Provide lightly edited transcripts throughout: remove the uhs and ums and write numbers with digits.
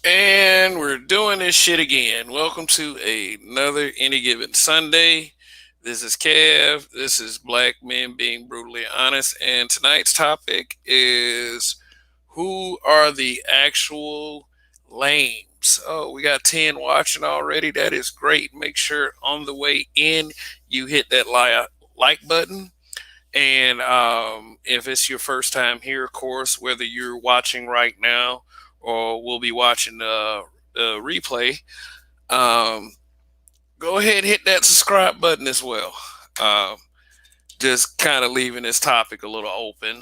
And we're doing this shit again. Welcome to another Any Given Sunday. This is Kev. This is Black Men Being Brutally Honest. And tonight's topic is who are the actual lames? Oh, we got 10 watching already. That is great. Make sure on the way in you hit that like button. And if it's your first time here, of course, whether you're watching right now or we'll be watching the replay, um, go ahead and hit that subscribe button as well. Um, just kind of leaving this topic a little open.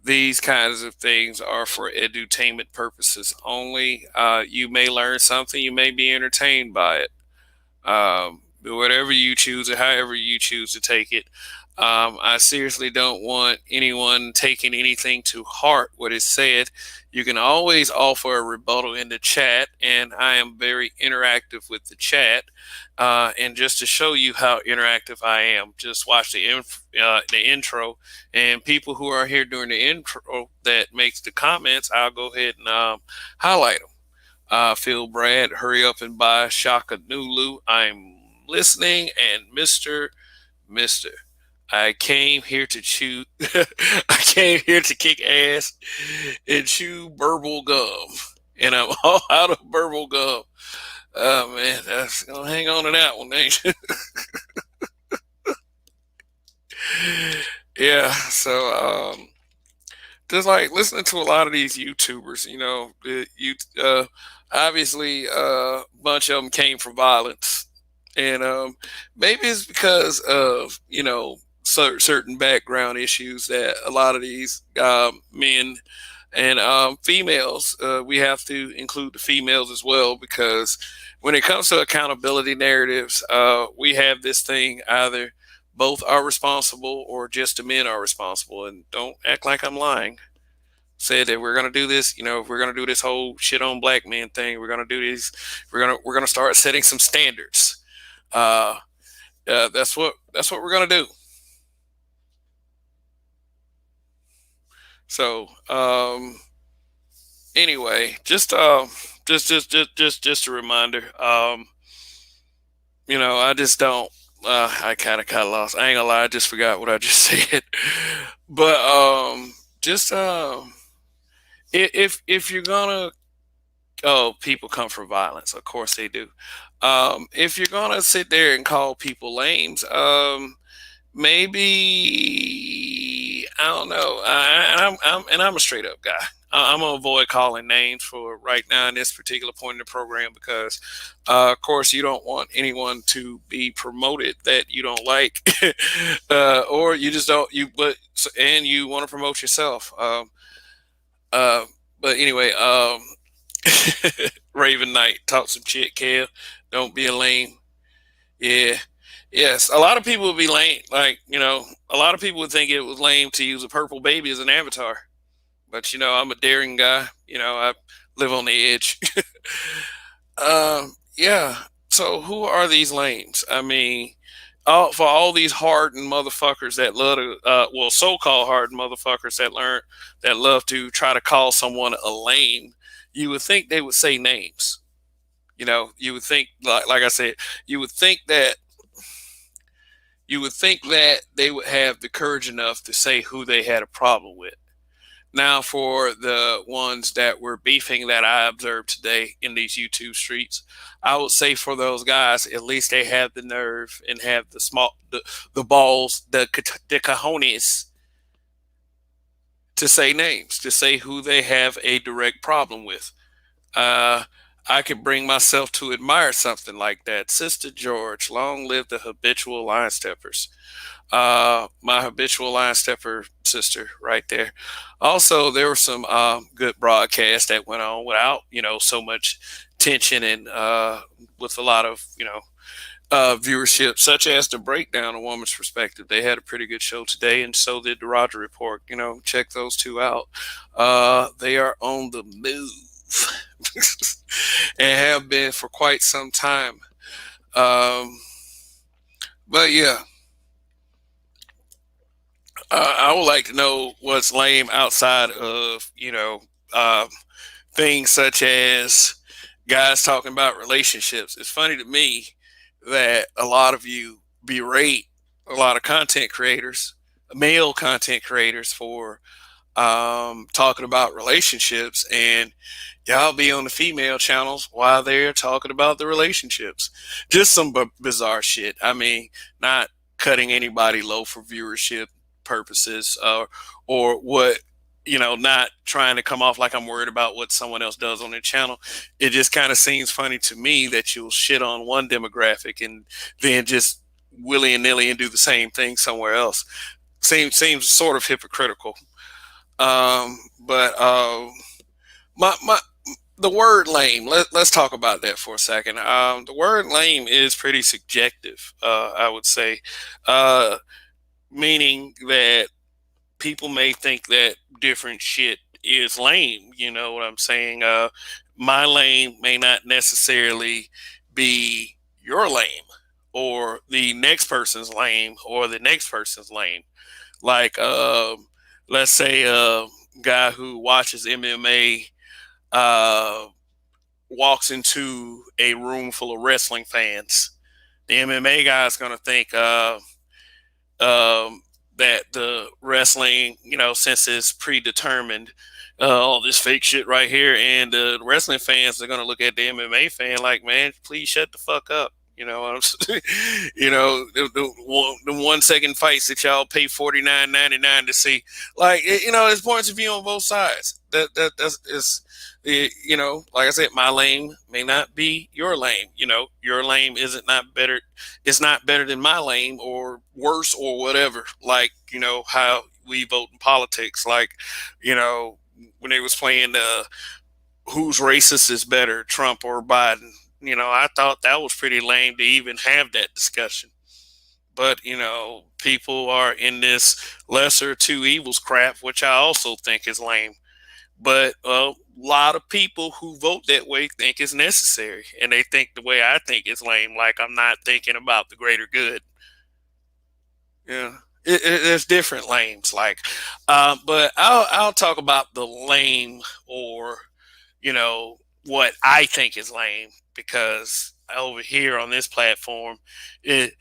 These kinds of things are for edutainment purposes only. You may learn something, you may be entertained by it. Whatever you choose or however you choose to take it. I seriously don't want anyone taking anything to heart what is said. You can always offer a rebuttal in the chat, and I am very interactive with the chat. And just to show you how interactive I am, just watch the intro, and people who are here during the intro that makes the comments, I'll go ahead and highlight them. Phil Brad, hurry up and buy Shaka Nulu. I'm listening, and Mister. I came here to chew. I came here to kick ass and chew burble gum, and I'm all out of burble gum. Oh man, that's gonna hang on to that one, ain't you? Yeah. So just like listening to a lot of these YouTubers, you obviously a bunch of them came from violence, and maybe it's because of certain background issues that a lot of these men and females, we have to include the females as well, because when it comes to accountability narratives, we have this thing either both are responsible or just the men are responsible. And don't act like I'm lying. Said that we're gonna do this, if we're gonna do this whole shit on black men thing, we're gonna do these, we're gonna start setting some standards. Uh, that's what we're gonna do. So anyway, just a reminder. I just don't. I kind of lost. I ain't gonna lie. I just forgot what I just said. But just if you're gonna, oh, people come from violence. Of course they do. If you're gonna sit there and call people lames, maybe I don't know. I'm a straight up guy. I'm gonna avoid calling names for right now in this particular point in the program, because, of course, you don't want anyone to be promoted that you don't like, or you just don't and you want to promote yourself. Uh, but anyway, Raven Knight, talk some shit, Kev. Don't be a lame. Yeah. Yes, a lot of people would be lame. Like, a lot of people would think it was lame to use a purple baby as an avatar. But, I'm a daring guy. I live on the edge. Yeah. So who are these lames? I mean, for all these hardened motherfuckers that love to, so-called hardened motherfuckers that love to try to call someone a lame, you would think they would say names. You would think, like I said, you would think that they would have the courage enough to say who they had a problem with. Now, for the ones that were beefing that I observed today in these YouTube streets, I would say for those guys, at least they have the nerve and have the balls, the cojones to say names, to say who they have a direct problem with. Uh, I could bring myself to admire something like that. Sister George, long live the habitual line steppers. My habitual line stepper sister right there. Also, there were some good broadcasts that went on without, so much tension, and with a lot of, viewership, such as the breakdown, a woman's perspective. They had a pretty good show today, and so did the Roger Report. Check those two out. They are on the move and have been for quite some time. Um, but yeah, I would like to know what's lame outside of uh, things such as guys talking about relationships. It's funny to me that a lot of you berate a lot of content creators, male content creators, for talking about relationships, and y'all be on the female channels while they're talking about the relationships. Just some bizarre shit. I mean, not cutting anybody low for viewership purposes, or what, not trying to come off like I'm worried about what someone else does on their channel. It just kind of seems funny to me that you'll shit on one demographic and then just willy and nilly and do the same thing somewhere else. Seems sort of hypocritical. But my the word lame. Let's talk about that for a second. The word lame is pretty subjective. I would say, uh, meaning that people may think that different shit is lame. You know what I'm saying? My lame may not necessarily be your lame, or the next person's lame, or the next person's lame. Like, let's say a guy who watches MMA uh, walks into a room full of wrestling fans. The MMA guy is going to think um, that the wrestling, since it's predetermined, all this fake shit right here, and the wrestling fans are going to look at the MMA fan like, man, please shut the fuck up. You know what I'm saying? The 1 second fights that y'all pay $49.99 to see. Like, there's points of view on both sides. That's is, like I said, my lane may not be your lane. Your lane isn't not better. It's not better than my lane, or worse, or whatever. Like, how we vote in politics. Like, when they was playing who's racist is better, Trump or Biden. I thought that was pretty lame to even have that discussion. But, people are in this lesser two evils crap, which I also think is lame. But a lot of people who vote that way think it's necessary. And they think the way I think is lame, like I'm not thinking about the greater good. Yeah. There's different lames. Like, but I'll talk about the lame, or what I think is lame, because over here on this platform, it's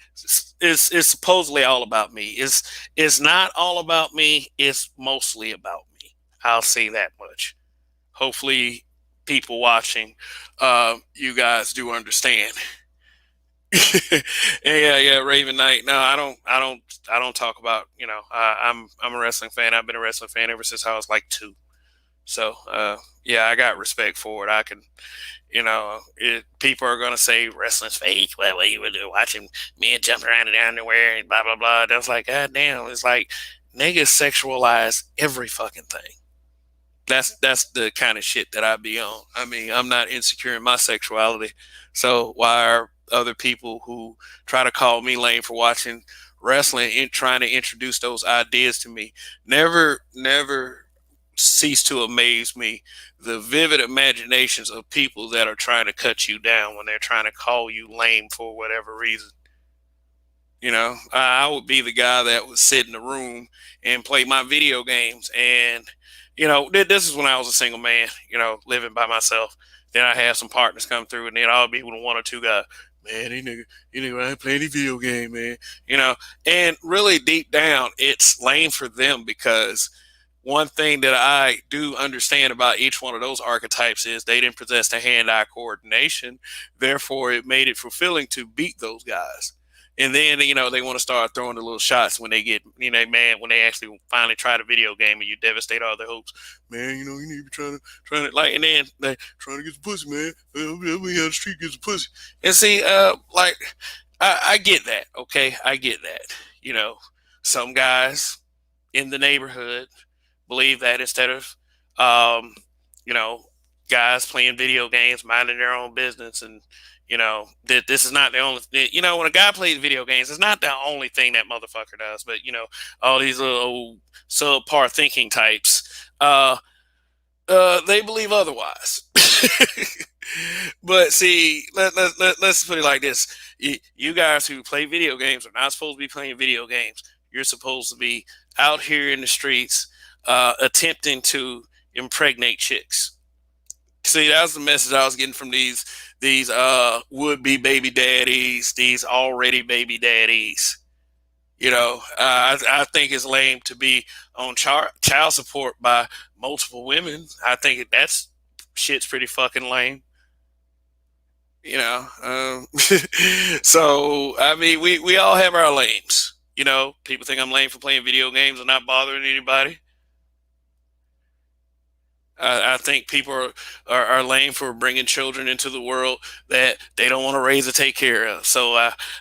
supposedly all about me. It's not all about me. It's mostly about me. I'll say that much. Hopefully, people watching, you guys do understand. Yeah, Raven Knight. No, I don't talk about. I'm a wrestling fan. I've been a wrestling fan ever since I was like 2. So, yeah, I got respect for it. I can, people are gonna say wrestling's fake. What you would do watching men jump around in underwear and blah blah blah. That's like, god damn. It's like niggas sexualize every fucking thing. That's the kind of shit that I be on. I mean, I'm not insecure in my sexuality. So why are other people who try to call me lame for watching wrestling and trying to introduce those ideas to me? Never cease to amaze me the vivid imaginations of people that are trying to cut you down when they're trying to call you lame for whatever reason. I would be the guy that would sit in the room and play my video games. And, this is when I was a single man, living by myself. Then I had some partners come through, and then I'll be with one or two guys. Man, I ain't play any video game, man. And really deep down, it's lame for them, because one thing that I do understand about each one of those archetypes is they didn't possess the hand-eye coordination. Therefore, it made it fulfilling to beat those guys. And then, they want to start throwing the little shots when they get, man, when they actually finally try the video game and you devastate all their hopes. Man, you need to be trying to, like, and then they trying to get the pussy, man. Everybody on the street gets the pussy. And see, like, I get that, okay? I get that. Some guys in the neighborhood believe that instead of, um, you know, guys playing video games, minding their own business, and that this is not the only. When a guy plays video games, it's not the only thing that motherfucker does. But all these little old subpar thinking types, they believe otherwise. But see, let's put it like this: you guys who play video games are not supposed to be playing video games. You're supposed to be out here in the streets, attempting to impregnate chicks. See, that was the message I was getting from these would be baby daddies, these already baby daddies. I think it's lame to be on child support by multiple women. I think that's shit's pretty fucking lame. You know, so I mean, we all have our lames. People think I'm lame for playing video games and not bothering anybody. I think people are lame for bringing children into the world that they don't want to raise or take care of. So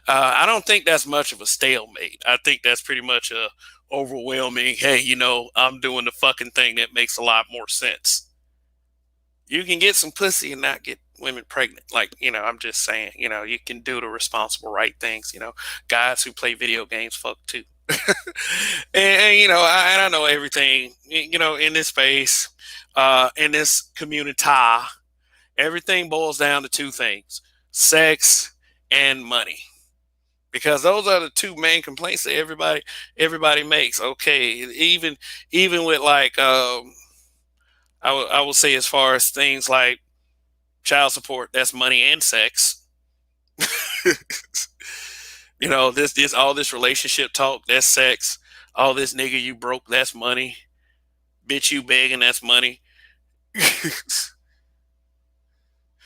I don't think that's much of a stalemate. I think that's pretty much a overwhelming. Hey, I'm doing the fucking thing that makes a lot more sense. You can get some pussy and not get women pregnant. Like, I'm just saying, you can do the responsible right things. Guys who play video games fuck too. And I know everything, in this space, in this community, everything boils down to two things: sex and money. Because those are the two main complaints that everybody makes. Okay, even with like I will say, as far as things like child support, that's money and sex. This all this relationship talk, that's sex. All this nigga you broke, that's money. Bitch you begging, that's money.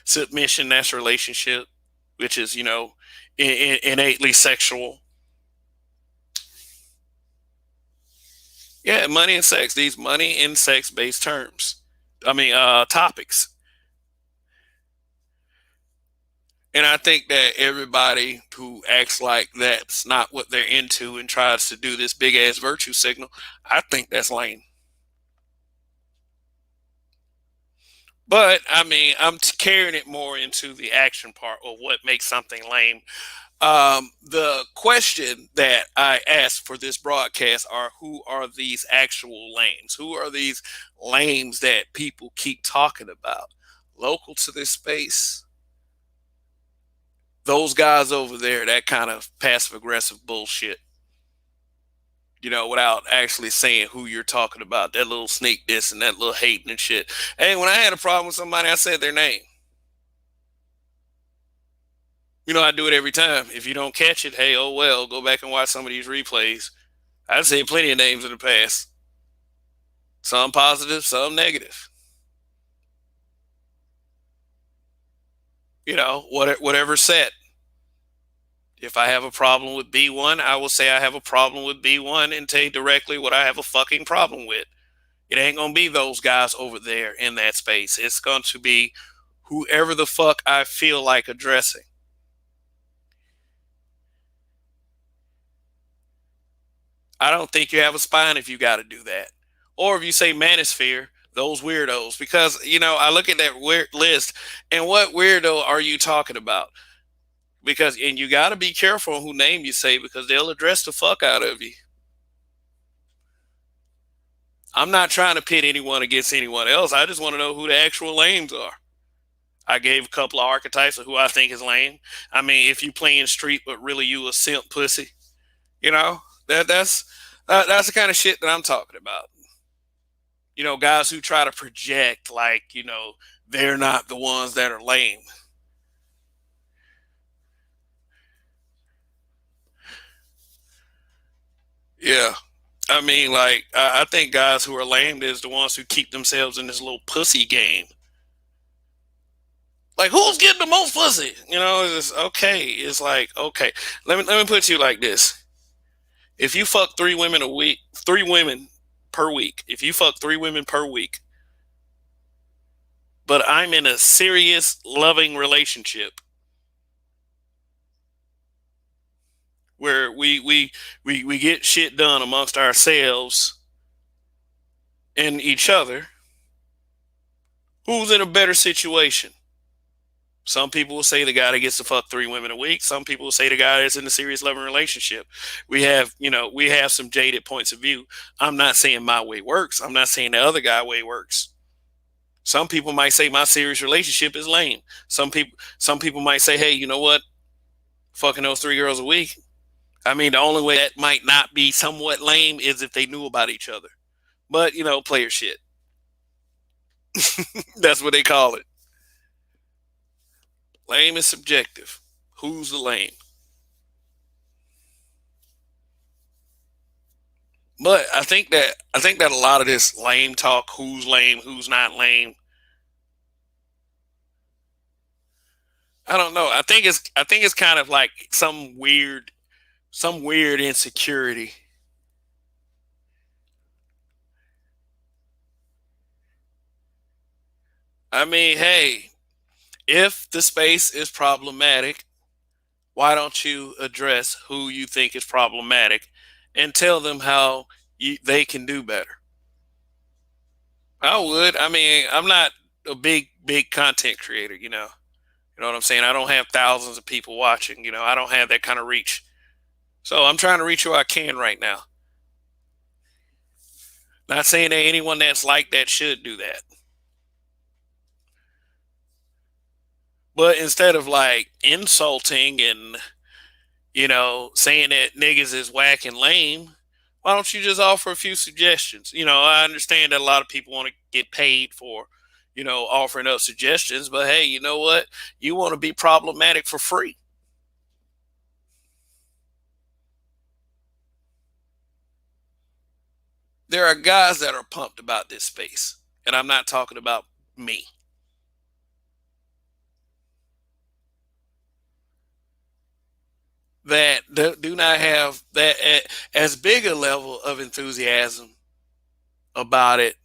Submission, that's relationship, which is innately sexual. Yeah, money and sex. These money and sex based terms. I mean, topics. And I think that everybody who acts like that's not what they're into and tries to do this big ass virtue signal, I think that's lame. But I mean, I'm carrying it more into the action part of what makes something lame. The question that I asked for this broadcast are, who are these actual lames? Who are these lames that people keep talking about? Local to this space, those guys over there, that kind of passive aggressive bullshit, without actually saying who you're talking about, that little sneak diss and that little hating and shit. Hey, when I had a problem with somebody, I said their name. I do it every time. If you don't catch it, hey, oh well, go back and watch some of these replays. I've said plenty of names in the past. Some positive, some negative. Whatever set. If I have a problem with B1, I will say I have a problem with B1 and tell you directly what I have a fucking problem with. It ain't going to be those guys over there in that space. It's going to be whoever the fuck I feel like addressing. I don't think you have a spine if you got to do that. Or if you say manosphere, those weirdos. Because, I look at that weird list, and what weirdo are you talking about? And you got to be careful who name you say, because they'll address the fuck out of you. I'm not trying to pit anyone against anyone else. I just want to know who the actual lames are. I gave a couple of archetypes of who I think is lame. I mean, if you playing street, but really you a simp pussy, that's the kind of shit that I'm talking about. Guys who try to project like, they're not the ones that are lame. Yeah. I mean, like, I think guys who are lame is the ones who keep themselves in this little pussy game. Like, who's getting the most pussy? It's okay. It's like, okay. Let me put you like this. If you fuck 3 women a week, 3 women per week, if you fuck 3 women per week, but I'm in a serious, loving relationship where we get shit done amongst ourselves and each other, who's in a better situation? Some people will say the guy that gets to fuck 3 women a week. Some people will say the guy that's in a serious loving relationship. We have some jaded points of view. I'm not saying my way works. I'm not saying the other guy way works. Some people might say my serious relationship is lame. Some people might say, hey, you know what? Fucking those 3 girls a week. I mean, the only way that might not be somewhat lame is if they knew about each other. But, player shit. That's what they call it. Lame is subjective. Who's the lame? But I think that a lot of this lame talk, who's lame, who's not lame, I don't know. I think it's kind of like some weird insecurity. I mean, hey, if the space is problematic, why don't you address who you think is problematic and tell them how they can do better? I would. I mean, I'm not a big content creator, you know. You know what I'm saying? I don't have thousands of people watching, you know. I don't have that kind of reach. So I'm trying to reach who I can right now. Not saying that anyone that's like that should do that. But instead of like insulting and, saying that niggas is whack and lame, why don't you just offer a few suggestions? I understand that a lot of people want to get paid for, offering up suggestions, but hey, you know what? You want to be problematic for free. There are guys that are pumped about this space, and I'm not talking about me. That do not have that as big a level of enthusiasm about it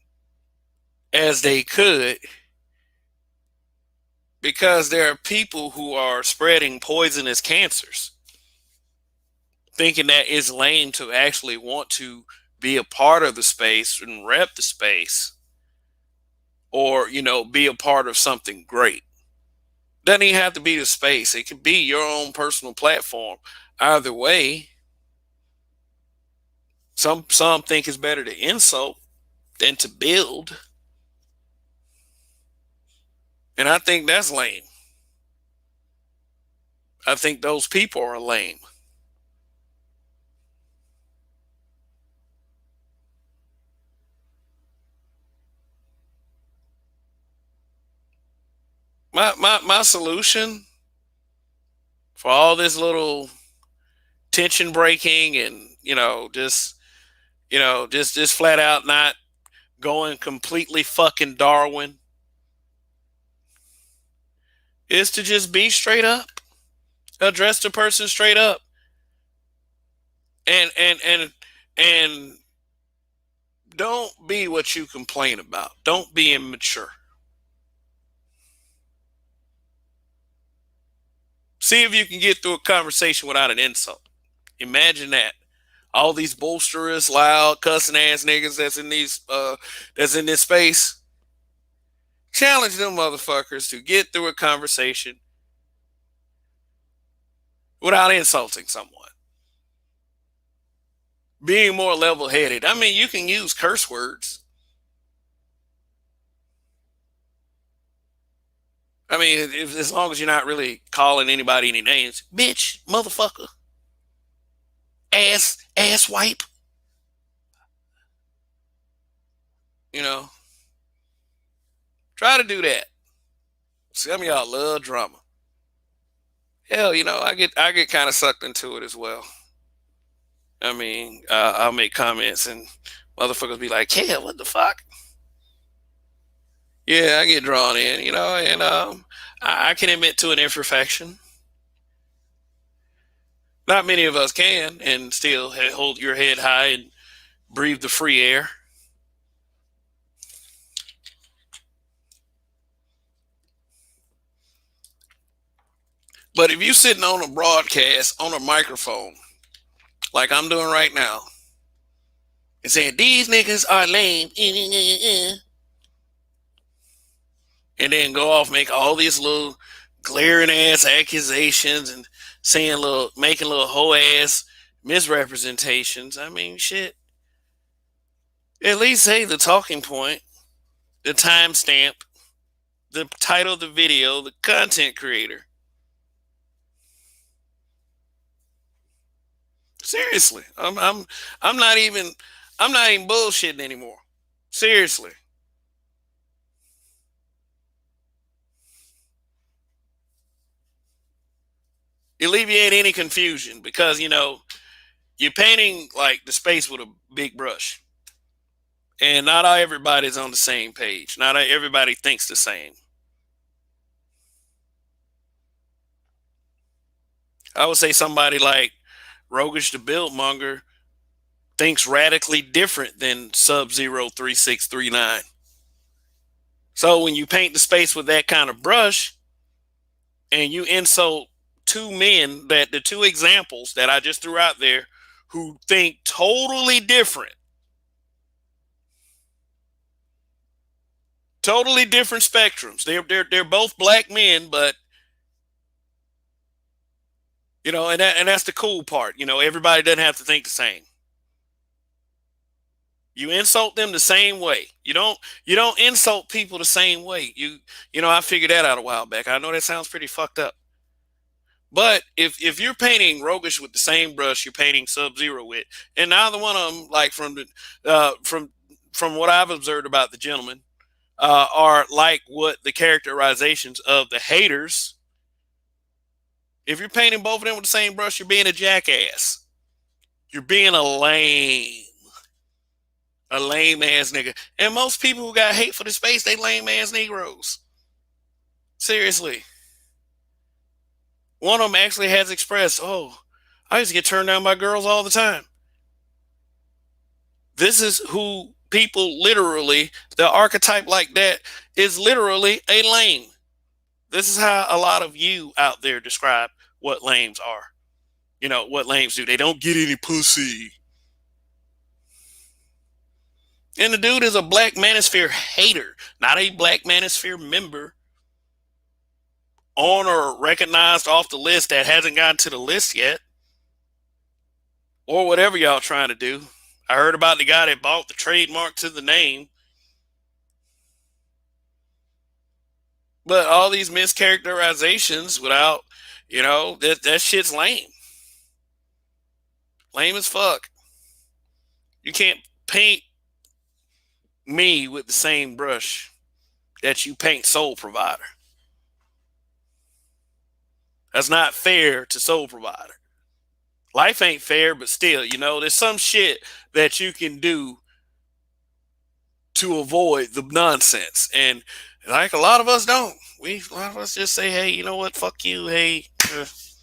as they could, because there are people who are spreading poisonous cancers, thinking that it's lame to actually want to be a part of the space and rep the space, or be a part of something great. Doesn't even have to be the space, it could be your own personal platform. Either way, some think it's better to insult than to build, and I think that's lame. I think those people are lame. My solution for all this little tension breaking and just flat out not going completely fucking Darwin is to just be straight up, address the person straight up, and don't be what you complain about. Don't be immature. See if you can get through a conversation without an insult. Imagine that. All these bolsterous, loud, cussing ass niggas that's in this space. Challenge them motherfuckers to get through a conversation without insulting someone. Being more level headed. I mean, you can use curse words. I mean, as long as you're not really calling anybody any names. Bitch, motherfucker, ass wipe. You know, try to do that. Some of y'all love drama. Hell, I get kind of sucked into it as well. I mean, I'll make comments and motherfuckers be like, "Yeah, what the fuck?" Yeah, I get drawn in, and I can admit to an imperfection. Not many of us can, and still hold your head high and breathe the free air. But if you sitting on a broadcast on a microphone, like I'm doing right now, and saying these niggas are lame, and then go off make all these little glaring ass accusations and making little hoe ass misrepresentations. I mean, shit. At least say the talking point, the timestamp, the title of the video, the content creator. Seriously, I'm not even I'm not even bullshitting anymore. Seriously. alleviate any confusion because you're painting like the space with a big brush, and not everybody's on the same page. Not everybody thinks the same. I would say somebody like Rogish the Buildmonger thinks radically different than Sub Zero 3639. So when you paint the space with that kind of brush and you insult two men, that the two examples that I just threw out there, who think totally different spectrums. They're both black men, but and that's the cool part. Everybody doesn't have to think the same. You insult them the same way. You don't insult people the same way. I figured that out a while back. I know that sounds pretty fucked up. But if you're painting Rogish with the same brush you're painting Sub Zero with, and neither one of them, like from what I've observed about the gentleman, are like what the characterizations of the haters. If you're painting both of them with the same brush, you're being a jackass. You're being a lame ass nigga. And most people who got hate for the space, they lame ass Negroes. Seriously. One of them actually has expressed, "Oh, I used to get turned down by girls all the time." This is who people literally, the archetype like that is literally a lame. This is how a lot of you out there describe what lames are. What lames do. They don't get any pussy. And the dude is a Black Manosphere hater, not a Black Manosphere member on or recognized off the list that hasn't gotten to the list yet. Or whatever y'all trying to do. I heard about the guy that bought the trademark to the name. But all these mischaracterizations without, that shit's lame. Lame as fuck. You can't paint me with the same brush that you paint Soul Provider. That's not fair to Soul Provider. Life ain't fair, but still, there's some shit that you can do to avoid the nonsense. And like a lot of us don't. A lot of us just say, hey, you know what? Fuck you. Hey, it's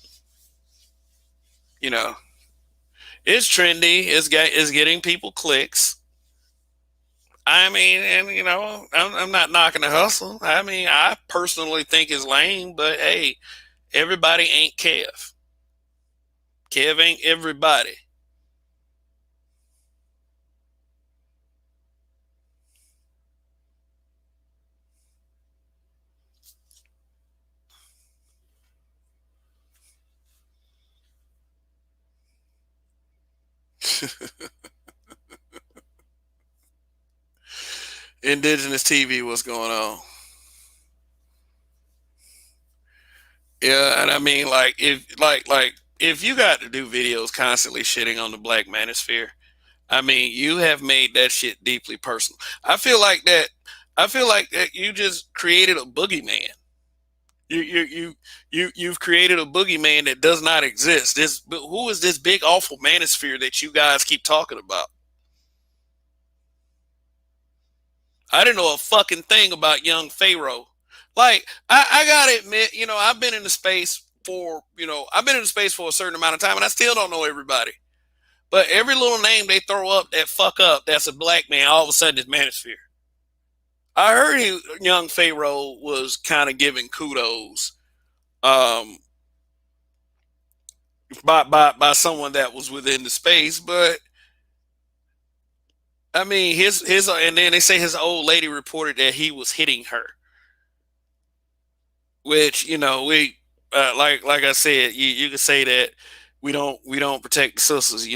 trendy. It's getting people clicks. I mean, and I'm not knocking the hustle. I mean, I personally think it's lame, but hey, everybody ain't Kev. Kev ain't everybody. Indigenous TV, what's going on? Yeah, and I mean, if you got to do videos constantly shitting on the Black Manosphere, I mean, you have made that shit deeply personal. I feel like that. I feel like that you just created a boogeyman. You've created a boogeyman that does not exist. Who is this big awful manosphere that you guys keep talking about? I didn't know a fucking thing about young Pharaoh. Like, I gotta admit, I've been in the space for a certain amount of time, and I still don't know everybody. But every little name they throw up that fuck up, that's a black man, all of a sudden it's manosphere. I heard young Pharaoh was kind of giving kudos, um, by someone that was within the space, but I mean, and then they say his old lady reported that he was hitting her, which like I said, you can say that we don't protect the sisters.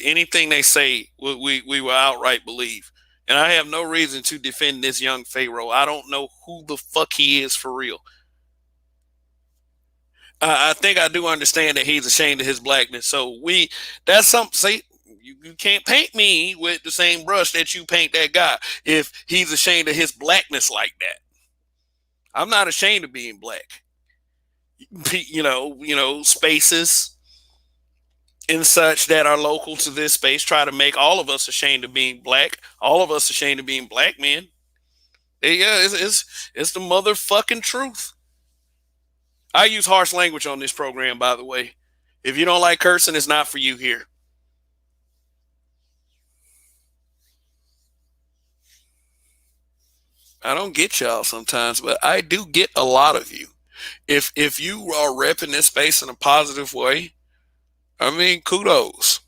Anything they say, we will outright believe. And I have no reason to defend this young Pharaoh. I don't know who the fuck he is for real. I think I do understand that he's ashamed of his blackness. So that's something. Say you can't paint me with the same brush that you paint that guy if he's ashamed of his blackness like that. I'm not ashamed of being black. spaces and such that are local to this space try to make all of us ashamed of being black, all of us ashamed of being black men. Yeah, it's the motherfucking truth. I use harsh language on this program, by the way. If you don't like cursing, it's not for you here. I don't get y'all sometimes, but I do get a lot of you. If you are repping this space in a positive way, I mean, kudos.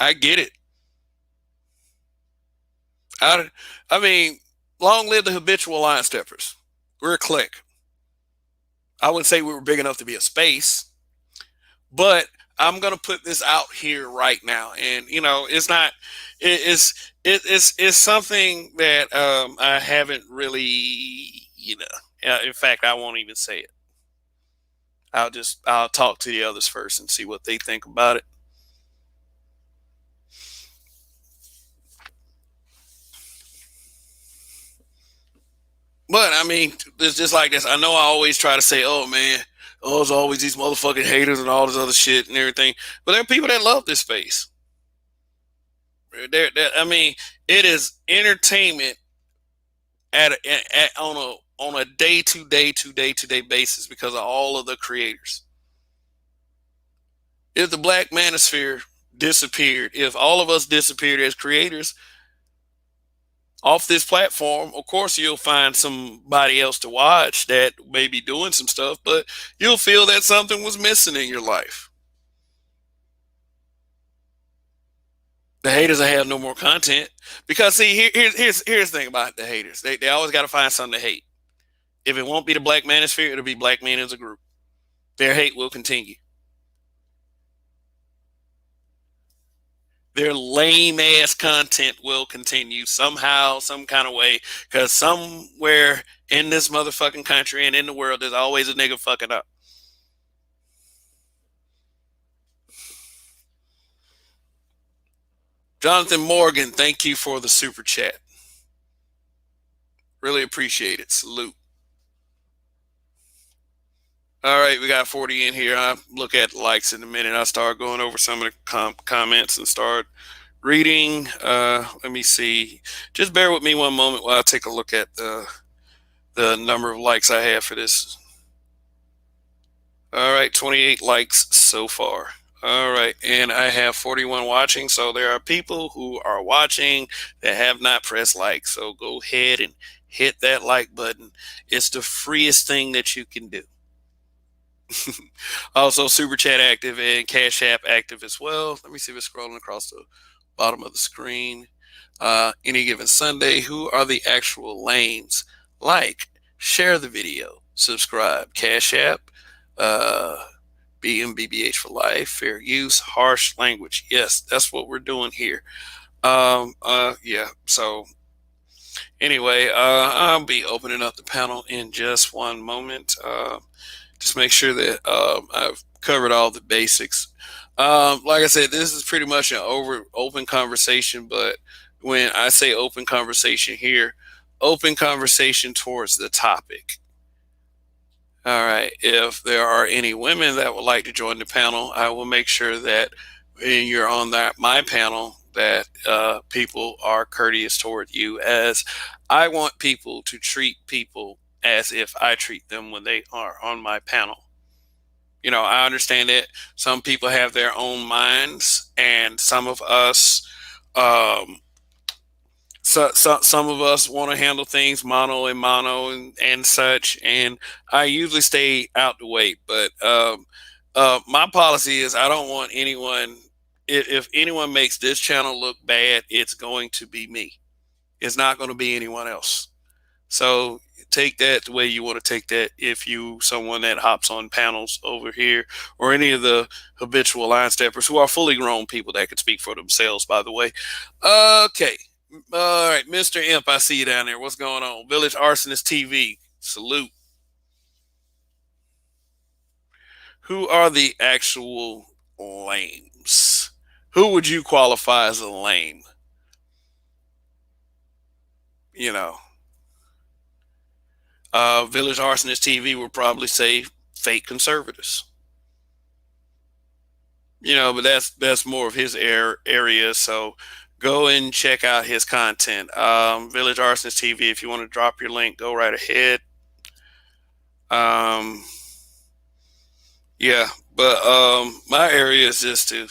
I get it. I, I mean, long live the habitual line steppers. We're a clique. I wouldn't say we were big enough to be a space, but I'm gonna put this out here right now, and it's not. It's something that I haven't really. In fact, I won't even say it. I'll talk to the others first and see what they think about it. But I mean, it's just like this. I know I always try to say, "Oh man, oh, there's always these motherfucking haters and all this other shit and everything." But there are people that love this space. I mean, it is entertainment on a day to day basis because of all of the creators. If the Black Manosphere disappeared, if all of us disappeared as creators off this platform, of course you'll find somebody else to watch that may be doing some stuff, but you'll feel that something was missing in your life. The haters will have no more content because see, here's the thing about the haters. They always got to find something to hate. If it won't be the Black Manosphere, it'll be black men as a group. Their hate will continue. Their lame ass content will continue somehow, some kind of way, because somewhere in this motherfucking country and in the world, there's always a nigga fucking up. Jonathan Morgan, thank you for the super chat. Really appreciate it. Salute. All right, we got 40 in here. I'll look at the likes in a minute. I'll start going over some of the comments and start reading. Let me see. Just bear with me one moment while I take a look at the number of likes I have for this. All right, 28 likes so far. All right, and I have 41 watching. So there are people who are watching that have not pressed like. So go ahead and hit that like button. It's the freest thing that you can do. Also, Super Chat active and Cash App active as well. Let me see if it's scrolling across the bottom of the screen. Any given Sunday, who are the actual lanes? Like, share the video, subscribe, Cash App, uh, BMBBH for life, fair use, harsh language. Yes, that's what we're doing here. Yeah. So anyway, I'll be opening up the panel in just one moment. Just make sure that I've covered all the basics. Like I said, this is pretty much an open conversation, but when I say open conversation here, open conversation towards the topic. All right. If there are any women that would like to join the panel, I will make sure that when you're on that my panel, that people are courteous toward you, as I want people to treat people as if I treat them when they are on my panel. I understand that some people have their own minds, and some of us, some of us want to handle things mono and such. And I usually stay out the way. But my policy is I don't want anyone. If anyone makes this channel look bad, it's going to be me. It's not going to be anyone else. So take that the way you want to take that. If you someone that hops on panels over here, or any of the habitual line steppers who are fully grown people that can speak for themselves, by the way. Okay. All right, Mr. Imp, I see you down there. What's going on? Village Arsonist TV. Salute. Who are the actual lames? Who would you qualify as a lame? Village Arsonist TV will probably say fake conservatives. But that's more of his area. So go and check out his content. Village Arsonist TV. If you want to drop your link, go right ahead. Um, yeah, but my area is just to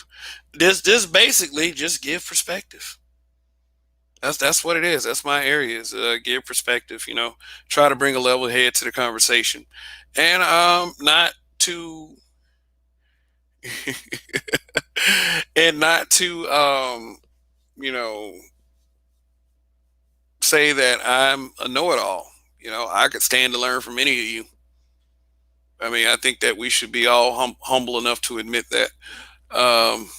this basically just give perspective. That's what it is. That's my area is give perspective. Try to bring a level head to the conversation, and not to and not to you know say that I'm a know-it-all. I could stand to learn from any of you. I mean, I think that we should be all humble enough to admit that. Um,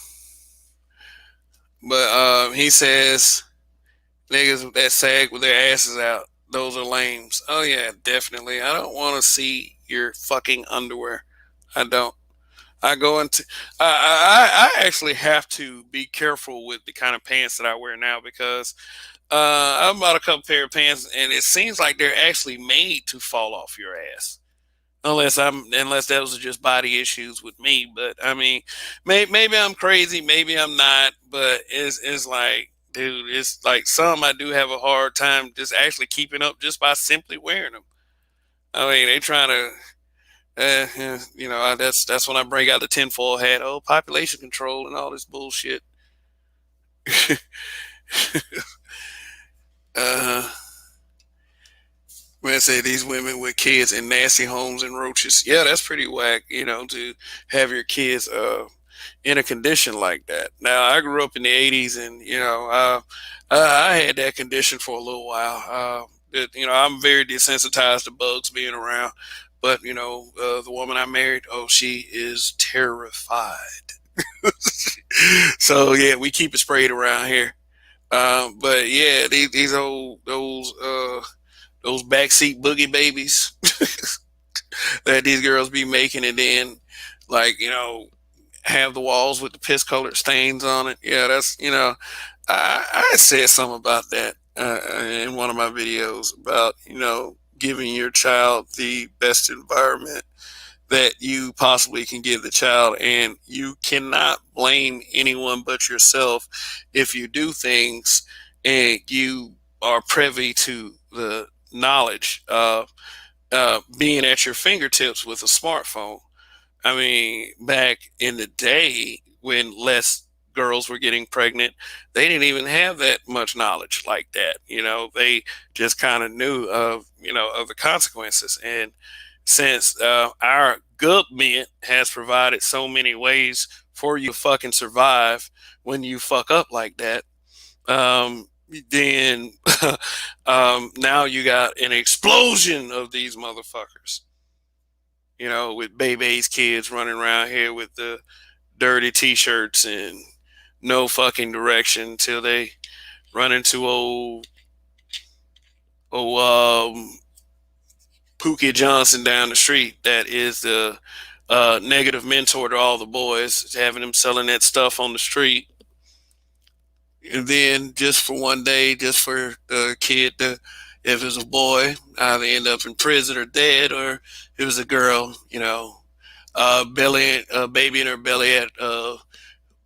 but he says niggas that sag with their asses out, those are lames. Oh yeah, definitely. I don't want to see your fucking underwear. I don't. I go into. I actually have to be careful with the kind of pants that I wear now because I bought a couple pair of pants and it seems like they're actually made to fall off your ass. Unless those are just body issues with me, but I mean, maybe I'm crazy, maybe I'm not, but it's like, dude, it's like some I do have a hard time just actually keeping up just by simply wearing them. I mean, they trying to, that's when I bring out the tinfoil hat. Oh, population control and all this bullshit. uh, when I say these women with kids in nasty homes and roaches, yeah, that's pretty whack. To have your kids in a condition like that. Now, I grew up in the '80s, and I had that condition for a little while. I'm very desensitized to bugs being around, but the woman I married, oh, she is terrified. So yeah, we keep it sprayed around here. But yeah, these old those backseat boogie babies that these girls be making, and then like have the walls with the piss colored stains on it. Yeah, that's I said something about that in one of my videos about giving your child the best environment that you possibly can give the child, and you cannot blame anyone but yourself if you do things and you are privy to the knowledge of being at your fingertips with a smartphone. I mean, back in the day when less girls were getting pregnant, they didn't even have that much knowledge like that. They just kind of knew of the consequences. And since our government has provided so many ways for you to fucking survive when you fuck up like that, then now you got an explosion of these motherfuckers. With baby's kids running around here with the dirty t-shirts and no fucking direction until they run into old Pookie Johnson down the street. That is the negative mentor to all the boys, having them selling that stuff on the street. And then just for one day, just for the kid to, if it was a boy, either end up in prison or dead, or if it was a girl, baby in her belly at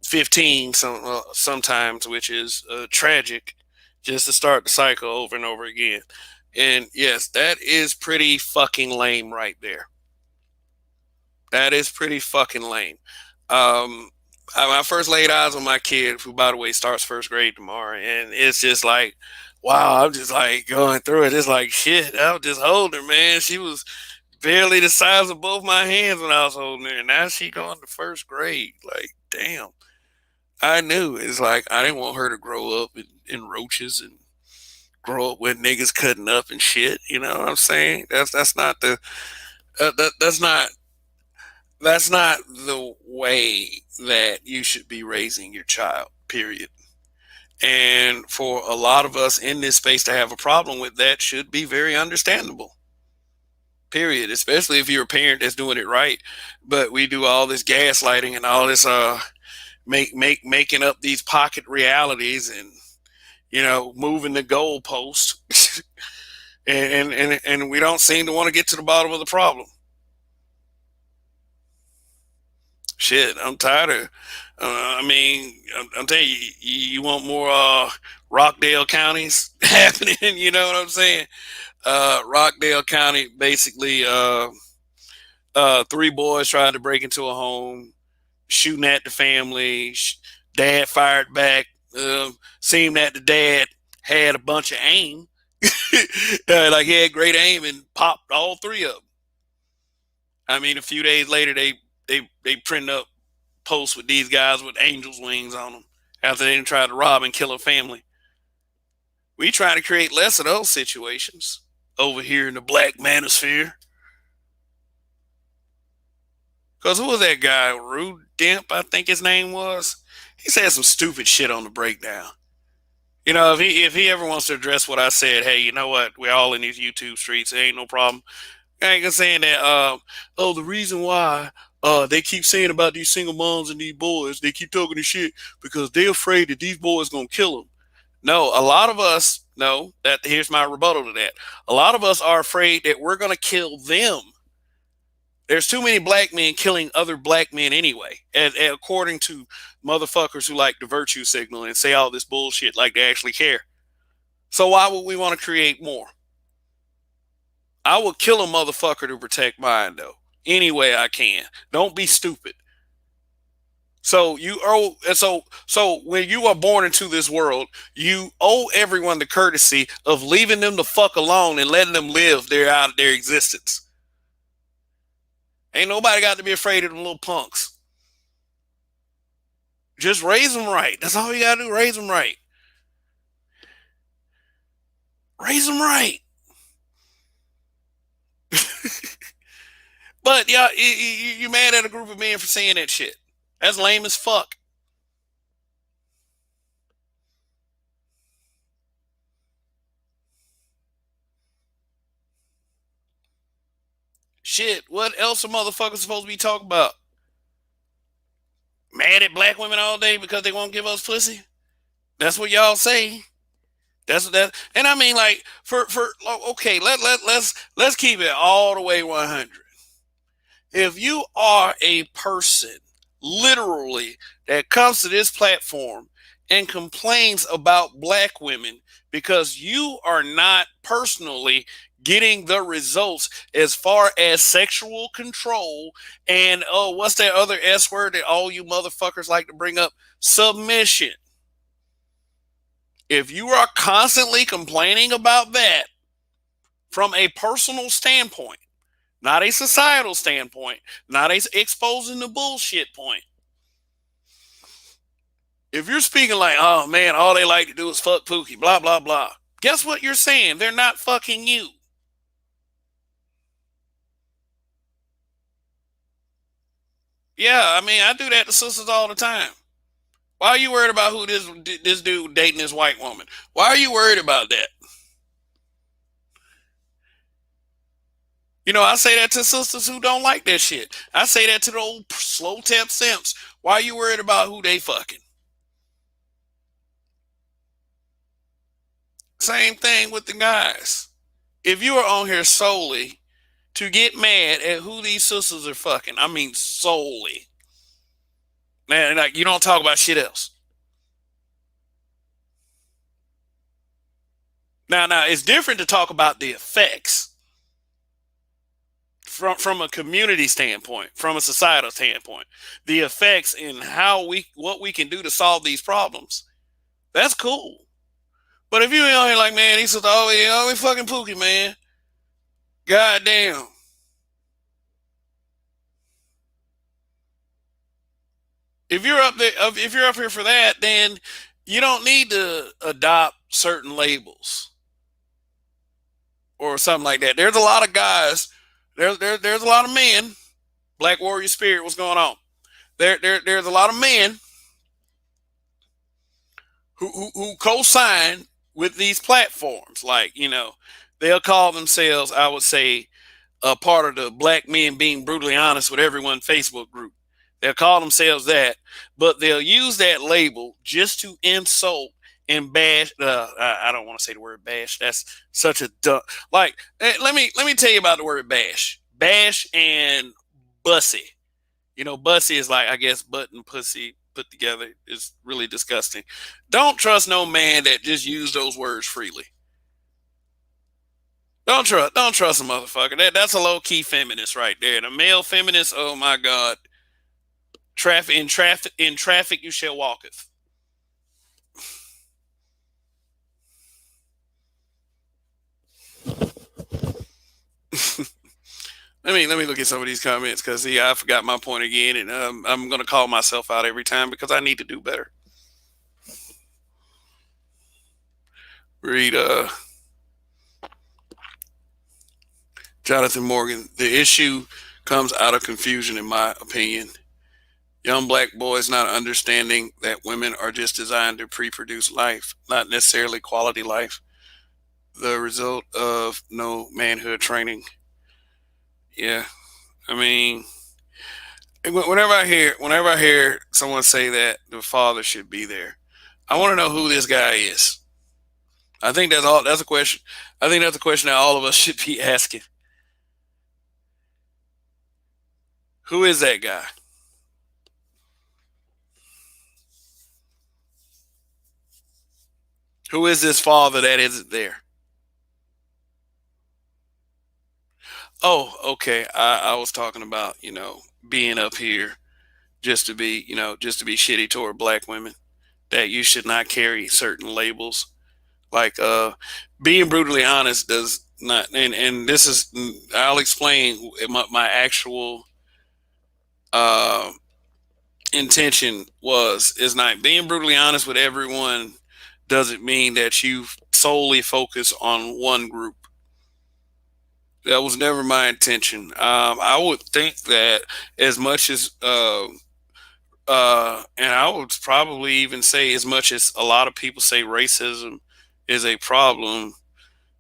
15 sometimes, which is tragic, just to start the cycle over and over again. And yes, that is pretty fucking lame right there. That is pretty fucking lame. Um, when I first laid eyes on my kid, who by the way starts first grade tomorrow, and it's just like, wow, I'm just like going through it. It's like shit. I'll just hold her, man. She was barely the size of both my hands when I was holding her, and now she going to first grade. Like, damn. I knew it's like I didn't want her to grow up in roaches and grow up with niggas cutting up and shit. You know what I'm saying? That's not the that's not the way that you should be raising your child. Period. And for a lot of us in this space to have a problem with that should be very understandable. Period. Especially if you're a parent that's doing it right. But we do all this gaslighting and all this making up these pocket realities and moving the goalpost, and we don't seem to want to get to the bottom of the problem. Shit, I'm tired of. I mean, I'm telling you, you want more Rockdale counties happening. You know what I'm saying? Rockdale County, basically, three boys tried to break into a home, shooting at the family. Dad fired back. Seemed that the dad had a bunch of aim, like he had great aim, and popped all three of them. I mean, a few days later, they print up posts with these guys with angels' wings on them after they tried to rob and kill a family. We try to create less of those situations over here in the black manosphere. Because who was that guy? Rude Demp, I think his name was. He said some stupid shit on the breakdown. You know, if he ever wants to address what I said, hey, you know what? We're all in these YouTube streets. It ain't no problem. I ain't gonna saying that. Oh, the reason why they keep saying about these single moms and these boys, they keep talking this shit because they're afraid that these boys gonna kill them. No, a lot of us. No, that here's my rebuttal to that. A lot of us are afraid that we're gonna kill them. There's too many black men killing other black men anyway, and according to motherfuckers who like the virtue signal and say all this bullshit like they actually care. So why would we want to create more? I will kill a motherfucker to protect mine though. Any way I can. Don't be stupid. So you owe so when you are born into this world, you owe everyone the courtesy of leaving them the fuck alone and letting them live their out of their existence. Ain't nobody got to be afraid of them little punks. Just raise them right. That's all you gotta do. Raise them right. Raise them right. But yeah, you mad at a group of men for saying that shit. That's lame as fuck. Shit, what else are motherfuckers supposed to be talking about? Mad at black women all day because they won't give us pussy? That's what y'all say. That's what that. And I mean, like, for okay, let's keep it all the way 100. If you are a person, literally, that comes to this platform and complains about black women because you are not personally getting the results as far as sexual control and, oh, what's that other S word that all you motherfuckers like to bring up? Submission. If you are constantly complaining about that from a personal standpoint, not a societal standpoint, not a exposing the bullshit point. If you're speaking like, oh man, all they like to do is fuck Pookie, blah, blah, blah. Guess what you're saying? They're not fucking you. Yeah, I mean, I do that to sisters all the time. Why are you worried about who this dude dating this white woman? Why are you worried about that? You know, I say that to sisters who don't like that shit. I say that to the old slow tap simps. Why are you worried about who they fucking? Same thing with the guys. If you are on here solely to get mad at who these sisters are fucking, I mean solely. Man, like you don't talk about shit else. Now it's different to talk about the effects from a community standpoint, from a societal standpoint, the effects and how we what we can do to solve these problems. That's cool. But if you ain't on here like, man, these are always fucking Pookie, man. God damn. If you're up here for that, then you don't need to adopt certain labels or something like that. There's a lot of guys. There's a lot of men. Black Warrior Spirit, what's going on? There's a lot of men who co-sign with these platforms. Like, you know, they'll call themselves, I would say, a part of the Black Men Being Brutally Honest with Everyone Facebook group. They'll call themselves that, but they'll use that label just to insult and bash. I don't want to say the word bash. That's such a dumb. Like, let me tell you about the word bash. Bash and bussy. Bussy is like, I guess, butt and pussy put together is really disgusting. Don't trust no man that just use those words freely. Don't trust a motherfucker. That's a low key feminist right there. The male feminist, oh my god. Traffic you shall walketh. Let me look at some of these comments because see, I forgot my point again, and I'm gonna call myself out every time because I need to do better. Read Jonathan Morgan. The issue comes out of confusion, in my opinion. Young black boys not understanding that women are just designed to pre-produce life, not necessarily quality life. The result of no manhood training. Yeah, I mean, whenever I hear someone say that the father should be there, I want to know who this guy is. I think that's all. That's a question. I think that's a question that all of us should be asking. Who is that guy? Who is this father that isn't there? Oh, okay. I was talking about being up here just to be shitty toward black women. That you should not carry certain labels. Like being brutally honest does not, and this is, I'll explain my actual uh, intention was is not being brutally honest with everyone doesn't mean that you solely focus on one group. That was never my intention. I would think that as much as and I would probably even say as much as a lot of people say racism is a problem,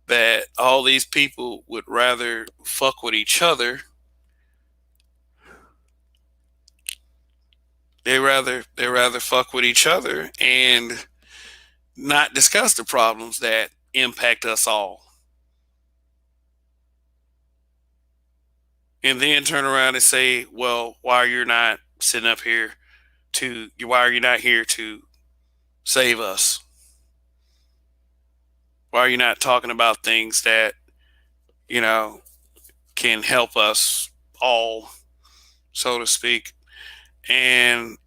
that all these people would rather fuck with each other. They rather fuck with each other and not discuss the problems that impact us all. And then turn around and say, well, why are you not sitting up here why are you not here to save us? Why are you not talking about things that, you know, can help us all, so to speak? And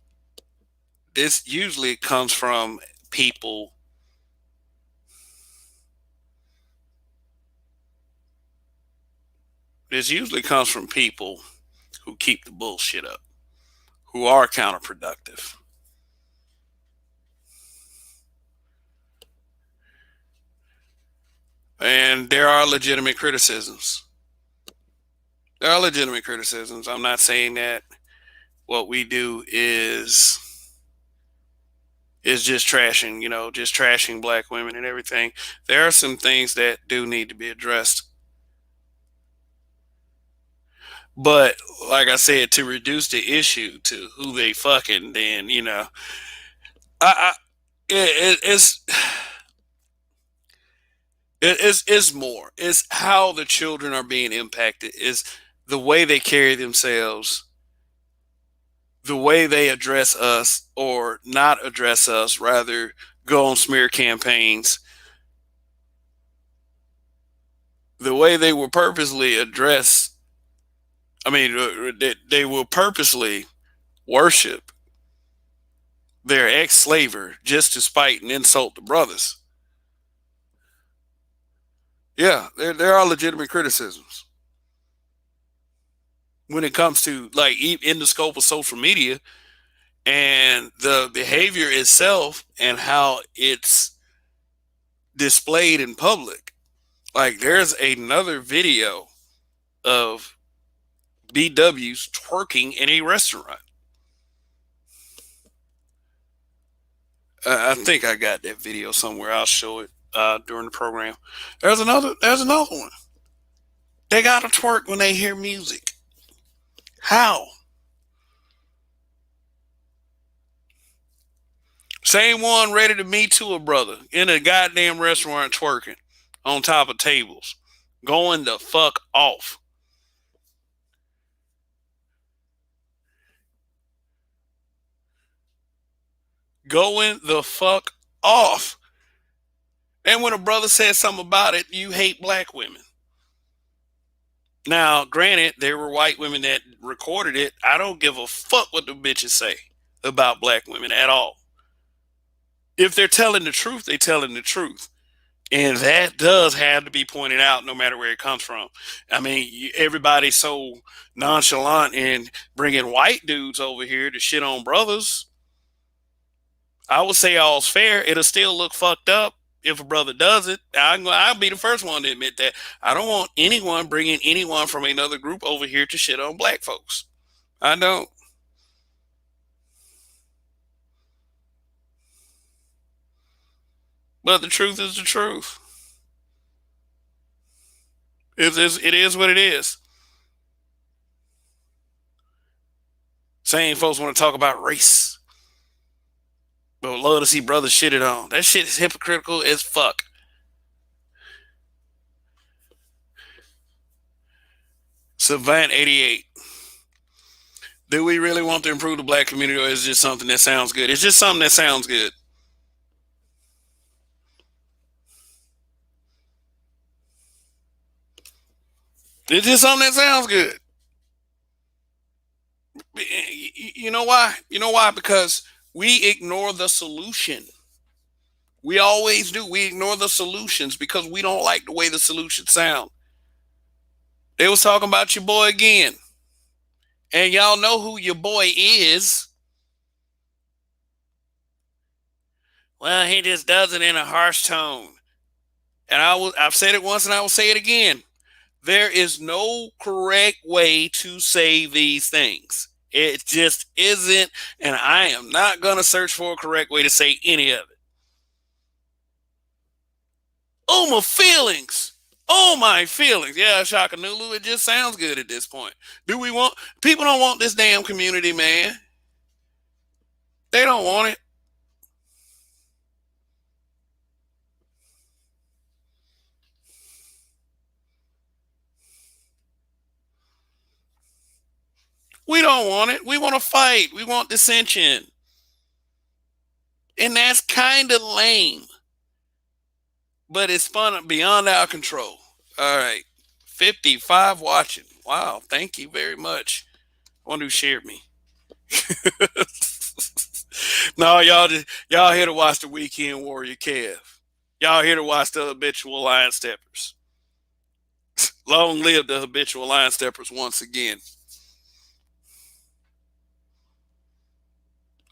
this usually comes from people. This usually comes from people who keep the bullshit up, who are counterproductive. And there are legitimate criticisms. There are legitimate criticisms. I'm not saying that what we do is just trashing black women and everything. There are some things that do need to be addressed. But like I said, to reduce the issue to who they fucking, then I it's it's more. It's how the children are being impacted. Is the way they carry themselves, the way they address us or not address us, rather go on smear campaigns, the way they will purposely address. I mean, they will purposely worship their ex-slaver just to spite and insult the brothers. Yeah, there are legitimate criticisms when it comes to like in the scope of social media and the behavior itself and how it's displayed in public. Like there's another video of BWs twerking in a restaurant. I think I got that video somewhere. I'll show it during the program. There's another one. They gotta twerk when they hear music. How? Same one ready to meet to a brother in a goddamn restaurant twerking on top of tables, going the fuck off. going the fuck off. And when a brother says something about it, you hate black women. Now, granted, there were white women that recorded it. I don't give a fuck what the bitches say about black women at all. If they're telling the truth, they're telling the truth. And that does have to be pointed out no matter where it comes from. I mean, everybody's so nonchalant in bringing white dudes over here to shit on brothers. I would say all's fair. It'll still look fucked up if a brother does it. I'll be the first one to admit that. I don't want anyone bringing anyone from another group over here to shit on black folks. I don't. But the truth is the truth. It is what it is. Same folks want to talk about race, but would love to see brothers shitted on. That shit is hypocritical as fuck. Savant 88. Do we really want to improve the black community, or is it just something that sounds good? It's just something that sounds good. It's just something that sounds good. You know why? You know why? Because we ignore the solution. We always do. We ignore the solutions because we don't like the way the solutions sound. They was talking about your boy again. And y'all know who your boy is. Well, he just does it in a harsh tone. And I've said it once and I will say it again. There is no correct way to say these things. It just isn't, and I am not going to search for a correct way to say any of it. Oh, my feelings. Oh, my feelings. Yeah, Shaka Nulu, it just sounds good at this point. Do we want, people don't want this damn community, man. They don't want it. We don't want it. We want to fight. We want dissension. And that's kind of lame. But it's fun beyond our control. All right. 55 watching. Wow. Thank you very much. One who shared me. No, y'all here to watch the Weekend Warrior Kev. Y'all here to watch the habitual line steppers. Long live the habitual line steppers once again.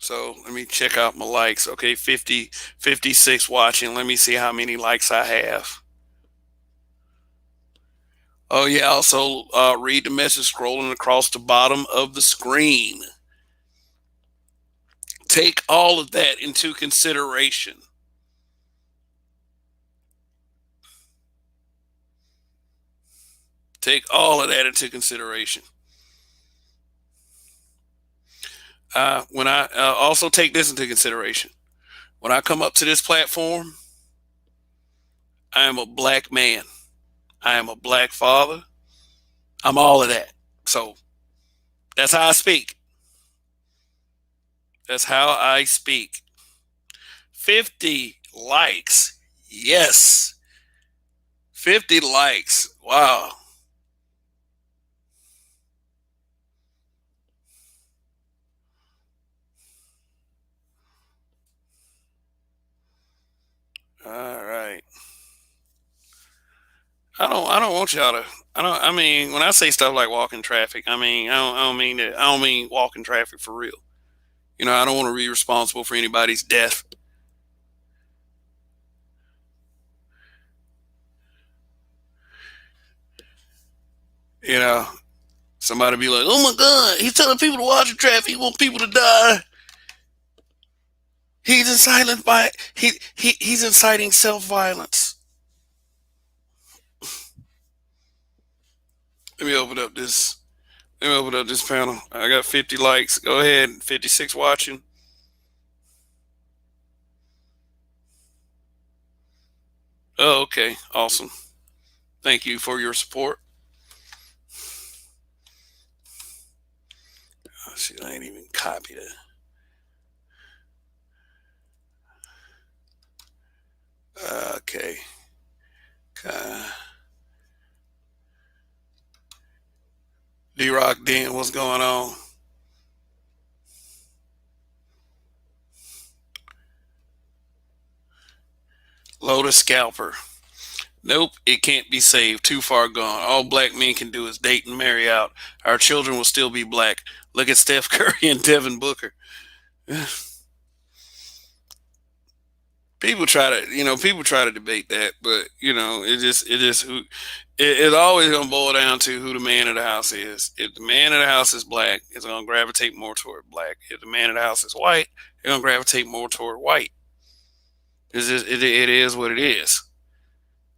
So let me check out my likes. Okay, 56 watching. Let me see how many likes I have. Oh yeah, also read the message scrolling across the bottom of the screen. Take all of that into consideration. Take all of that into consideration. When I also take this into consideration, when I come up to this platform, I am a black man. I am a black father. I'm all of that. So that's how I speak. That's how I speak. 50 likes. Yes. 50 likes. Wow. All right. I don't want y'all to I mean when I say stuff like walking traffic, I don't mean that. I don't mean walking traffic for real. You know, I don't want to be responsible for anybody's death. You know, somebody be like, "Oh my God, he's telling people to watch the traffic. He wants people to die. He's inciting self violence." Let me open up this. Let me open up this panel. I got 50 likes. Go ahead. 56 watching. Oh, okay. Awesome. Thank you for your support. Oh, shit, I ain't even copied it. D-Rock Den, what's going on? Lotus Scalper. Nope, it can't be saved. Too far gone. All black men can do is date and marry out. Our children will still be black. Look at Steph Curry and Devin Booker. People try to debate that, but it's always gonna boil down to who the man of the house is. If the man of the house is black, it's gonna gravitate more toward black. If the man of the house is white, it's gonna gravitate more toward white. It is what it is.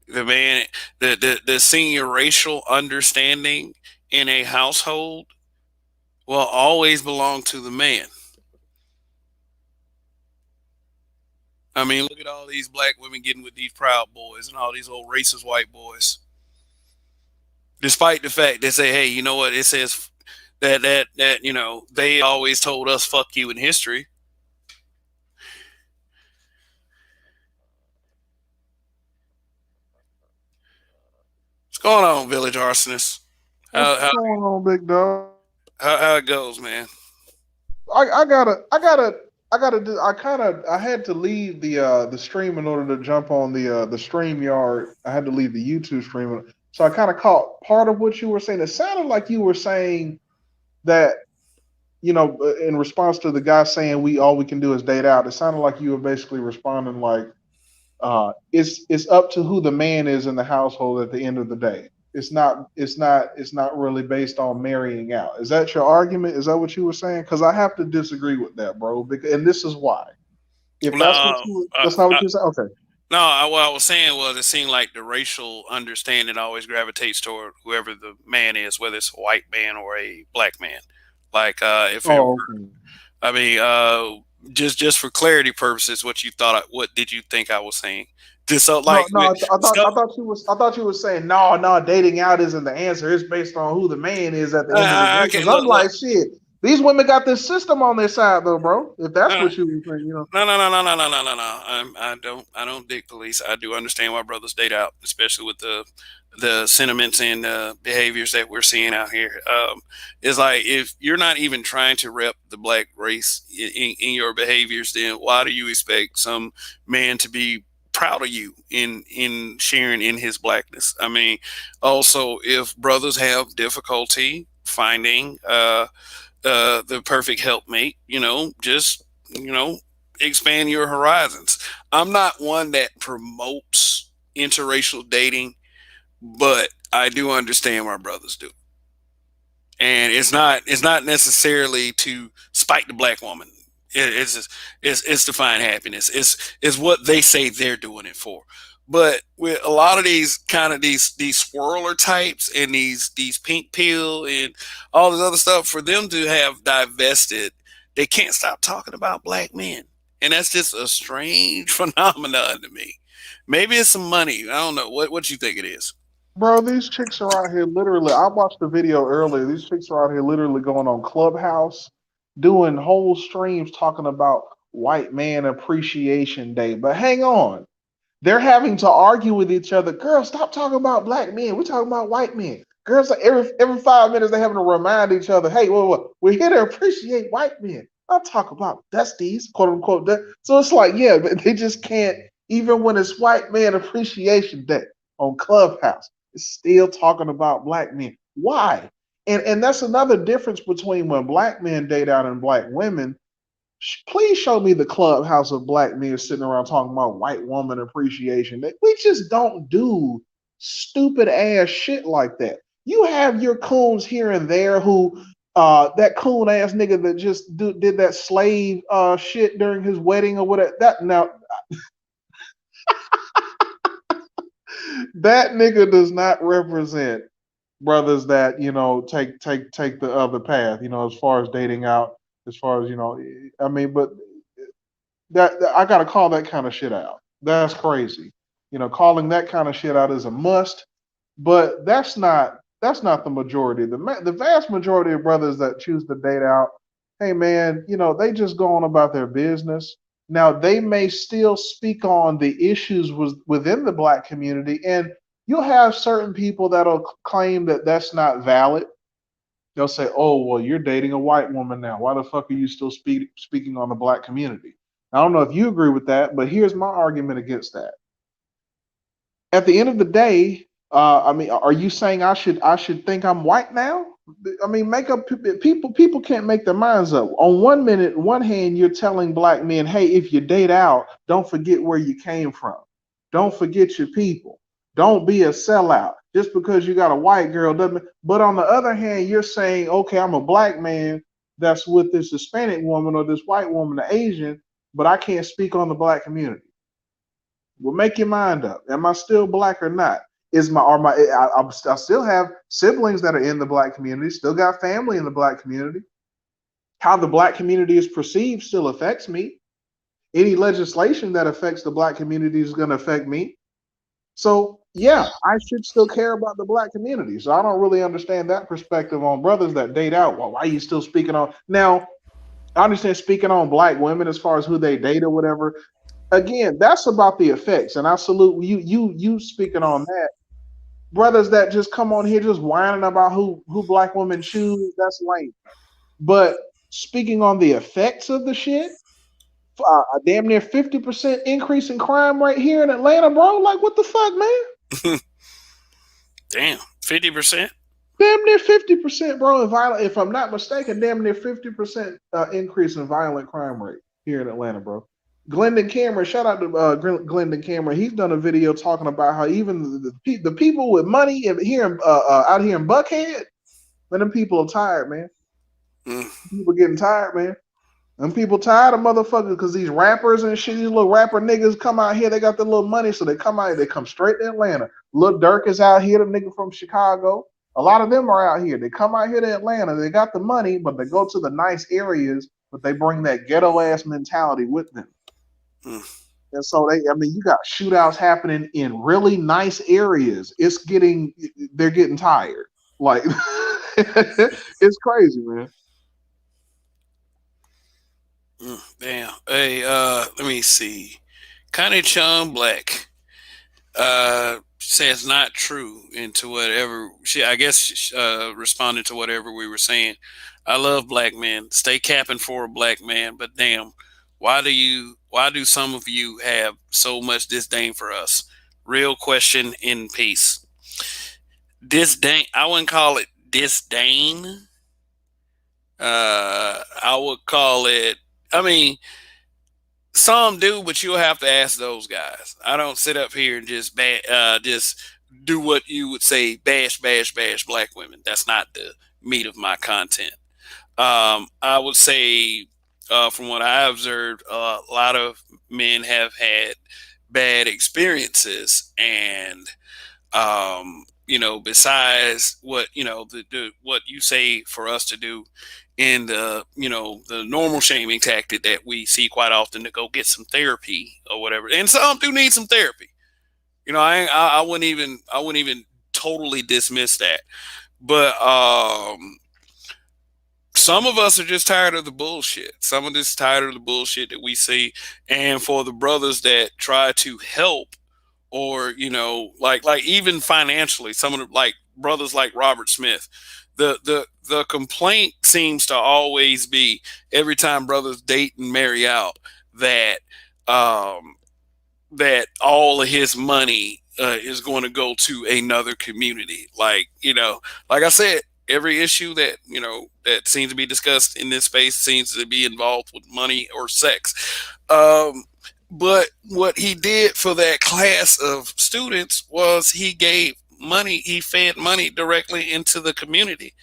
The man, the senior racial understanding in a household will always belong to the man. I mean, look at all these black women getting with these proud boys and all these old racist white boys. Despite the fact they say, hey, you know what? It says that they always told us fuck you in history. What's going on, village arsonist? What's How how going on, big dog? how it goes, man? I had to leave the stream in order to jump on the stream yard. I had to leave the YouTube stream. So I kind of caught part of what you were saying. It sounded like you were saying that, in response to the guy saying we can do is date out. It sounded like you were basically responding like, it's up to who the man is in the household at the end of the day. It's not really based on marrying out. Is that your argument? Is that what you were saying? Because I have to disagree with that, bro. And this is why. If that's what No, that's not what you said. Okay. no. What I was saying was it seemed like the racial understanding always gravitates toward whoever the man is, whether it's a white man or a black man. Like if it Oh, okay. I mean, just for clarity purposes, what did you think I was saying? Just so No, like no. so, I thought you were saying no, no. Dating out isn't the answer. It's based on who the man is at the end of the day. okay, Because I'm look. like, shit. These women got this system on their side, though, bro. If that's Uh, what you were saying. no. I don't dig police. I do understand why brothers date out, especially with the sentiments and behaviors that we're seeing out here. It's like if you're not even trying to rep the black race in your behaviors, then why do you expect some man to be proud of you in sharing in his blackness? I mean, also if brothers have difficulty finding the perfect helpmate, just expand your horizons. I'm not one that promotes interracial dating, but I do understand why brothers do. And it's not necessarily to spite the black woman. It's to find happiness. It's what they say they're doing it for. But with a lot of these kind of these swirler types and these pink pill and all this other stuff, for them to have divested, they can't stop talking about black men, and that's just a strange phenomenon to me. Maybe it's some money. I don't know what you think it is. Bro, these chicks are out here literally. I watched the video earlier. These chicks are out here literally going on Clubhouse, doing whole streams talking about White Man Appreciation Day. But hang on, they're having to argue with each other. Girls, stop talking about black men. We're talking about white men. Girls, like every 5 minutes, they're having to remind each other, hey, we're here to appreciate white men. I'll talk about dusties, quote unquote. So it's like, yeah, but they just can't, even when it's White Man Appreciation Day on Clubhouse, it's still talking about black men. Why? And that's another difference between when black men date out and black women. Please show me the clubhouse of black men sitting around talking about white woman appreciation. We just don't do stupid ass shit like that. You have your coons here and there who that coon ass nigga that just did that slave shit during his wedding or whatever. That now that nigga does not represent brothers that take the other path. As far as dating out, as far as I mean, but that I gotta call that kind of shit out. That's crazy. Calling that kind of shit out is a must, but that's not the majority. The vast majority of brothers that choose to date out, hey man, they just go on about their business. Now they may still speak on the issues within the black community, and you'll have certain people that'll claim that that's not valid. They'll say, "Oh, well, you're dating a white woman now. Why the fuck are you still speaking on the black community?" I don't know if you agree with that, but here's my argument against that. At the end of the day, I mean, are you saying I should think I'm white now? I mean, make up people can't make their minds up. On one hand, you're telling black men, hey, if you date out, don't forget where you came from, don't forget your people, don't be a sellout. Just because you got a white girl doesn't. But on the other hand, you're saying, okay, I'm a black man that's with this Hispanic woman or this white woman, the Asian, but I can't speak on the black community. Well, make your mind up. Am I still black or not? Is my are my I still have siblings that are in the black community. Still got family in the black community. How the black community is perceived still affects me. Any legislation that affects the black community is going to affect me. So yeah, I should still care about the black community. So I don't really understand that perspective on brothers that date out. Well, why are you still speaking on now? I understand speaking on black women as far as who they date or whatever. Again, that's about the effects, and I salute you speaking on that. Brothers that just come on here just whining about who black women choose, that's lame. But speaking on the effects of the shit, a damn near 50% increase in crime right here in Atlanta, bro. Like what the fuck, man? Damn, 50%. Damn near 50%, bro. In violent, if I'm not mistaken, damn near 50% increase in violent crime rate here in Atlanta, bro. Glendon Cameron, shout out to Glendon Cameron. He's done a video talking about how even the people with money here out here in Buckhead, man, them people are tired, man. Mm. People getting tired, man. Them people tired of motherfuckers because these rappers and shit, these little rapper niggas come out here, they got the little money, so they come out here, they come straight to Atlanta. Lil Durk is out here, the nigga from Chicago. A lot of them are out here. They come out here to Atlanta, they got the money, but they go to the nice areas, but they bring that ghetto ass mentality with them. Mm. And so I mean, you got shootouts happening in really nice areas. They're getting tired. Like, it's crazy, man. Damn. Hey, let me see. Connie Chum Black says not true into whatever she, I guess, responded to whatever we were saying. I love black men. Stay capping for a black man, but damn, why do some of you have so much disdain for us? Real question in peace. Disdain, I wouldn't call it disdain. I would call it, I mean, some do, but you'll have to ask those guys. I don't sit up here and just do what you would say, bash, bash, bash black women. That's not the meat of my content. I would say, from what I observed, a lot of men have had bad experiences, and besides what what you say for us to do in the normal shaming tactic that we see quite often, to go get some therapy or whatever, and some do need some therapy. I wouldn't even totally dismiss that, but some of us are just tired of the bullshit. Some of us tired of the bullshit that we see, and for the brothers that try to help, or like even financially, some of the like brothers like Robert Smith, the complaint seems to always be, every time brothers date and marry out, that um that all of his money is going to go to another community. Like I said, every issue that seems to be discussed in this space seems to be involved with money or sex. Um, but what he did for that class of students was he gave money, he fed money directly into the community.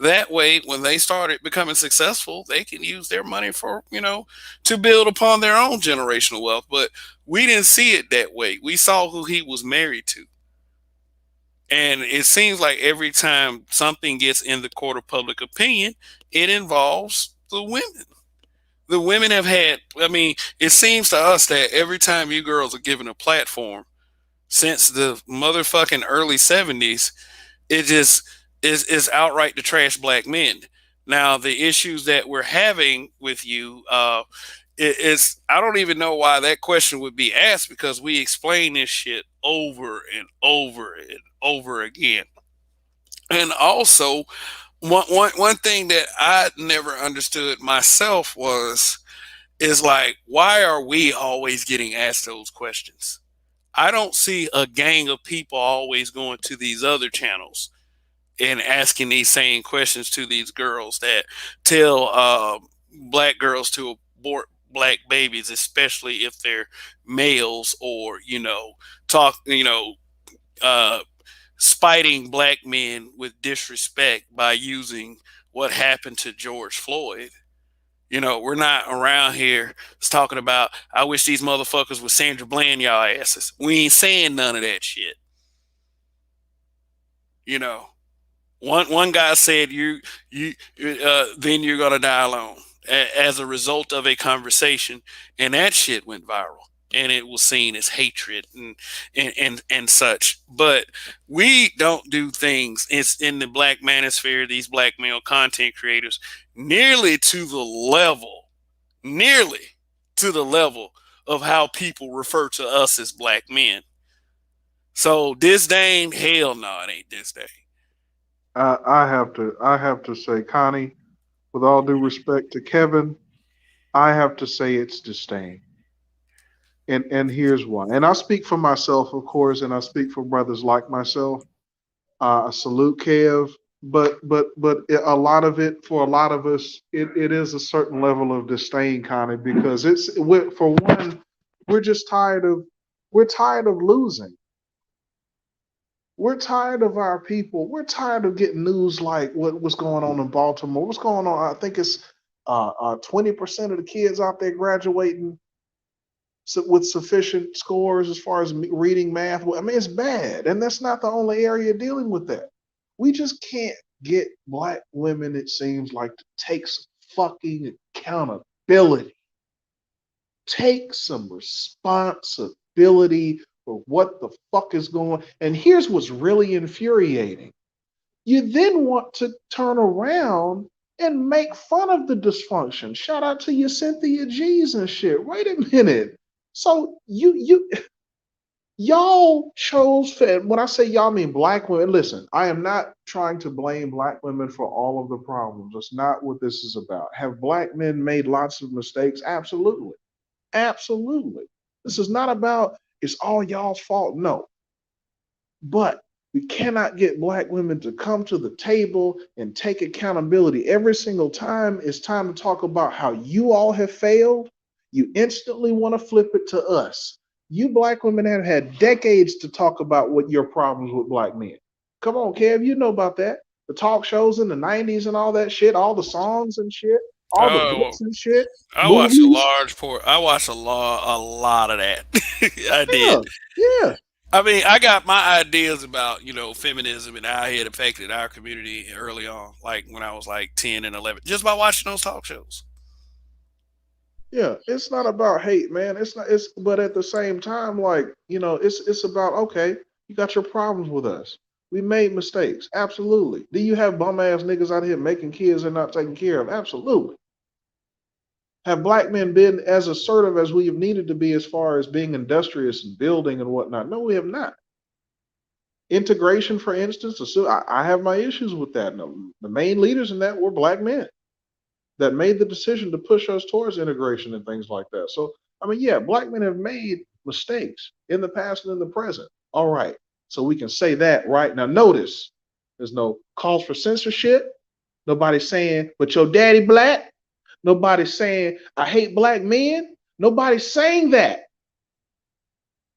That way, when they started becoming successful, they can use their money for, to build upon their own generational wealth. But we didn't see it that way. We saw who he was married to. And it seems like every time something gets in the court of public opinion, it involves the women. The women have had, I mean, it seems to us that every time you girls are given a platform since the motherfucking early 70s, it just is outright to trash black men. Now, the issues that we're having with you, is, I don't even know why that question would be asked, because we explain this shit over and over and over again. And also, One thing that I never understood myself was is like, why are we always getting asked those questions? I don't see a gang of people always going to these other channels and asking these same questions to these girls that tell black girls to abort black babies, especially if they're males, or talk, uh, spiting black men with disrespect by using what happened to George Floyd. We're not around here talking about, I wish these motherfuckers would Sandra Bland y'all asses. We ain't saying none of that shit. You know, one guy said, you then you're gonna die alone, as a result of a conversation, and that shit went viral, and it was seen as hatred and such. But we don't do things, it's in the black manosphere, these black male content creators, nearly to the level, nearly to the level of how people refer to us as black men. So disdain, hell no, it ain't disdain. I have to say, Connie, with all due respect to Kevin, I have to say it's disdain. And here's why. And I speak for myself, of course, and I speak for brothers like myself. I salute Kev, but a lot of it, for a lot of us, it is a certain level of disdain, Connie, because for one, we're just tired of losing. We're tired of our people. We're tired of getting news like what's going on in Baltimore. What's going on? I think it's 20% of the kids out there graduating with sufficient scores as far as reading, math. I mean, it's bad, and that's not the only area dealing with that. We just can't get black women, it seems like, to take some fucking accountability, take some responsibility for what the fuck is going on. And here's what's really infuriating: you then want to turn around and make fun of the dysfunction. Shout out to your Cynthia G's and shit. Wait a minute. So y'all chose for, when I say y'all, I mean black women. Listen, I am not trying to blame black women for all of the problems. That's not what this is about. Have black men made lots of mistakes? Absolutely. Absolutely. This is not about it's all y'all's fault. No. But we cannot get black women to come to the table and take accountability. Every single time it's time to talk about how you all have failed, you instantly want to flip it to us. You black women have had decades to talk about what your problems with black men. Come on, Kev, you know about that. The talk shows in the 90s and all that shit, all the songs and shit, all the Oh, books and shit, I watched a movies. large port. I watched a lot of that. I Yeah, did. yeah. I mean, I got my ideas about feminism and how it had affected our community early on, like when I was like 10 and 11, just by watching those talk shows. Yeah, it's not about hate, man. It's not. It's but at the same time, like it's about, okay. You got your problems with us. We made mistakes, absolutely. Do you have bum ass niggas out here making kids and not taking care of? Absolutely. Have black men been as assertive as we have needed to be as far as being industrious and building and whatnot? No, we have not. Integration, for instance, I have my issues with that. No, the main leaders in that were black men that made the decision to push us towards integration and things like that. So, I mean, yeah, black men have made mistakes in the past and in the present. All right. So we can say that right now. Notice there's no calls for censorship. Nobody's saying, but your daddy black. Nobody's saying, I hate black men. Nobody's saying that.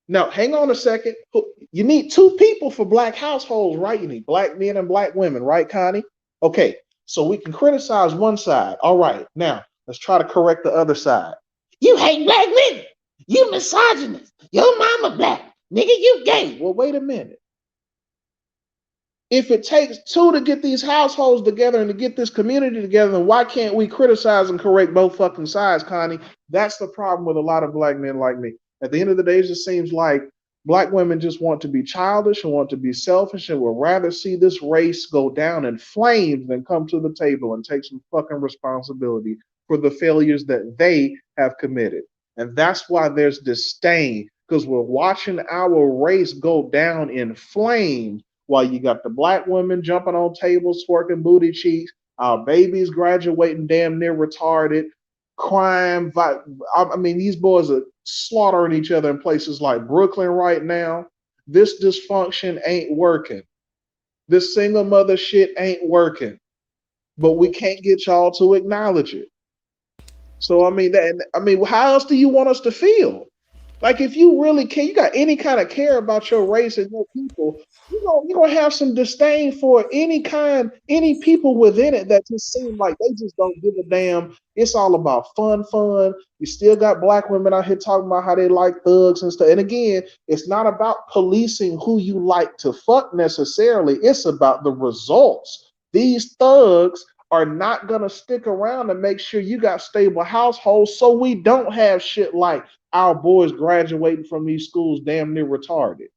Now, hang on a second. You need two people for black households, right? You need black men and black women, right, Connie? Okay, so we can criticize one side. All right, now let's try to correct the other side. You hate black women. You misogynist. Your mama black. Nigga, you gay. Well, wait a minute. If it takes two to get these households together and to get this community together, then why can't we criticize and correct both fucking sides, Connie? That's the problem with a lot of black men like me. At the end of the day, it just seems like black women just want to be childish and want to be selfish and would rather see this race go down in flames than come to the table and take some fucking responsibility for the failures that they have committed. And that's why there's disdain, because we're watching our race go down in flames while you got the black women jumping on tables, twerking booty cheeks, our babies graduating damn near retarded, crime. I mean, these boys are slaughtering each other in places like Brooklyn right now. This dysfunction ain't working. This single mother shit ain't working, but we can't get y'all to acknowledge it. So I mean, how else do you want us to feel? Like if you really care, you got any kind of care about your race and your people, you're gonna have some disdain for any people within it that just seem like they just don't give a damn. It's all about fun, fun. You still got black women out here talking about how they like thugs and stuff. And again, it's not about policing who you like to fuck necessarily. It's about the results. These thugs are not gonna stick around to make sure you got stable households so we don't have shit like our boys graduating from these schools damn near retarded.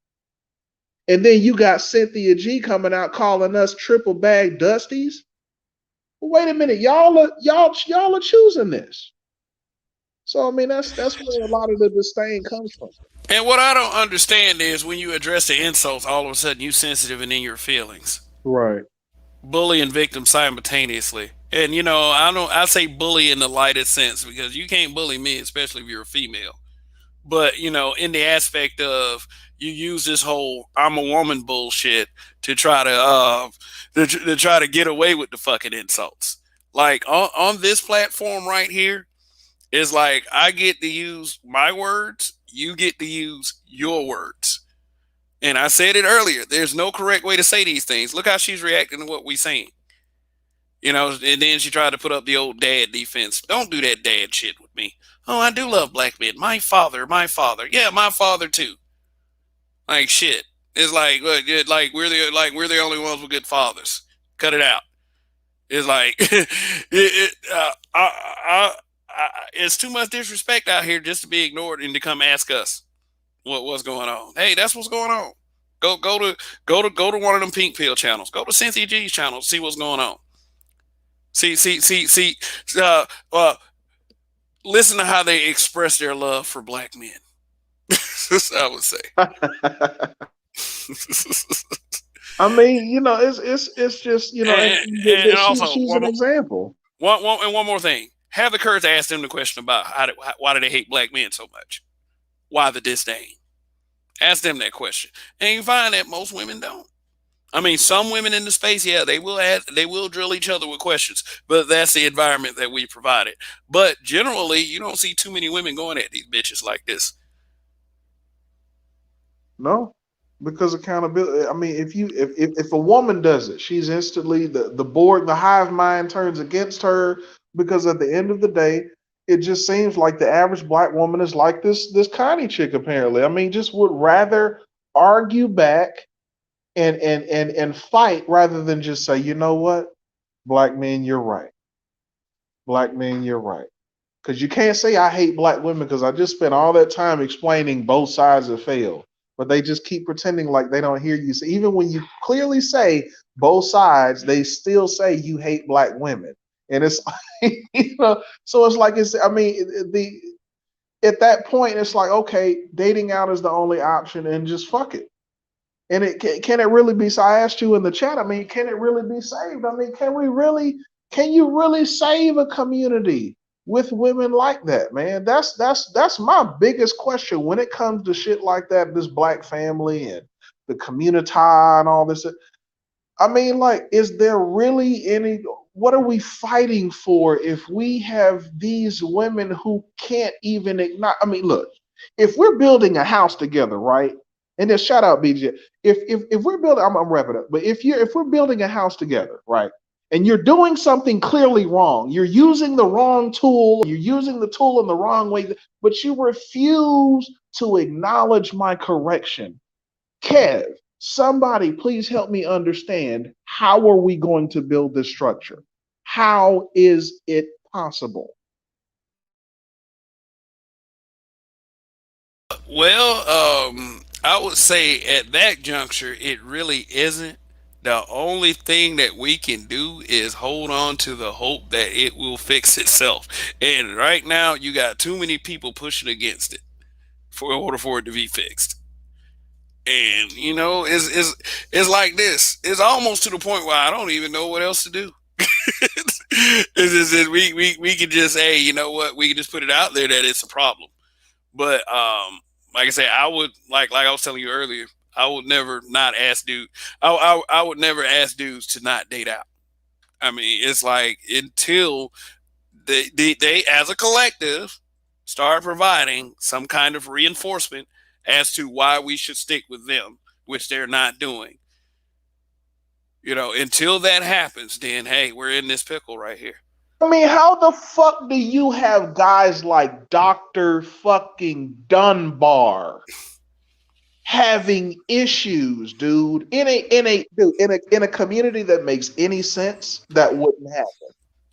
And then you got Cynthia G coming out calling us triple bag dusties. Well, wait a minute, y'all are choosing this. So I mean that's where a lot of the disdain comes from. And what I don't understand is when you address the insults, all of a sudden you sensitive and in your feelings. Right. Bully and victim simultaneously. And I say bully in the lightest sense because you can't bully me, especially if you're a female. But in the aspect of you use this whole "I'm a woman" bullshit to try to try to get away with the fucking insults. Like on this platform right here, it's like I get to use my words, you get to use your words. And I said it earlier. There's no correct way to say these things. Look how she's reacting to what we saying. And then she tried to put up the old dad defense. Don't do that dad shit with me. Oh, I do love black men. My father, my father. Yeah, my father too. Like shit. It's like we're the only ones with good fathers. Cut it out. It's like it's too much disrespect out here just to be ignored and to come ask us what's going on. Hey, that's what's going on. Go to one of them pink pill channels. Go to Cynthia G's channel. See what's going on. See. Uh, uh, Listen to how they express their love for black men. I would say. I mean, it's just and And also she's an example. one more thing. Have the courage to ask them the question about why do they hate black men so much? Why the disdain? Ask them that question, and you find that most women don't. I mean, some women in the space, yeah, they will drill each other with questions, but that's the environment that we provided. But generally, you don't see too many women going at these bitches like this. No, because accountability. I mean, if a woman does it, she's instantly the hive mind turns against her because at the end of the day, it just seems like the average black woman is like this Connie chick apparently. I mean, just would rather argue back and fight rather than just say, you know what, black men, you're right. Black men, you're right. Because you can't say I hate black women because I just spent all that time explaining both sides have failed. But they just keep pretending like they don't hear you. So even when you clearly say both sides, they still say you hate black women. And it's so it's like I mean the at that point it's like okay, dating out is the only option and just fuck it. And can it really be? So I asked you in the chat. I mean, can it really be saved? I mean, can you really save a community with women like that, man? That's my biggest question when it comes to shit like that. This black family and the community and all this. I mean, like, is there really any? What are we fighting for if we have these women who can't even ignore? I mean, look, if we're building a house together, right? And then shout out BJ. If we're building, I'm wrapping up. But if we're building a house together, right? And you're doing something clearly wrong, you're using the wrong tool, you're using the tool in the wrong way, but you refuse to acknowledge my correction. Kev, somebody please help me understand how are we going to build this structure? How is it possible? Well, I would say at that juncture, it really isn't. The only thing that we can do is hold on to the hope that it will fix itself. And right now, you got too many people pushing against it for in order for it to be fixed. And it's like this. It's almost to the point where I don't even know what else to do. It's just that we can just, hey, you know what, we can just put it out there that it's a problem. But like I said, I would, like I was telling you earlier, I would never not ask dude. I would never ask dudes to not date out. I mean, it's like until they as a collective start providing some kind of reinforcement as to why we should stick with them, which they're not doing. Until that happens, then hey, we're in this pickle right here. I mean, how the fuck do you have guys like Dr. fucking Dunbar having issues, dude, in a community that makes any sense that wouldn't happen.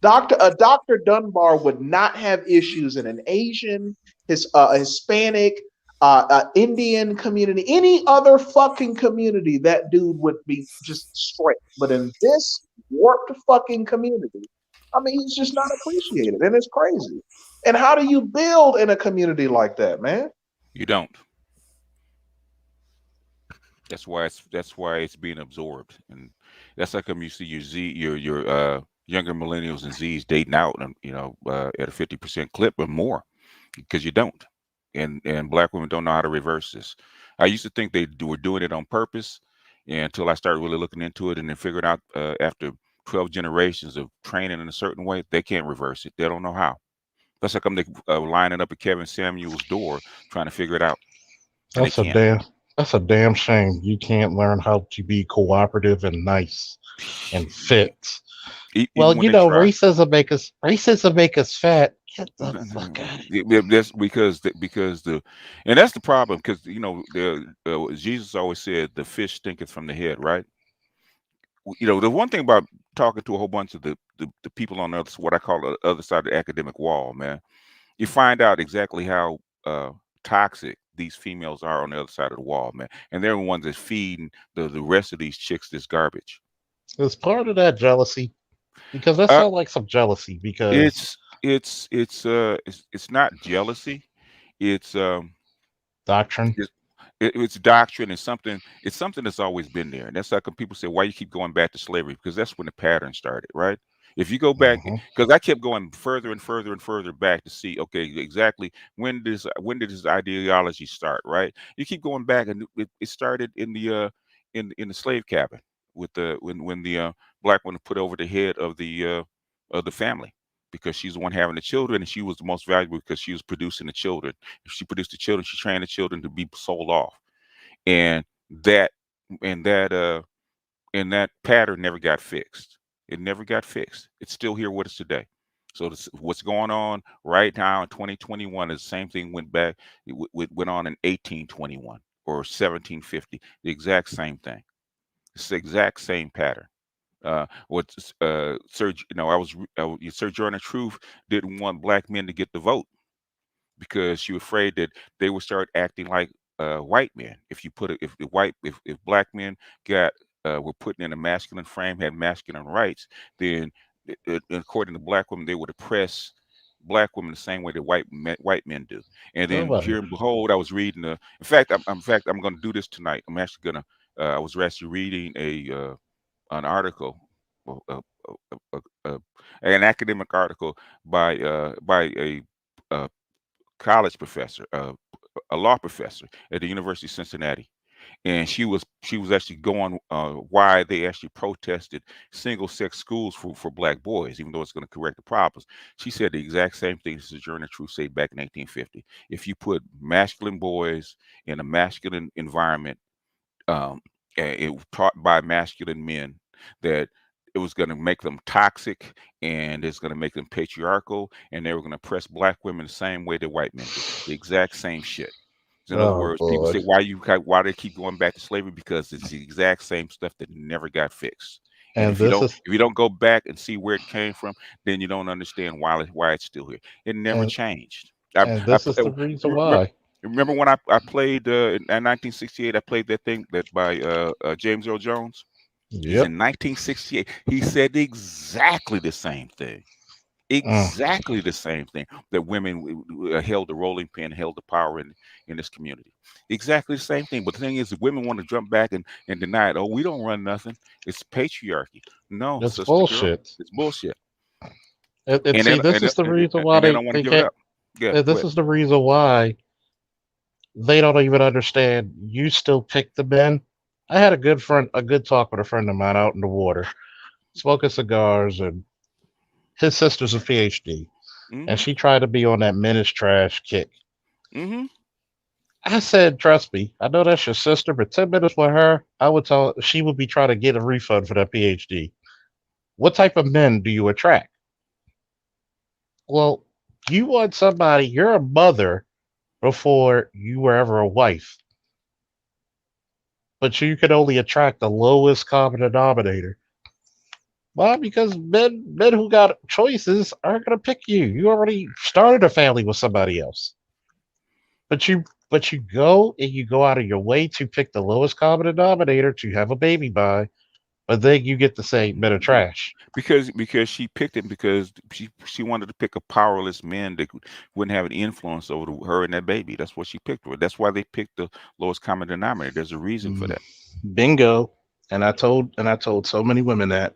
Dr. Dunbar would not have issues in an Asian, Hispanic, Indian community, any other fucking community. That dude would be just straight. But in this warped fucking community, I mean, he's just not appreciated, and it's crazy. And how do you build in a community like that, man? You don't. That's why it's being absorbed, and that's how come you see your younger millennials and Z's dating out, and at a 50% clip or more, because you don't, and black women don't know how to reverse this. I used to think were doing it on purpose, and until I started really looking into it, and then figured out after 12 generations of training in a certain way, they can't reverse it. They don't know how. That's how come they lining up at Kevin Samuel's door trying to figure it out, and they That's a can't. damn that's a damn shame. You can't learn how to be cooperative and nice and fit. Well, Even when they try. racism make us fat. Get the fuck out of That's and that's the problem, because the Jesus always said the fish stinketh from the head, right? The one thing about talking to a whole bunch of the people on the what I call the other side of the academic wall, man, you find out exactly how toxic these females are on the other side of the wall, man, and they're the ones that's feeding the rest of these chicks this garbage. here. It's part of that jealousy because that Uh, sounds like some jealousy because it's not jealousy. It's doctrine. it's doctrine, and it's something that's always been there, and that's how come people say, why you keep going back to slavery, because that's when the pattern started, right? If you go back, Hmm. because I kept going further and further and further back to see, okay, exactly when did this ideology start, right? You keep going back, and it started in the slave cabin, with the when the black woman put over the head of the family, because she's the one having the children, and she was the most valuable because she was producing the children. If she produced the children, she trained the children to be sold off, and that and that and that pattern never got fixed. It never got fixed. It's still here with us today. So what's going on right now in 2021 is the same thing went on in 1821 or 1750. The exact same thing. It's the exact same pattern. What Sir, Sir Jordan Truth didn't want black men to get the vote, because she was afraid that they would start acting like white men. If you put it, if the white, if black men got were put in a masculine frame, had masculine rights, then according to black women, they would oppress black women the same way that white men do. And then Nobody. here and behold, I was reading. In fact, I'm going to do this tonight. I'm actually going to. I was actually reading an article, uh, uh, uh, uh, uh, an academic article by a college professor, a law professor at the University of Cincinnati, and she was actually going why they actually protested single sex schools for black boys, even though it's going to correct the problems. She said the exact same thing as Sojourner Truth said back in 1850. If you put masculine boys in a masculine environment, um, it was taught by masculine men, that it was going to make them toxic, and it's going to make them patriarchal, and they were going to oppress black women the same way that white men do. The exact same shit. So in other Oh words, people boy. say, why they keep going back to slavery, because it's the exact same stuff that never got fixed. And And if you this don't is if you don't go back and see where it came from, then you don't understand why it's still here. It never and changed. and this is the reason Remember, why. remember when I played in 1968? I played that thing that by James Earl Jones. He's Yep. in 1968. He said exactly the same thing. Mm, Exactly the same thing that women held the rolling pin, held the power in this community. Exactly the same thing. But the thing is, the women want to jump back and deny it. Oh, we don't run nothing. It's patriarchy. No, that's sister girl, bullshit. it's bullshit. And And they see, don't- this is the reason why and they don't want to they give it can't. up. Yeah, go This ahead. is the reason why they don't even understand. You still pick the men. I had a good talk with a friend of mine out in the water, smoking cigars, and his sister's a PhD, and Mm-hmm. she tried to be on that men is trash kick. Mm-hmm. I said, trust me, I know that's your sister, but 10 minutes with her, I would tell she would be trying to get a refund for that PhD. What type of men do you attract? Well, you want somebody, you're a mother before you were ever a wife, but you can only attract the lowest common denominator. Why? Because men who got choices aren't gonna pick you. You already started a family with somebody else. But you go and you go out of your way to pick the lowest common denominator to have a baby by, but then you get to say men are trash. Because she picked him because she wanted to pick a powerless man that wouldn't have an influence over her and that baby. That's what she picked her. That's why they picked the lowest common denominator. There's a reason for Mm, that. bingo. And I told so many women that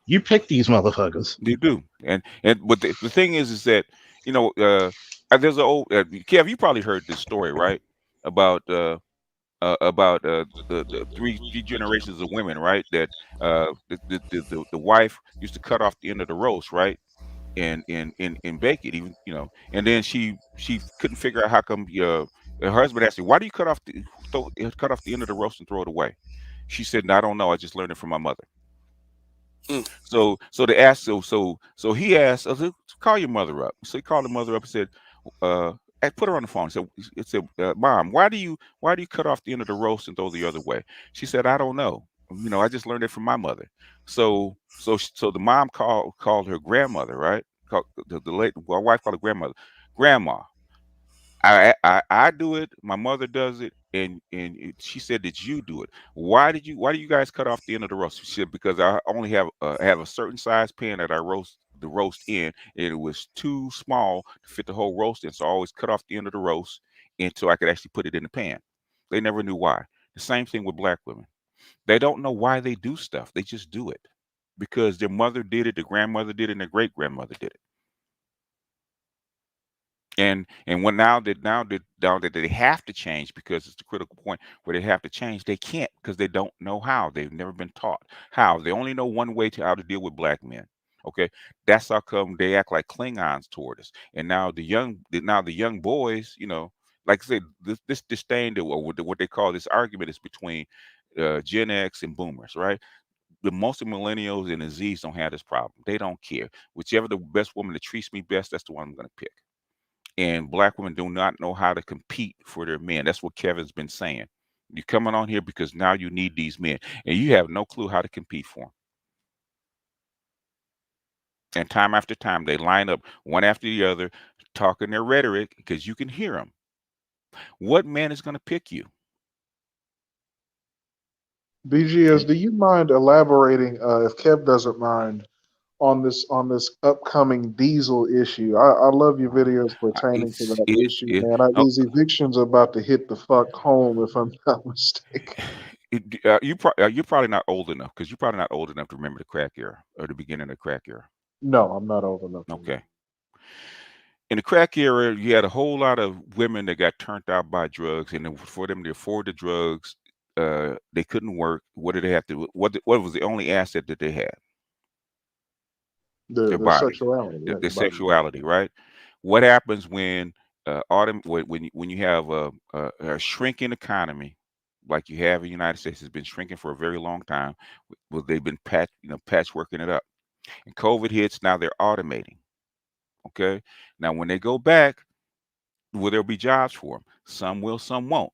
you pick these motherfuckers. They do. And but the thing is that you know there's an old Kev. You probably heard this story, right? About the three generations of women, right? That the wife used to cut off the end of the roast, right? And bake it, even and then she couldn't figure out how come her husband asked her, why do you cut off the end of the roast and throw it away? She said, "No, I don't know. I just learned it from my mother." Mm. So they asked, so he asked, call your mother up. So he called the mother up and said, put her on the phone. So it said, Mom, why do you cut off the end of the roast and throw the other way? She said, I don't know. I just learned it from my mother. So the mom called her grandmother, right? Called the late my wife called her grandmother, grandma. I do it. My mother does it, she said that you do it. Why do you guys cut off the end of the roast? She said because I only have a certain size pan that I roast the roast in, and it was too small to fit the whole roast in, so I always cut off the end of the roast until I could actually put it in the pan. They never knew why. The same thing with black women. They don't know why they do stuff. They just do it because their mother did it, their grandmother did it, and their great grandmother did it. And when now that they have to change because it's the critical point where they have to change, they can't because they don't know how. They've never been taught how. They only know one way to how to deal with black men. Okay, that's how come they act like Klingons toward us. And now the young boys, like I said, this disdain to what they call this argument is between Gen X and Boomers, right? The most of millennials and the Z's don't have this problem. They don't care. Whichever the best woman that treats me best, that's the one I'm going to pick. And black women do not know how to compete for their men. That's what Kevin's been saying. You're coming on here because now you need these men, and you have no clue how to compete for them. And time after time, they line up one after the other, talking their rhetoric because you can hear them. What man is going to pick you? BGS, do you mind elaborating, if Kev doesn't mind, on this upcoming diesel issue? I love your videos pertaining to It's that it issue, it. man. Oh, These evictions are about to hit the fuck home, if I'm not mistaken. you're probably not old enough because you're probably not old enough to remember the crack era or the beginning of the crack era. No, I'm not old enough to Okay. In the crack era, you had a whole lot of women that got turned out by drugs, and then for them to afford the drugs, they couldn't work. What did they have to? What was the only asset that they had? Their the bodies, sexuality, yeah, their the body. sexuality, right? What happens when when you have a shrinking economy like you have in the United States? It's been shrinking for a very long time. Well, they've been patchworking it up, and COVID hits. Now they're automating. Okay, now when they go back, will there be jobs for them? Some will, some won't.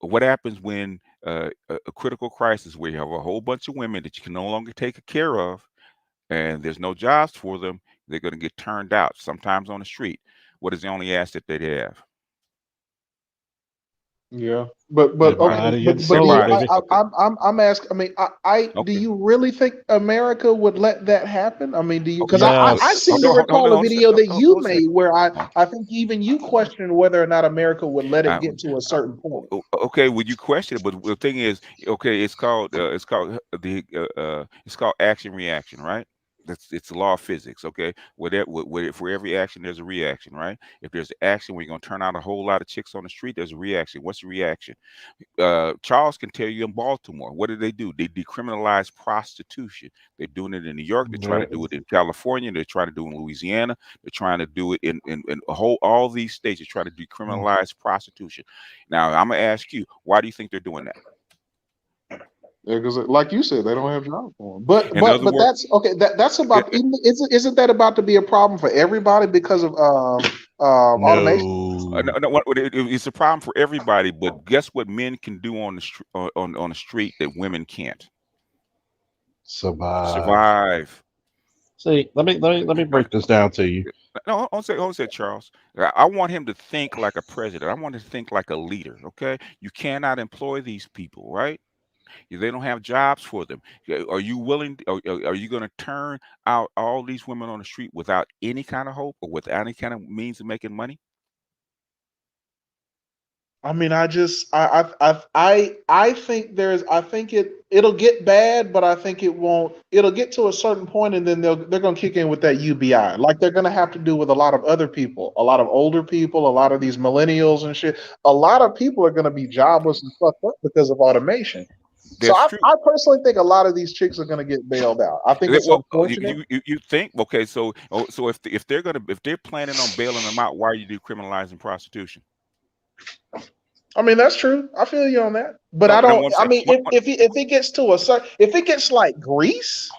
What happens when a critical crisis where you have a whole bunch of women that you can no longer take care of and there's no jobs for them? They're going to get turned out, sometimes on the street. What is the only asset that they have? Yeah, but okay, Everybody but gets but do sold, you? Everybody. baby. Okay. I'm asking. I mean, do Okay. you really think America would let that happen? I mean, do you? Because Okay. I Yes. seem to Hold recall a on a second. video that you Hold on a made second. where Oh, I think even you questioned whether or not America would let it uh, get to a uh, certain point. okay, would you question it? But the thing is, okay, it's called action reaction, right? It's the law of physics. Okay, for every action there's a reaction, right? If there's action, we're gonna turn out a whole lot of chicks on the street. There's a reaction. What's the reaction? Charles can tell you in Baltimore. What do? They decriminalize prostitution. They're doing it in New York. They're trying to do it in California. They're trying to do it in Louisiana. They're trying to do it in all these states. They're trying to decriminalize prostitution. Now, I'm gonna ask you, why do you think they're doing that? Yeah, because like you said, they don't have jobs for them. In other But words, that's okay. That's uh, about. Isn't that about to be a problem for everybody because of automation? No. no, it's a problem for everybody. But guess what men can do on the on the street that women can't? Survive. Survive. See, let me break this down to you. No, hold on, say, Charles. I want him to think like a president. I want him to think like a leader. Okay, you cannot employ these people, right? They don't have jobs for them. Are you willing? Are you going to turn out all these women on the street without any kind of hope or without any kind of means of making money? I mean, I think I think it'll get bad, but I think it won't. It'll get to a certain point, and then they're gonna kick in with that UBI, like they're gonna have to do with a lot of other people, a lot of older people, a lot of these millennials and shit. A lot of people are gonna be jobless and fucked up because of automation. So That's true. I personally think a lot of these chicks are gonna get bailed out. I think it's Well, unfortunate. you think okay? So if they're planning on bailing them out, why are you decriminalizing prostitution? I mean, that's true. I feel you on that. But No, I no, don't. what I'm I saying. mean, if it gets to a certain, if it gets like Greece,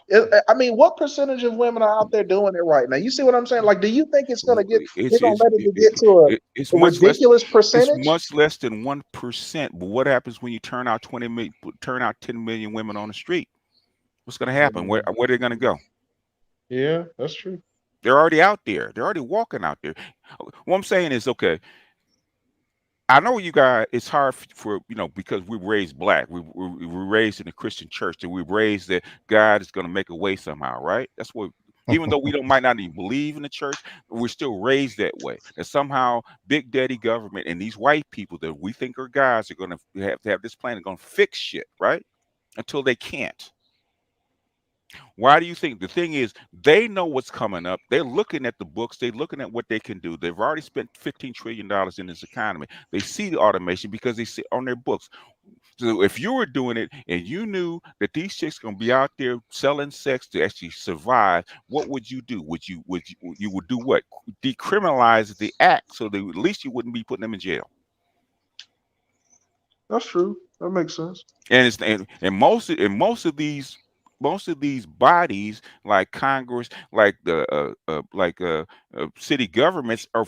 I mean, what percentage of women are out there doing it right now? You see what I'm saying? Like, do you think it's gonna get? They're gonna let it get to It's a much less. ridiculous It's percentage? much less than 1%. But what happens when you turn out 20 million, turn out 10 million women on the street? What's going to happen? Mm, Where are they going to go? yeah, that's true. They're already out there. They're already walking out there. What I'm saying is, okay, I know you guys. It's hard for because we were raised black. We were raised in a Christian church, and we were raised that God is going to make a way somehow, right? That's what. Even though we don't might not even believe in the church, we're still raised that way. That somehow Big Daddy government and these white people that we think are gods are going to have this plan. Going to fix shit, right? Until they can't. Why do you think? The thing is, they know what's coming up. They're looking at the books. They're looking at what they can do. They've already spent $15 trillion in this economy. They see the automation because they see on their books. So if you were doing it and you knew that these chicks gonna be out there selling sex to actually survive, what would you do? You would do what? Decriminalize the act so that at least you wouldn't be putting them in jail. That's true. That makes sense. And it's most of these bodies like Congress, like the city governments are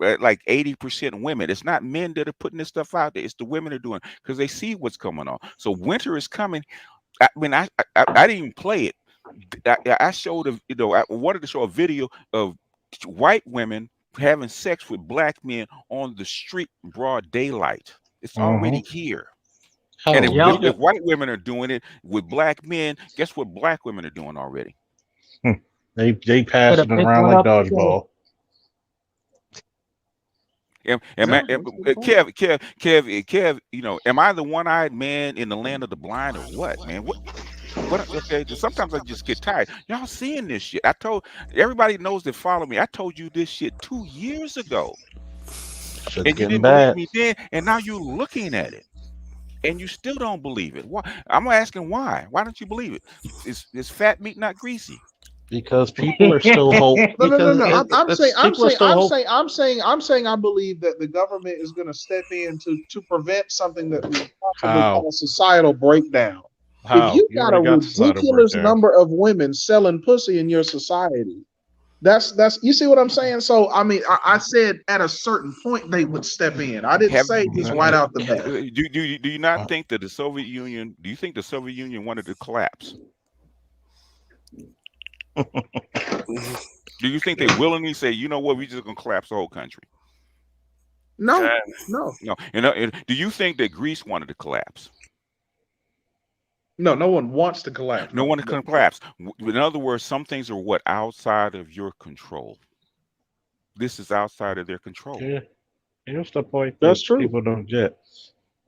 at like 80% women. It's not men that are putting this stuff out there. It's the women that are doing because they see what's coming on. So winter is coming. I mean, I didn't even play it. I showed I wanted to show a video of white women having sex with black men on the street in broad daylight. It's already Hmm. here. And Hell, Y'all, if white women are doing it with black men, guess what black women are doing already? they put a passing it big around one like up today. dodgeball. Am I, That's a good point. Kev, am I the one-eyed man in the land of the blind or what, man? Okay, sometimes I just get tired. Y'all seeing this shit. I told everybody knows that follow me. I told you this shit 2 years ago, Shit's and you getting didn't believe bad me then, and now you're looking at it. And you still don't believe it. Why? I'm asking why. Why don't you believe it? Is fat meat not greasy? because people are still hope. No, no, no, Because no. it's people are still hope. I'm saying I believe that the government is going to step in to prevent something that we possibly How? call societal breakdown. If How? you You got a already got societal ridiculous breakdown. number of women selling pussy in your society, that's you see what I'm saying. So I mean, I said at a certain point they would step in. I didn't Have say just right out the bat. do you not Uh, think that the Soviet Union? Do you think the Soviet Union wanted to collapse? Do you think they willingly say, you know what, we just gonna collapse the whole country? No, Okay. no, No. Do you think that Greece wanted to collapse? no. No one wants to collapse. No No, one can collapse. In other words, some things are what outside of your control. This is outside of their control. Yeah, here's the point that's that true. people don't get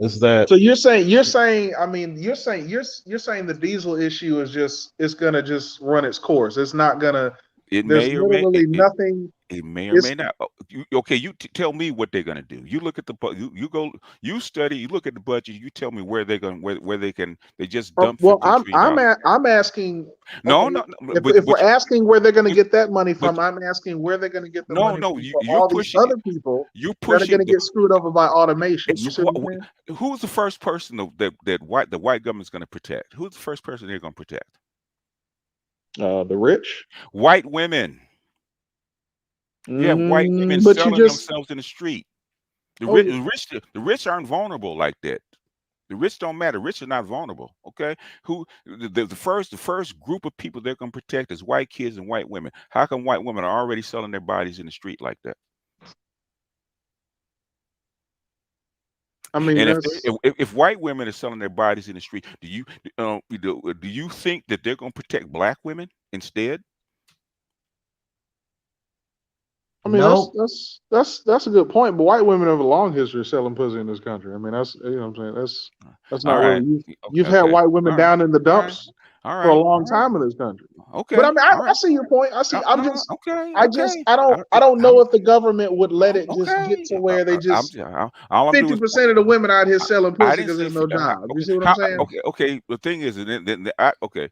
is that So you're saying, I mean, you're saying the diesel issue is just it's gonna just run its course. It's not gonna. It There's may or may literally nothing. it may or It's. may not. Okay, tell me what they're going to do. You look at the you go you study. You look at the budget. You tell me where they're going where they can they just dump Well, 15 trillion dollars. I'm asking. No, Okay, no, no, if we're asking where they're going to you, get that money but from, I'm asking where they're going to get the no, money no. from for You're all these pushing it. other people You're that are going pushing to the. get screwed over by automation. It's You see what I'm saying? who's the first person the white government's going to protect? Who's the first person they're going to protect? The rich. White women. You have white women But you selling just. themselves in the street. The rich, Oh, the rich aren't vulnerable like that. The rich don't matter. Rich are not vulnerable. Okay, who the first group of people they're going to protect is white kids and white women. How come white women are already selling their bodies in the street like that? I mean, And that's. if white women are selling their bodies in the street, do you think that they're going to protect black women instead? I mean, Nope. that's a good point. But white women have a long history of selling pussy in this country. I mean, that's you know what I'm saying. That's All not really right. you've had Okay. white women All right. down in the All right. dumps All for a right. long All right. time in this country. But I Okay. mean, All I right. see your point. I see. I'm No. just. Okay. I just. Okay. I don't know I'm if the government would let it just get okay. to where they I'm just just, all I'm doing is 50% of the women out here selling I pussy didn't because say there's no jobs. You okay. see what I'm saying? Okay. The thing is, okay.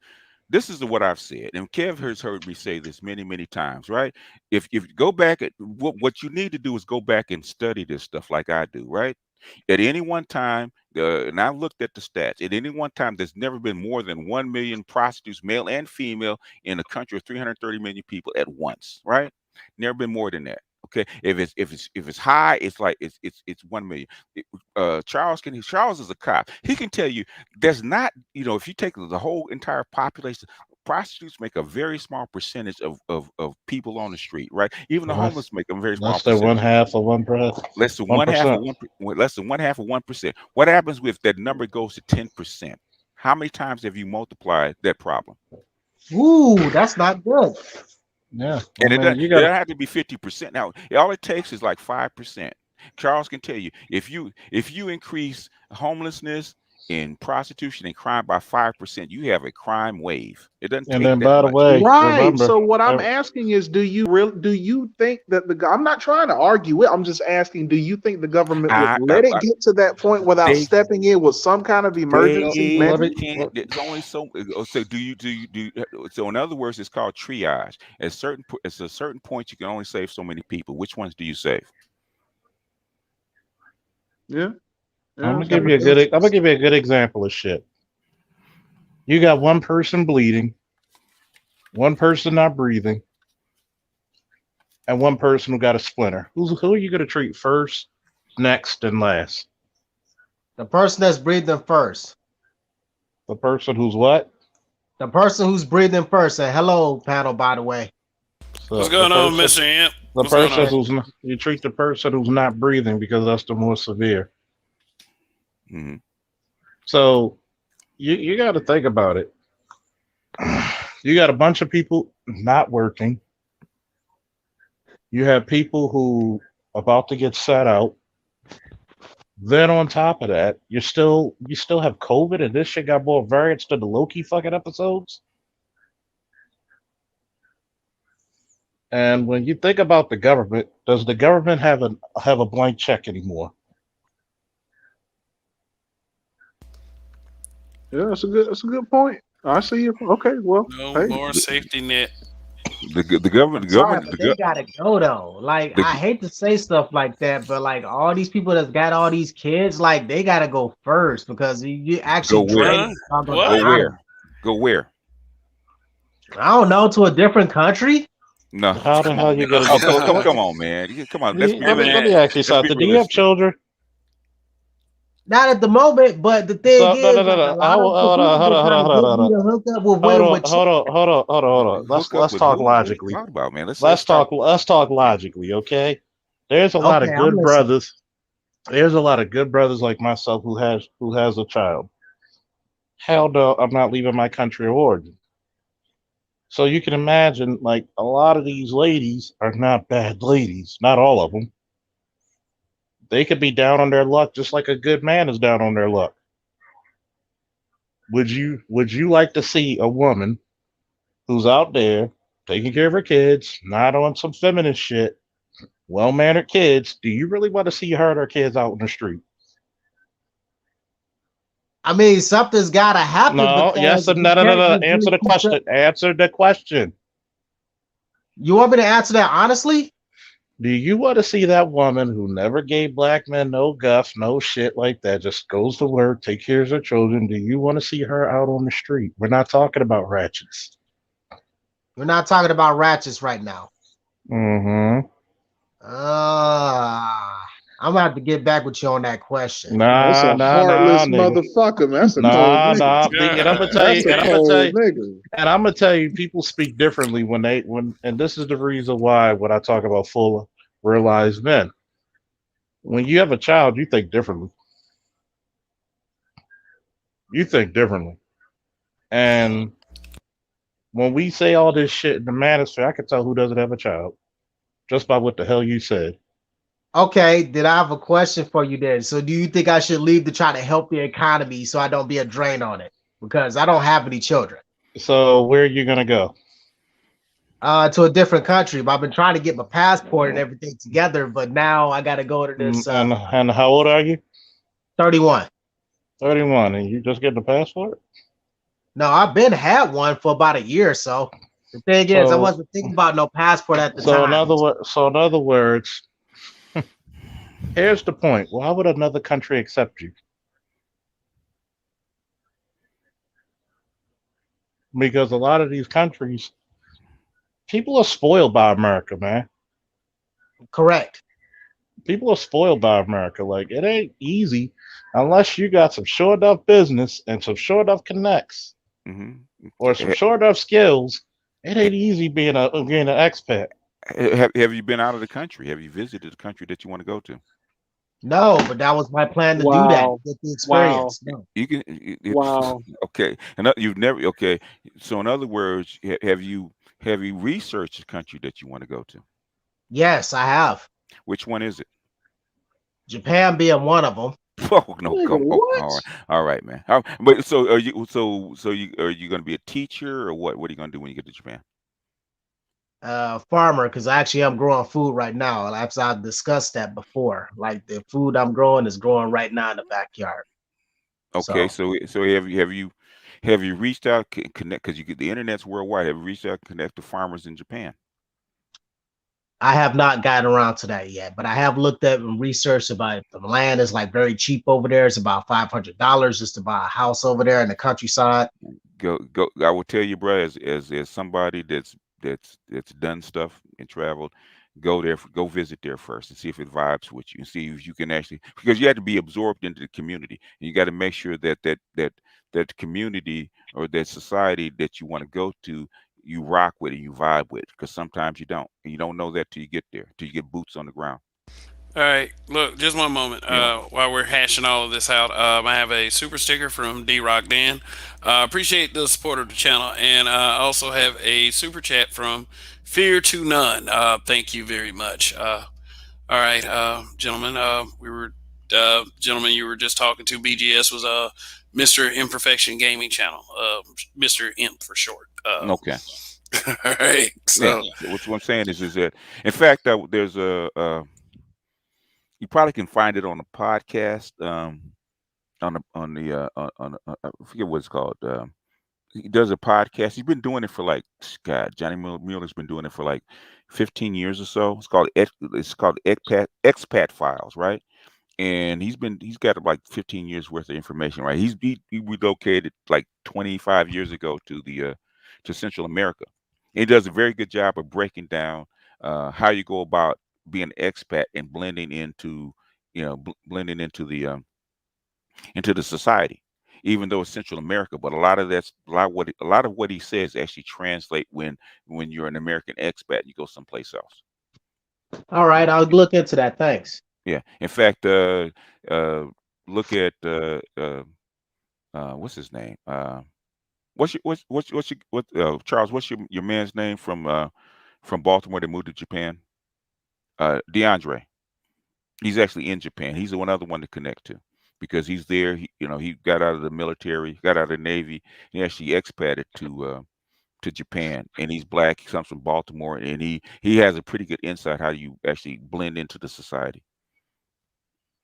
This is what I've said, and Kev has heard me say this many times, right? If you go back at what you need to do is go back and study this stuff like I do, right? At any one time, and I've looked at the stats. At any one time, there's never been more than 1 million prostitutes, male and female, in a country of 330 million people at once, right? Never been more than that. Okay, if it's high, it's like it's 1 million. Charles is a cop. He can tell you there's not, if you take the whole entire population, prostitutes make a very small percentage of people on the street, right? Even the less homeless make a very small less than percentage. one half of 1%. Less than One one half of percent. less than one half of 1%. What happens if that number goes to 10%? How many times have you multiplied that problem? Ooh, that's not good. Yeah, I And it mean, doesn't, you it got doesn't have to be 50%. Now, all it takes is like 5%. Charles can tell you if you increase homelessness and prostitution and crime by 5%, you have a crime wave. It doesn't and take then that by the much. way, Right. remember, So what I'm asking is, do you think that I'm not trying to argue it. I'm just asking, do you think the government would I, I, let it I get to that point without they stepping in with some kind of emergency They let me measure? can't. There's only so. So So in other words, it's called triage. At a certain point, you can only save so many people. Which ones do you save? Yeah. I'm Yeah. gonna That give you a makes good sense. I'm gonna give you a good example of shit. You got one person bleeding, one person not breathing, and one person who got a splinter. Who are you gonna treat first, next, and last? The person that's breathing first. The person who's what? The person who's breathing first. And hello, panel, by the way. What's So the going on, person Mr. Amp? the What's going person on? Yeah. who's not, you treat the person who's not breathing because that's the more severe. Hmm. So you got to think about it. You got a bunch of people not working. You have people who about to get set out. Then on top of that, you still have COVID, and this shit got more variants than the Loki fucking episodes. And when you think about the government, does the government have a blank check anymore? Yeah, that's a good point. I see you. Okay, well, No hey, more safety net. The government, I'm the sorry, government, but they gotta go though. Like, the I hate to say stuff like that, but like all these people that's got all these kids, like they gotta go first because you actually go where? drain Huh? some of the What? Go where? economy. Go where? I don't know, to a different country. No, How the come hell on, you man. gonna Oh, get come, the? come, come on, man. Come on. Let's be Hey, Let man. me realistic. ask you Let's be something. Do you have realistic. children? Not at the moment, but the thing So no, is, no, no, like a no. lot of the Hold on, people hold been on, hold trying on, to hold get on, hold me on. to hook up with Hold women on, with children. hold on, hold on, hold on, hold on. Hook up Let's with talk who? What are you logically. talking about, man? Let's talk logically, okay? There's a lot Okay, of I'm good listening. brothers. There's a lot of good brothers like myself who has a child. Hell no, I'm not leaving my country of origin. So you can imagine, like, a lot of these ladies are not bad ladies. Not all of them. They could be down on their luck, just like a good man is down on their luck. Would you like to see a woman who's out there taking care of her kids, not on some feminist shit, well mannered kids? Do you really want to see her and her kids out in the street? I mean, something's got to happen No, because yes, and we no, no, no, can't no. just Answer really the keep saying. question. Answer the question. You want me to answer that honestly? Do you want to see that woman who never gave black men no guff, no shit like that, just goes to work, take care of her children? Do you want to see her out on the street? We're not talking about ratchets. We're not talking about ratchets right now. Mm-hmm. Uh, I'm gonna have to get back with you on that question. That's Nah, a nah, nah, heartless nigga. motherfucker, man. That's a cold Nah, nigga. nah. And I'm gonna tell That's you, a and I'm gonna tell cold you, nigga. and I'm gonna tell you, people speak differently and this is the reason why when I talk about full realized men, when you have a child, you think differently. You think differently. And when we say all this shit in the manosphere, I can tell who doesn't have a child just by what the hell you said. Okay, then I have a question for you then. So do you think I should leave to try to help the economy so I don't be a drain on it? Because I don't have any children. So where are you gonna go? To a different country. But I've been trying to get my passport and everything together, but now I gotta go to this And how old are you? 31. 31, and you just getting a passport? No, I've been had one for about a year or so. The thing is, I So wasn't thinking about no passport at the so in time. other words, here's the point. Why would another country accept you? Because a lot of these countries, people are spoiled by America, man. Correct. People are spoiled by America. Like, it ain't easy unless you got some sure enough business and some sure enough connects Hmm. or some sure enough skills. It ain't easy being an expat. Have you been out of the country? Have you visited the country that you want to go to? No, but that was my plan to do that, Wow. get the Wow. experience. No. You can. Wow. Okay, and you've never. Okay, so in other words, have you researched the country that you want to go to? Yes, I have. Which one is it? Japan being one of them. Oh no, Nigga, come. Oh, what? all right, man. But so are you? So you going to be a teacher or what? What are you going to do when you get to Japan? Farmer, because actually I'm growing food right now. I've discussed that before. Like the food I'm growing is growing right now in the backyard. Okay, So so have you reached out connect because you get the internet's worldwide. Have you reached out connect to farmers in Japan? I have not gotten around to that yet, but I have looked at and researched about it. The land is like very cheap over there. It's about $500 just to buy a house over there in the countryside. Go. I will tell you, bro, as somebody that's done stuff and traveled, go there, go visit there first and see if it vibes with you, and see if you can actually because you have to be absorbed into the community, and you got to make sure that community or that society that you want to go to, you rock with and you vibe with, because sometimes you don't, and you don't know that till you get there, till you get boots on the ground. All right, look, just one moment. You know. While we're hashing all of this out, I have a super sticker from D Rock Dan. Appreciate the support of the channel, and I also have a super chat from Fear to None. Thank you very much. All right, gentlemen. Gentlemen, you were just talking to. BGS was Mr. Imperfection Gaming Channel, Mr. Imp for short. Okay. All right, Yeah. so So what I'm saying is that, in fact, there's you probably can find it on a podcast. On the I forget what it's called. He does a podcast. He's been doing it for like God. Johnny Mueller's been doing it for like 15 years or so. It's called Expat Files, right? And he's got like 15 years worth of information, right? He relocated like 25 years ago to Central America. He does a very good job of breaking down how you go about being an expat and blending into blending into the society, even though it's Central America. But a lot of what he says actually translate when you're an American expat and you go someplace else. All right, I'll look into that. Thanks. Yeah. In fact, uh, look at what's his name? Charles? What's your man's name from Baltimore that moved to Japan? DeAndre. He's actually in Japan. He's the one other one to connect to because he's there. He got out of the military, got out of the Navy. He actually expated to Japan, and he's black. He comes from Baltimore, and he has a pretty good insight how you actually blend into the society.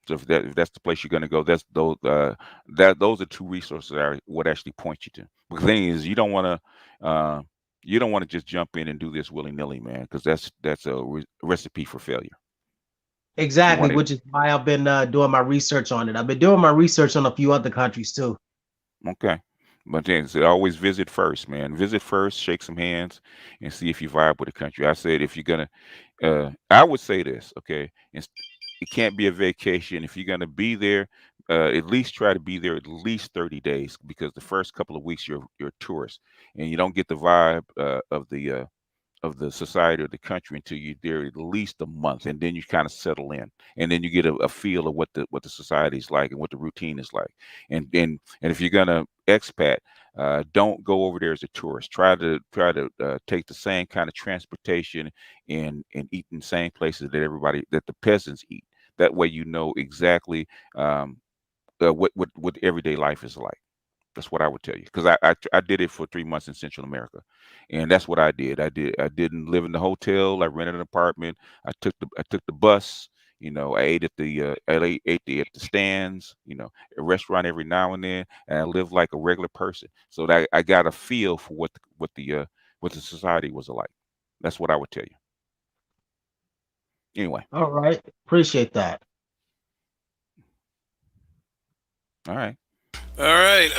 So if that's the place you're going to go, those are two resources that would actually point you to. But the thing is, you don't want to just jump in and do this willy nilly, man, because that's a recipe for failure. You Exactly, want to which is why I've been doing my research on it. I've been doing my research on a few other countries too. Okay. But then so always visit first, man. Visit first, shake some hands, and see if you vibe with the country. I said if you're gonna, I would say this, okay? It can't be a vacation if you're gonna be there. At least try to be there at least 30 days because the first couple of weeks you're a tourist and you don't get the vibe of the society or the country until you're there at least a month, and then you kind of settle in, and then you get a feel of what the society is like and what the routine is like. And if you're gonna expat, don't go over there as a tourist. Try to take the same kind of transportation and eat in the same places that the peasants eat. That way, you know exactly what everyday life is like. That's what I would tell you because I did it for 3 months in Central America, and that's what I did. I didn't live in the hotel. I rented an apartment. I took the bus. I ate at the stands. A restaurant every now and then, and I lived like a regular person. So that I got a feel for what the society was like. That's what I would tell you. Anyway, All right, appreciate that. all right. All right.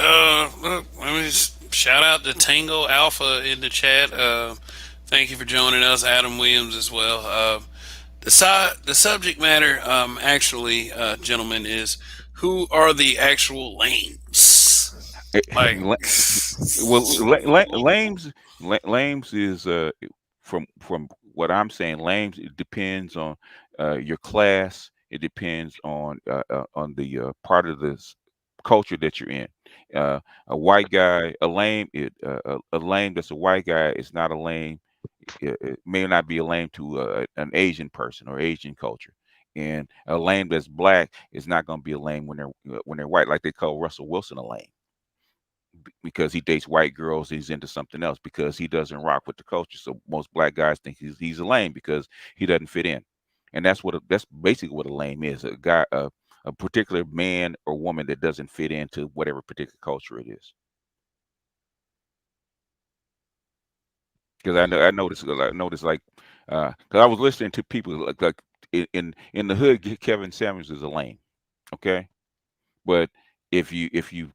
Let me just shout out to Tango Alpha in the chat. Thank you for joining us, Adam Williams as well. The subject matter, actually, gentlemen, is who are the actual lames? Like, Well, lames is from what I'm saying. Lames it depends on your class. It depends on the part of this culture that you're in. A white guy, a lame that's a white guy is not a lame. It may not be a lame to an Asian person or Asian culture. And a lame that's black is not going to be a lame when they're white, like they call Russell Wilson a lame because he dates white girls. He's into something else because he doesn't rock with the culture. So most black guys think he's a lame because he doesn't fit in, and that's basically what a lame is. A guy, a particular man or woman that doesn't fit into whatever particular culture it is. Because I noticed like because I was listening to people like in the hood, Kevin Samuels is a lame, okay, but if you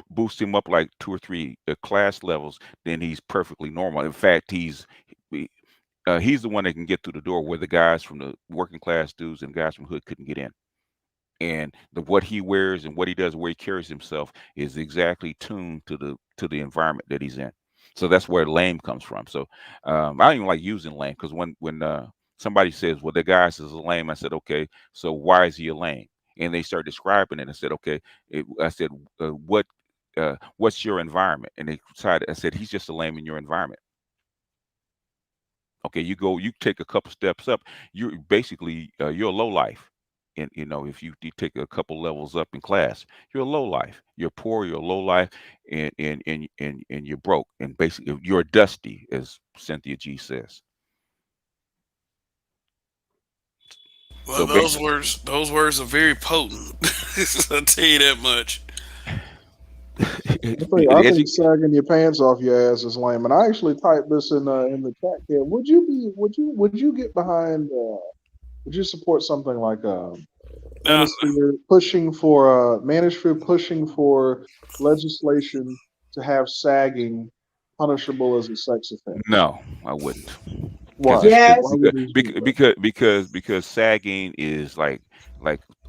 boost him up like two or three class levels, then he's perfectly normal. In fact, he- he's the one that can get through the door where the guys from the working class dudes and guys from hood couldn't get in. And what he wears and what he does, where he carries himself, is exactly tuned to the environment that he's in. So that's where lame comes from. So I don't even like using lame because when somebody says, "Well, the guy says a lame," I said, "Okay, so why is he a lame?" And they start describing it. I said, "Okay," I said, what's your environment?" And they decided. I said, "He's just a lame in your environment." Okay, you take a couple steps up, you're basically you're a low life. And if you take a couple levels up in class, you're a low life. You're poor, you're a low life, and you're broke. And basically you're dusty, as Cynthia G says. well, So those words are very potent. I'll tell you that much. I think sagging your pants off your ass is lame. And I actually typed this in the chat here. Would you get behind? Would you support something like Now, manosphere pushing for legislation to have sagging punishable as a sex offense? no, I wouldn't, because Why? it's Why Yes. would you do that? because sagging is like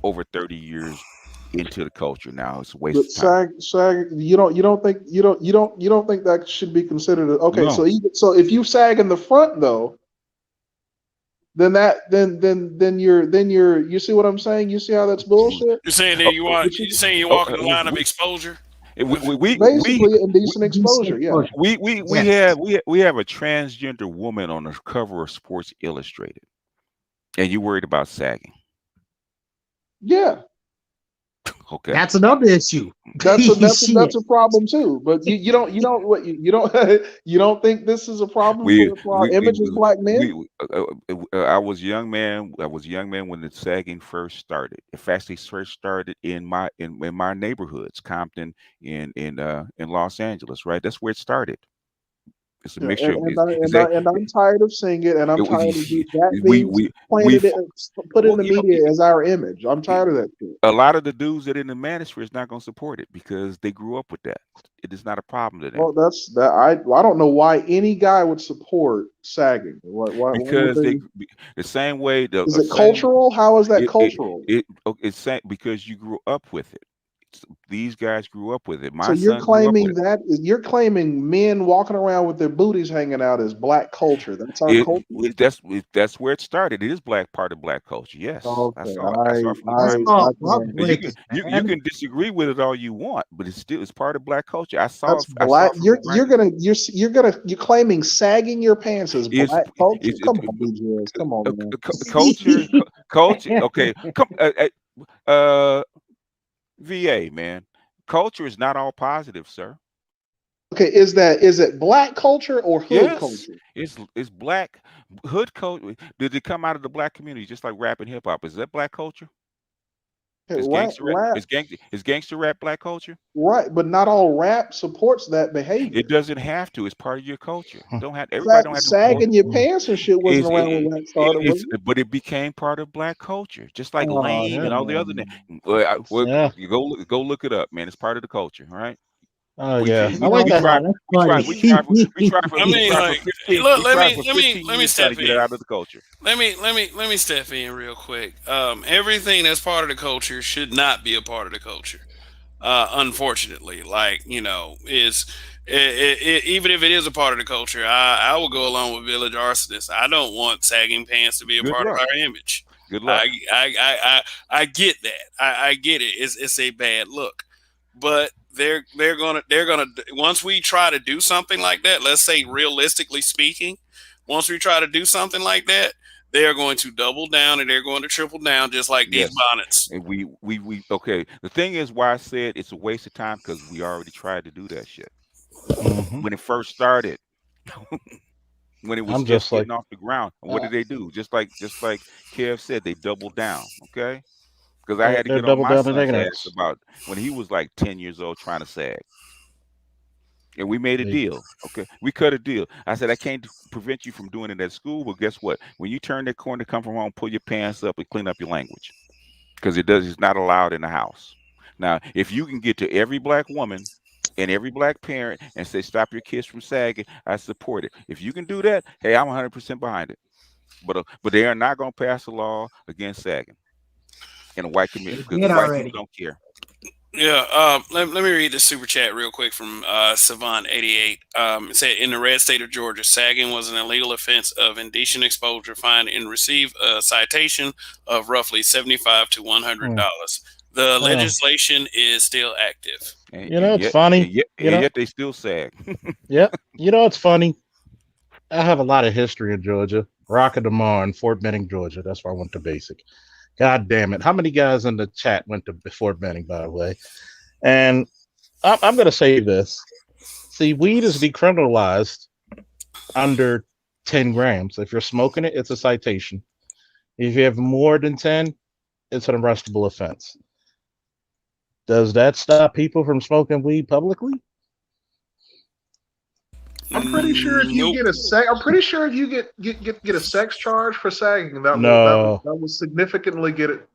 over 30 years into the culture now. It's a waste But of time. sag, you don't think that should be considered okay. No, So if you sag in the front though, you see what I'm saying? You see how that's bullshit? You're saying that Oh, But you're you, saying you're oh, walking the line of exposure. we basically indecent Decent exposure, yeah. exposure. we Yes. have we have a transgender woman on the cover of Sports Illustrated, and you worried about sagging? Yeah. Okay. That's another issue. Shit. That's a problem too. But you don't what you don't you don't think this is a problem We for our image as black men? I was a young man. I was a young man when the sagging first started. In fact, it first started in my neighborhoods, Compton, in Los Angeles. Right, that's where it started. It's a Yeah, mixture of and I'm tired of seeing it, and I'm tired of that we being we we planted, put in well, the media as our image. I'm tired of that shit. a lot of the dudes that in the manosphere is not going to support it because they grew up with that. It is not a problem to them Well, that's that. I don't know why any guy would support sagging. Why would because they? the same way Is the it same cultural? How is that it it cultural? it's same because you grew up with it. These guys grew up with it. So My son grew up with it. you're claiming men walking around with their booties hanging out is black culture. That's our culture. That's where it started. It is black part of black culture. Yes, I Okay, saw it. I saw it from the That's time. called can't. And upbringing, you man. can disagree with it all you want, but it's part of black culture. That's I saw black. it from the time. You're claiming sagging your pants is It's black culture. it's Come on, BGS. Come on, man. culture. Okay, come uh VA man. Culture is not all positive, sir. Okay, is it black culture or hood Yes, culture? it's black hood culture. Did it come out of the black community just like rap and hip hop? Is that black culture? Okay, Is rap, gangster rap? rap, Is gangster rap black culture? right, but not all rap supports that It behavior. doesn't have to. It's part of your culture. Don't have everybody Fact, don't have to support. sagging your pants and shit wasn't It's around when rap started, was it's it? but it became part of black culture, just like Oh lame Yeah. and all the other. man. Well, Yeah. you go look it up, man. It's part of the culture. All right. Oh We tr- yeah. I we like we Oh, that. try God, that's we try funny. we try for I mean, like, look, we tried for let 15 me years trying to step get it in. out of the culture. Let me step in real quick. Everything that's part of the culture should not be a part of the culture. Unfortunately, like is even if it is a part of the culture, I will go along with village arsonists. I don't want sagging pants to be a Good part of luck. our image. Good I luck. I get that. I get it. It's a bad look, but they're gonna once we try to do something like that. Let's say realistically speaking, once we try to do something like that, they are going to double down and they're going to triple down, just like these Yes. bonnets. And we okay. The thing is why I said it's a waste of time because we already tried to do that shit Hmm. when it first started. When it was I'm just just like, getting off the ground. And what uh, did they do? Just like Kev said, they doubled down. Okay, because I they're, had to they're get on double my down in son's ass ignorance. about when he was like 10 years old trying to sag, and we made a They, deal. Okay, we cut a deal. I said I can't prevent you from doing it at school, but guess what? When you turn that corner, come from home, pull your pants up and clean up your language because it's not allowed in the house. Now, if you can get to every black woman and every black parent and say stop your kids from sagging, I support it. If you can do that, hey, I'm 100% behind it. But they are not going to pass a law against sagging in a white community They because the did white people already. don't care. Yeah, let me read the super chat real quick from Savant88. It said, in the red state of Georgia, sagging was an illegal offense of indecent exposure, fine, and receive a citation of roughly $75 to mm, $100. The uh, legislation is still active. And, you know, and it's yet and funny. yet You and know, yet they still sag. yeah. You know, it's funny. I have a lot of history in Georgia. Rock of the Mar in Fort Benning, Georgia. That's where I went to basic. God damn it. How many guys in the chat went to Fort Benning, by the way? And I'm going to say this. See, weed is decriminalized under 10 grams. If you're smoking it, it's a citation. If you have more than 10, it's an arrestable offense. Does that stop people from smoking weed publicly? I'm pretty sure if you Nope. get a sex, I'm pretty sure if you get a sex charge for sagging, No, that will significantly get it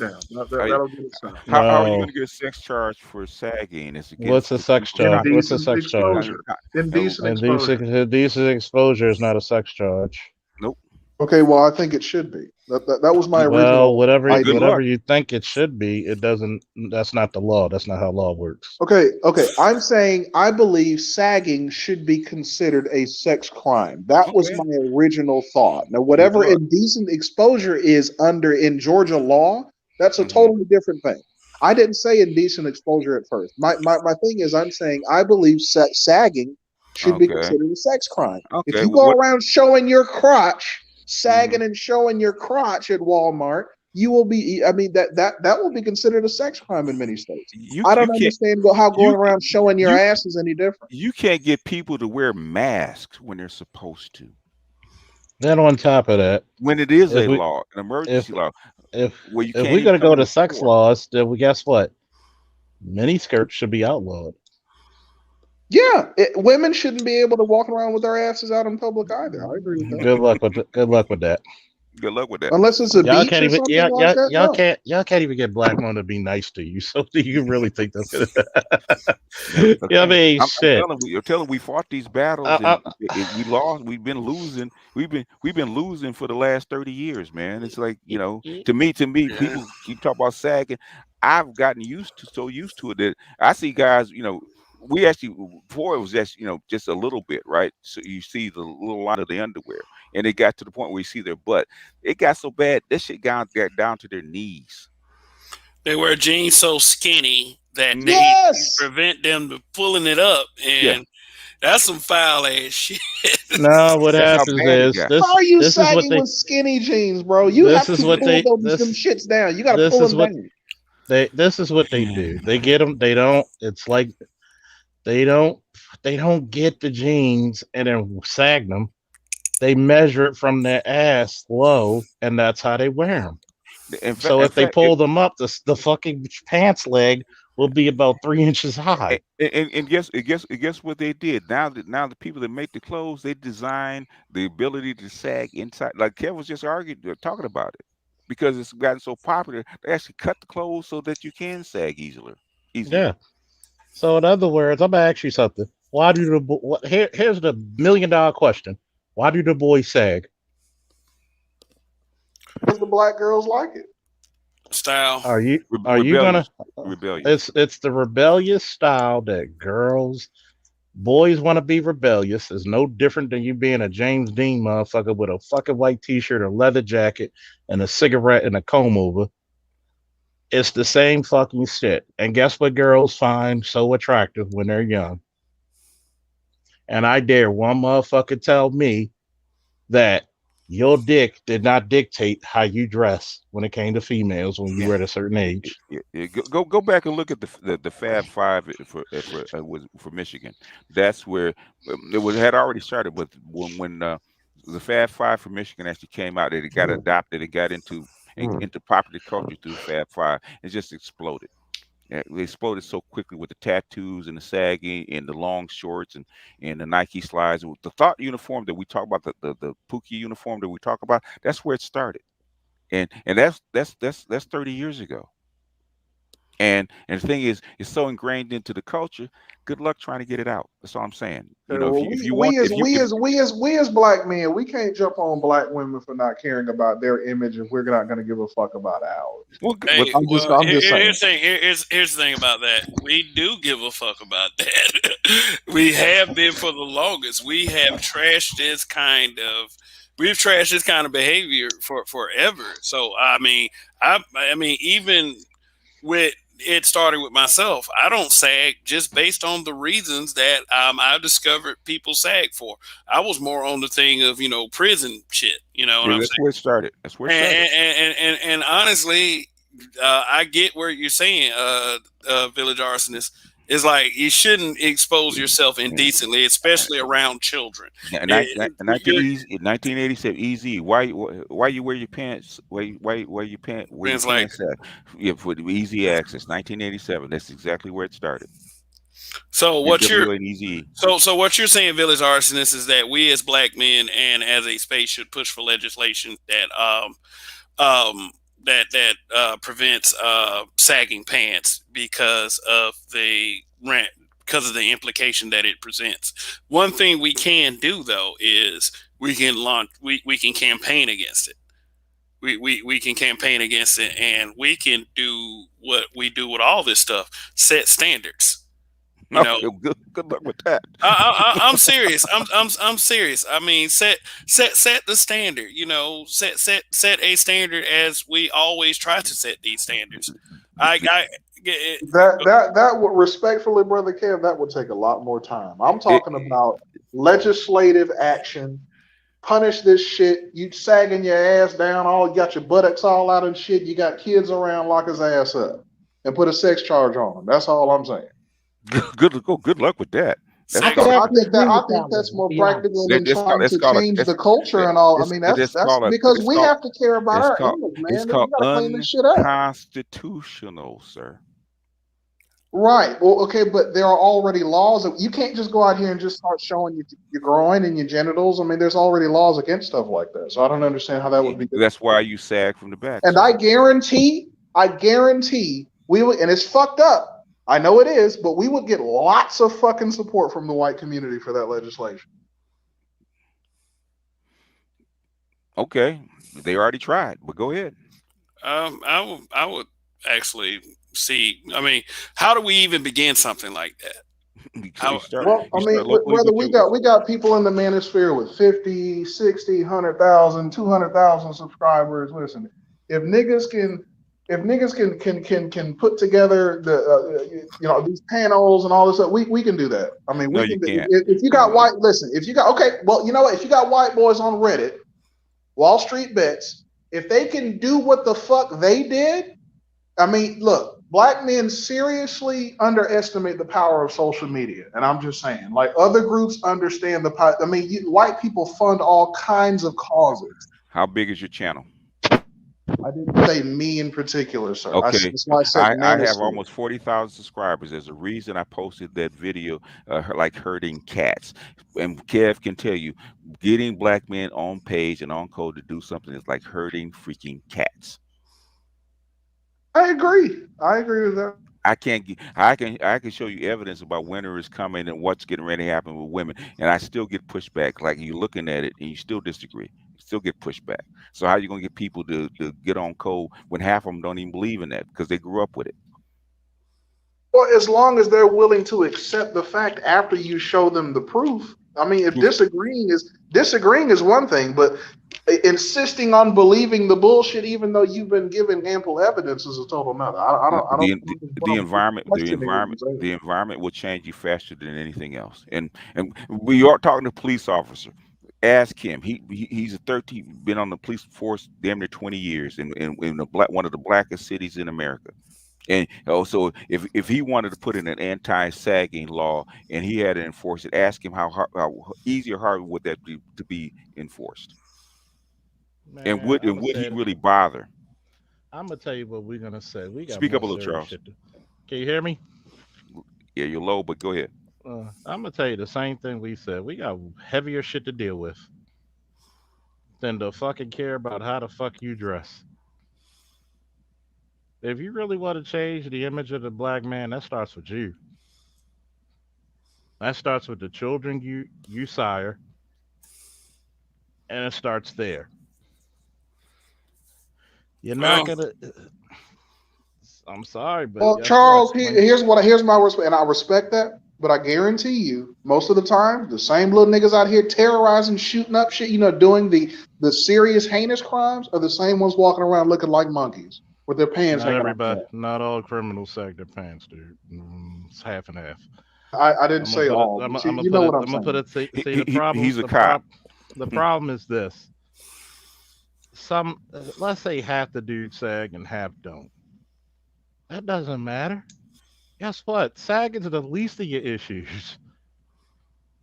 down. Are you, That'll get it stopped. how are you going no. to get a sex charge for sagging? It's What's against a the sex people's charge? What's a Indecent sex charge? exposure. Indecent And exposure. decent exposure is not a sex charge. Nope. Okay, well, I think it should be. That was my Well, original whatever Well, good idea. luck. whatever you think it should be, it doesn't. That's not the law. That's not how law works. Okay. I'm saying I believe sagging should be considered a sex crime. That was Okay. my original thought. Now, Good whatever luck. indecent exposure is under in Georgia law, that's a Hmm. totally different thing. I didn't say indecent exposure at first. My thing is, I'm saying I believe sagging should be Okay. considered a sex crime. If Okay. you go What? around showing your crotch, Hmm. sagging and showing your crotch at Walmart, you will be. I mean, that will be considered a sex crime in many states. You I you don't can't understand how you going around showing your you ass is any different. you can't get people to wear masks when they're supposed to. Then on top of that, When it is if a we law, an if emergency law, if where you if can't we're even gonna come go in to the sex store. laws, then we guess what? Mini skirts should be outlawed. Yeah, women shouldn't be able to walk around with their asses out in public either. I agree with that. Good luck with that. Good luck with that. Unless it's a Um, Y'all beach can't or even something like that. No. y'all can't even get black women to be nice to you. So do you really think that's gonna? yeah, Yeah, I okay. mean, I'm shit. telling you, I'm telling we fought these battles Uh, and uh, we lost. We've been losing. We've been losing for the last 30 years, man. It's like, to me, Yeah. people keep talking about sagging. I've gotten so used to it that I see guys, we actually before it was just a little bit, right? So you see the little line of the underwear, and it got to the point where you see their butt. It got so bad that shit got down to their knees. They wear jeans so skinny that Mm, they Yes. prevent them to pulling it up, yeah, and that's some foul ass shit. no, what that's how happens bad it is got. How are you this is what sagging they with skinny jeans, bro? You this have is to what pull they them shits down. You got to this pull is them what down. this is what they do. They get them. They don't. It's like they don't they don't get the jeans and then sag them. They measure it from their ass low, and that's how they wear them. In fact, So in if they fact, pull them up, the fucking pants leg will be about 3 inches high. and guess what they did? Now the people that make the clothes, they design the ability to sag inside. Like Kev was just arguing, talking about it, because it's gotten so popular. They actually cut the clothes so that you can sag easier. Yeah. So in other words, I'm gonna ask you something. Why do here's the $1 million question. Why do the boys sag? Because the black girls like it. Style. Are you gonna? Rebellious, rebellious. It's the rebellious style that boys want to be rebellious. It's no different than you being a James Dean motherfucker with a fucking white t-shirt, a leather jacket, and a cigarette and a comb over. It's the same fucking shit. And guess what girls find so attractive when they're young? And I dare one motherfucker tell me that your dick did not dictate how you dress when it came to females when you Yeah. were at a certain age. Go back and look at the Fab Five for Michigan. That's where had already started, but when the Fab Five for Michigan actually came out, it got adopted. It got into popular culture through the Fab Five. It just exploded. Yeah, they exploded so quickly with the tattoos and the sagging and the long shorts and the Nike slides. The thought uniform that we talk about, the Pookie uniform that we talk about, that's where it started. And that's 30 years ago. And the thing is, it's so ingrained into the culture. Good luck trying to get it out. That's all I'm saying. If Well, you if we you want we as if you we if as we as we as black men, we can't jump on black women for not caring about their image if we're not going to give a fuck about ours. well, Hey, I'm just well, I'm just saying. here's the thing about that. We do give a fuck about that. We have been for the longest. We've trashed this kind of behavior for forever. So I mean, even with it starting with myself, I don't sag just based on the reasons that I've discovered people sag for. I was more on the thing of prison shit. You know what yeah, I'm that's where it started. That's where it saying? started. And honestly, I get where you're saying, village arsonist. Is like you shouldn't expose yourself Yeah. indecently, especially around children. Yeah, You're 1987, easy. Why you wear your pants? Why you pant? Where your it's like pants at? Yeah, for the easy access. 1987. That's exactly where it started. so. What you're NWA and Easy. So what you're saying, village arsonist, is that we as black men and as a space should push for legislation um, that prevents sagging pants because of the implication that it presents. One thing we can do though is we can launch. We can campaign against it. We can campaign against it, and we can do what we do with all this stuff: set standards. You know, Okay, good luck with that. I'm serious. I'm serious. I mean, set the standard. You know, set a standard as we always try to set these standards. I it, That would respectfully, brother Kev, that would take a lot more time. I'm It, talking about legislative action. Punish this shit. You sagging your ass down, all you got your buttocks all out and shit. You got kids around, lock his ass up and put a sex charge on him. That's all I'm saying. good luck with that. That's I sex. think I called have I to think that agree I with think that one. that's To more be honest, practical than trying it's to called change it's the culture and all. I mean, it's that's called a because we have to care about it's our called image, it's man. We called gotta clean this shit up. unconstitutional, sir. Right. Well, okay, but there are already laws that you can't just go out here and just start showing your groin and your genitals. I mean, there's already laws against stuff like that. So I don't understand how that would be That's difficult. why you sag from the back, And sir. I guarantee we would, and it's fucked up. I know it is, but we would get lots of fucking support from the white community for that legislation. Okay, they already tried, but go ahead. I would actually see. I mean, how do we even begin something like that? You How start Well, I you mean, start locally brother, with we you. got people in the manosphere with 50, 60, 100,000, 200,000 subscribers. Listen, if niggas can if niggas can put together the these panels and all this stuff, we can do that. I mean, No, we you can. can't. If you got white, listen. If you got okay, well, you know what? If you got white boys on Reddit, Wall Street bets, if they can do what the fuck they did, I mean, look, black men seriously underestimate the power of social media, and I'm just saying, like other groups understand the power. I mean, white people fund all kinds of causes. How big is your channel? I didn't say me in particular, sir. Okay, That's why I said I have manosphere. almost 40,000 subscribers. There's a reason I posted that video, like herding cats. And Kev can tell you, getting black men on page and on code to do something is like herding freaking cats. I agree. I agree with that. I can show you evidence about winter is coming and what's getting ready to happen with women, and I still get pushback. Like you're looking at it and you still disagree. You still get pushback. So how are you gonna get people to get on code when half of them don't even believe in that because they grew up with it? Well, as long as they're willing to accept the fact after you show them the proof. I mean, if Proof. disagreeing is one thing, but insisting on believing the bullshit, even though you've been given ample evidence, is a total nother. I don't know what The I'm environment questioning what you're saying. the environment will change you faster than anything else. And we are talking to a police officer. Ask him. He's a 13, been on the police force damn near 20 years in the black, one of the blackest cities in America. And also, if he wanted to put in an anti-sagging law and he had to enforce it, ask him how easy or hard would that be to be enforced, Man, I'm and gonna would he say, really bother? I'm gonna tell you what we're gonna say. We got Speak up more a little, serious Charles. shit to. Can you hear me? Yeah, you're low, but go ahead. I'm gonna tell you the same thing we said. We got heavier shit to deal with than to fucking care about how the fuck you dress. If you really want to change the image of the black man, that starts with you. That starts with the children you sire, and it starts there. You're not Well, gonna. I'm sorry, but Well, guess what? Charles, here's my respect, and I respect that. But I guarantee you, most of the time, the same little niggas out here terrorizing, shooting up shit, doing the serious, heinous crimes, are the same ones walking around looking like monkeys with their pants Not hanging out the everybody, back. not all criminals sag their pants, dude. It's half and half. I didn't I'm gonna say put it. all, but I'm gonna you put know it. what I'm I'm gonna put saying. it. See the problem. He's a cop. The problem is this. Some, let's say half the dudes sag and half don't. That doesn't matter. Guess what? Sagging's the least of your issues.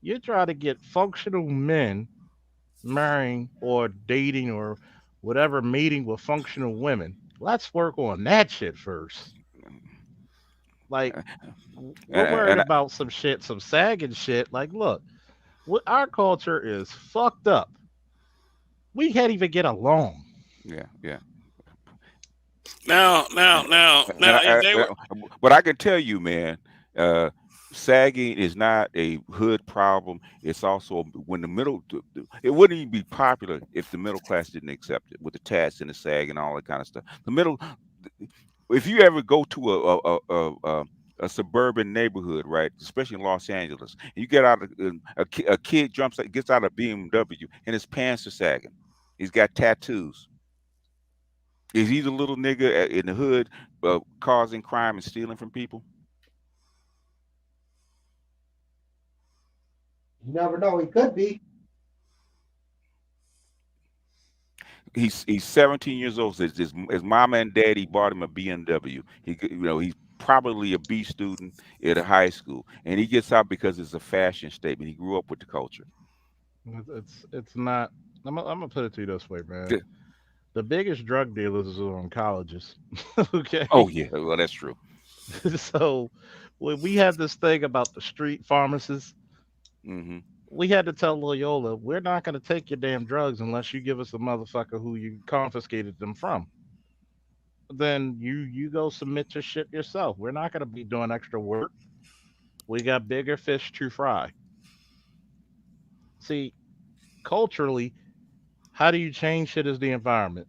You're trying to get functional men marrying or dating or whatever mating with functional women. Let's work on that shit first. Like we're worried And about some shit, some sagging shit. Like, look, what our culture is fucked up. We can't even get along. yeah, yeah. now, And if they were but I can tell you, man. Uh, sagging is not a hood problem. It's also when the middle, it wouldn't even be popular if the middle class didn't accept it with the tats and the sag and all that kind of stuff. The middle, if you ever go to a suburban neighborhood, right, especially in Los Angeles, and you get out of a kid gets out of BMW and his pants are sagging. He's got tattoos. Is he the little nigga in the hood causing crime and stealing from people? You never know. He could be. He's 17 years old. So his mama and daddy bought him a BMW. He's probably a B student at a high school, and he gets out because it's a fashion statement. He grew up with the culture. It's not. I'm gonna put it to you this way, man. The biggest drug dealers are on colleges. Okay. Oh yeah, well that's true. So when we had this thing about the street pharmacists, Hmm. we had to tell Loyola, we're not going to take your damn drugs unless you give us the motherfucker who you confiscated them from. Then you go submit your shit yourself. We're not going to be doing extra work. We got bigger fish to fry. See, culturally, how do you change shit as the environment?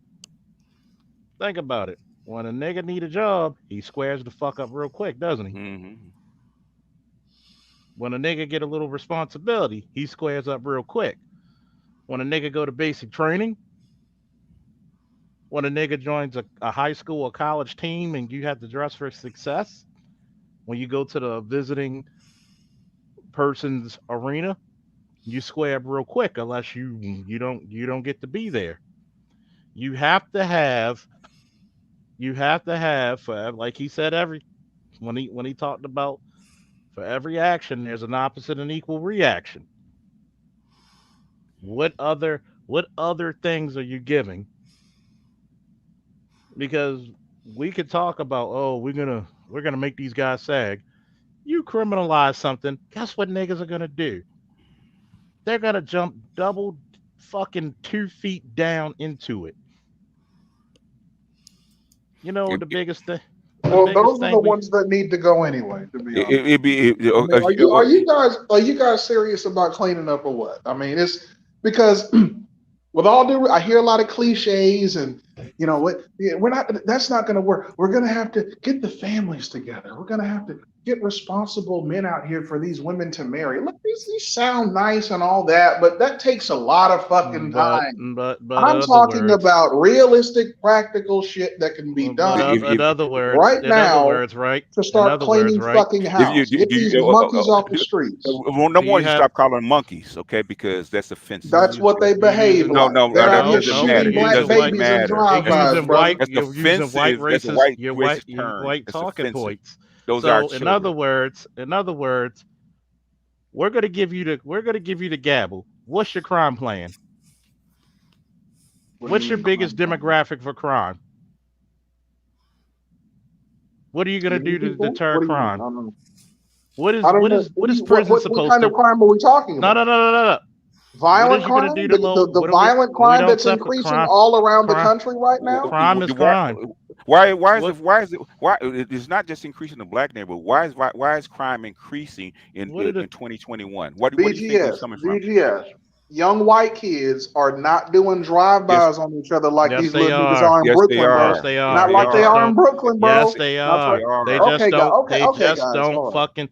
Think about it. When a nigga need a job, he squares the fuck up real quick, doesn't he? Hmm. When a nigga get a little responsibility, he squares up real quick. When a nigga go to basic training, when a nigga joins a high school or college team and you have to dress for success, when you go to the visiting person's arena, you square up real quick unless you don't get to be there. You have to have for, like he said, every when he talked about, for every action there's an opposite and equal reaction. What other things are you giving? Because we could talk about, oh, we're gonna make these guys sag. You criminalize something, guess what niggas are gonna do? They're gonna jump double fucking 2 feet down into it. You know the Well, biggest those are the thing we ones that need to go anyway. To be honest, I mean, If you, are you guys serious about cleaning up or what? I mean, it's because with all due, I hear a lot of cliches, and you know what? Yeah, we're not. That's not going to work. We're going to have to get the families together. We're going to have to get responsible men out here for these women to marry. Look, these sound nice and all that, but that takes a lot of fucking but time. but in I'm other talking words, about realistic, practical shit that can be but done if, in if, other words, right in other now words, right? to In start other words, cleaning right? fucking if you house. do, Get do these you, monkeys off the streets. well, number Do one, you you have stop calling them monkeys, okay? Because that's you offensive. That's what use they you behave using No, like. no, They're no, out that no here doesn't no you're matter. shooting It black using doesn't white babies in matter. you're That's drive-bys, using brother. white that's you're using white offensive. That's a racist white racist term. you That's white offensive. talking points. Those are So children. in other words, we're gonna give you the gabble. What's your crime plan? What do you What's your mean biggest crime plan? demographic for crime? What are you gonna Young do to people? deter What do you mean? crime? I What don't. I don't is know. what is what is prison What supposed kind of to? crime are we talking No, no, about? no, no, no, no. What Violent is you gonna crime? do to low? The What are violent we crime don't that's separate increasing crime, all around the crime, country right now? crime is Why? crime. Why is it? What Why it's not just increasing in the black neighborhood? Why is crime increasing in what are the? 2021? What do you think it's BGS, coming from? BGS. Young white kids are not doing Yes, drive-bys on each other like Yes, these they little niggas are. are in yes, they Brooklyn, Yes, bro. are. they Yes, are. Not they They like they just are. are in don't. Brooklyn, Yes, bro. they That's They what. are. They are. just Okay, don't. They okay, just guys. don't All right. fucking.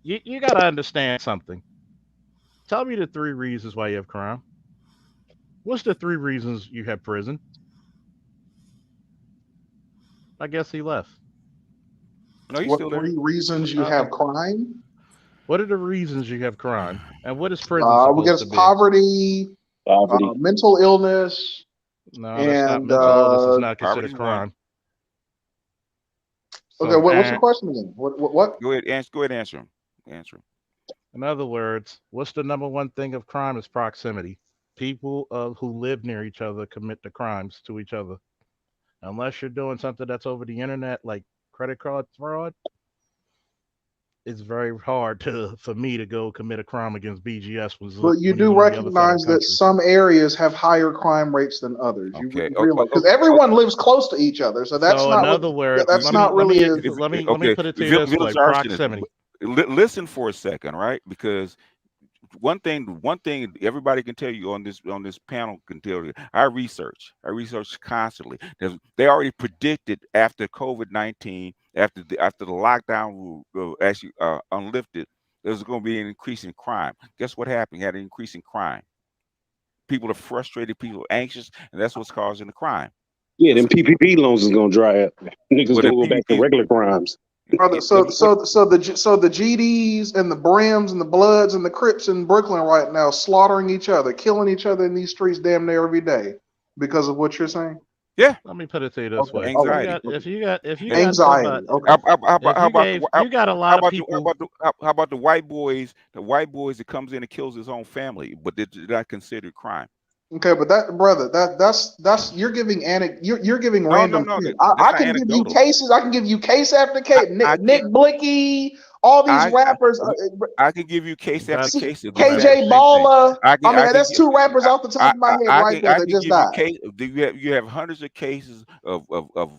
You gotta understand something. Tell me the three reasons why you have crime. What's the three reasons you have prison? I guess he left. No, he's What still there. three reasons you Uh, have crime? what are the reasons you have crime? And what is prison supposed to Because be? poverty, Poverty. mental illness, No, that's not and mental illness. Is not considered Poverty's one. crime. okay. So, What's the question again? What? Go ahead, answer. Go ahead, answer him. Answer him. in other words, what's the number one thing of crime is proximity. People who live near each other commit the crimes to each other. Unless you're doing something that's over the internet, like credit card fraud, it's very hard to for me to go commit a crime against BGS But you when he's do on the other side of the recognize that country. some areas have higher crime rates than others. You Okay. realize because everyone lives close to each other, so So, in other words, that's Okay. not not really a. let me Okay. put it to you this way: Village arsonist. proximity. listen for a second, right? Because one thing everybody can tell you on this panel can tell you. I research constantly. They already predicted after COVID-19, after the lockdown actually unlifted, there's going to be an increase in crime. Guess what happened? You had an increase in crime. People are frustrated, people are anxious, and that's what's causing the crime. Yeah, them PPP loans is gonna dry up. Niggas But the gonna go back to PvPs, regular crimes. Brother, so the GDs and the Brims and the Bloods and the Crips in Brooklyn right now slaughtering each other, killing each other in these streets damn near every day because of what you're saying. yeah, Let me put it to you this Okay, way: anxiety. if you And got somebody, anxiety. Okay, if how you about gave, you got a how lot of about the people. how about the white boys? The white boys that comes in and kills his own family, but they're not considered crime. okay, but that brother, that's you're giving you're giving No, no, random no. shit. That's I not can give you anecdotal. cases. I can give you case after case. I Nick can't. Blicky, all these I rappers. I can give you case after That's case of the exact KJ same thing. Baller. I mean, I can that's give two rappers off the top of my head right there I that can just give you died. case. You have hundreds of cases of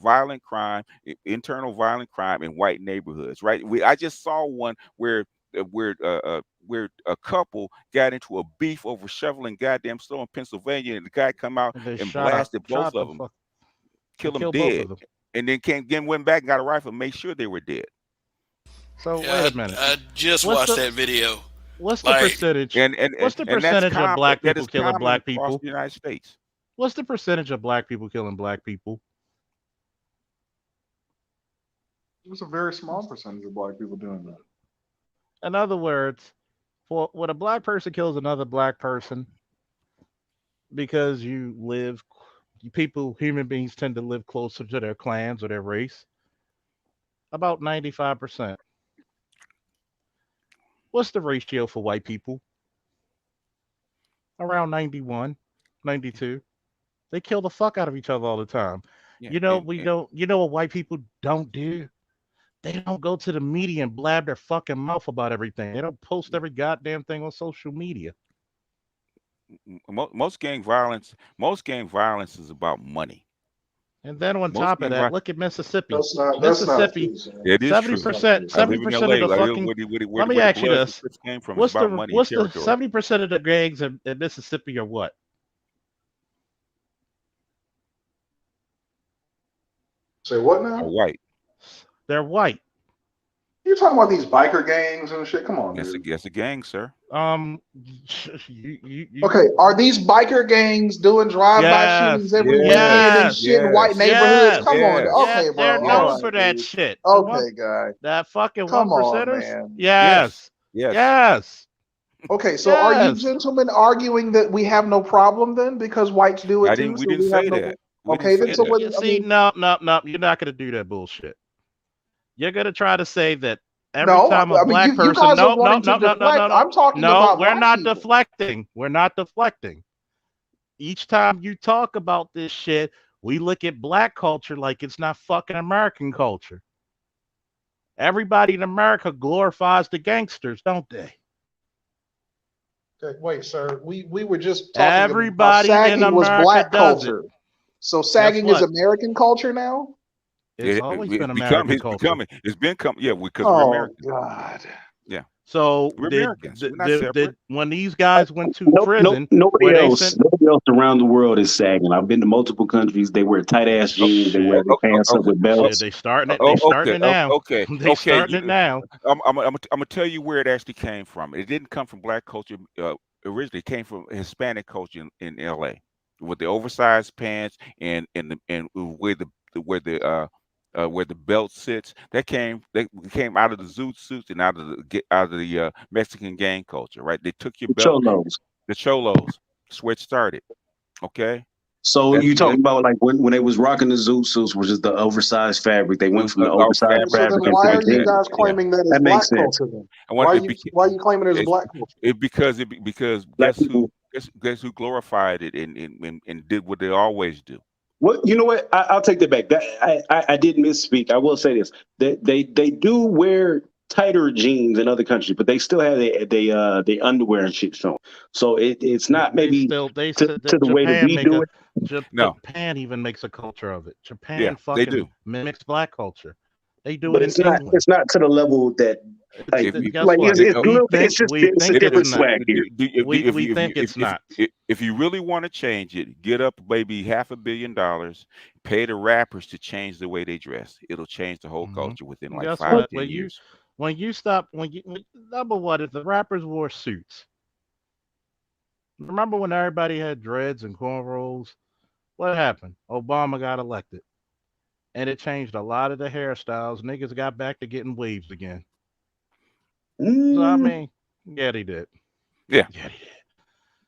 violent crime, internal violent crime in white neighborhoods. Right. I just saw one where a couple got into a beef over shoveling goddamn snow in Pennsylvania, and the guy come out they and shot blasted both shot of the them, fuck and killed them killed both dead, of them. and then came again, went back and got a rifle, and made sure they were dead. So wait Yeah, a minute. I just What's watched the that video. what's the Like, percentage? What's the And that's percentage of black that people is killing common black across people? the United States. What's the percentage of black people killing black people? It's a very small percentage of black people doing that. In other words, for when a black person kills another black person because human beings tend to live closer to their clans or their race, about 95%. What's the ratio for white people? Around 91, 92. They kill the fuck out of each other all the time. Yeah, You know what white people don't do? They don't go to the media and blab their fucking mouth about everything. They don't post every goddamn thing on social media. most gang violence is about money. And then on Most top of gang that, violence, look at Mississippi. That's not Mississippi, true, sir. it is seventy true. That's not percent, true. I seventy live in percent of LA. the fucking. Where Let me the ask you Bloods and this: Crips came from. It's about money and what's the territory. 70% of the gangs in Mississippi are what? Say what Are now? white. They're white. You're talking about these biker gangs and shit. Come on, dude. That's a gang, sir. Okay, are these biker gangs doing drive-by shootings Yes, every weekend and yes, shit in white Yes, neighborhoods? Come yes, on. yes, yeah. Okay, They're bro. All known yes, for right, that dude. shit. Okay, guy. That fucking one Come on, percenters. man. yes, Yes, yes. yes, Okay, so are you yes. gentlemen arguing that we have no problem then because whites do it I too? didn't. We So didn't we have say no. that. We didn't Okay, then say so that. what? You I see, mean, no, no, no. You're not gonna do that bullshit. You're gonna try to say that every no. time a I mean, black you person. guys are No, no, wanting to no, no, no, no, deflect. no. I'm talking No, about we're black not people. deflecting. We're not deflecting. Each time you talk about this shit, we look at black culture like it's not fucking American culture. Everybody in America glorifies the gangsters, don't they? Okay, wait, sir. We were just talking about how Everybody in sagging was America black does it. culture. So Guess sagging is what? American culture now? It's always been American culture. It's become, yeah, because we're Oh Americans. God. Yeah, So we're Americans. We're not did separate. when these guys went to No, no, prison, where nobody they else, sent nobody else around the world is sagging. I've been to multiple countries. They wear tight ass Oh, jeans. They wear shit, their pants up okay, with shit, belts. they starting it. They oh, starting it now. okay, They okay. starting it now. I'm gonna tell you where it actually came from. It didn't come from black culture originally. It came from Hispanic culture in LA with the oversized pants and where the belt sits. They came out of the zoot suits and out of the Mexican gang culture. Right? They took your The belt, cholos. the cholos. That's where it started. Okay, So that's you talking about like when they was rocking the zoot suits, which is the oversized fabric. They went from the oversized So fabric then fabric and why into the are like you that. jeans. guys Yeah. claiming that as That black makes sense. culture then? I want it beca- Why are you claiming it as it's black culture? because Black people. guess who glorified it and did what they always do. Well, you know what? I'll take that back. That I did misspeak. I will say this: they do wear tighter jeans in other countries, but they still have they underwear and shit shown. So it's not They maybe still they to, said to that the way that we do it. No, Japan even makes a culture of it. Japan yeah, they fucking do. mimics black culture. They do it But in it's not England. to the level that Like, Guess like what? it's a We little, think it's a it's different not. swag here. We think it's not. if you really want to change it, get up maybe $500 million, pay the rappers to change the way they dress. It'll change the whole Hmm. culture within like Guess five what? ten years. Number one, if the rappers wore suits, remember when everybody had dreads and cornrows? What happened? Obama got elected, and it changed a lot of the hairstyles. Niggas got back to getting waves again. So I Mm, mean, yeah, they did. Yeah, Yeah, they did.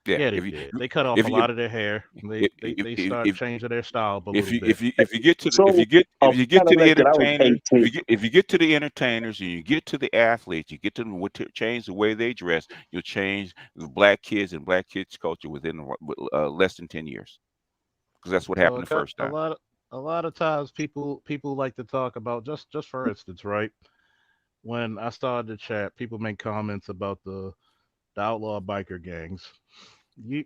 yeah. Yeah, they did. They cut off If a you lot of their hair. if They if, started if changing their style up a little bit. if you get to the, so if you get got to the elected, I was entertainers, 18. if you get to the entertainers and you get to the athletes, you get to them what to change the way they dress, you'll change the black kids and black kids culture within less than 10 years, because that's what So happened the first time. a lot of times people like to talk about just for instance, right? When I started the chat, people make comments about the outlaw biker gangs. You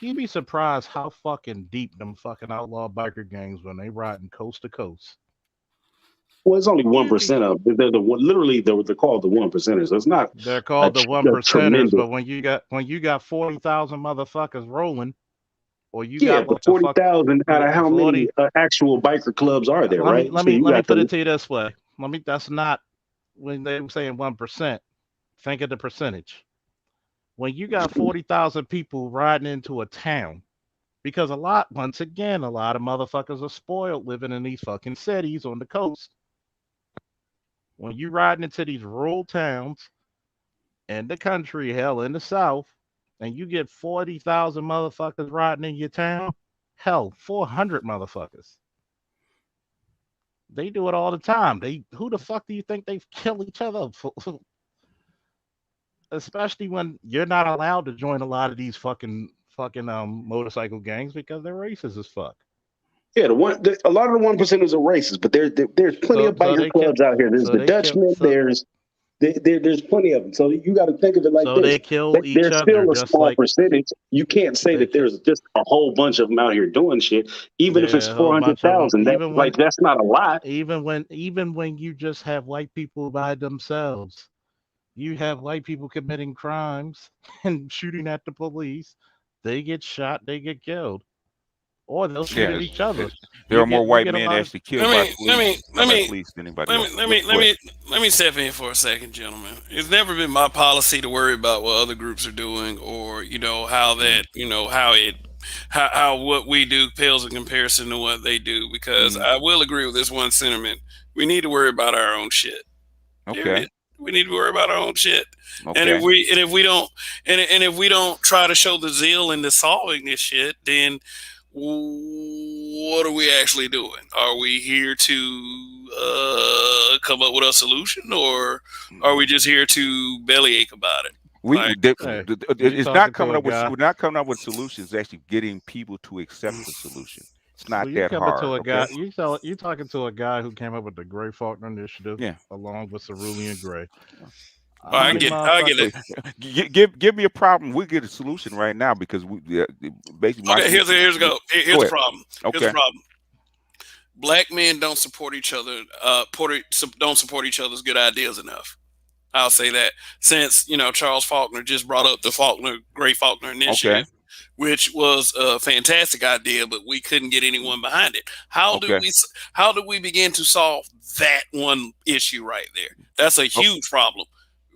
you'd be surprised how fucking deep them fucking outlaw biker gangs when they riding coast to coast. Well, it's only one You'd be percent of they're the literally they're called the 1%ers. So it's not They're called the one a percenters, tremendous. but when you got 40,000 motherfuckers rolling, or you Yeah, got but like a fuck 40,000 out of how many 40. actual biker clubs are there, right? So you Let me got put the it to you this way. That's not when they were saying 1%. Think of the percentage. When you got 40,000 people riding into a town, because once again, a lot of motherfuckers are spoiled living in these fucking cities on the coast. When you riding into these rural towns in the country, hell, in the South, and you get 40,000 motherfuckers riding in your town, hell, 400 motherfuckers. They do it all the time. Who the fuck do you think they kill each other for? Especially when you're not allowed to join a lot of these fucking motorcycle gangs because they're racist as fuck. yeah a lot of the 1%ers are racist, but there's plenty of So biker they kill clubs out here. There's so the they kill Dutchman. so There's plenty of them. So you got to think of it like so this. they kill each There's other still a just small like percentage. You can't say they that kill there's just a whole bunch of them out here doing shit, even if it's there a whole bunch of them. 400,000. That like that's not a lot. Even when you just have white people by themselves, you have white people committing crimes and shooting at the police. They get shot, they get killed, or they'll shoot Yeah, at each other. there are more You white get a men lot of actually killed Let by me let police me let me than anybody let me else. let me Go let ahead. me let me step in for a second, gentlemen. It's never been my policy to worry about what other groups are doing, or how Hmm. that how it how what we do pales in comparison to what they do. Because Hmm. I will agree with this one sentiment: we need to worry about our own shit. Okay. Period. We need to worry about our own shit. And Okay. if we don't if we don't try to show the zeal into solving this shit, then what are we actually doing? Are we here to come up with a solution, or are we just here to bellyache about it? we Like, hey, you it's not talking coming to a up with guy. we're not coming up with solutions. It's actually getting people to accept the solution. It's So not you that coming hard. to a Okay. guy. You talking to a guy who came up with the Gray Faulkner Initiative Yeah. along with Cerulean Gray. oh, How many I get motherfuckers? it. Give me a problem. We get a solution right now because basically my Okay, solution. here's Go the ahead. problem. Here's the Okay. problem. Black men don't support each other. Don't support each other's good ideas enough. I'll say that, since Charles Faulkner just brought up the Gray Faulkner Okay. Initiative, which was a fantastic idea, but we couldn't get anyone behind it. Okay. How do we begin to solve that one issue right there? That's a Oh, huge problem.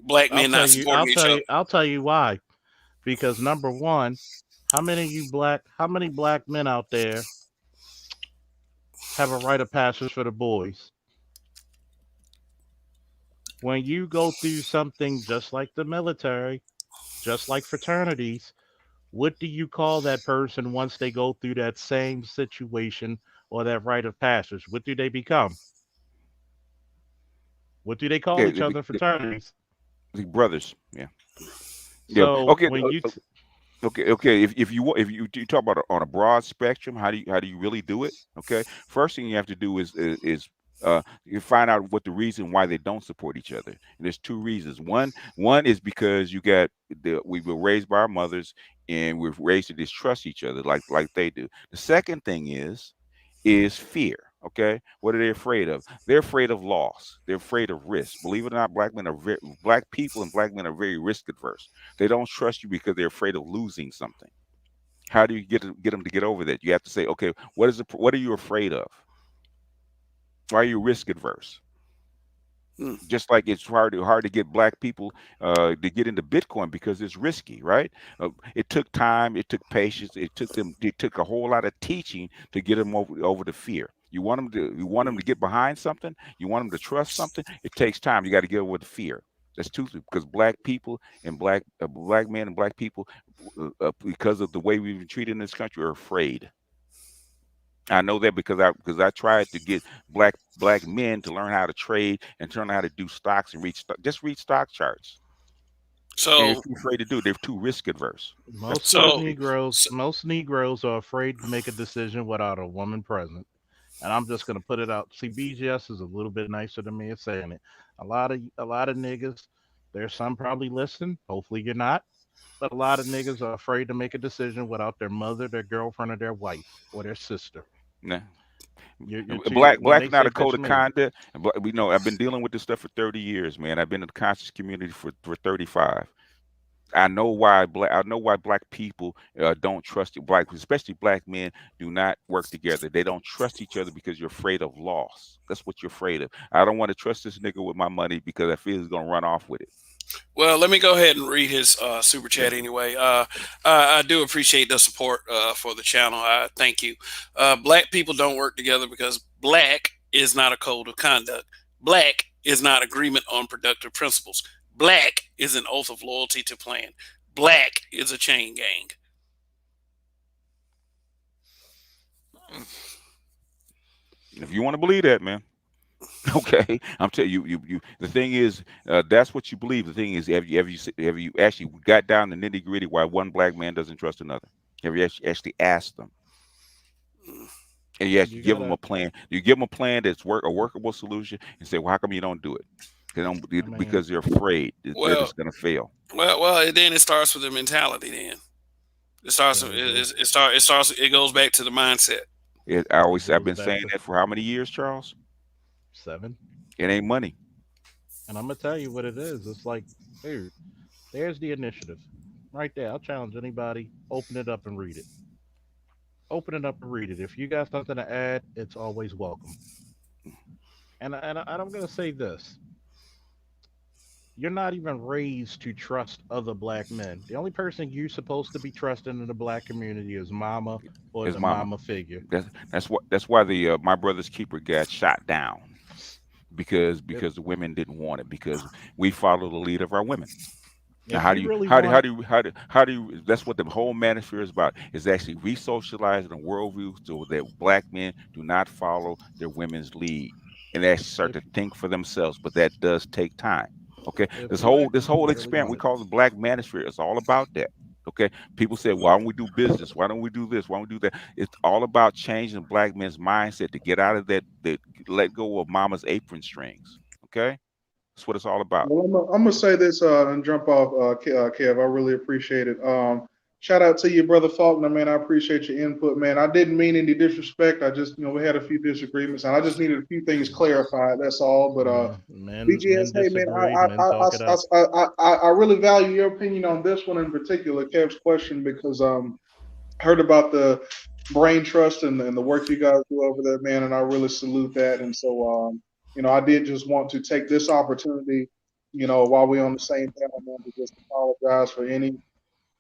Black men not supporting each other. I'll tell you why. Because number one, how many black men out there have a rite of passage for the boys? When you go through something just like the military, just like fraternities, what do you call that person once they go through that same situation or that rite of passage? What do they become? What do they call yeah. each other in fraternities? The brothers. Yeah. Yeah. So Okay. when you Okay, okay. If you talk about on a broad spectrum, how do you really do it? Okay, first thing you have to do is you find out what the reason why they don't support each other. And there's two reasons. One is because we were raised by our mothers and we're raised to distrust each other like they do. The second thing is fear. Okay, what are they afraid of? They're afraid of loss. They're afraid of risk. Believe it or not, black people and black men are very risk adverse. They don't trust you because they're afraid of losing something. How do you get them to get over that? You have to say, okay, what are you afraid of? Why are you risk adverse? Hmm. Just like it's hard to get black people to get into Bitcoin because it's risky, right? It took time, it took patience, it took a whole lot of teaching to get them over the fear. You want them to get behind something, you want them to trust something. It takes time. You got to get over the fear. That's true because black people and black men and black people, because of the way we've been treated in this country, are afraid. I know that because I tried to get black men to learn how to trade and learn how to do stocks and just read stock charts. And they're So, too afraid to do it. They're too risk adverse. That's Most what of the black so, people. Negroes, so most Negroes are afraid to make a decision without a woman present. And I'm just gonna put it out. See, BGS is a little bit nicer than me at saying it. A lot of niggas. There's some probably listening. Hopefully you're not. But a lot of niggas are afraid to make a decision without their mother, their girlfriend, or their wife, or their sister. Nah. You're too Black when black they is not say a code bitch of me. conduct. And we know I've been dealing with this stuff for 30 years, man. I've been in the conscious community for 35. I know why black people don't trust you. Especially black men, do not work together. They don't trust each other because you're afraid of loss. That's what you're afraid of. I don't want to trust this nigga with my money because I feel he's gonna run off with it. well, let me go ahead and read his super Yeah. chat anyway. I do appreciate the support for the channel. Thank you. Black people don't work together because black is not a code of conduct. Black is not agreement on productive principles. Black is an oath of loyalty to plan. Black is a chain gang. If you want to believe that, man. Okay, I'm telling you, The thing is, that's what you believe. The thing is, have you actually got down the nitty gritty why one black man doesn't trust another? Have you actually asked them? And you actually You give them a gotta. plan. You give them a plan that's a workable solution, and say, well, how come you don't do it? I mean, Because they're afraid that Well, it's going to fail. then it starts with the mentality. Then it starts. there you go. It starts. It goes back to the mindset. It I've goes been back saying to that for how many years, Charles? 7. It ain't money. And I'm gonna tell you what it is. It's like, dude, there's the initiative, right there. I'll challenge anybody. Open it up and read it. Open it up and read it. If you got something to add, it's always welcome. And I'm gonna say this: you're not even raised to trust other black men. The only person you're supposed to be trusting in the black community is mama or His the mama. mama figure. That's why the my brother's keeper got shot down If because the women didn't want it because we follow the lead of our women. Now, if you really want, that's what the whole manosphere is about, is actually re-socializing a worldview so that black men do not follow their women's lead and actually start if to think for themselves. But that does take time. Okay. if This black whole this people whole really experiment we wanted, call the black manosphere is all about that. Okay. People say, why don't we do business? Why don't we do this? Why don't we do that? It's all about changing black men's mindset to get out of that let go of mama's apron strings. Okay. That's what it's all about. Well, I'm gonna say this and jump off, Kev. I really appreciate it. Shout out to you, brother Faulkner, man. I appreciate your input, man. I didn't mean any disrespect. I just, we had a few disagreements, and I just needed a few things clarified. That's all. But men BGS, hey, man, disagree, men talk it out. I really value your opinion on this one in particular, Kev's question, because heard about the brain trust and the work you guys do over there, man, and I really salute that. And so, I did just want to take this opportunity, while we're on the same panel, man, to just apologize for any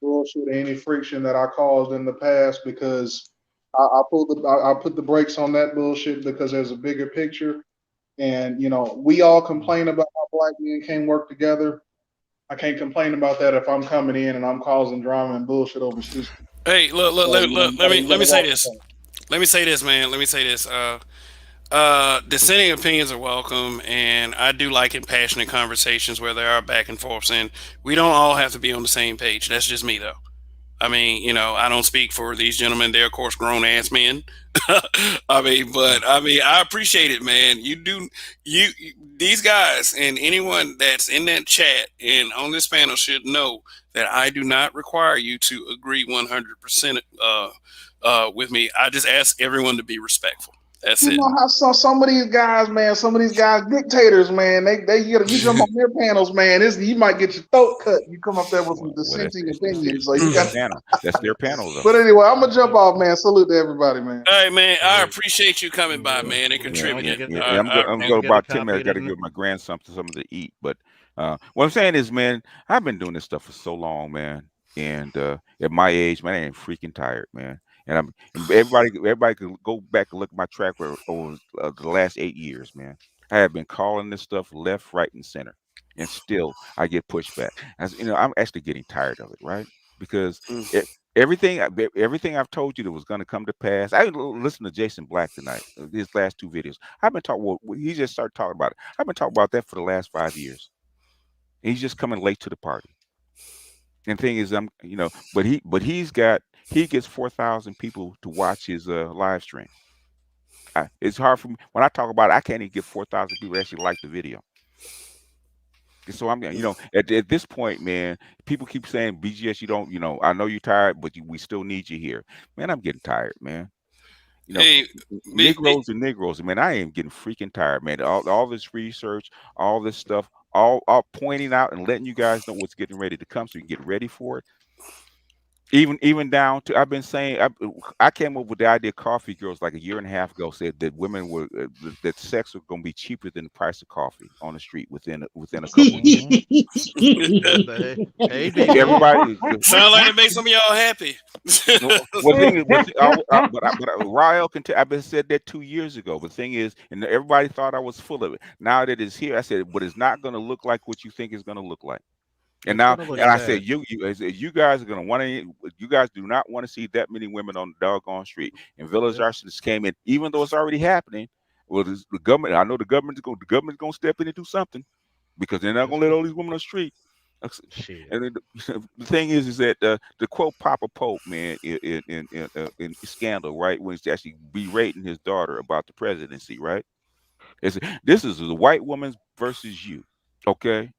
bullshit or any friction that I caused in the past because I put the brakes on that bullshit because there's a bigger picture. And we all complain about how black men can't work together. I can't complain about that if I'm coming in and I'm causing drama and bullshit over shit. Hey, look, look, So you let gotta me say walk the this. talk. Let me say this, man. Let me say this. Dissenting opinions are welcome, and I do like impassioned conversations where there are back and forths, and we don't all have to be on the same page. That's just me, though. I mean, I don't speak for these gentlemen. They're, of course, grown ass men. I appreciate it, man. These guys and anyone that's in that chat and on this panel should know that I do not require you to agree 100% with me. I just ask everyone to be respectful. That's You it. know how some of these guys, man, some of these guys, dictators, man, you jump on their panels, man. You might get your throat cut. You come up there with some Well, dissenting opinions, so you that's their got. panel. That's their panel, though. But anyway, I'm gonna jump off, man. Salute to everybody, man. All right, man. I Salute. appreciate you coming by, Yeah, man, and yeah. contributing. Yeah. I'm Don't going forget a about 10 minutes. copy I of got to this. give my grandson something to eat. But what I'm saying is, man, I've been doing this stuff for so long, man. And at my age, man, I ain't freaking tired, man. And everybody can go back and look at my track record over the last 8 years, man. I have been calling this stuff left, right, and center, and still I get pushback. As you know, I'm actually getting tired of it, right? Because Mm. everything I've told you that was going to come to pass. I listened to Jason Black tonight, his last two videos. I've been talking. Well, he just started talking about it. I've been talking about that for the last 5 years. He's just coming late to the party. And the thing is, he gets 4,000 people to watch his live stream. It's hard for me when I talk about it. I can't even get 4,000 people to actually like the video. And so at this point, man, people keep saying, BGS, you don't, I know you're tired, but we still need you here. Man, I'm getting tired, man. You know, Hey, Negroes and Negroes, man, I am getting freaking tired, man. All this research, all this stuff, all pointing out and letting you guys know what's getting ready to come so you can get ready for it. Even down to I've been saying I came up with the idea of coffee girls like a year and a half ago. Said that women were that sex was going to be cheaper than the price of coffee on the street within a couple of years. Mhm. Hey, BG. Everybody, sound like it makes some of y'all happy. well, thing is, Ryle can tell. I've been said that 2 years ago. But the thing is, and everybody thought I was full of it. Now that it's here, I said, but it's not going to look like what you think it's going to look like. And It's now, gonna look and I said, bad. I said, you guys are gonna want to. You guys do not want to see that many women on the doggone street. And village It's arsonists came in, even though it's already happening. Well, the government. I know the government's gonna step in and do something because they're not it's gonna let gonna all these women on the street. shit. And then the thing is that the quote Papa Pope, man, in Scandal, right, when he's actually berating his daughter about the presidency, right? This is the white woman versus you, okay?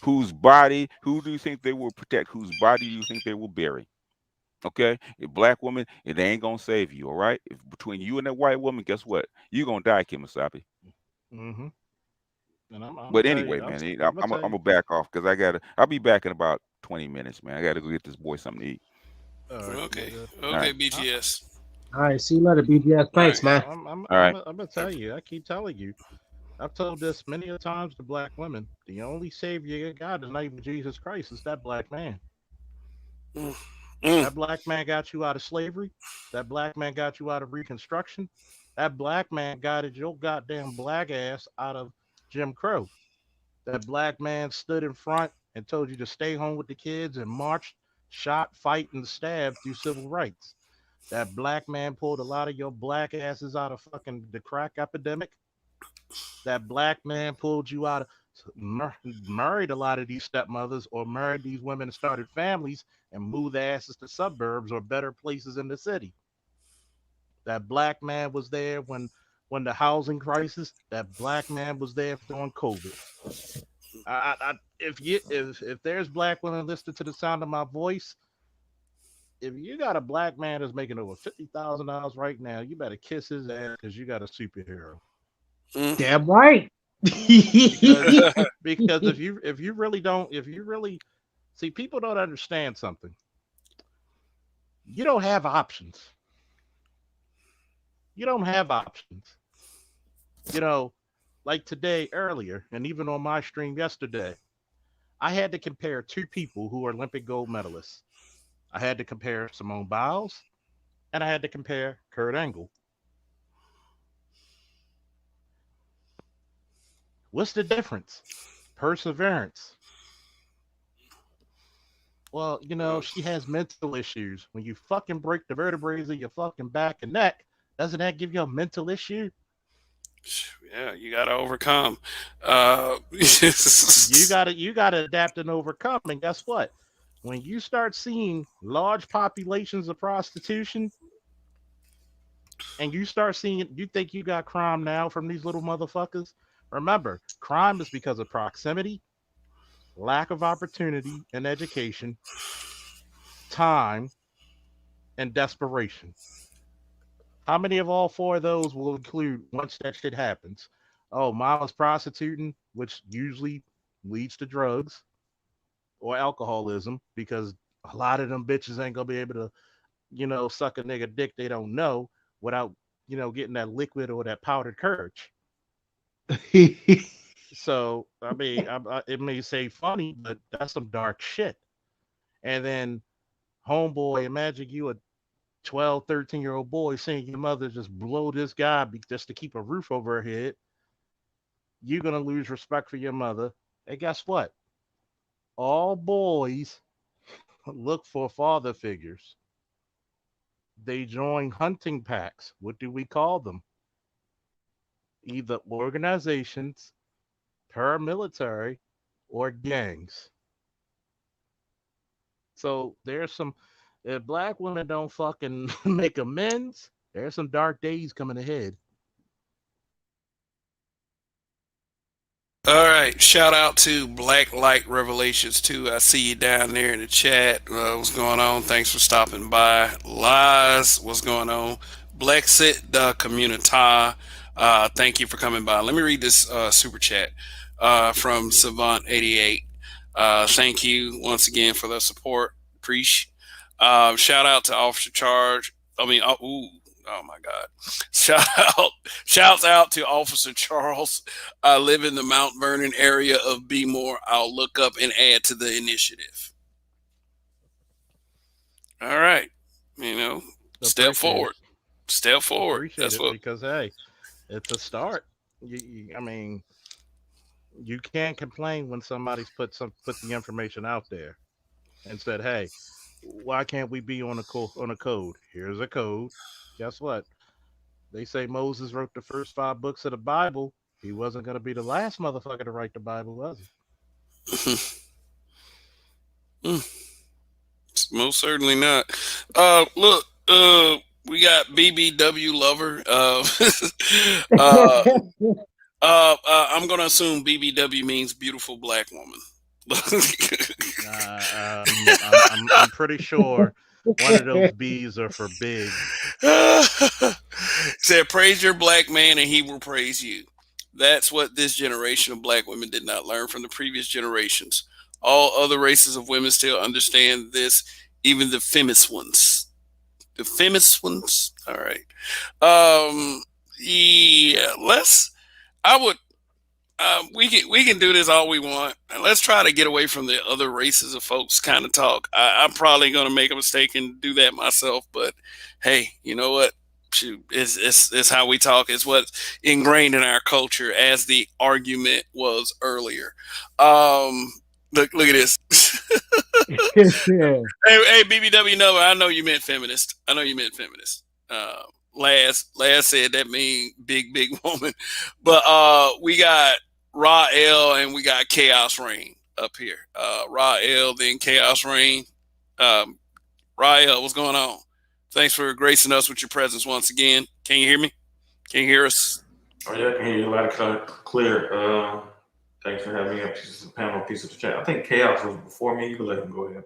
Who do you think they will protect? Whose body do you think they will bury? Okay, a black woman, they ain't gonna save you. All right, if between you and that white woman, guess what? You're gonna die, Kimasabi. Mm-hmm. And I'm gonna But tell you, anyway, man, I'm gonna I'm tell you. gonna back off because I'll be back in about 20 minutes, man. I gotta go get this boy something to eat. All right, well, Okay, good. All okay, right, BGS. All right, see you later, BGS. All Thanks, right. man. all right. I'm gonna tell you. I keep telling you. I've told this many a times to black women. The only savior you got is not even Jesus Christ. It's that black man. Mm. Mm. That black man got you out of slavery. That black man got you out of Reconstruction. That black man got your goddamn black ass out of Jim Crow. That black man stood in front and told you to stay home with the kids and marched, shot, fight, and stabbed through civil rights. That black man pulled a lot of your black asses out of fucking the crack epidemic. That black man pulled you out of married a lot of these stepmothers or married these women and started families and moved their asses to suburbs or better places in the city. That black man was there when the housing crisis. That black man was there during COVID. If there's black women listening to the sound of my voice, if you got a black man that's making over $50,000 right now, you better kiss his ass because you got a superhero. Mm. Damn right. Because because if you really see, people don't understand something. You don't have options. You don't have options. You know, like today earlier, and even on my stream yesterday, I had to compare two people who are Olympic gold medalists. I had to compare Simone Biles and I had to compare Kurt Angle. What's the difference? Perseverance. Well, she has mental issues. When you fucking break the vertebrae of your fucking back and neck, doesn't that give you a mental issue? Yeah, you got to overcome. You gotta adapt and overcome. And guess what? When you start seeing large populations of prostitution and you start seeing it, you think you got crime now from these little motherfuckers. Remember, crime is because of proximity, lack of opportunity and education, time, and desperation. How many of all four of those will include once that shit happens? Oh, mama's prostituting, which usually leads to drugs or alcoholism because a lot of them bitches ain't gonna be able to, suck a nigga dick they don't know without, getting that liquid or that powdered courage. So, I mean, it may say funny, but that's some dark shit. And then, homeboy, imagine you a 12, 13-year-old boy seeing your mother just blow this guy just to keep a roof over her head. You're going to lose respect for your mother. And guess what? All boys look for father figures. They join hunting packs. What do we call them? Either organizations, paramilitary, or gangs. So there's some, if black women don't fucking make amends, there's some dark days coming ahead. All right, shout out to Black Light Revelations too. I see you down there in the chat. What's going on? Thanks for stopping by. Lies, what's going on? Blexit the Communita. Thank you for coming by. Let me read this super chat from Savant88. Thank you once again for the support. Appreciate. Shout out to Officer Charge. Oh my God! Shout out, shouts out to Officer Charles. I live in the Mount Vernon area of Bmore. I'll look up and add to the initiative. All right, step Appreciate it. forward. Step forward. Appreciate That's it what. because, hey, it's a start. I mean, you can't complain when somebody's put the information out there and said, "Hey, why can't we be on a code? Here's a code." Guess what? They say Moses wrote the first 5 books of the Bible. He wasn't going to be the last motherfucker to write the Bible, was he? Most certainly not. Look, we got BBW lover. I'm gonna assume BBW means beautiful black woman. I'm pretty sure one of those B's are for big. Said, praise your black man and he will praise you. That's what this generation of black women did not learn from the previous generations. All other races of women still understand this, even the feminist ones. The feminist ones. All right. Yeah, I would we can do this all we want. And let's try to get away from the other races of folks kind of talk. I'm probably going to make a mistake and do that myself, but hey, you know what? Shoot, it's how we talk. It's what's ingrained in our culture, as the argument was earlier. Look at this. Hey, BBW Nova, I know you meant feminist. I know you meant feminist. Last said that mean big woman, but we got Rael and we got Chaos Rain up here. Rael, then Chaos Rain. Rael, what's going on? Thanks for gracing us with your presence once again. Can you hear me? Can you hear us? Oh yeah, I can hear you loud and clear. Thanks for having me up to the panel piece of the chat. I think Chaos was before me. You can let him go ahead.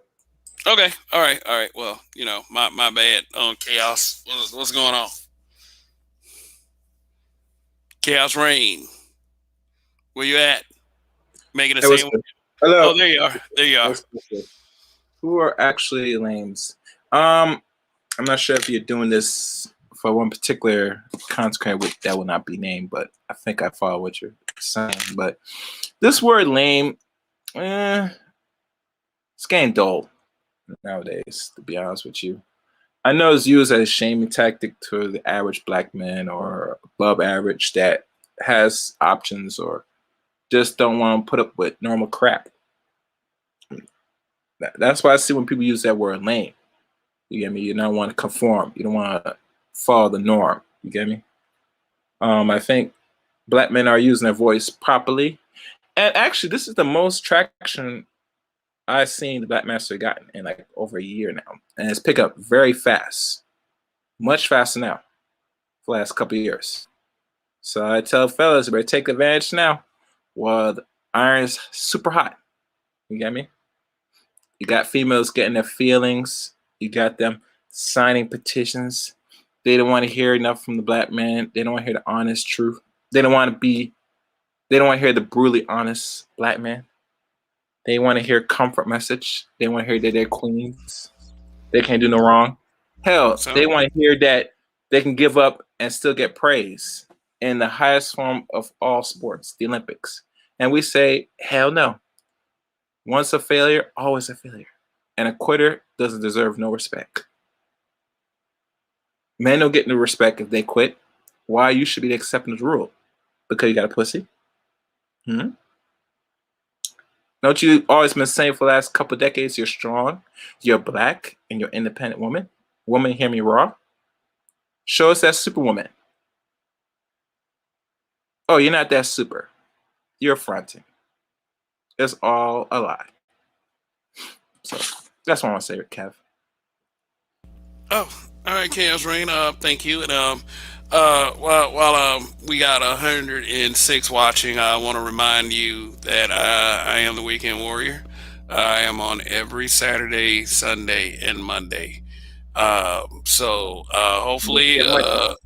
Okay, all right. Well, my bad on Chaos. What's going on? Chaos Rain, where you at? Making a sandwich? Hello. Oh, there you are. There you are. Who are actually lames? I'm not sure if you're doing this for one particular content that will not be named, but I think I follow what you're saying. But this word lame, it's getting dull nowadays, to be honest with you. I know it's used as a shaming tactic to the average black man or above average that has options or just don't want to put up with normal crap. That's why I see when people use that word lame. You get me? You don't want to conform. You don't want to follow the norm. You get me? I think black men are using their voice properly. And actually, this is the most traction I've seen the Black Master gotten in like over a year now. And it's picked up very fast. Much faster now for the last couple of years. So I tell fellas, you better take advantage now while the iron's super hot. You get me? You got females getting their feelings. You got them signing petitions. They don't want to hear enough from the black man. They don't want to hear the honest truth. They don't want to hear the brutally honest black man. They want to hear comfort message. They want to hear that they're queens. They can't do no wrong. Hell, So they want to hear that they can give up and still get praise in the highest form of all sports, the Olympics. And we say, hell no. Once a failure, always a failure. And a quitter doesn't deserve no respect. Men don't get no respect if they quit. Why? You should be accepting the rule. Because you got a pussy? Don't you always been saying for the last couple of decades you're strong, you're black, and you're independent woman? Woman, hear me raw. Show us that superwoman. Oh, you're not that super. You're fronting. It's all a lie. So that's what I want to say, Kev. oh, all right, Chaos Rain. Thank you. And while we got 106 watching, I want to remind you that I am the Weekend Warrior. I am on every Saturday, Sunday, and Monday. So hopefully, a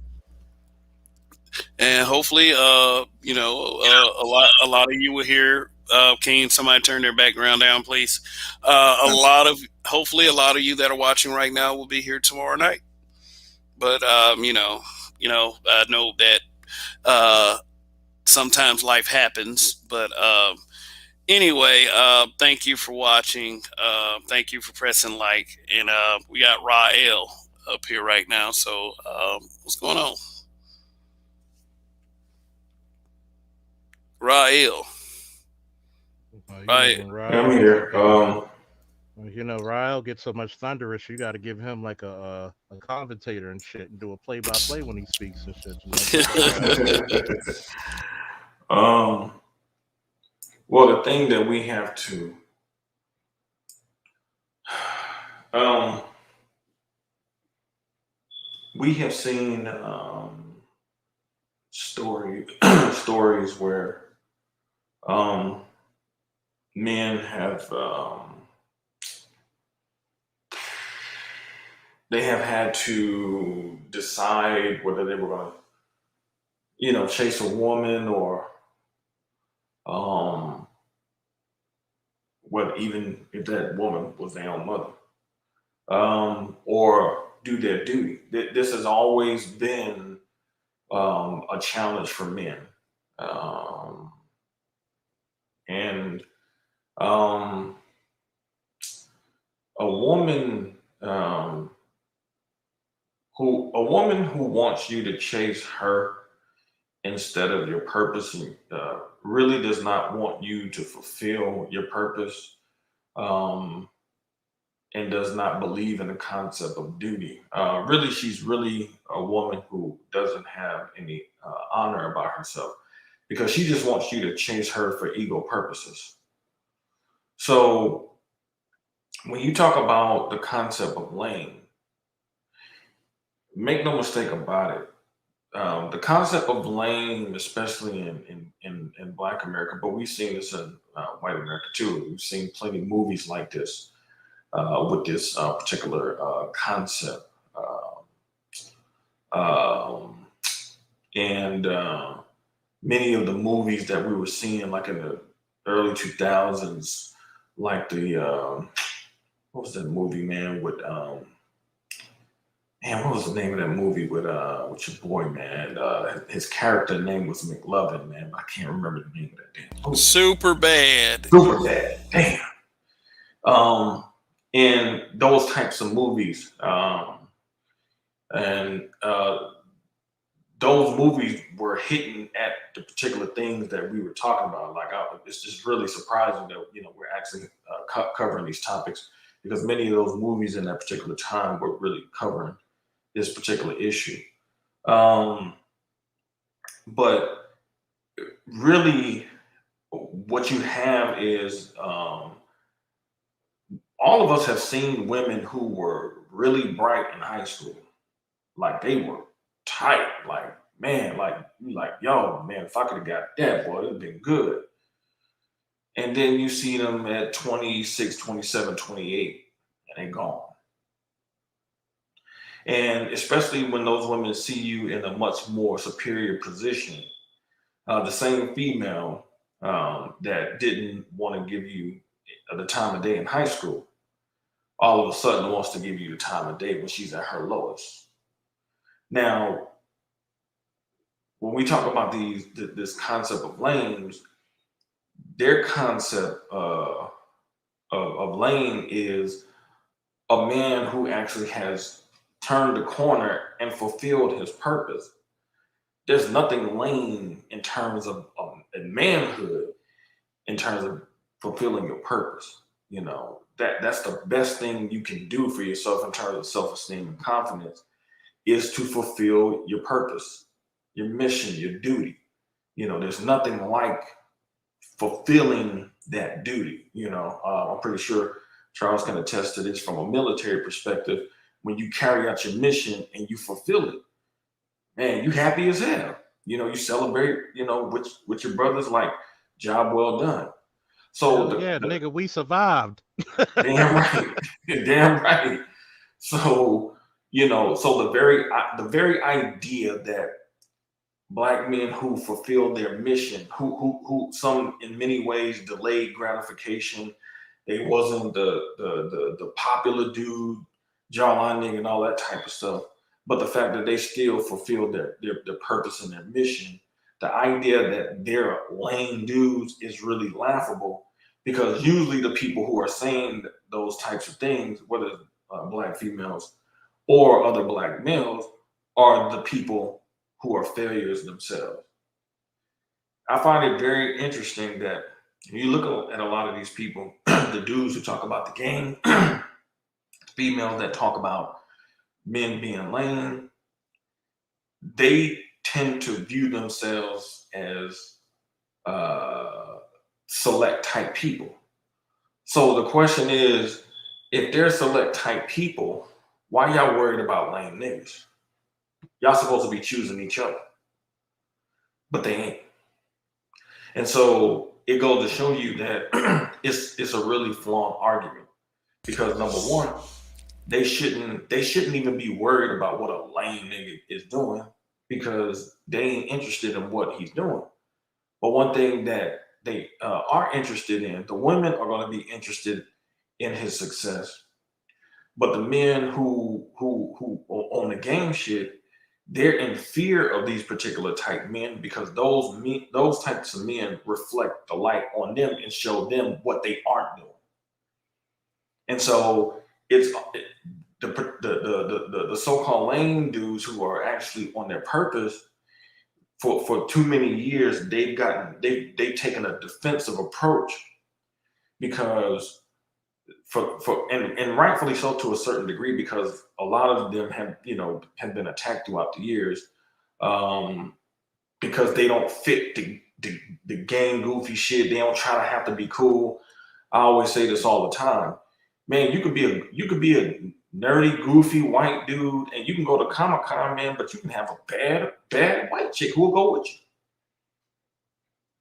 lot of you will hear. Can somebody turn their background down, please? Hopefully, a lot of you that are watching right now will be here tomorrow night. But I know that sometimes life happens. But anyway, thank you for watching. Thank you for pressing like, and we got Rael up here right now. So what's going on, Rael? Right. When Yeah, I'm Ryle here. Ryle gets so much thunderous, you got to give him like a commentator and shit, and do a play-by-play when he speaks and shit. Well, the thing that we have to, we have seen stories where men have they have had to decide whether they were going to, chase a woman or whether even if that woman was their own mother, or do their duty. This has always been a challenge for men. And a woman who wants you to chase her instead of your purpose really does not want you to fulfill your purpose, and does not believe in the concept of duty. Really, she's really a woman who doesn't have any honor about herself, because she just wants you to chase her for ego purposes. So when you talk about the concept of lame, make no mistake about it. The concept of lame, especially in Black America, but we've seen this in white America too. We've seen plenty of movies like this with this particular concept. And many of the movies that we were seeing, like in the early 2000s, like the what was that movie, man? With what was the name of that movie with your boy, man? His character name was McLovin, man. But I can't remember the name of that damn movie. Super bad. Super bad. Damn. In those types of movies, and those movies were hitting at the particular things that we were talking about. Like, it's just really surprising that we're actually covering these topics, because many of those movies in that particular time were really covering this particular issue. But really, what you have is all of us have seen women who were really bright in high school, like they were tight, like, man, like yo, man, if I could have got that, boy, it'd been good. And then you see them at 26, 27, 28, and they're gone. And especially when those women see you in a much more superior position, the same female that didn't want to give you the time of day in high school, all of a sudden wants to give you the time of day when she's at her lowest. Now, when we talk about this concept of lames, their concept of lame is a man who actually has turned the corner and fulfilled his purpose. There's nothing lame in terms of manhood, in terms of fulfilling your purpose. You know, that's the best thing you can do for yourself in terms of self-esteem and confidence, is to fulfill your purpose, your mission, your duty. You know, there's nothing like fulfilling that duty. You know, I'm pretty sure Charles can attest to this from a military perspective. When you carry out your mission and you fulfill it, man, you happy as hell. You know, you celebrate, you know, with your brothers, like, job well done. So Hell yeah, nigga, we survived. damn right, damn right. So, you know, so the very idea that Black men who fulfill their mission, who some in many ways delayed gratification, they wasn't the popular dude, jawline nigga, and all that type of stuff. But the fact that they still fulfilled their purpose and their mission, the idea that they're lame dudes is really laughable, because usually the people who are saying those types of things, whether it's Black females or other Black males, are the people who are failures themselves. I find it very interesting that when you look at a lot of these people, the dudes who talk about the game, females that talk about men being lame, they tend to view themselves as select type people. So the question is, if they're select type people, why y'all worried about lame niggas? Y'all supposed to be choosing each other, but they ain't. And so it goes to show you that it's a really flawed argument, because number one, they shouldn't even be worried about what a lame nigga is doing, because they ain't interested in what he's doing. But one thing that they are interested in, the women are going to be interested in his success. But the men who on the game shit, they're in fear of these particular type men, because those types of men reflect the light on them and show them what they aren't doing. And so it's the so-called lame dudes who are actually on their purpose. For too many years, they've taken a defensive approach, because and rightfully so, to a certain degree, because a lot of them have been attacked throughout the years, because they don't fit the gang goofy shit. They don't try to have to be cool. I always say this all the time, man. You could be a nerdy, goofy white dude, and you can go to Comic-Con, man, but you can have a bad white chick who will go with you.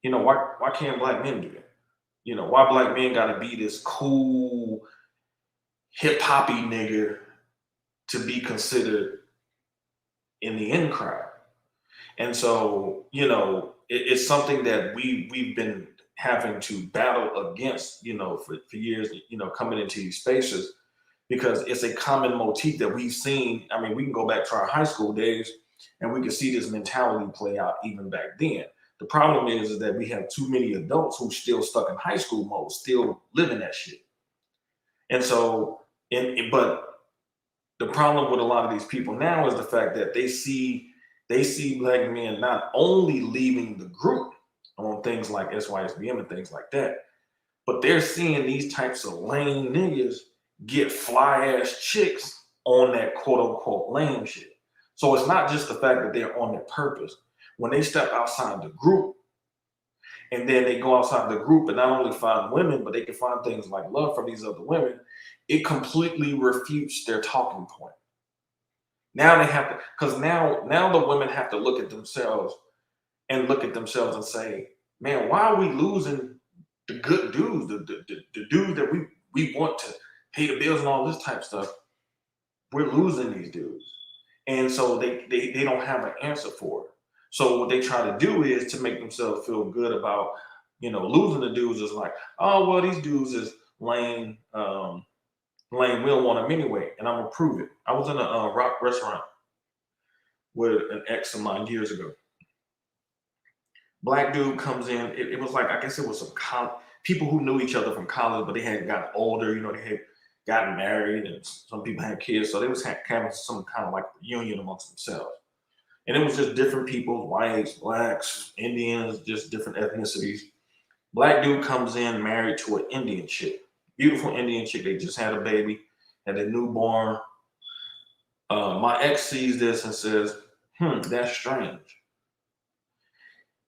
You know, why can't Black men do that? You know, why Black men gotta be this cool, hip-hoppy nigga to be considered in the in crowd? And so, you know, it's something that we've been having to battle against, you know, for years, you know, coming into these spaces, because it's a common motif that we've seen. I mean, we can go back to our high school days and we can see this mentality play out even back then. The problem is that we have too many adults who still stuck in high school mode, still living that shit. And so, but the problem with a lot of these people now is the fact that they see Black men not only leaving the group on things like SYSBM and things like that, but they're seeing these types of lame niggas get fly ass chicks on that quote unquote lame shit. So it's not just the fact that they're on their purpose. When they step outside the group, and then they go outside the group and not only find women, but they can find things like love from these other women, it completely refutes their talking point. Now they have to, because now the women have to look at themselves and say, man, why are we losing the good dudes, the dudes that we want to pay the bills and all this type of stuff? we're losing these dudes. And so they don't have an answer for it. So what they try to do is to make themselves feel good about, losing the dudes is like, oh well, these dudes is lame, lame. We don't want them anyway, and I'm gonna prove it. I was in a rock restaurant with an ex of mine years ago. Black dude comes in. It was like, I guess it was some people who knew each other from college, but they had gotten older. They had gotten married, and some people had kids, so they was having some kind of like reunion amongst themselves. And it was just different people, whites, blacks, Indians, just different ethnicities. Black dude comes in married to an Indian chick, beautiful Indian chick. They just had a baby, had a newborn. My ex sees this and says, that's strange.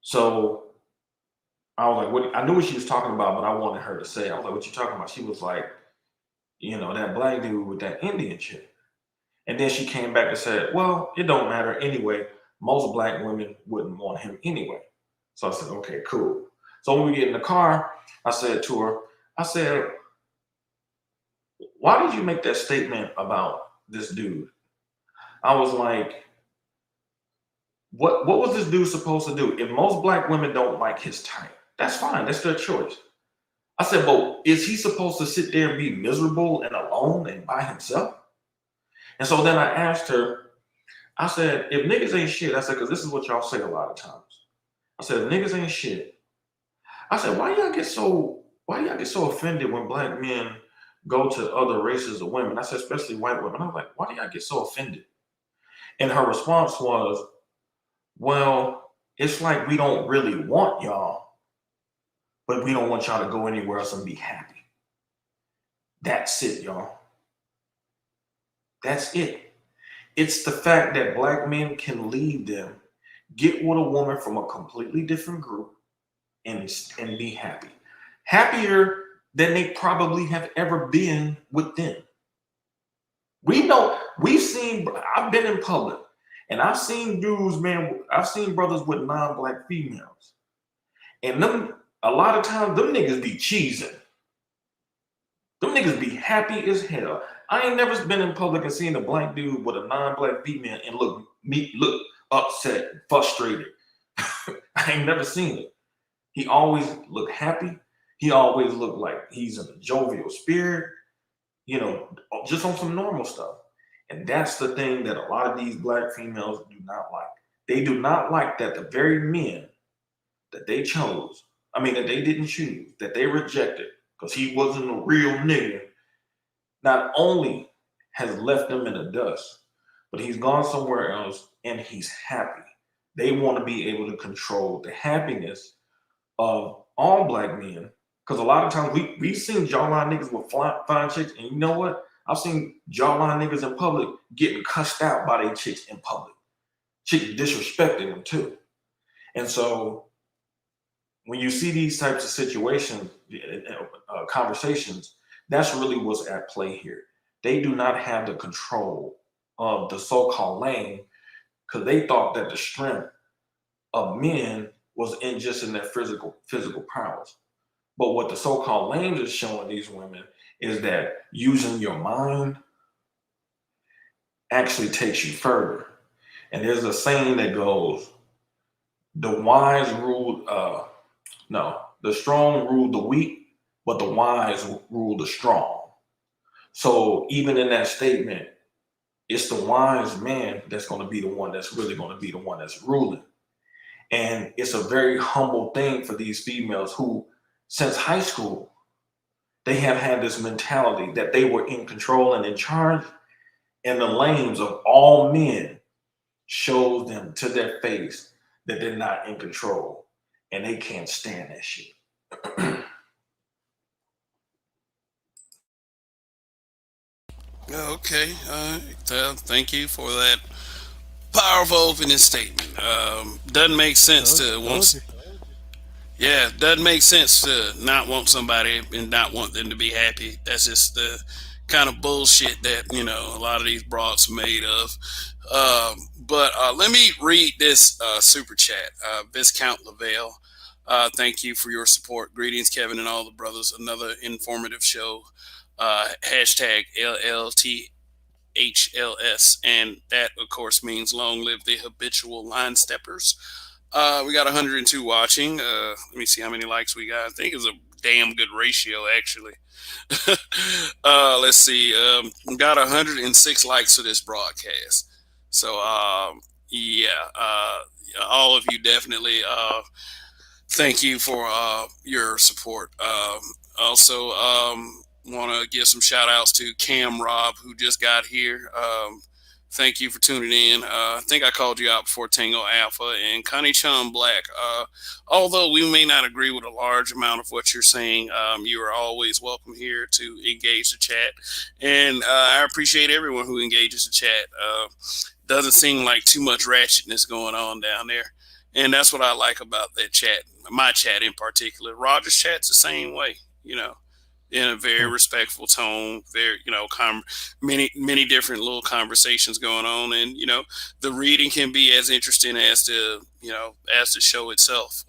So I was like, what? I knew what she was talking about, but I wanted her to say. I was like, what you talking about? She was like, that black dude with that Indian chick. And then she came back and said, well, it don't matter anyway. Most black women wouldn't want him anyway. So I said, okay, cool. So when we get in the car, I said to her, I said, why did you make that statement about this dude? I was like, what was this dude supposed to do? If most black women don't like his type, that's fine. That's their choice. I said, but is he supposed to sit there and be miserable and alone and by himself? And so then I asked her, I said, if niggas ain't shit, I said, because this is what y'all say a lot of times. I said, if niggas ain't shit, I said, why y'all get so offended when black men go to other races of women? I said, especially white women. I was like, why do y'all get so offended? And her response was, well, it's like we don't really want y'all, but we don't want y'all to go anywhere else and be happy. That's it, y'all. That's it. It's the fact that black men can leave them, get with a woman from a completely different group, and be happy. Happier than they probably have ever been with them. I've been in public and I've seen dudes, man, I've seen brothers with non-black females. And a lot of times, them niggas be cheesing. Them niggas be happy as hell. I ain't never been in public and seen a black dude with a non-black female and look upset, frustrated. I ain't never seen it. He always looked happy. He always looked like he's in a jovial spirit, just on some normal stuff. And that's the thing that a lot of these black females do not like. They do not like that the very men that they chose, that they didn't choose, that they rejected, because he wasn't a real nigga, not only has left them in the dust, but he's gone somewhere else and he's happy. They want to be able to control the happiness of all black men. Because a lot of times we've seen jawline niggas with fine chicks, and you know what? I've seen jawline niggas in public getting cussed out by their chicks in public. Chicks disrespecting them too. And so when you see these types of situations, conversations, that's really what's at play here. They do not have the control of the so-called lane because they thought that the strength of men was in their physical prowess. But what the so-called lames is showing these women is that using your mind actually takes you further. And there's a saying that goes, the wise rule, the strong rule the weak, but the wise rule the strong. So even in that statement, it's the wise man that's going to be the one that's really going to be the one that's ruling. And it's a very humble thing for these females who, since high school, they have had this mentality that they were in control and in charge, and the lames of all men shows them to their face that they're not in control, and they can't stand that shit. Okay. Thank you for that powerful opening statement. Doesn't make sense to Told want. you. Yeah, doesn't make sense to not want somebody and not want them to be happy. That's just the kind of bullshit that a lot of these broads are made of. But let me read this super chat. Viscount Lavelle, thank you for your support. Greetings, Kevin and all the brothers. Another informative show. Hashtag LLT HLS, and that of course means long live the habitual line steppers. We got 102 watching. Let me see how many likes we got. I think it's a damn good ratio, actually. Let's see. We got 106 likes for this broadcast. So, yeah, all of you definitely thank you for your support. Also, want to give some shout outs to Cam Rob, who just got here. Thank you for tuning in. I think I called you out before Tango Alpha and Connie Chum Black. Although we may not agree with a large amount of what you're saying, you are always welcome here to engage the chat. And I appreciate everyone who engages the chat. Doesn't seem like too much ratchetness going on down there. And that's what I like about that chat, my chat in particular. Roger's chat's the same way, in a very respectful tone, very, many different little conversations going on. And, the reading can be as interesting as as the show itself.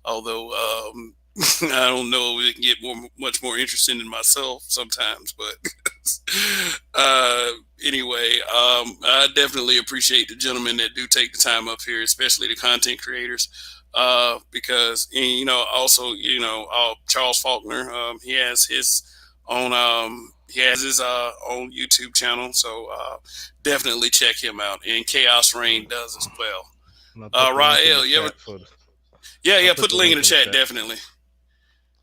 Although, I don't know, it can get much more interesting than myself sometimes, but anyway, I definitely appreciate the gentlemen that do take the time up here, especially the content creators, because also Charles Faulkner, he has his own own YouTube channel, so definitely check him out, and Chaos Reign does as well. Rael, you ever? Yeah, put the link in the chat, definitely.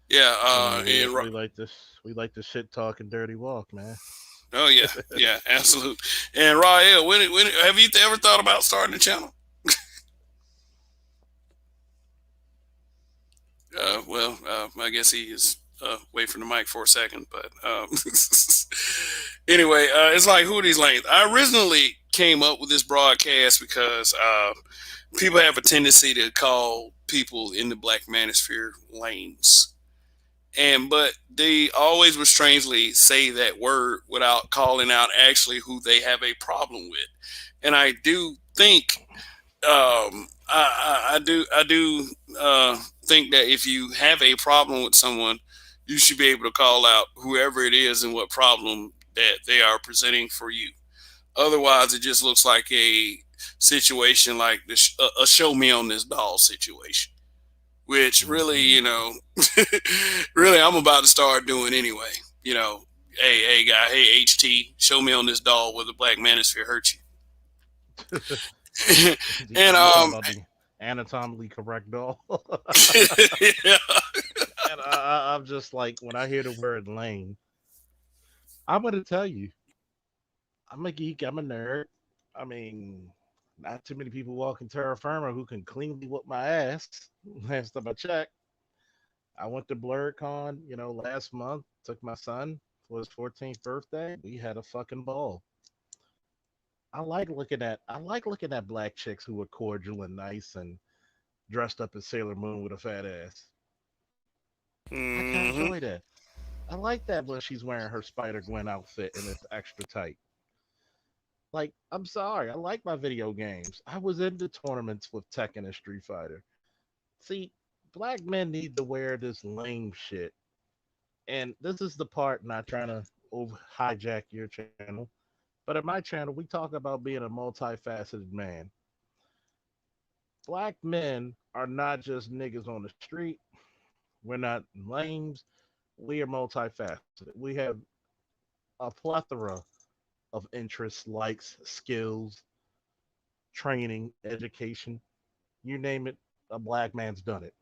Yeah, and we like this. We like the shit talking dirty walk, man. Oh yeah, absolutely. And Rael, when have you ever thought about starting a channel? I guess he is wait for the mic for a second, but anyway, it's like, who are these lanes? I originally came up with this broadcast because people have a tendency to call people in the Black Manosphere lanes. But they always would strangely say that word without calling out actually who they have a problem with. And I do think, I do think that if you have a problem with someone, you should be able to call out whoever it is and what problem that they are presenting for you. Otherwise, it just looks like a situation like this, a show me on this doll situation, which really, really I'm about to start doing anyway. Hey guy, hey HT, show me on this doll where the Black Manosphere hurt you. And about the anatomically correct doll. yeah. And I'm just like, when I hear the word lane, I'm gonna tell you, I'm a geek, I'm a nerd. I mean, not too many people walking terra firma who can cleanly whoop my ass. Last time I checked, I went to BlurCon, last month. Took my son for his 14th birthday. We had a fucking ball. I like looking at black chicks who are cordial and nice and dressed up as Sailor Moon with a fat ass. I can Mm-hmm. enjoy that. I like that when she's wearing her Spider Gwen outfit and it's extra tight. Like, I'm sorry, I like my video games. I was into tournaments with Tekken and Street Fighter. See, black men need to wear this lame shit. And this is the part, not trying to hijack your channel, but at my channel, we talk about being a multifaceted man. Black men are not just niggas on the street. We're not lames. We are multifaceted. We have a plethora of interests, likes, skills, training, education. You name it, a black man's done it.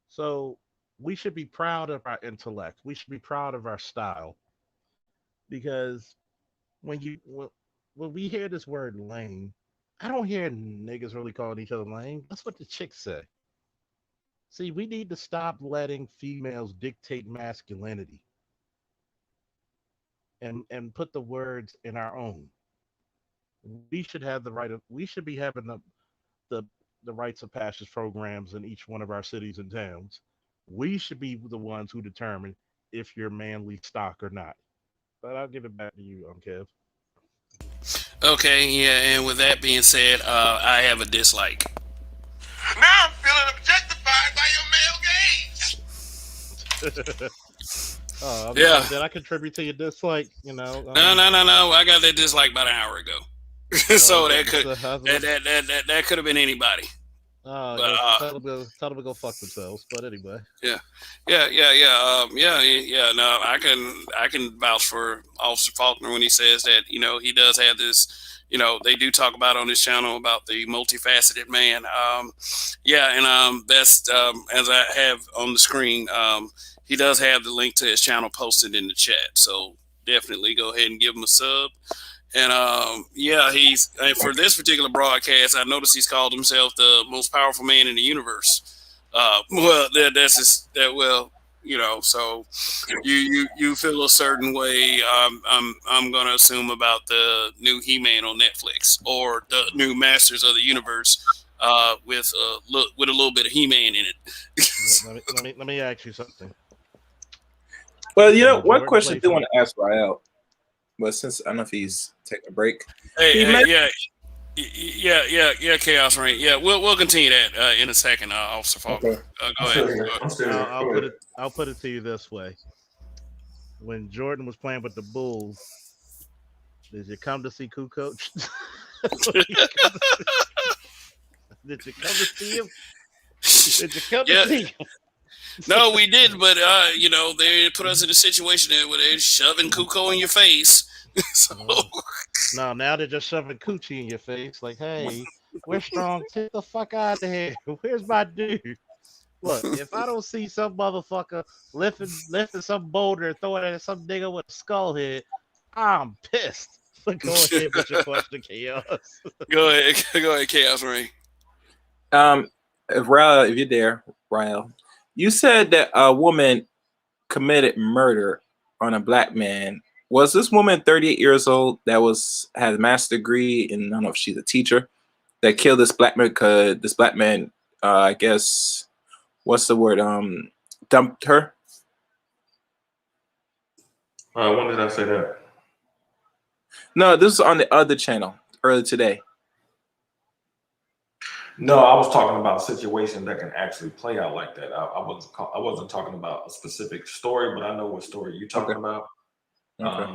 So we should be proud of our intellect. We should be proud of our style, because when we hear this word lame, I don't hear niggas really calling each other lame. That's what the chicks say. See, we need to stop letting females dictate masculinity and put the words in our own. We should have the right of we should be having the the rites of passage programs in each one of our cities and towns. We should be the ones who determine if you're manly stock or not. But I'll give it back to you, Kev. Okay, yeah, and with that being said, I have a dislike. Now I'm feeling objectified by your male gaze. I was Yeah. saying, did I contribute to your dislike? No. I got that dislike about an hour ago. So Okay. that could So, that could have been anybody. But tell them to go fuck themselves. But anyway, yeah, yeah. No, I can vouch for Officer Faulkner when he says that he does have this. They do talk about on his channel about the multifaceted man. Yeah, and that's as I have on the screen. He does have the link to his channel posted in the chat, so definitely go ahead and give him a sub. And yeah, and for this particular broadcast, I noticed he's called himself the most powerful man in the universe. Well, that's just that. Well, so you feel a certain way. I'm gonna assume about the new He-Man on Netflix or the new Masters of the Universe with a little bit of He-Man in it. let me ask you something. Well, When one Jordan question I played do for want to ask Rael, but since I don't know if he's taking a break, he Hey, mentioned, yeah, Chaos Rain. Yeah, we'll continue that in a second, Officer Faulkner. okay, Go I'm ahead. still here. I'm still here. I'll Go put ahead. it I'll put it to you this way: when Jordan was playing with the Bulls, did you come to see Kukoc? Did you come to see him? Did you come to Yeah, see him? no, we did, but they put us in a situation where they're shoving Kuko in your face. So No, now they're just shoving coochie in your face. Like, hey, we're strong. Get the fuck out of here. Where's my dude? Look, if I don't see some motherfucker lifting some boulder and throwing it at some nigga with a skull head, I'm pissed. Go ahead with your question, Chaos. go ahead, Chaos Rain. if Rael, if you're there, Rael, you said that a woman committed murder on a black man. Was this woman 38 years old that had a master's degree, and I don't know if she's a teacher, that killed this black man because this black man, I guess, what's the word, dumped her? When did I say that? No, this was on the other channel earlier today. No, I was talking about a situation that can actually play out like that. I wasn't talking about a specific story, but I know what story you're talking about. Okay.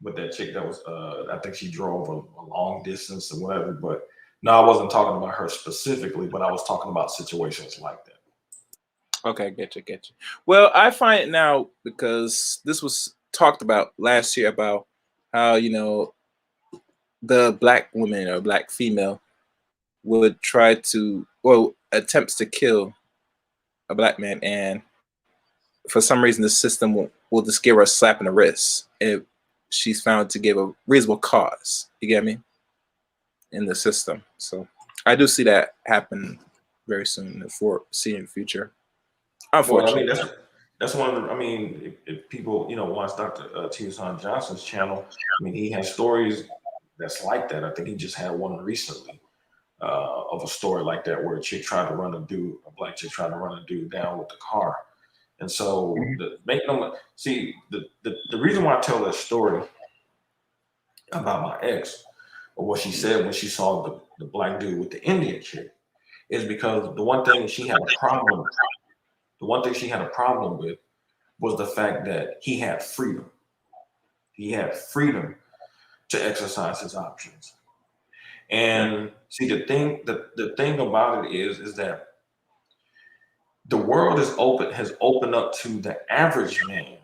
With that chick that was, I think she drove a long distance or whatever. But no, I wasn't talking about her specifically, but I was talking about situations like that. Okay, get you. Well, I find it now because this was talked about last year about how the black woman or black female would try to, well, attempts to kill a black man, and for some reason the system will just give her a slap in the wrist if she's found to give a reasonable cause. You get me? In the system. So I do see that happen very soon in the seeing future. Well, I mean, Unfortunately. that's one of the, I mean, if people, watch Dr. Tucson Johnson's channel, I mean, he has stories that's like that. I think he just had one recently of a story like that where a black chick tried to run a dude down with the car. And so the reason why I tell that story about my ex or what she said when she saw the black dude with the Indian chick is because the one thing she had a problem with was the fact that he had freedom. He had freedom to exercise his options. And see, the thing about it is that the world has opened up to the average man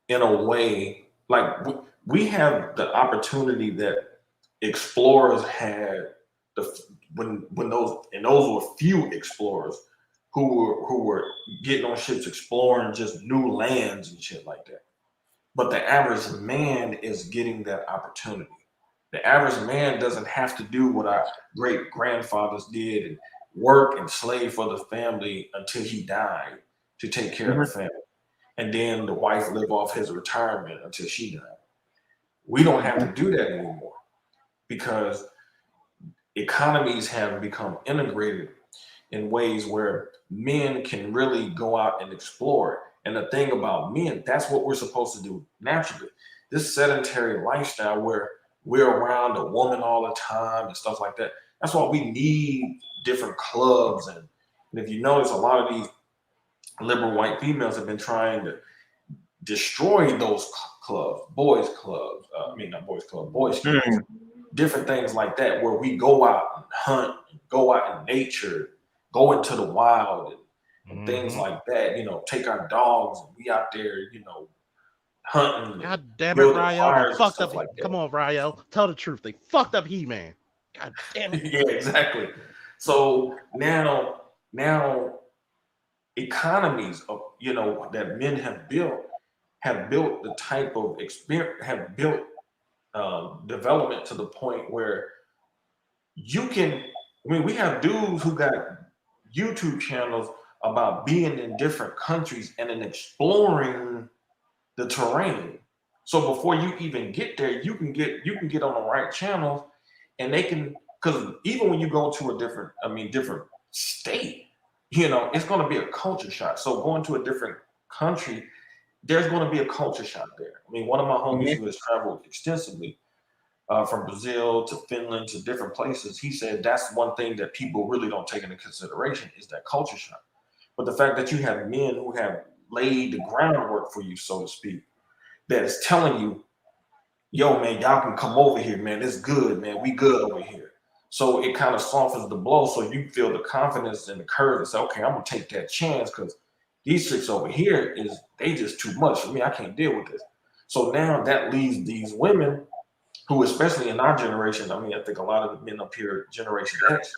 in a way like we have the opportunity that explorers had when those were few explorers who were getting on ships exploring just new lands and shit like that. But the average man is getting that opportunity. The average man doesn't have to do what our great grandfathers did and work and slave for the family until he died to take care of the family. And then the wife live off his retirement until she died. We don't have to do that anymore because economies have become integrated in ways where men can really go out and explore. And the thing about men, that's what we're supposed to do naturally. This sedentary lifestyle where we're around a woman all the time and stuff like that. That's why we need different clubs. And if you notice, a lot of these liberal white females have been trying to destroy those clubs, boys clubs. Not boys club, boys clubs. Different things like that, where we go out and hunt, go out in nature, go into the wild, and things like that. Take our dogs and we out there, hunting. God damn it, building Ryo. They fires and fucked stuff up. like that. Come on, Ryo. Tell the truth. They fucked up He-Man. God damn it. Yeah, exactly. So now economies of that men have built the type of experience, have built development to the point where you can. We have dudes who got YouTube channels about being in different countries and then exploring the terrain. So before you even get there, you can get on the right channels, and they can, because even when you go to a different state, it's going to be a culture shock. So going to a different country, there's going to be a culture shock there. One of my homies who has traveled extensively from Brazil to Finland to different places, he said that's one thing that people really don't take into consideration is that culture shock. But the fact that you have men who have laid the groundwork for you, so to speak, that is telling you, yo, man, y'all can come over here, man. It's good, man. We good over here. So it kind of softens the blow, so you feel the confidence and the courage to say, okay, I'm gonna take that chance because these chicks over here they just too much for me. I can't deal with this. So now that leaves these women who, especially in our generation, I think a lot of the men up here, Generation X,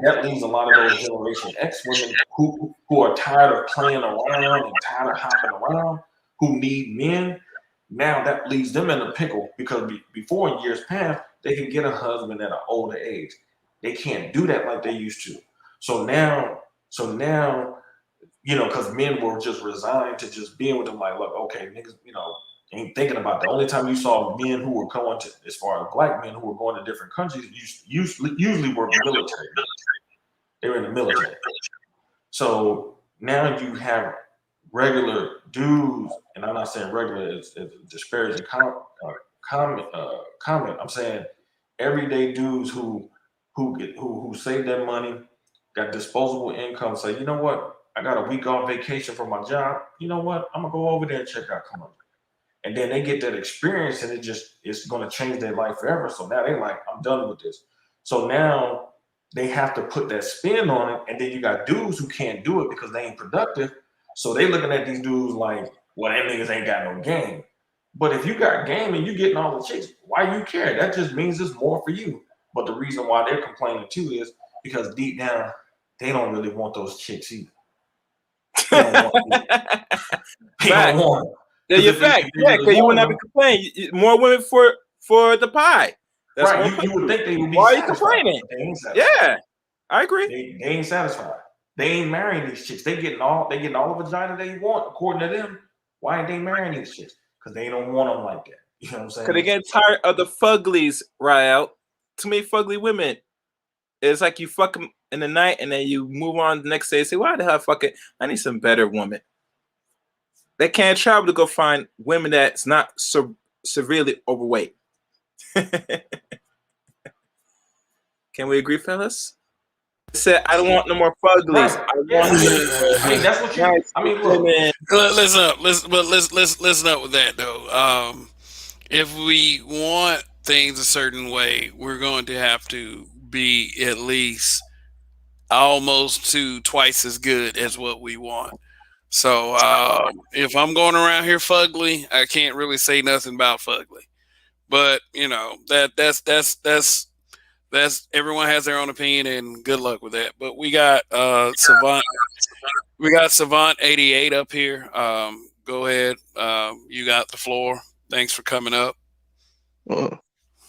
that leaves a lot of those Generation X women who are tired of playing around and tired of hopping around, who need men. Now that leaves them in a pickle because before, in years past, they can get a husband at an older age. They can't do that like they used to. So now, because men were just resigned to just being with them, like, look, okay, niggas, ain't thinking about the only time you saw men who were going to, as far as black men who were going to different countries, usually were military. They were in the military. So now you have regular dudes, and I'm not saying regular is a disparaging comment. I'm saying everyday dudes who save their money, got disposable income, say, you know what, I got a week off vacation from my job. You know what, I'm gonna go over there and check out Columbia. And then they get that experience, and it's gonna change their life forever. So now they're like, I'm done with this. So now they have to put that spin on it, and then you got dudes who can't do it because they ain't productive. So they looking at these dudes like, well, them niggas ain't got no game. But if you got game and you getting all the chicks, why you care? That just means it's more for you. But the reason why they're complaining too is because deep down, they don't really want those chicks either. They don't want them. Yeah, you're fact. Yeah, because you wouldn't have to complain. More women for the pie. That's right. You would think they would be Why satisfied. are you complaining? Yeah, I agree. They ain't satisfied. They ain't marrying these chicks. They getting all the vagina they want, according to them. Why ain't they marrying these chicks? Because they don't want them like that. You know what I'm saying? Because they get tired of the fuglies, Ryo. Too many fugly women. It's like you fuck them in the night and then you move on the next day and say, why the hell fuck it? I need some better woman. They can't travel to go find women that's not severely overweight. Can we agree, fellas? I said I don't want no more fuglies. Right. I want that's what you. Look. Listen up with that though. If we want things a certain way, we're going to have to be at least almost to twice as good as what we want. So if I'm going around here fugly, I can't really say nothing about fugly. But that's everyone has their own opinion, and good luck with that. But we got Savant. We got Savant 88 up here. Go ahead. You got the floor. Thanks for coming up.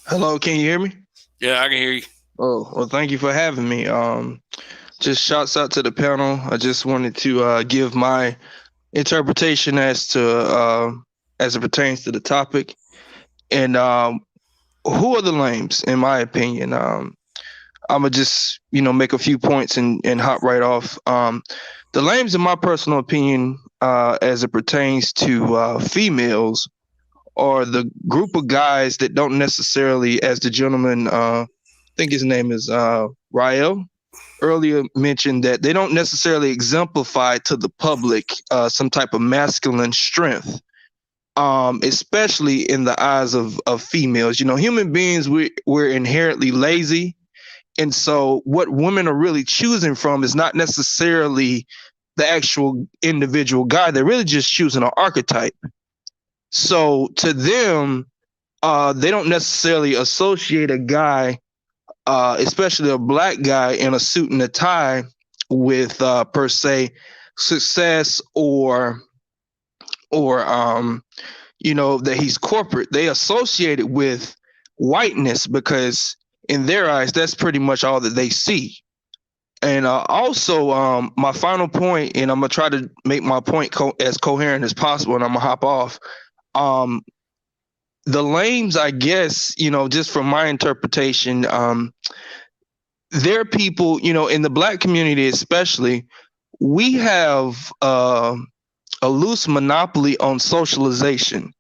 Hello, can you hear me? Yeah, I can hear you. Oh, well, thank you for having me. Just shouts out to the panel. I just wanted to give my interpretation as it pertains to the topic. And who are the lames, in my opinion? I'm gonna just make a few points and hop right off. The lames, in my personal opinion, as it pertains to females, are the group of guys that don't necessarily, as the gentleman, I think his name is Ryo, earlier mentioned, that they don't necessarily exemplify to the public some type of masculine strength. especially in the eyes of females. You know, human beings, we're inherently lazy. And so what women are really choosing from is not necessarily the actual individual guy. They're really just choosing an archetype. So to them, they don't necessarily associate a guy, especially a black guy in a suit and a tie, with per se success or you know, that he's corporate. They associate it with whiteness because in their eyes, that's pretty much all that they see. And also, my final point, and I'm gonna try to make my point as coherent as possible, and I'm gonna hop off. Um, the lames, I guess, you know, just from my interpretation, they're people, you know, in the black community especially, we have a loose monopoly on socialization.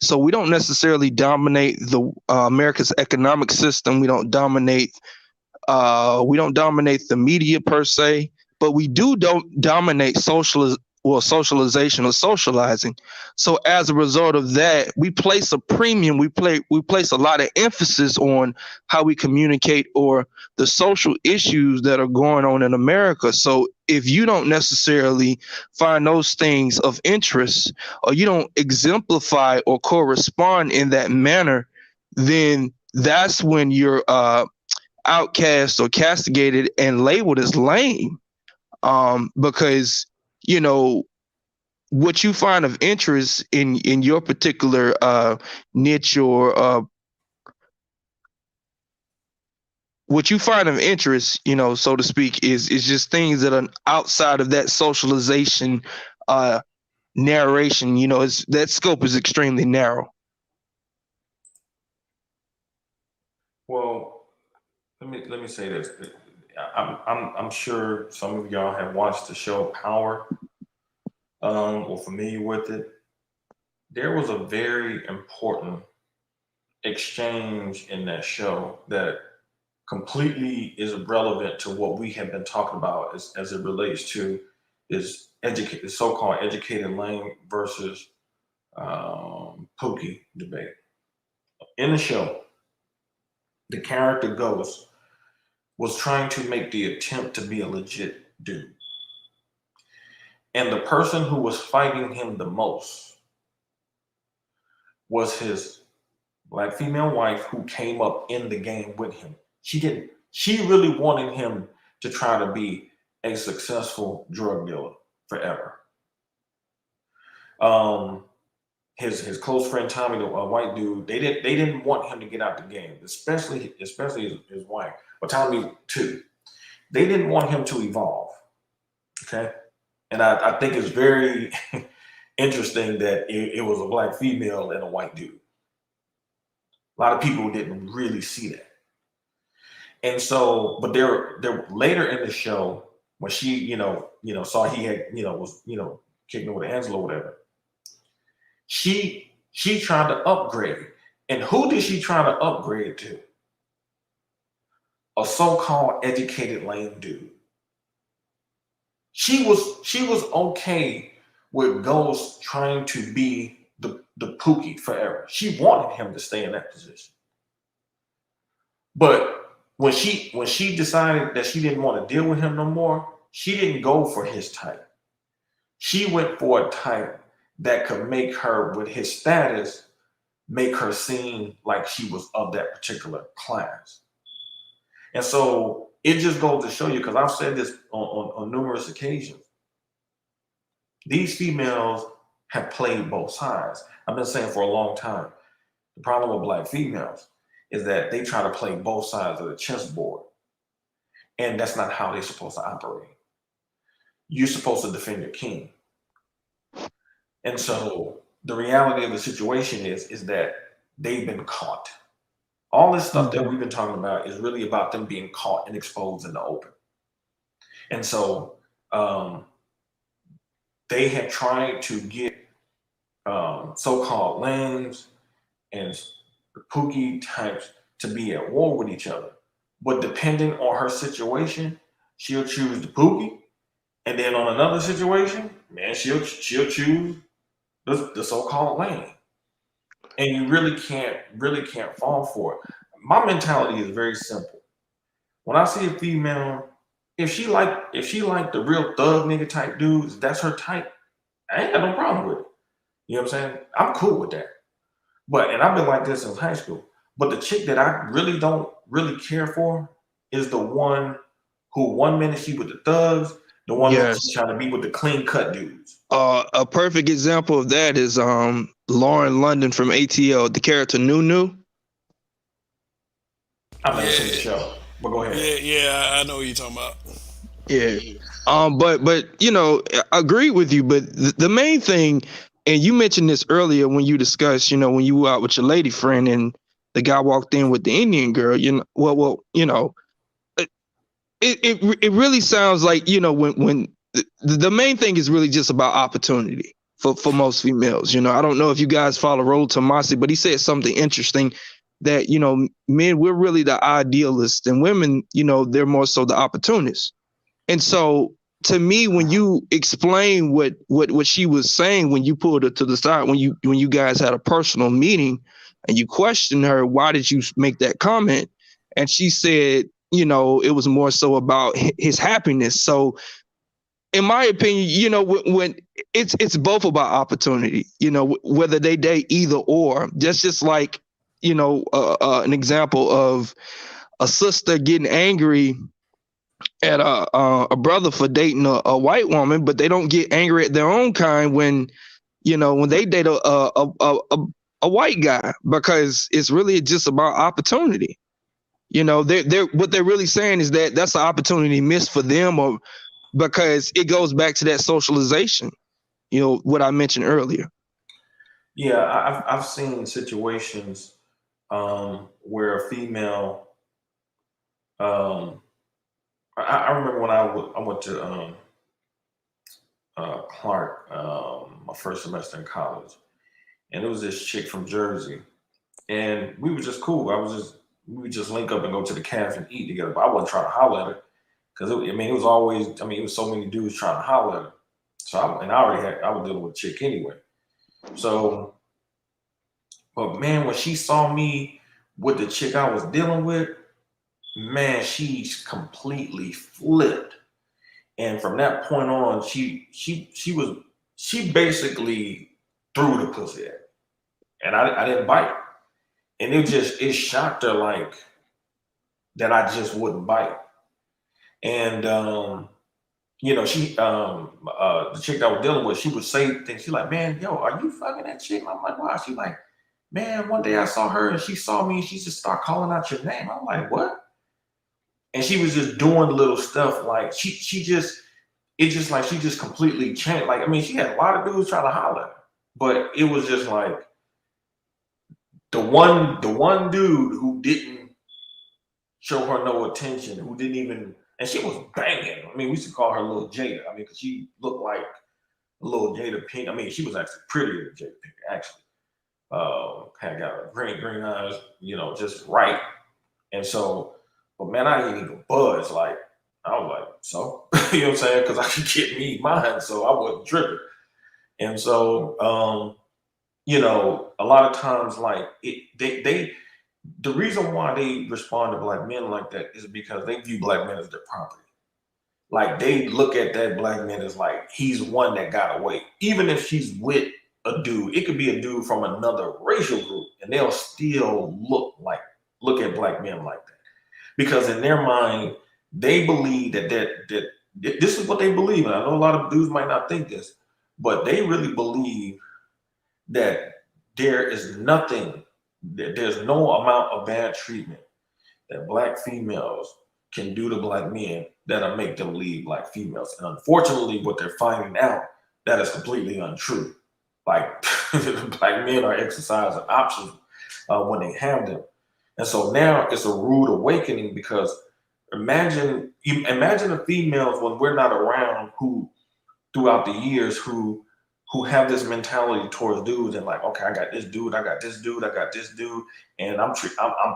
So we don't necessarily dominate the America's economic system. We don't dominate the media per se, but we don't dominate socialization or socializing. So as a result of that, we place a premium, we place a lot of emphasis on how we communicate or the social issues that are going on in America. So if you don't necessarily find those things of interest, or you don't exemplify or correspond in that manner, then that's when you're outcast or castigated and labeled as lame, because you know what you find of interest in your particular niche, or what you find of interest, you know, so to speak, is just things that are outside of that socialization narration. You know, it's that scope is extremely narrow. Well, let me say this. I'm sure some of y'all have watched the show Power, or familiar with it. There was a very important exchange in that show that completely is relevant to what we have been talking about as it relates to is educated, so-called educated lane versus Pookie debate. In the show, the character Ghost was trying to make the attempt to be a legit dude. And the person who was fighting him the most was his black female wife who came up in the game with him. She really wanted him to try to be a successful drug dealer forever. His close friend Tommy, the white dude, they didn't want him to get out the game, especially his wife, but Tommy too. They didn't want him to evolve. Okay, and I think it's very interesting that it was a black female and a white dude. A lot of people didn't really see that. And so, but there later in the show, when she, saw he had, was, kicking it with Angela or whatever, she tried to upgrade. And who did she try to upgrade to? A so-called educated lame dude. She was okay with Ghost trying to be the Pookie forever. She wanted him to stay in that position. But when she decided that she didn't want to deal with him no more, she didn't go for his type. She went for a type that could make her, with his status, make her seem like she was of that particular class. And so it just goes to show you, because I've said this on numerous occasions, these females have played both sides. I've been saying for a long time, the problem with black females is that they try to play both sides of the chessboard. And that's not how they're supposed to operate. You're supposed to defend your king. And so the reality of the situation is that they've been caught. All this stuff that we've been talking about is really about them being caught and exposed in the open. And so they have tried to get so-called lames and Pookie types to be at war with each other. But depending on her situation, she'll choose the Pookie. And then on another situation, man, she'll choose the so-called lame. and you really can't fall for it. My mentality is very simple. When I see a female, if she like the real thug nigga type dudes, that's her type. I ain't got no problem with it. You know what I'm saying? I'm cool with that. And I've been like this since high school. But the chick that I really don't really care for is the one who 1 minute she with the thugs, the 1 minute she Yes. trying to be with the clean cut dudes. A perfect example of that is Lauren London from ATL, the character Nunu. I've never seen the show, but go ahead. Yeah, I know what you're talking about. Yeah. But you know, I agree with you. But the main thing, and you mentioned this earlier when you discussed, you know, when you were out with your lady friend and the guy walked in with the Indian girl, you know, you know, it really sounds like, you know, when the main thing is really just about opportunity for most females. You know, I don't know if you guys follow Roll Tomasi, but he said something interesting that, you know, men, we're really the idealists, and women, you know, they're more so the opportunists. And so to me, when you explain what she was saying, when you pulled her to the side, when you guys had a personal meeting and you questioned her, why did you make that comment? And she said, you know, it was more so about his happiness. So in my opinion, you know, when it's both about opportunity, you know, whether they date either or. That's just like, you know, an example of a sister getting angry at a brother for dating a white woman, but they don't get angry at their own kind when, you know, when they date a white guy, because it's really just about opportunity. You know, they're what they're really saying is that that's an opportunity missed for them, or because it goes back to that socialization, you know, what I mentioned earlier. Yeah, I've seen situations where a female. I remember when I went to Clark my first semester in college, and it was this chick from Jersey, and we were just cool. We would just link up and go to the cafe and eat together. But I wasn't trying to holler at her because it was always, it was so many dudes trying to holler at her. So I was dealing with a chick anyway. So, but man, when she saw me with the chick I was dealing with, man, she completely flipped. And from that point on, she basically threw the pussy at me. And I didn't bite. And it shocked her, like, that I just wouldn't bite. And you know, the chick I was dealing with, she would say things. She's like, "Man, yo, are you fucking that chick?" I'm like, "Why?" She's like, "Man, one day I saw her and she saw me and she just started calling out your name." I'm like, "What?" And she was just doing little stuff like she just completely changed. Like, she had a lot of dudes trying to holler at her, but it was just like the one dude who didn't show her no attention, who didn't even, and she was banging. We used to call her Little Jada. Because she looked like a little Jada Pink. She was actually prettier than Jada Pink, actually. Had got green eyes, just right. And so, but man, I didn't even budge. Like, I was like, so, you know what I'm saying? Because I could get me mine, so I wasn't tripping. And so, a lot of times, like, the reason why they respond to black men like that is because they view black men as their property. Like, they look at that black man as like, he's one that got away. Even if she's with a dude, it could be a dude from another racial group, and they'll still look at black men like that. Because in their mind, they believe that this is what they believe. And I know a lot of dudes might not think this, but they really believe that there's no amount of bad treatment that black females can do to black men that'll make them leave black females. And unfortunately, what they're finding out, that is completely untrue. Like, black men are exercising options when they have them. And so now it's a rude awakening, because imagine the females when we're not around, who throughout the years who have this mentality towards dudes, and like, okay, I got this dude, I got this dude, I got this dude, and I'm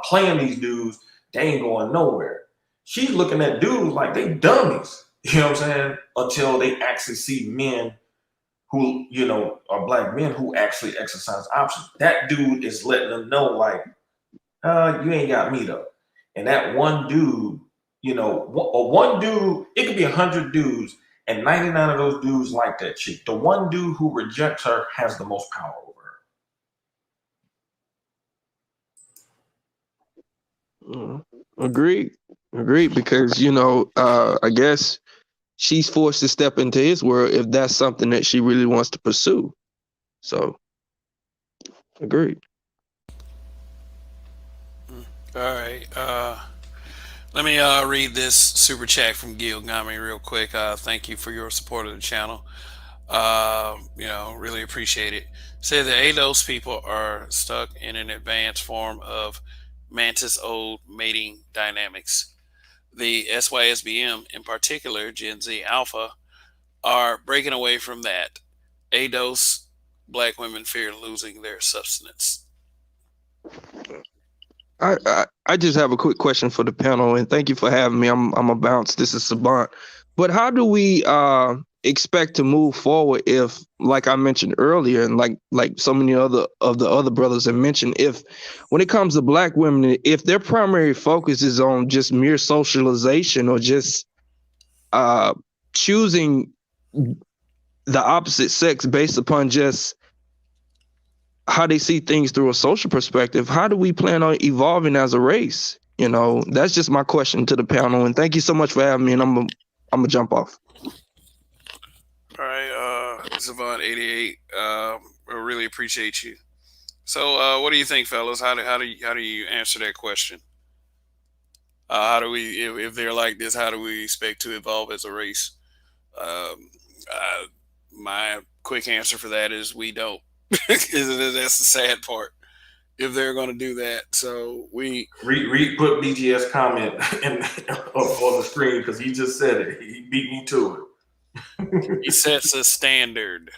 playing these dudes, they ain't going nowhere. She's looking at dudes like they dummies, you know what I'm saying? Until they actually see men who, you know, are black men who actually exercise options. That dude is letting them know, like, you ain't got me though. And that one dude, you know, one dude, it could be 100 dudes, and 99 of those dudes like that chick. The one dude who rejects her has the most power over her. Agreed. Agreed. Because, you know, I guess she's forced to step into his world if that's something that she really wants to pursue. So, agreed. All right. Let me read this super chat from Gil Gami real quick. Thank you for your support of the channel. You know, really appreciate it. Say the ADOS people are stuck in an advanced form of mantis old mating dynamics. The SYSBM, in particular, Gen Z Alpha, are breaking away from that. ADOS, black women fear losing their substance. I just have a quick question for the panel, and thank you for having me. I'm a bounce. This is Savant. But how do we expect to move forward if, like I mentioned earlier, and like so many other of the other brothers have mentioned, if when it comes to black women, if their primary focus is on just mere socialization or just choosing the opposite sex based upon just how they see things through a social perspective, how do we plan on evolving as a race? You know, that's just my question to the panel. And thank you so much for having me. And I'm gonna jump off. All right, Savant 88. I really appreciate you. So, what do you think, fellas? How do you answer that question? How do we, if they're like this, how do we expect to evolve as a race? Um, uh, my quick answer for that is we don't. That's the sad part. If they're going to do that, so we Put BGS comment on the screen because he just said it. He beat me to it. he sets a standard.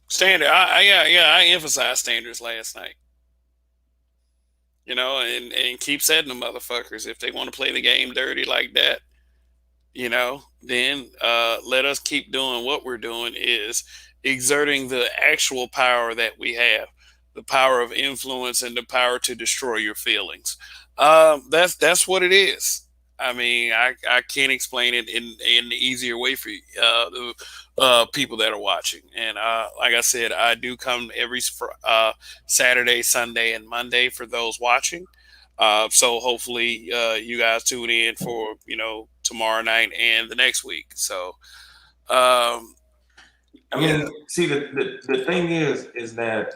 Standard. I emphasized standards last night. You know, and keep setting them motherfuckers. If they want to play the game dirty like that, you know, then let us keep doing what we're doing, is exerting the actual power that we have, the power of influence and the power to destroy your feelings. That's what it is. I mean, I can't explain it in an easier way for the people that are watching. And like I said, I do come every Saturday, Sunday, and Monday for those watching. So hopefully you guys tune in for, you know, tomorrow night and the next week. So I yeah. mean, see, the thing is that,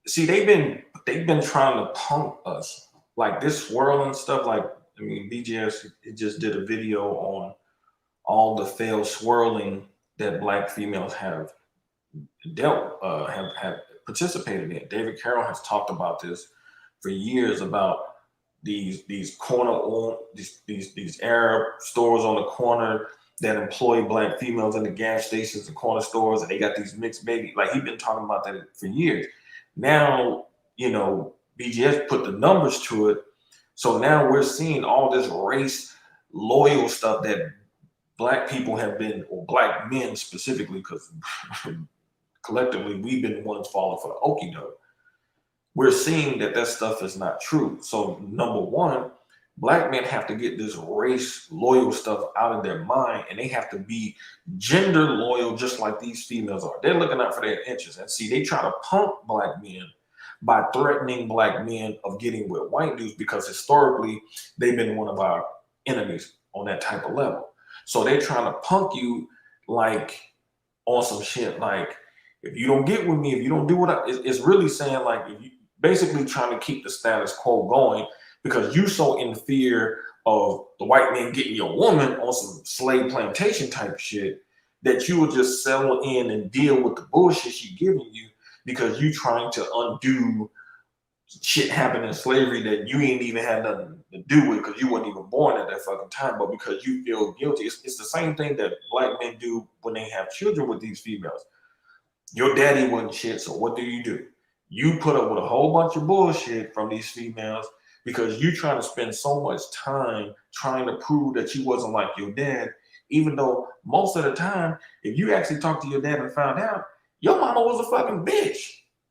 see, they've been trying to punk us, like this swirling stuff. Like, I mean, BGS, it just did a video on all the failed swirling that black females have have participated in. David Carroll has talked about this for years, about these corner these Arab stores on the corner that employ black females in the gas stations and corner stores, and they got these mixed baby. Like, he's been talking about that for years. Now, you know, BGS put the numbers to it, so now we're seeing all this race loyal stuff that black people have been, or black men specifically, because collectively we've been the ones falling for the okie doke. We're seeing that stuff is not true. So number one, black men have to get this race loyal stuff out of their mind, and they have to be gender loyal just like these females are. They're looking out for their interests. And see, they try to punk black men by threatening black men of getting with white dudes, because historically they've been one of our enemies on that type of level. So they're trying to punk you, like, on some shit like, if you don't get with me, if you don't do what it's really saying, like, if you basically trying to keep the status quo going, because you so in fear of the white man getting your woman on some slave plantation type shit, that you will just settle in and deal with the bullshit she giving you, because you trying to undo shit happened in slavery that you ain't even had nothing to do with, because you weren't even born at that fucking time, but because you feel guilty. It's the same thing that black men do when they have children with these females. Your daddy wasn't shit, so what do? You put up with a whole bunch of bullshit from these females because you trying to spend so much time trying to prove that you wasn't like your dad. Even though most of the time, if you actually talk to your dad and found out, your mama was a fucking bitch.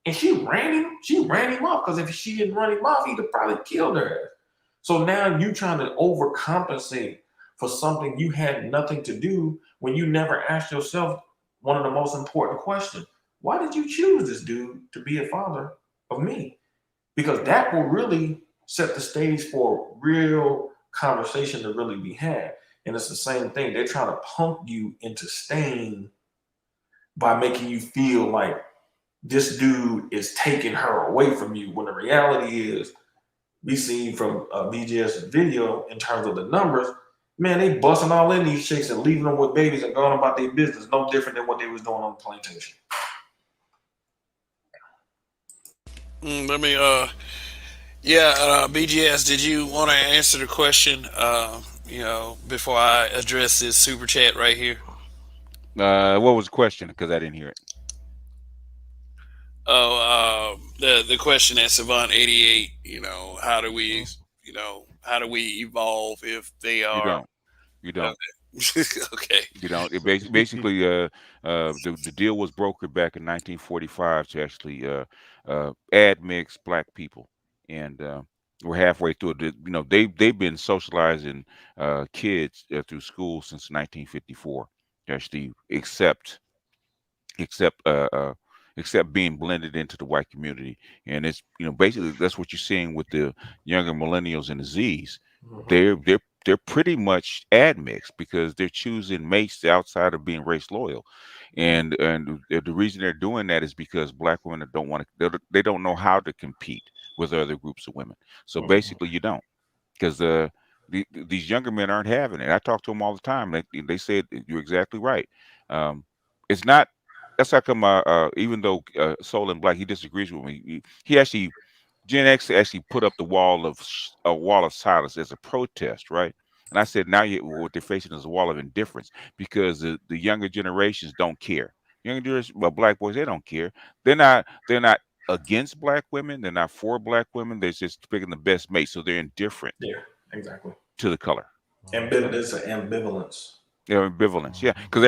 And she ran him off. Because if she didn't run him off, he'd have probably killed her. So now you trying to overcompensate for something you had nothing to do when you never asked yourself one of the most important questions. Why did you choose this dude to be a father of me? Because that will really set the stage for real conversation to really be had. And it's the same thing. They're trying to pump you into staying by making you feel like this dude is taking her away from you, when the reality is, we seen from BGS video in terms of the numbers, man, they busting all in these chicks and leaving them with babies and going about their business, no different than what they was doing on the plantation. Let me BGS, did you want to answer the question before I address this super chat right here? What was the question? Because I didn't hear it. Oh, the question at Savant 88, how do we evolve if they You are don't. You don't. okay. You know, basically, the deal was brokered back in 1945 to actually admix black people, and we're halfway through it. They've been socializing kids through school since 1954 to actually accept except being blended into the white community. And it's basically that's what you're seeing with the younger millennials and the Z's. They're pretty much admixed because they're choosing mates outside of being race loyal, and the reason they're doing that is because black women don't want to, they don't know how to compete with other groups of women. So basically, you don't, because these younger men aren't having it. I talk to them all the time. They said you're exactly right. It's not. That's how come. Even though Soul and Black, he disagrees with me. He actually, Gen X actually put up the wall of a wall of silence as a protest, right? And I said, now what they're facing is a wall of indifference, because the younger generations don't care. Younger generations, well, black boys, they don't care. They're not against black women. They're not for black women. They're just picking the best mate, so they're indifferent Yeah, exactly. to the color. It's an ambivalence. Yeah, ambivalence. Yeah, because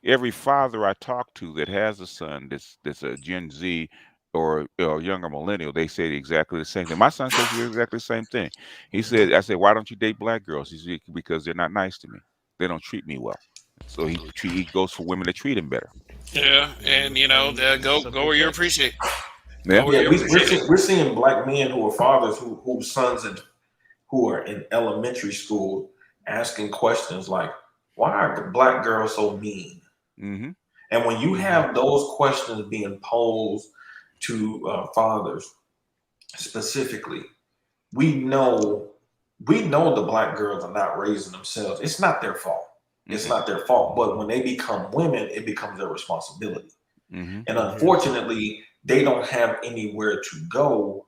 every father I talk to that has a son that's a Gen Z or younger millennial, they say exactly the same thing. My son says exactly the same thing. I said, why don't you date black girls? He said, because they're not nice to me. They don't treat me well. So he goes for women that treat him better. Yeah, and go where you appreciate. Yeah. Yeah, we're seeing black men who are fathers whose sons who are in elementary school asking questions like, why are the black girls so mean? Mm-hmm. And when you have those questions being posed to fathers specifically, we know the black girls are not raising themselves. It's not their fault. It's not their fault. But when they become women, it becomes their responsibility. Mm-hmm. And unfortunately, they don't have anywhere to go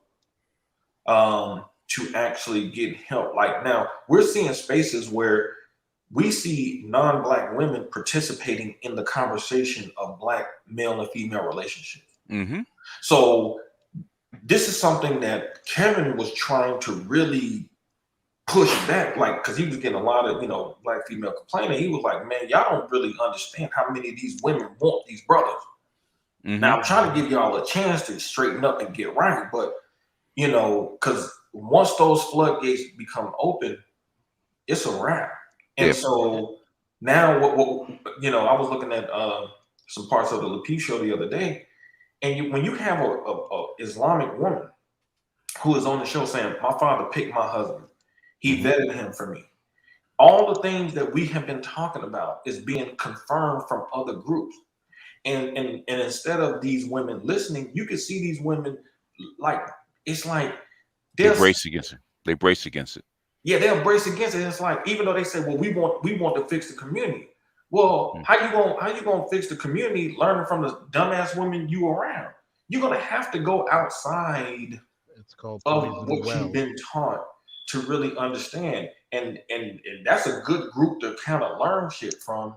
to actually get help. Like now, we're seeing spaces where we see non-black women participating in the conversation of black male and female relationships. Mm-hmm. So this is something that Kevin was trying to really push back, like, because he was getting a lot of black female complaining. He was like, man, y'all don't really understand how many of these women want these brothers. Mm-hmm. Now I'm trying to give y'all a chance to straighten up and get right, but because once those floodgates become open, it's a wrap. And so now, what I was looking at some parts of the Lapiche show the other day, and when you have a Islamic woman who is on the show saying, "My father picked my husband, he vetted him for me," all the things that we have been talking about is being confirmed from other groups, and instead of these women listening, you can see these women like it's like they brace against it. They brace against it. Yeah, they'll brace against it. It's like, even though they say, well, we want to fix the community. Well, how you gonna fix the community learning from the dumbass women you around? You're gonna have to go outside of what you've been taught to really understand. And that's a good group to kind of learn shit from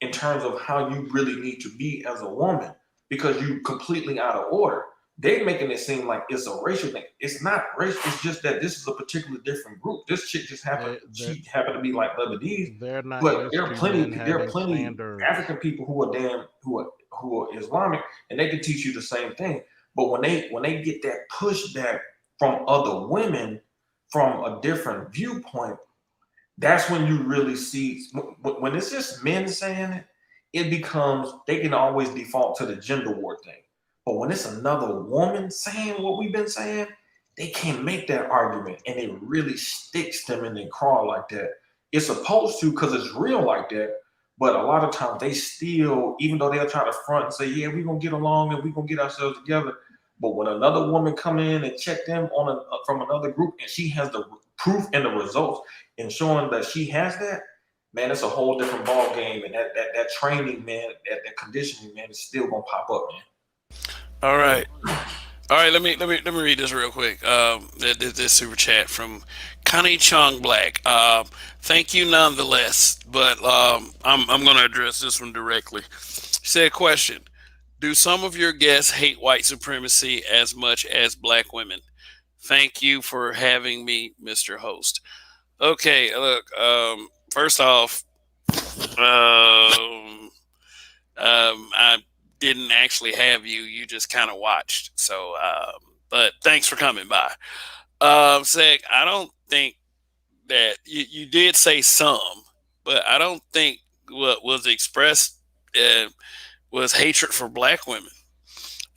in terms of how you really need to be as a woman, because you're completely out of order. they making it seem like it's a racial thing. It's not racial. It's just that this is a particularly different group. This chick just happened. She happened to be like Lebanese, They're not but used to men there are having plenty standards. African people who are Islamic, and they can teach you the same thing. But when they get that pushback from other women from a different viewpoint, that's when you really see when it's just men saying it, it becomes they can always default to the gender war thing. But when it's another woman saying what we've been saying, they can't make that argument, and it really sticks them in their craw like that. It's supposed to because it's real like that. But a lot of times they still, even though they'll try to front and say, "Yeah, we're gonna get along and we're gonna get ourselves together," but when another woman come in and check them on from another group, and she has the proof and the results and showing that she has that, man, it's a whole different ball game. And that training, man, that conditioning, man, is still gonna pop up, man. All right. All right, let me read this real quick. This super chat from Connie Chung Black. Thank you nonetheless, but I'm going to address this one directly. She said, question: do some of your guests hate white supremacy as much as black women? Thank you for having me, Mr. Host. Okay, look. First off, I didn't actually have you. You just kind of watched. So, but thanks for coming by. Zach, I don't think that you did say some, but I don't think what was expressed was hatred for black women.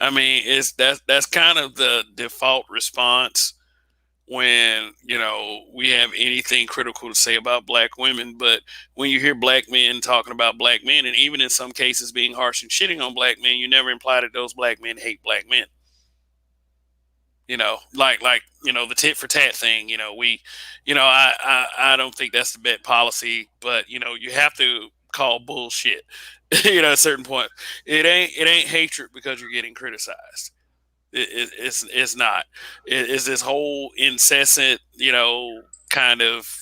I mean, that's kind of the default response when we have anything critical to say about black women. But when you hear black men talking about black men, and even in some cases being harsh and shitting on black men, you never imply that those black men hate black men. Like the tit for tat thing. I don't think that's the best policy, but you have to call bullshit. At a certain point, it ain't hatred because you're getting criticized. It's not. It's this whole incessant, kind of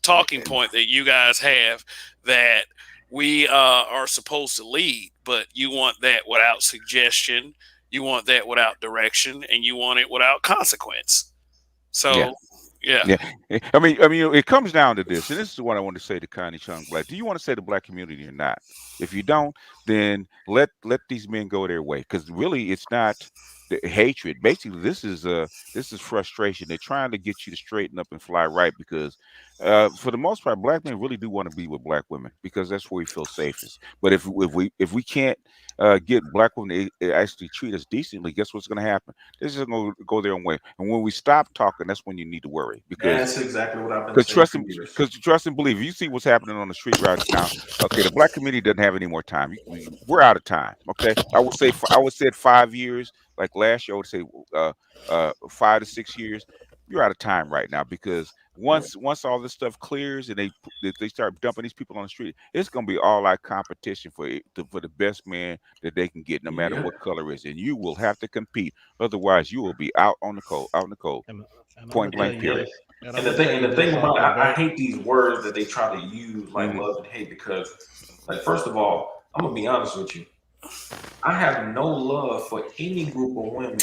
talking point that you guys have that we are supposed to lead, but you want that without suggestion, you want that without direction, and you want it without consequence. Yeah. So, yeah. Yeah. It comes down to this, and this is what I want to say to Connie Chung Black. Do you want to say the black community or not? If you don't, then let these men go their way, because really it's not the hatred. Basically, this is frustration. They're trying to get you to straighten up and fly right, because for the most part, black men really do want to be with black women because that's where we feel safest. But if we can't get black women to actually treat us decently, guess what's going to happen? This is going to go their own way. And when we stop talking, that's when you need to worry, because That's exactly what I've been saying for years. because trust and believe. You see what's happening on the street right now. Okay, the black community doesn't have any more time. We're out of time. Okay, I would say 5 years. Like last year, I would say 5 to 6 years. You're out of time right now, because once all this stuff clears and they start dumping these people on the street, it's going to be all out competition for the best man that they can get, no matter what color it is, and you will have to compete. Otherwise, you will be out on the cold, And point blank. Period. And the thing about it, I hate these words that they try to use like love and hate, because, like, first of all, I'm gonna be honest with you. I have no love for any group of women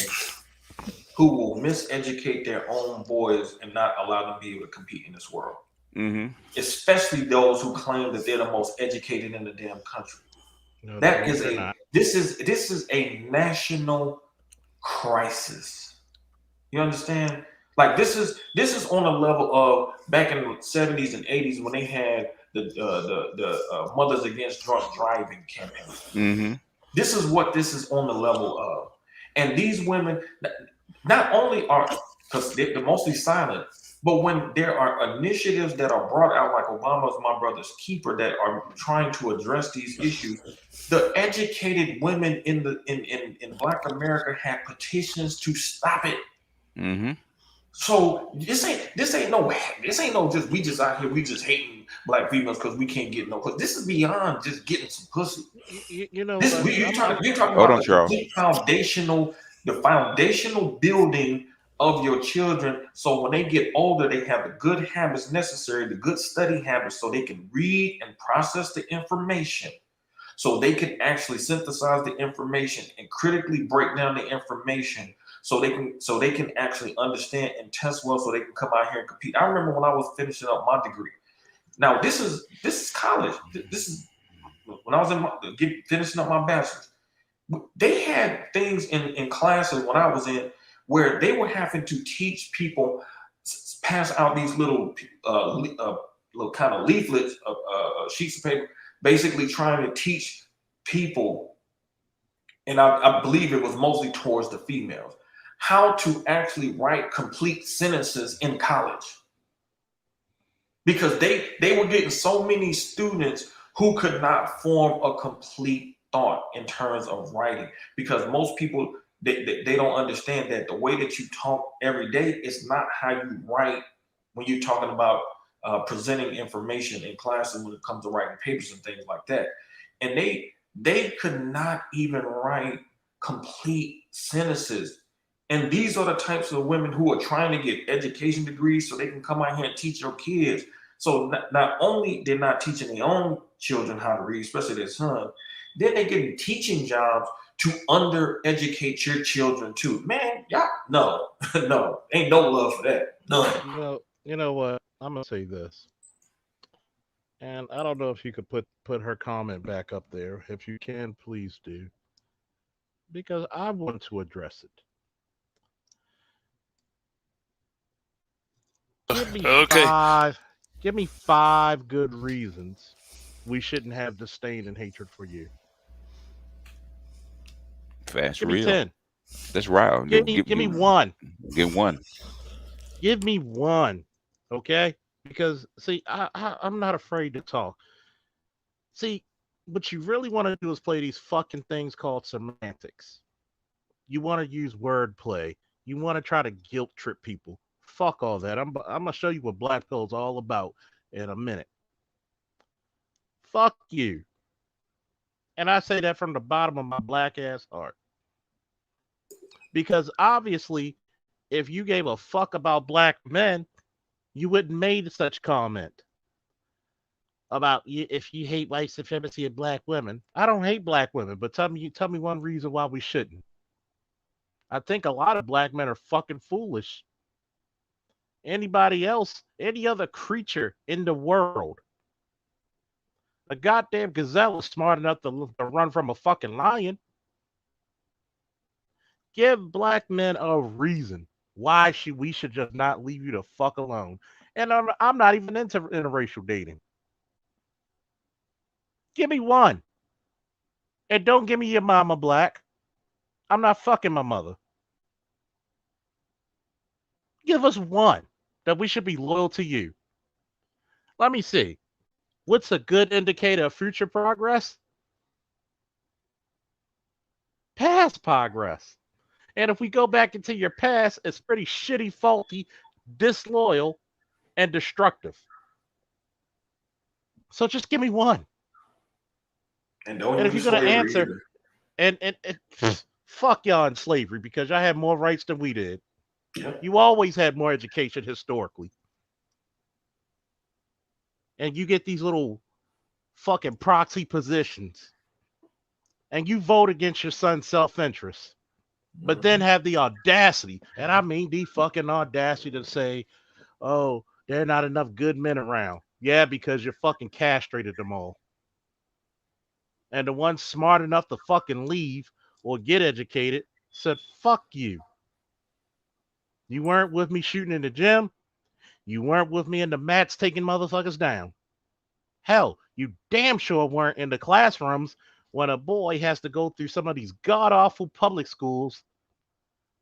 who will miseducate their own boys and not allow them to be able to compete in this world. Especially those who claim that they're the most educated in the damn country. No, this is a national crisis. You understand? Like, this is on a level of back in the 70s and 80s when they had the Mothers Against Drunk Driving campaign. This is what this is on the level of. And these women not only are, because they're mostly silent, but when there are initiatives that are brought out, like Obama's My Brother's Keeper, that are trying to address these issues, the educated women in Black America had petitions to stop it. So this ain't no just we just out here, we just hating black females because we can't get no pussy. This is beyond just getting some pussy. You're talking about the foundational building of your children, so when they get older, they have the good habits necessary, the good study habits, so they can read and process the information. so they can actually synthesize the information and critically break down the information so they can actually understand and test well so they can come out here and compete. I remember when I was finishing up my degree. Now this is college. This is when I was finishing up my bachelor's. They had things in classes when I was in where they were having to teach people, pass out these little kind of leaflets, sheets of paper, basically trying to teach people, and I believe it was mostly towards the females, how to actually write complete sentences in college, because they were getting so many students who could not form a complete thought in terms of writing, because most people they don't understand that the way that you talk every day is not how you write when you're talking about presenting information in classes when it comes to writing papers and things like that. And they could not even write complete sentences. And these are the types of women who are trying to get education degrees so they can come out here and teach your kids. So not only they're not teaching their own children how to read, especially their son, then they're getting teaching jobs to undereducate your children too. Man, y'all, no, no, ain't no love for that. None. You know what? I'm gonna say this, and I don't know if you could put her comment back up there. If you can, please do, because I want to address it. Give me Okay. five. Give me 5 good reasons we shouldn't have disdain and hatred for you. Fast Give me real. 10. That's right. Give me one. Give one. Give me one. Okay? Because see, I'm not afraid to talk. See, what you really want to do is play these fucking things called semantics. You want to use wordplay. You want to try to guilt trip people. Fuck all that. I'm gonna show you what black pill's all about in a minute. Fuck you. And I say that from the bottom of my black ass heart. Because obviously, if you gave a fuck about black men, you wouldn't made such comment about if you hate white supremacy and black women. I don't hate black women, but tell me one reason why we shouldn't. I think a lot of black men are fucking foolish. Anybody else, any other creature in the world, a goddamn gazelle is smart enough to run from a fucking lion. Give black men a reason why we should just not leave you the fuck alone. And I'm not even into interracial dating. Give me one. And don't give me your mama black. I'm not fucking my mother. Give us one that we should be loyal to you. Let me see. What's a good indicator of future progress? Past progress. And if we go back into your past, it's pretty shitty, faulty, disloyal, and destructive. So just give me one. And don't And if use you're gonna slavery answer, either. and fuck y'all in slavery because y'all had more rights than we did. Yep. You always had more education historically. And you get these little fucking proxy positions. And you vote against your son's self-interest. But then Mhm. have the audacity, and I mean the fucking audacity to say, oh, there are not enough good men around. Yeah, because you fucking castrated them all. And the ones smart enough to fucking leave or get educated said, fuck you. You weren't with me shooting in the gym. You weren't with me in the mats taking motherfuckers down. Hell, you damn sure weren't in the classrooms when a boy has to go through some of these god awful public schools.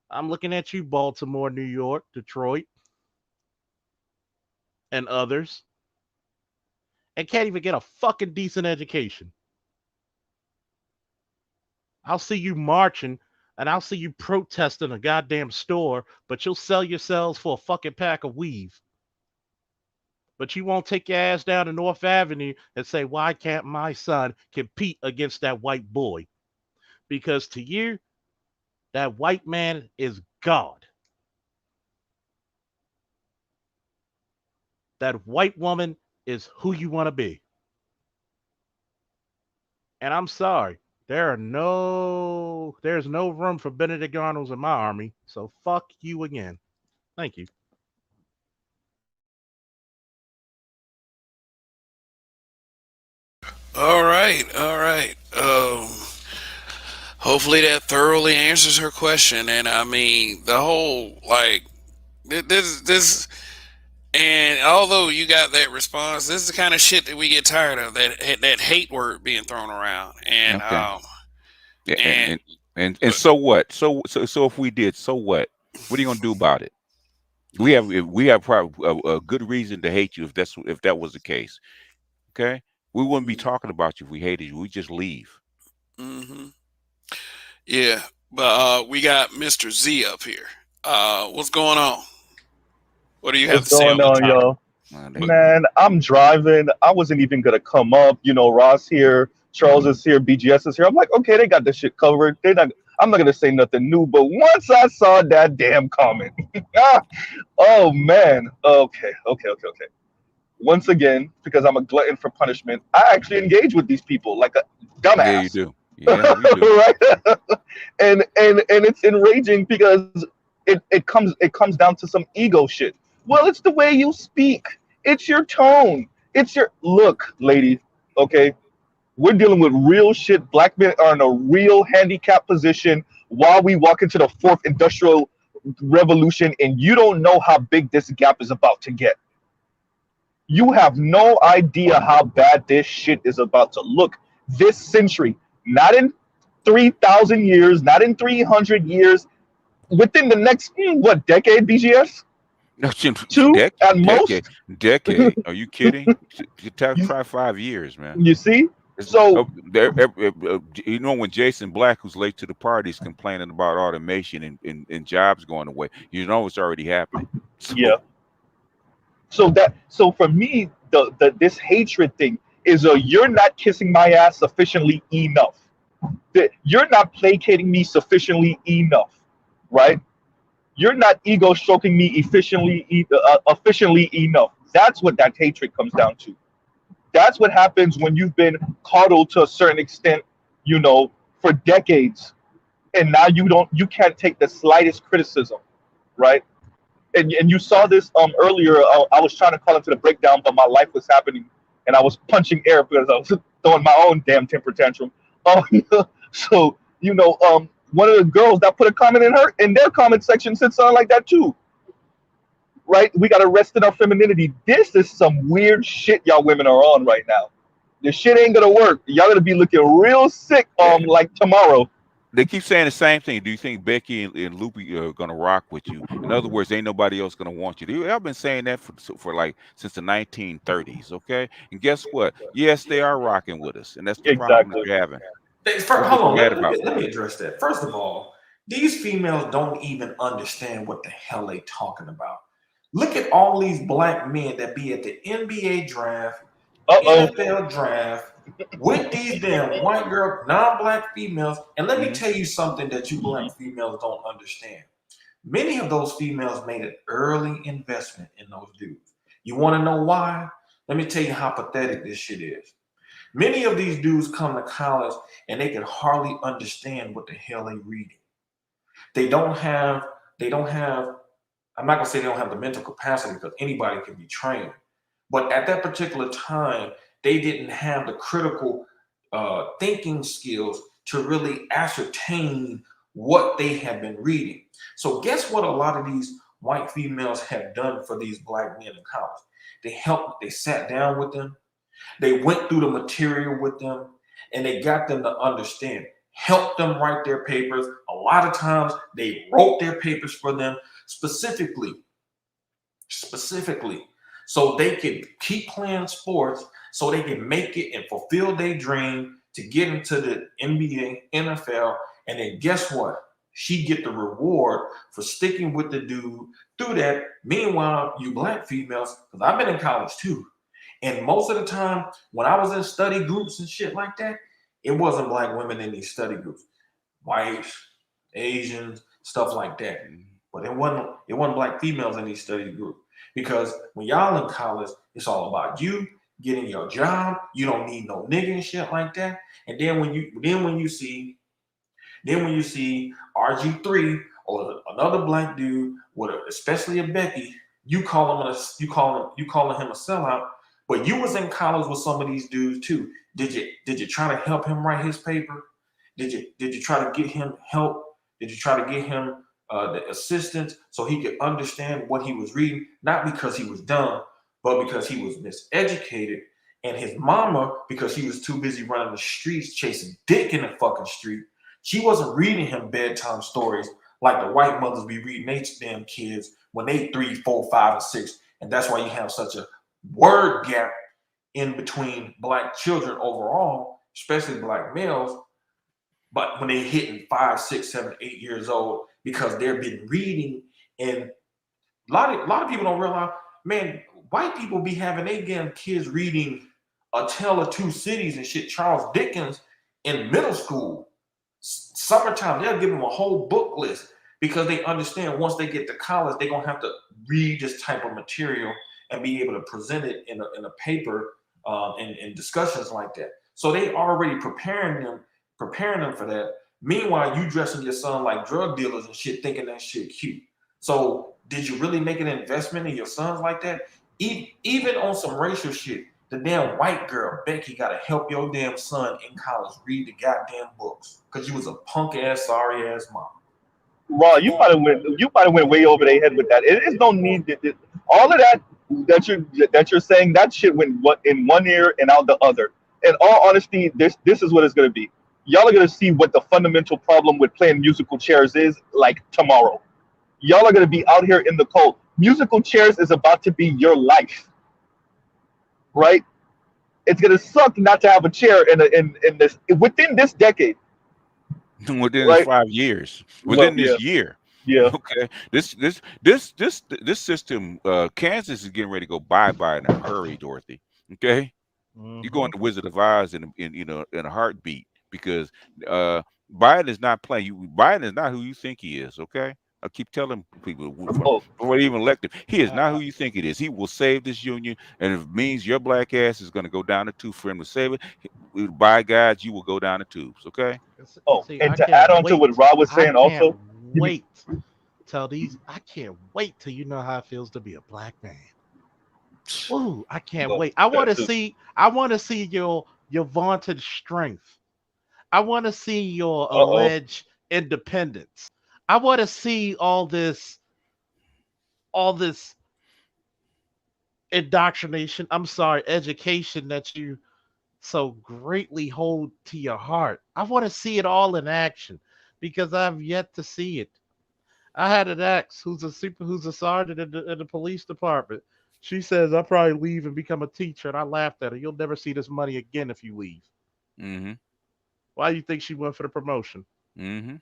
I'm looking at you, Baltimore, New York, Detroit, and others, and can't even get a fucking decent education. I'll see you marching and I'll see you protesting a goddamn store, but you'll sell yourselves for a fucking pack of weave. But you won't take your ass down to North Avenue and say, why can't my son compete against that white boy? Because to you, that white man is God. That white woman is who you want to be. And I'm sorry, there's no room for Benedict Arnolds in my army. So fuck you again. Thank you. All right, all right. Hopefully that thoroughly answers her question. And I mean, the whole like this. And although you got that response, this is the kind of shit that we get tired of. That hate word being thrown around. And Okay. Yeah, and and so what? So if we did, so what? What are you gonna do about it? We have probably a good reason to hate you if that was the case. Okay, we wouldn't be talking about you if we hated you. We just leave. mm-hmm. Yeah, but we got Mr. Z up here. What's going on? What do you have What's to say going on the on, topic? yo? There But you go. Man, I'm driving. I wasn't even gonna come up. You know, Ross here, Charles is here, BGS is here. I'm like, okay, they got this shit covered. They not. I'm not gonna say nothing new. But once I saw that damn comment, ah, oh man. Okay. Once again, because I'm a glutton for punishment, I actually engage with these people like a Yeah, you dumbass, do. Yeah, you do. right? And it's enraging because it comes down to some ego shit. Well, it's the way you speak. It's your tone. It's your look, lady. Okay, we're dealing with real shit. Black men are in a real handicap position while we walk into the fourth industrial revolution, and you don't know how big this gap is about to get. You have no idea how bad this shit is about to look this century. Not in 3,000 years, not in 300 years, within the next, what, decade, BGS? No, Two at decade, most? decade. Are you kidding? you, Try 5 years, man. you see? It's, So, you know, when Jason Black, who's late to the party, is complaining about automation and jobs going away, you know it's already happening. yeah. So So for me, the this hatred thing is a you're not kissing my ass sufficiently enough. That you're not placating me sufficiently enough, right? You're not ego stroking me efficiently enough. That's what that hatred comes down to. That's what happens when you've been coddled to a certain extent, you know, for decades, and now you can't take the slightest criticism, right? And you saw this earlier. I was trying to call into the breakdown, but my life was happening, and I was punching air because I was throwing my own damn temper tantrum. Um, so one of the girls that put a comment in their comment section said something like that too, right? We got to rest in our femininity. This is some weird shit y'all women are on right now. This shit ain't gonna work. Y'all gonna be looking real sick yeah, like tomorrow. they keep saying the same thing. Do you think Becky and Loopy are gonna rock with you? In other words, ain't nobody else gonna want you. I've been saying that for like since the 1930s. Okay, and guess what? Yes, they are rocking with us, and that's the problem that Exactly. you're having. What Hold you on, mad let, let about? me let me address that. First of all, these females don't even understand what the hell they talking about. Look at all these black men that be at the NBA draft, Uh oh. NFL draft with these damn white girl, non-black females. And let me Hmm. tell you something that you black females don't understand. Many of those females made an early investment in those dudes. You want to know why? Let me tell you how pathetic this shit is. Many of these dudes come to college and they can hardly understand what the hell they reading. They don't have, they don't have, I'm not gonna say they don't have the mental capacity because anybody can be trained. But at that particular time, they didn't have the critical thinking skills to really ascertain what they had been reading. So guess what a lot of these white females have done for these black men in college? They sat down with them, they went through the material with them and they got them to understand, helped them write their papers. A lot of times they wrote their papers for them specifically, specifically, so they could keep playing sports, so they can make it and fulfill their dream to get into the NBA, NFL. And then guess what? She get the reward for sticking with the dude through that. Meanwhile, you black females, because I've been in college too. And most of the time, when I was in study groups and shit like that, it wasn't black women in these study groups, whites, Asians, stuff like that. But it wasn't black females in these study groups because when y'all in college, it's all about you getting your job. You don't need no nigga and shit like that. And then when you see RG3 or another black dude with especially a Becky, you calling him a sellout. But you was in college with some of these dudes too. Did you try to help him write his paper? Did you try to get him help? Did you try to get him the assistance so he could understand what he was reading? Not because he was dumb, but because he was miseducated. And his mama, because she was too busy running the streets, chasing dick in the fucking street, she wasn't reading him bedtime stories like the white mothers be reading their damn kids when they 3, 4, 5, and 6. And that's why you have such a word gap in between black children overall, especially black males. But when they hitting 5, 6, 7, 8 years old, because they've been reading, and a lot of people don't realize, man, white people be having they damn kids reading A Tale of Two Cities and shit, Charles Dickens, in middle school. Summertime, they'll give them a whole book list because they understand once they get to college, they're gonna have to read this type of material and be able to present it in a paper in discussions like that. So they already preparing them for that. Meanwhile, you dressing your son like drug dealers and shit, thinking that shit cute. So did you really make an investment in your sons like that? Even on some racial shit, the damn white girl, Becky, gotta help your damn son in college read the goddamn books because you was a punk ass, sorry ass mom. Raw, you might have went way over their head with that. It is no need all of that you're saying. That shit went in one ear and out the other. In all honesty, this is what it's gonna be. Y'all are gonna see what the fundamental problem with playing musical chairs is like tomorrow. Y'all are gonna be out here in the cold. Musical chairs is about to be your life, right? It's gonna suck not to have a chair in this within this decade. Within Right? 5 years, Well, within yeah, this year. yeah. Okay, this system, Kansas is getting ready to go bye in a hurry, Dorothy. Okay, you're going to Wizard of Oz in a heartbeat because uh, Biden is not playing. Biden is not who you think he is. Okay, I keep telling people Oh, before they even elected, he is not who you think it is. He will save this union, and if it means your black ass is going to go down the tube for him to save it, by God, you will go down the tubes. Okay. oh, See, and to add on to what Rob was I saying, can't also, you mean, wait I can't wait till you know how it feels to be a black man. Ooh, I can't well, wait. I want that to too. see your vaunted strength. I want to see your Uh oh. alleged independence. I want to see all this indoctrination. I'm sorry, education that you so greatly hold to your heart. I want to see it all in action because I've yet to see it. I had an ex who's a sergeant in the police department. She says I'll probably leave and become a teacher, and I laughed at her. You'll never see this money again if you leave. Mm-hmm. Why do you think she went for the promotion? Mm-hmm.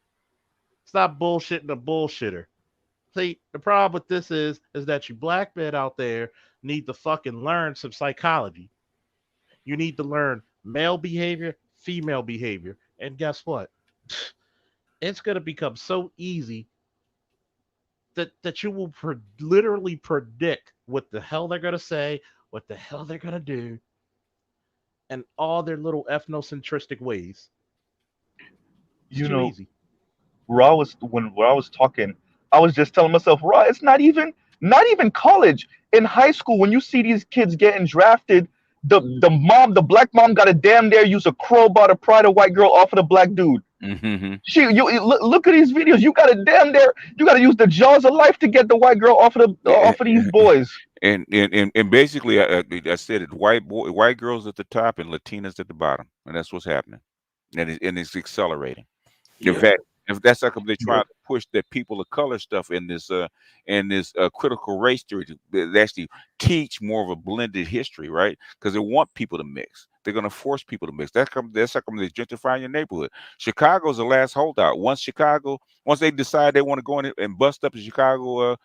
Stop bullshitting a bullshitter. See, the problem with this is that you black men out there need to fucking learn some psychology. You need to learn male behavior, female behavior, and guess what? It's gonna become so easy that you will literally predict what the hell they're gonna say, what the hell they're gonna do, and all their little ethnocentristic ways. It's You too know, easy. Raw was talking, I was just telling myself, Raw, it's not even college. In high school, when you see these kids getting drafted, the black mom got to damn near use a crowbar to pry the white girl off of the black dude. Mm-hmm. Look at these videos. You gotta use the jaws of life to get the white girl off of these boys. And basically, I said it. White girls at the top and Latinas at the bottom, and that's what's happening, and it's accelerating. In Yeah. fact, if that's how come they're Yep. trying to push that people of color stuff in this critical race theory to they actually teach more of a blended history, right? Because they want people to mix. They're going to force people to mix. That's how come they're gentrifying your neighborhood. Chicago's the last holdout. Once they decide they want to go in and bust up the Chicago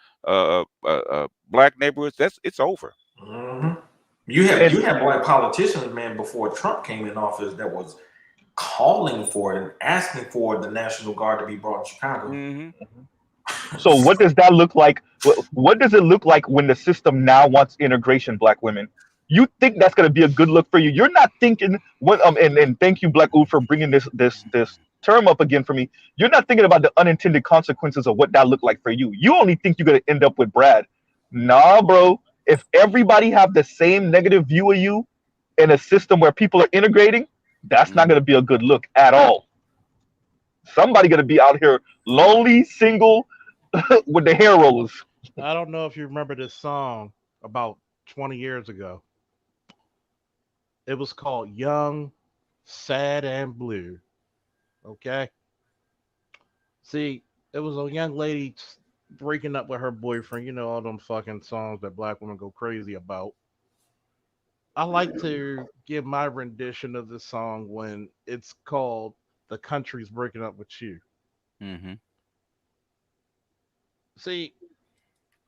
black neighborhoods, it's over. Mm-hmm. You had black politicians, man, before Trump came in office that was calling for it and asking for the National Guard to be brought to Chicago. Mm-hmm. So what does that look like? What does it look like when the system now wants integration black women? You think that's gonna be a good look for you? You're not thinking what and thank you, Black Ood, for bringing this term up again for me. You're not thinking about the unintended consequences of what that looked like for you. You only think you're gonna end up with Brad. Nah, bro. If everybody have the same negative view of you in a system where people are integrating, that's not gonna be a good look at all. Somebody gonna be out here lonely, single, with the hair rollers. I don't know if you remember this song about 20 years ago. It was called Young, Sad, and Blue. Okay. See, it was a young lady breaking up with her boyfriend. You know, all them fucking songs that black women go crazy about. I like to give my rendition of this song when it's called The Country's Breaking Up with You. Mm-hmm. See,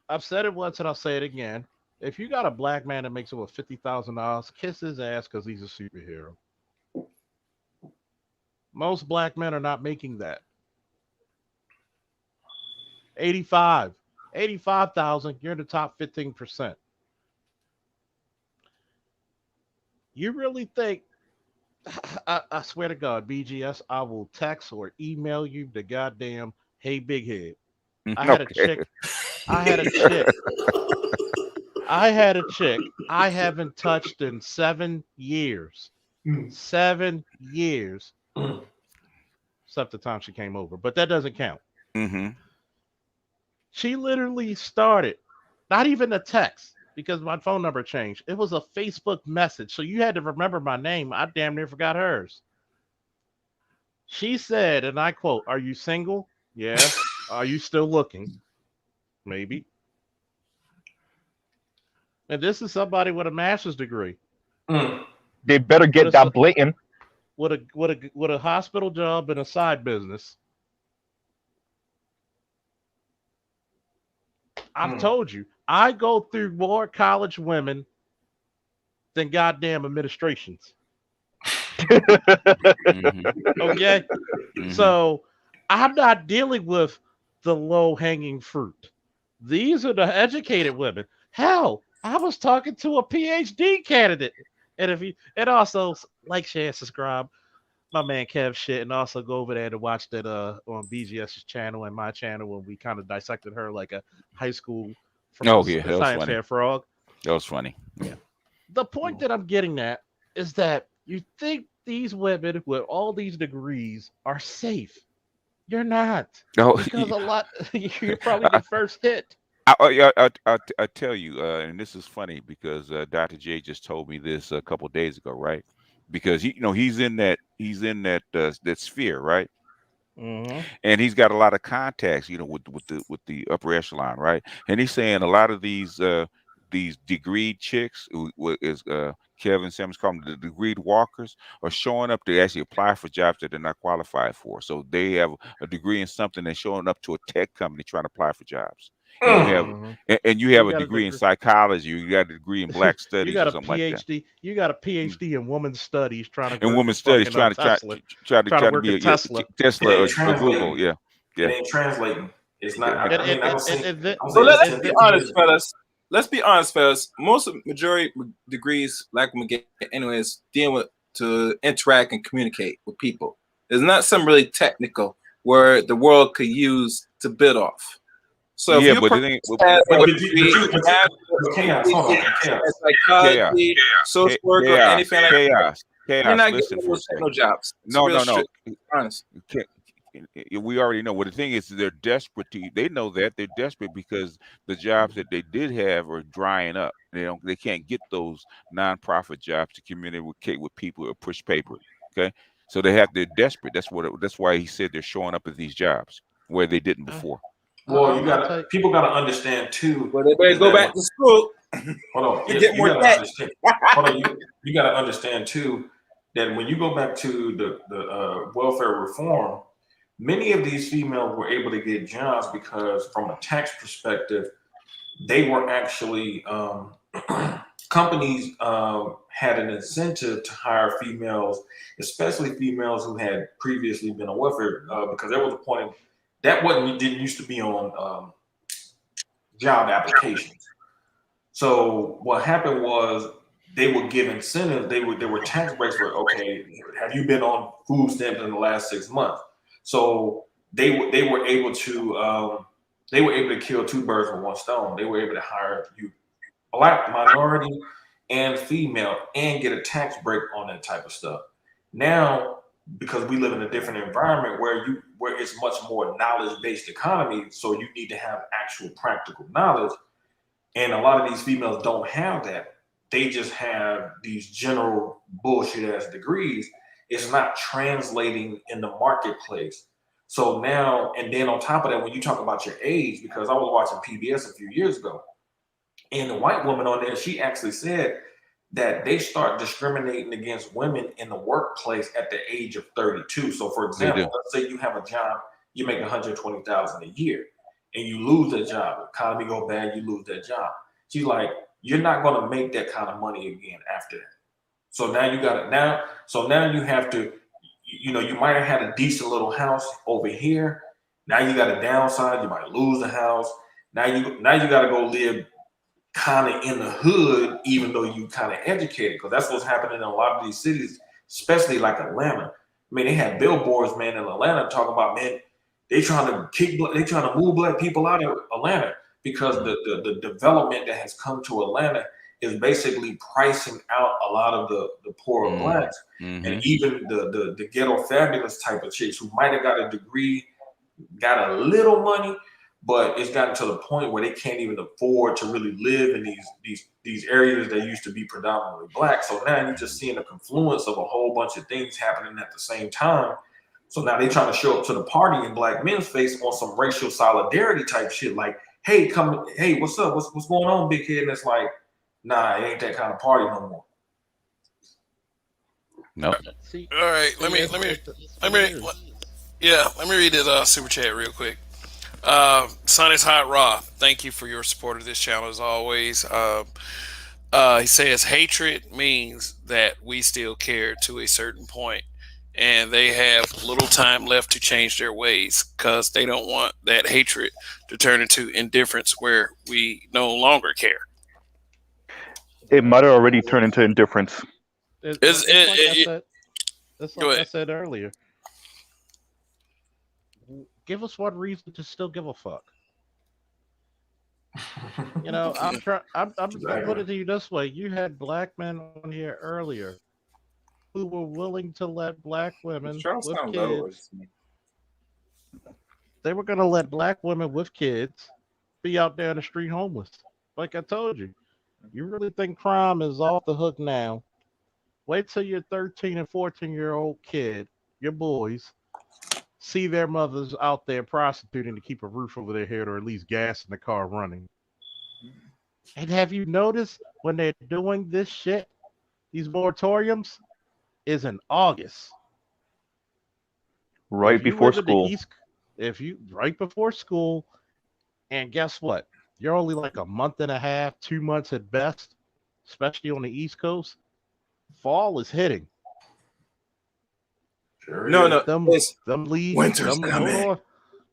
I've said it once and I'll say it again. If you got a black man that makes over $50,000, kiss his ass because he's a superhero. Most black men are not making that. 85, 85,000. You're in the top 15%. You really think, I swear to God, BGS, I will text or email you the goddamn, hey, big head. I had a Okay. chick, I had a chick, I had a chick I haven't touched in 7 years. 7 years. Except the time she came over, but that doesn't count. Mm-hmm. She literally started, not even a text because my phone number changed. It was a Facebook message. So you had to remember my name. I damn near forgot hers. She said, and I quote, "Are you single? Yes. Are you still looking? Maybe." And this is somebody with a master's degree, They better with get a that blatant. with a hospital job and a side business. I've told you, I go through more college women than goddamn administrations. Mm-hmm. Okay. Mm-hmm. So I'm not dealing with the low hanging fruit. These are the educated women. Hell, I was talking to a PhD candidate. And if you and also like, share, subscribe, my man Kev shit, and also go over there to watch that on BGS's channel and my channel when we kind of dissected her like a high school Oh yeah, a that was science funny. fair frog. That was funny. Yeah. The point that I'm getting at is that you think these women with all these degrees are safe. You're not. Oh, Because a lot, you're probably the first hit. I tell you, and this is funny because Dr. J just told me this a couple days ago, right? Because he's in that sphere, right? Mm-hmm. And he's got a lot of contacts, with the upper echelon, right? And he's saying a lot of these degreed chicks, what is Kevin Simmons call them, the degreed walkers, are showing up to actually apply for jobs that they're not qualified for. So they have a degree in something and showing up to a tech company trying to apply for jobs. And you have Mm-hmm. and you have You a got a degree in degree. psychology, you got a degree in black You studies got or a something like that. PhD. You got a Mm. PhD in women's studies, trying to And work women's at studies fucking trying to try Tesla, try to trying to try to work be at Tesla. It Tesla ain't or Google, translating. yeah. It Yeah. ain't translating. It's not. Yeah. I, I mean, I was saying. I was So saying this let's 10, be 15 honest, years ago. fellas. Let's be honest, fellas. Most of majority degrees black women get anyways dealing with to interact and communicate with people. There's not some really technical where the world could use to build off. So if Yeah, you but it ain't has But a but degree, you have but a chaos. Hold on, chaos. chaos. psychology, social work, or Chaos, anything like that, you're chaos. not Listen getting for a those techno second. jobs. It's No, real no, shit. no. Honest. Ca- We already know. Well, the thing is, they're desperate to. They know that they're desperate because the jobs that they did have are drying up. They can't get those nonprofit jobs to communicate with people or push paper. Okay, so they're desperate. That's why he said they're showing up at these jobs where they didn't I, before. Well, I'll tell you. people gotta understand too. Well, they better Is go that back to school hold on? to Yeah, get you more gotta debt. understand. Hold on, you gotta understand too that when you go back to the welfare reform, many of these females were able to get jobs because, from a tax perspective, they were actually companies had an incentive to hire females, especially females who had previously been on welfare, because there was a point that wasn't didn't used to be on job applications. So what happened was they would give incentives. There were tax breaks where, okay, have you been on food stamps in the last 6 months? So they were able to kill two birds with one stone. They were able to hire you black, minority, and female, and get a tax break on that type of stuff. Now, because we live in a different environment where it's much more knowledge-based economy, so you need to have actual practical knowledge. And a lot of these females don't have that. They just have these general bullshit ass degrees. It's not translating in the marketplace. So now, and then on top of that, when you talk about your age, because I was watching PBS a few years ago, and the white woman on there, she actually said that they start discriminating against women in the workplace at the age of 32. So, for example, let's say you have a job, you make 120,000 a year, and you lose that job. Economy go bad, you lose that job. She's like, you're not going to make that kind of money again after that. So now you got it now. So now you have to, you might have had a decent little house over here. Now you got a downside. You might lose the house. Now you got to go live kind of in the hood, even though you kind of educated, because that's what's happening in a lot of these cities, especially like Atlanta. I mean, they had billboards, man, in Atlanta talking about, man, they trying to move black people out of Atlanta because the development that has come to Atlanta is basically pricing out a lot of the poorer blacks, and even the ghetto fabulous type of chicks who might have got a degree, got a little money, but it's gotten to the point where they can't even afford to really live in these areas that used to be predominantly black. So now you're just seeing a confluence of a whole bunch of things happening at the same time. So now they trying to show up to the party in black men's face on some racial solidarity type shit, like, hey, what's up? What's going on, big kid? And it's like, nah, it ain't that kind of party no more. Nope. All right, let me read this super chat real quick. Son is Hot Raw. Thank you for your support of this channel as always. He says hatred means that we still care to a certain point, and they have little time left to change their ways because they don't want that hatred to turn into indifference where we no longer care. It might have already turned into indifference. That's like I said earlier. Give us one reason to still give a fuck. I'm put it to you this way. You had black men on here earlier who were willing to let black women with kids. They were going to let black women with kids be out there in the street homeless. Like I told you, you really think crime is off the hook now? Wait till your 13 and 14-year-old kid, your boys, see their mothers out there prostituting to keep a roof over their head or at least gas in the car running. And have you noticed when they're doing this shit, these moratoriums, is in August. Right before school. Right before school, and guess what? You're only like a month and a half, 2 months at best, especially on the East Coast. Fall is hitting. Sure No, them leaves. Winter's coming.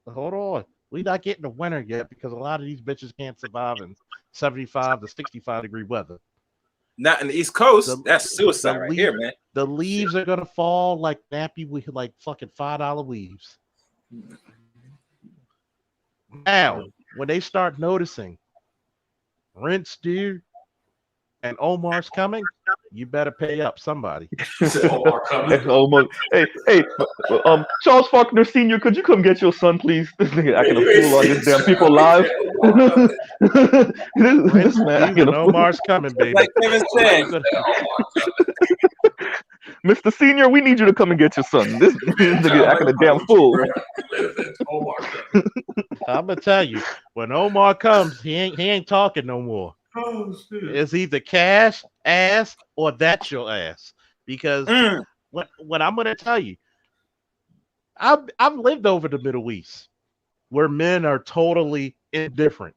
Hold on. We're not getting to winter yet because a lot of these bitches can't survive in 75 to 65 degree weather. Not in the East Coast. That's suicide right here, man. The leaves are gonna fall like nappy, like fucking $5 leaves. Now, when they start noticing rent's due and Omar's coming, you better pay up somebody. Omar coming. Hey, Charles Faulkner Sr., could you come get your son, please? This nigga acting a fool on this damn people live. This man acting a fool. Omar's coming, baby. Like Kevin said. Mr. Senior, we need you to come and get your son. This nigga acting a damn fool. I'm gonna tell you, when Omar comes, he ain't talking no more. Oh, shit. It's either cash, ass, or that's your ass. Because what I'm gonna tell you, I've lived over the Middle East where men are totally indifferent.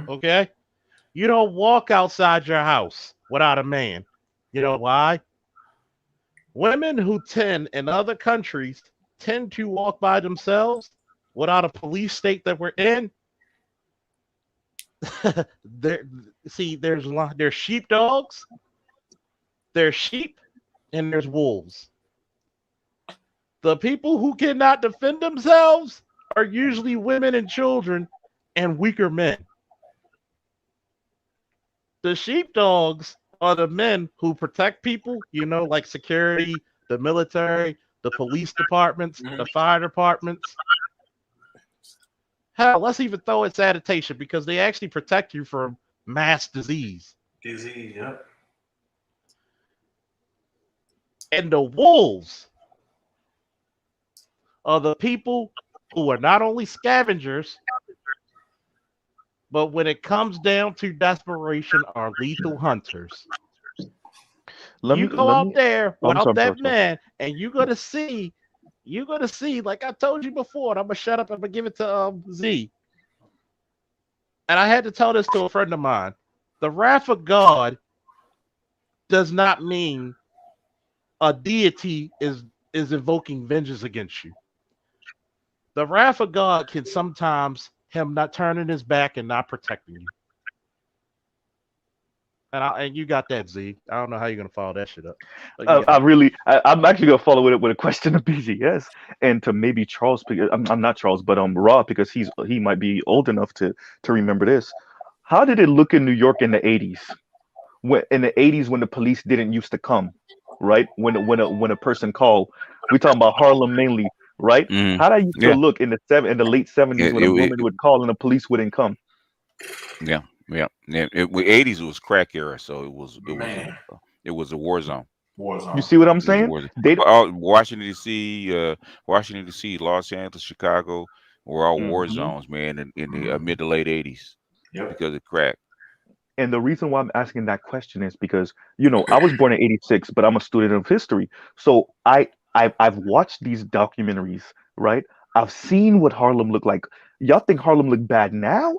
Okay? You don't walk outside your house without a man. You know why? Women who in other countries tend to walk by themselves without a police state that we're in, there, see, there's sheepdogs, there's sheep, and there's wolves. The people who cannot defend themselves are usually women and children and weaker men. The sheepdogs are the men who protect people, like security, the military, the police departments, Mhm. the fire departments. Hell, let's even throw in sanitation because they actually protect you from mass disease. Disease, yep. And the wolves are the people who are not only scavengers, but when it comes down to desperation, are lethal hunters. Let You me go let out me. there I'm without sorry. I'm sorry. that man, and you're gonna see, like I told you before, and I'm gonna shut up. I'm gonna give it to Z. And I had to tell this to a friend of mine. The wrath of God does not mean a deity is invoking vengeance against you. The wrath of God can sometimes him not turning his back and not protecting you. And you got that, Z. I don't know how you're gonna follow that shit up, but you got it. I'm actually gonna follow it with a question to BGS and to maybe Charles. Because I'm not Charles, but Rob, because he might be old enough to remember this. How did it look in New York in the '80s? When the police didn't used to come, right? When a person called, we talking about Harlem mainly, right? Mm, How that used to yeah. look in the late '70s It, when a it, woman would call and the police wouldn't come. Yeah, yeah. With '80s it was crack era, so Man, it was a war zone. war You zone. see what I'm It was a saying? war zone. They. Washington D.C., Washington D.C., Los Angeles, Chicago were all war Mhm. zones, man, in the Mhm. mid to late '80s Yep. because of crack. And the reason why I'm asking that question is because, I was born in '86, but I'm a student of history. So I've watched these documentaries, right? I've seen what Harlem looked like. Y'all think Harlem look bad now?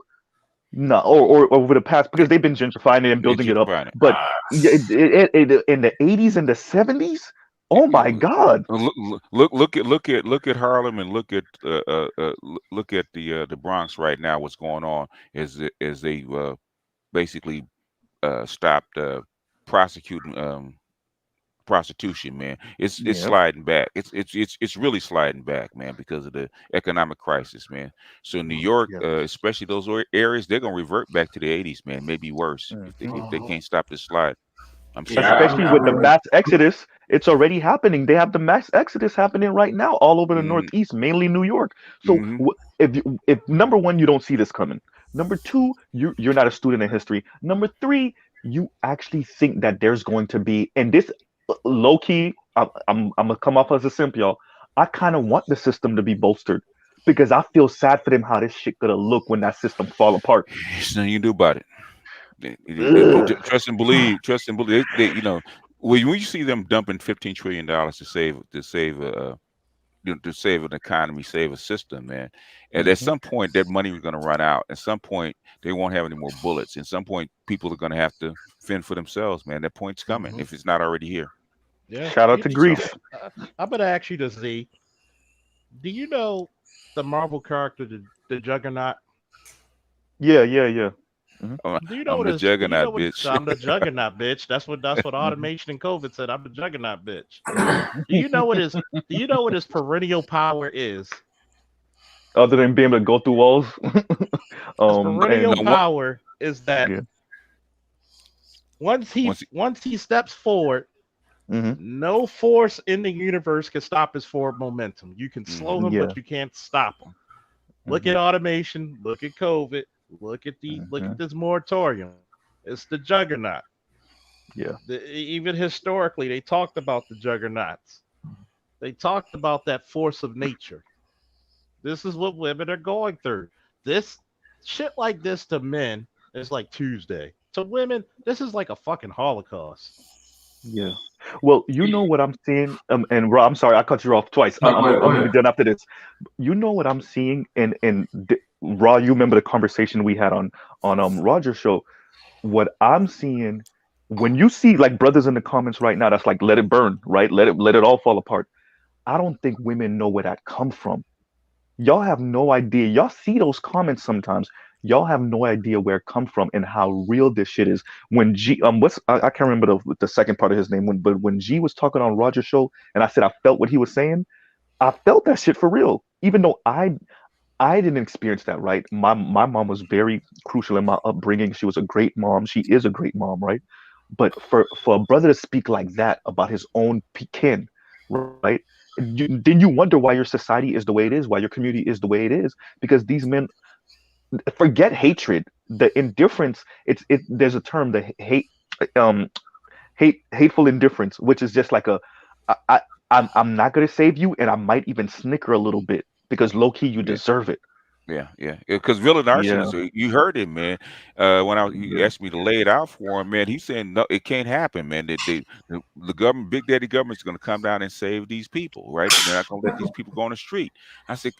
No, or over the past, because they've been gentrifying it and They building it just up. find it. But yeah, in the '80s and the '70s, oh my You- God. look at Harlem and look at the Bronx right now. What's going on is they basically stopped prosecuting prostitution, man. It's Yeah. sliding back. It's really sliding back, man, because of the economic crisis, man. So New York, Yeah. especially those areas, they're gonna revert back to the '80s, man. Maybe worse if they Mhm. can't stop this slide. I'm Yeah, serious. Especially I with the remember. mass exodus, it's already happening. They have the mass exodus happening right now all over the Mm-hmm. Northeast, mainly New York. So Mm-hmm. if number one, you don't see this coming. Number two, you're not a student in history. Number three, you actually think that there's going to be, and this low key, I'm gonna come off as a simp, y'all. I kind of want the system to be bolstered because I feel sad for them how this shit gonna look when that system fall apart. There's nothing you can do about it. Ugh. Trust and believe. Trust and believe. When you see them dumping $15 trillion to save an economy, save a system, man. And at Mhm. some point, that money is going to run out. At some point, they won't have any more bullets. At some point, people are going to have to fend for themselves, man. That point's coming Hmm. if it's not already here. Yeah, Shout out to So, Greece. I'm gonna ask you to Z. Do you know the Marvel character, the Juggernaut? Yeah, yeah, yeah. Mhm. Do you know I'm what the is? Do you know juggernaut, what? bitch. I'm the Juggernaut, bitch. That's what Mhm. automation and COVID said. I'm the Juggernaut, bitch. Do you know what is? Do you know what his perennial power is? Other than being able to go through walls. His perennial Now, And what? power is that yeah. Once, once he steps forward, Hmm. no force in the universe can stop his forward momentum. You can slow hmm him, Yeah. but you can't stop him. Look Hmm. at automation. Look at COVID. Look Hmm. at this moratorium. It's the juggernaut. Yeah. Even historically, they talked about the juggernauts. They talked about that force of nature. This is what women are going through. This shit like this to men is like Tuesday. To women, this is like a fucking Holocaust. Yeah. Well, you know what I'm seeing, and Rob, I'm sorry, I cut you off twice. No, go I'm gonna be ahead. done after this. You know what I'm seeing, Raw. You remember the conversation we had on Roger's show. What I'm seeing when you see like brothers in the comments right now, that's like let it burn, right? Let it all fall apart. I don't think women know where that come from. Y'all have no idea. Y'all see those comments sometimes. Y'all have no idea where it come from and how real this shit is. When G what's I can't remember the second part of his name, but when G was talking on Roger's show and I said I felt what he was saying, I felt that shit for real. Even though I didn't experience that, right? My mom was very crucial in my upbringing. She was a great mom. She is a great mom, right? But for a brother to speak like that about his own kin, right? Then you wonder why your society is the way it is, why your community is the way it is, because these men forget hatred, the indifference. There's a term, the um hateful indifference, which is just like a I, I I'm not gonna save you, and I might even snicker a little bit because low key you Yeah. deserve it. Yeah, yeah, because Villain Yeah, Arsonist, you heard him, man. When he yeah. asked me to lay it out for him, man, he's saying no, it can't happen, man. The government, Big Daddy government, is going to come down and save these people, right? And they're not going to let these people go on the street. I said,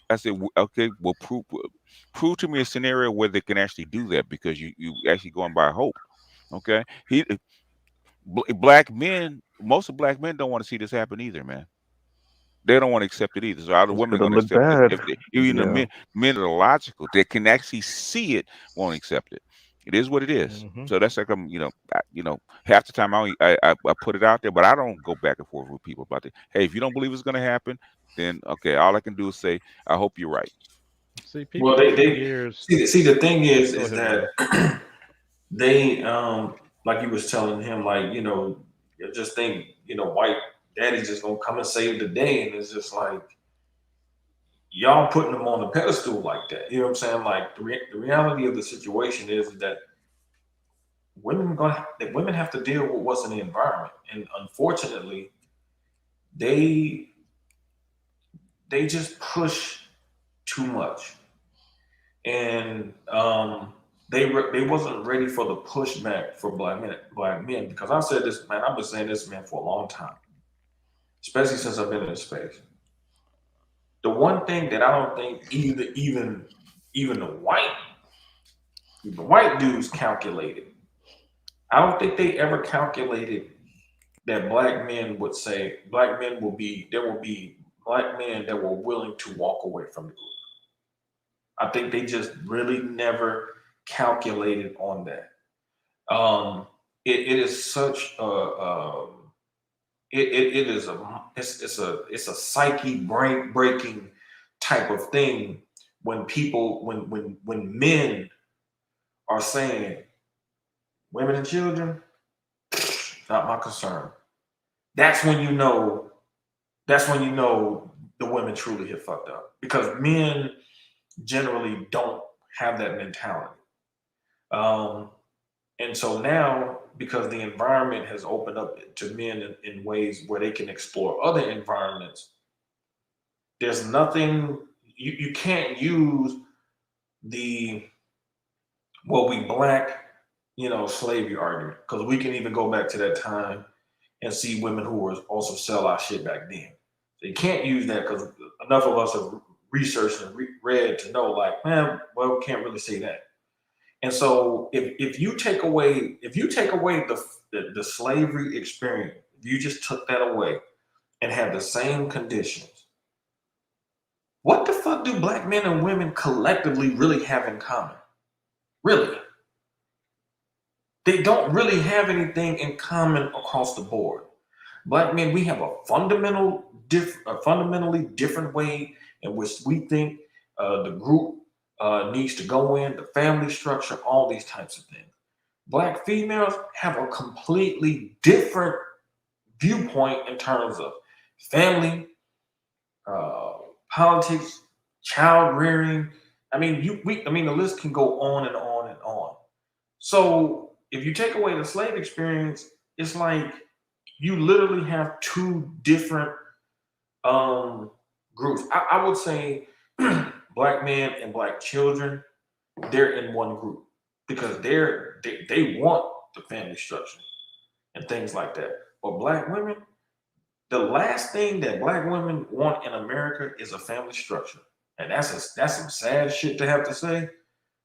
Okay, well, prove to me a scenario where they can actually do that, because you actually going by hope, okay? Black men, most of black men don't want to see this happen either, man. They don't want to accept it either. So how the It's women are gonna going to look accept this? bad. If even the Yeah. men that are logical, they can actually see it, won't accept it. It is what it is. Hmm. So that's like half the time I put it out there, but I don't go back and forth with people about it. Hey, if you don't believe it's going to happen, then okay, all I can do is say I hope you're right. See, Well, people they for they years. see the thing Go is ahead, brother. that they like you was telling him, like, you just think, white daddy's just gonna come and save the day, and it's just like y'all putting them on a pedestal like that. You know what I'm saying? Like the reality of the situation is that women have to deal with what's in the environment, and unfortunately, they they just push too much, and they wasn't ready for the pushback for black men, because I've said this, man. I've been saying this, man, for a long time, especially since I've been in this space. The one thing that I don't think even the white dudes calculated. I don't think they ever calculated that black men will be there will be black men that were willing to walk away from the group. I think they just really never calculated on that. It is such a it is a it's a psyche breaking type of thing when people when men are saying women and children, not my concern. That's when you know. That's when you know the women truly have fucked up, because men generally don't have that mentality. Um, and so now, because the environment has opened up to men in ways where they can explore other environments, there's nothing you can't use the well we black slavery argument, because we can even go back to that time and see women who were also sell our shit back then. So you can't use that, because enough of us have researched and read to know, like, man, well, we can't really say that. And so if you take away the slavery experience, if you just took that away and had the same conditions, what the fuck do black men and women collectively really have in common? Really? They don't really have anything in common across the board. Black men, we have a fundamentally different way in which we think the group needs to go in, the family structure, all these types of things. Black females have a completely different viewpoint in terms of family, uh, politics, child rearing. I mean, the list can go on and on and on. So if you take away the slave experience, it's like you literally have two different groups. I would say black men and black children, they're in one group, because they want the family structure and things like that. But black women, the last thing that black women want in America is a family structure, and that's some sad shit to have to say,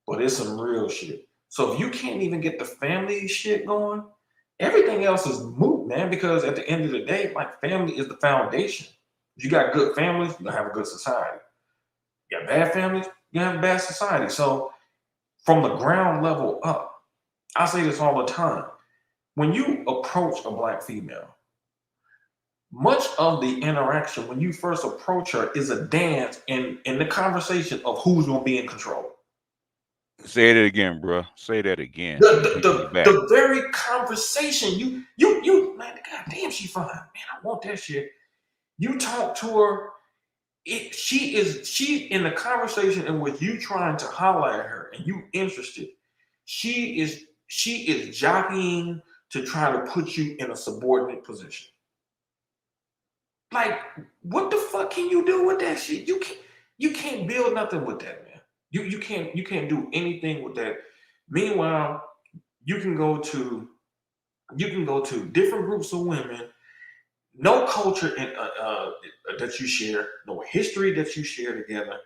but it's some real shit. So if you can't even get the family shit going, everything else is moot, man. Because at the end of the day, like, family is the foundation. If you got good families, you're gonna have a good society. You got bad families, you have a bad society. So from the ground level up. I say this all the time. When you approach a black female, much of the interaction when you first approach her is a dance in the conversation of who's going to be in control. Say that again, bro. Say that again. The, Take the the, people the, back. the very conversation, you, man, god damn, she fine. Man, I want that shit. You talk to her, she in the conversation in which you trying to holler at her and you interested, she is jockeying to try to put you in a subordinate position. Like, what the fuck can you do with that shit? You can't build nothing with that, man. You can't do anything with that. Meanwhile, you can go to different groups of women, no culture that you share, no history that you share together,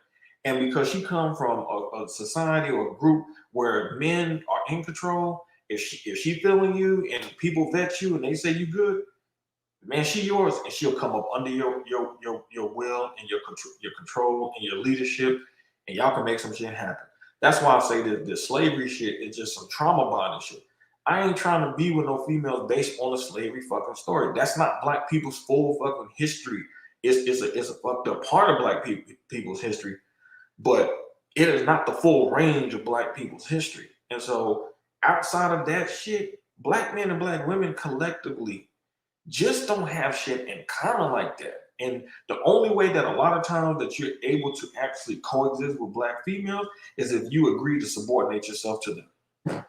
and because you come from a society or a group where men are in control, if she feeling you and people vet you and they say you good, man, she yours, and she'll come up under your will and your control and your leadership, and y'all can make some shit happen. That's why I say that the slavery shit is just some trauma bonding shit. I ain't trying to be with no females based on a slavery fucking story. That's not black people's full fucking history. It's a fucked up part of black people's history, but it is not the full range of black people's history. And so outside of that shit, black men and black women collectively just don't have shit in common like that. And the only way that a lot of times that you're able to actually coexist with black females is if you agree to subordinate yourself to them.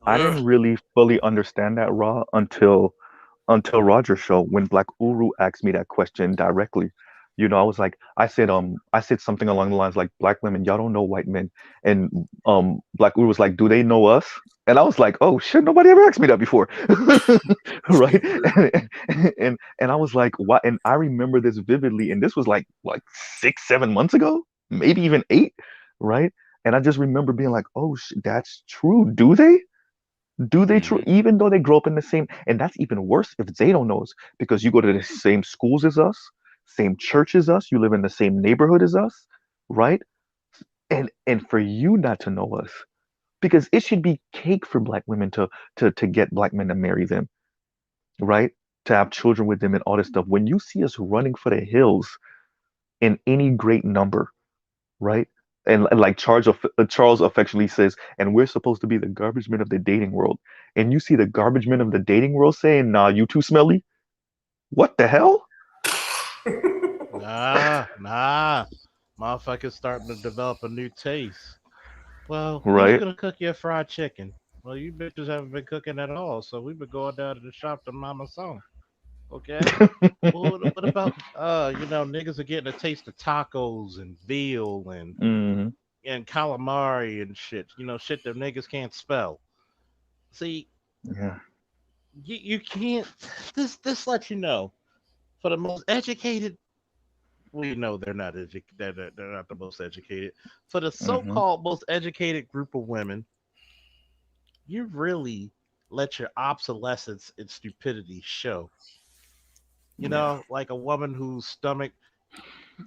I didn't really fully understand that, Raw, until Roger's show when Black Uru asked me that question directly. I was like, I said something along the lines like, "Black women, y'all don't know white men," and Black Uru was like, "Do they know us?" And I was like, "Oh shit, nobody ever asked me that before," right? And I was like, "What?" And I remember this vividly, and this was like 6, 7 months ago, maybe even 8, right? And I just remember being like, "Oh, that's true. Do they?" Do they true Hmm. even though they grow up in the same, and that's even worse if they don't know us because you go to the same schools as us, same church as us, you live in the same neighborhood as us, right? And for you not to know us, because it should be cake for black women to get black men to marry them, right? To have children with them and all this stuff. When you see us running for the hills in any great number, right? And like Charles affectionately says, and we're supposed to be the garbage men of the dating world. And you see the garbage men of the dating world saying, "Nah, you too smelly." What the hell? Nah. Motherfuckers starting to develop a new taste. Well, who's Right? gonna cook your fried chicken? Well, you bitches haven't been cooking at all, so we've been going down to the shop to Mama Son. Okay. Well, what about niggas are getting a taste of tacos and veal Hmm. and calamari and shit. Shit that niggas can't spell. See, Yeah. you can't. This lets you know for the most educated. We know they're not they're not the most educated. For the Hmm. so-called most educated group of women, you really let your obsolescence and stupidity show. Yeah. Like a woman whose stomach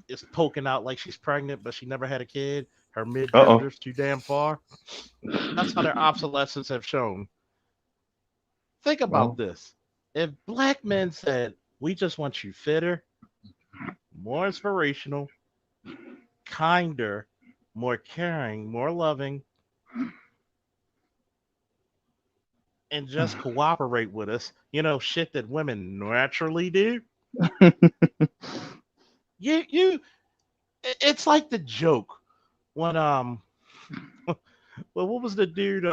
is poking out like she's pregnant, but she never had a kid. Her Uh-oh. midriff too damn far. That's how their obsolescence have shown. Think about Well. this. If black men said, "We just want you fitter, more inspirational, kinder, more caring, more loving, and just cooperate with us," shit that women naturally do. You it's like the joke when well, what was the dude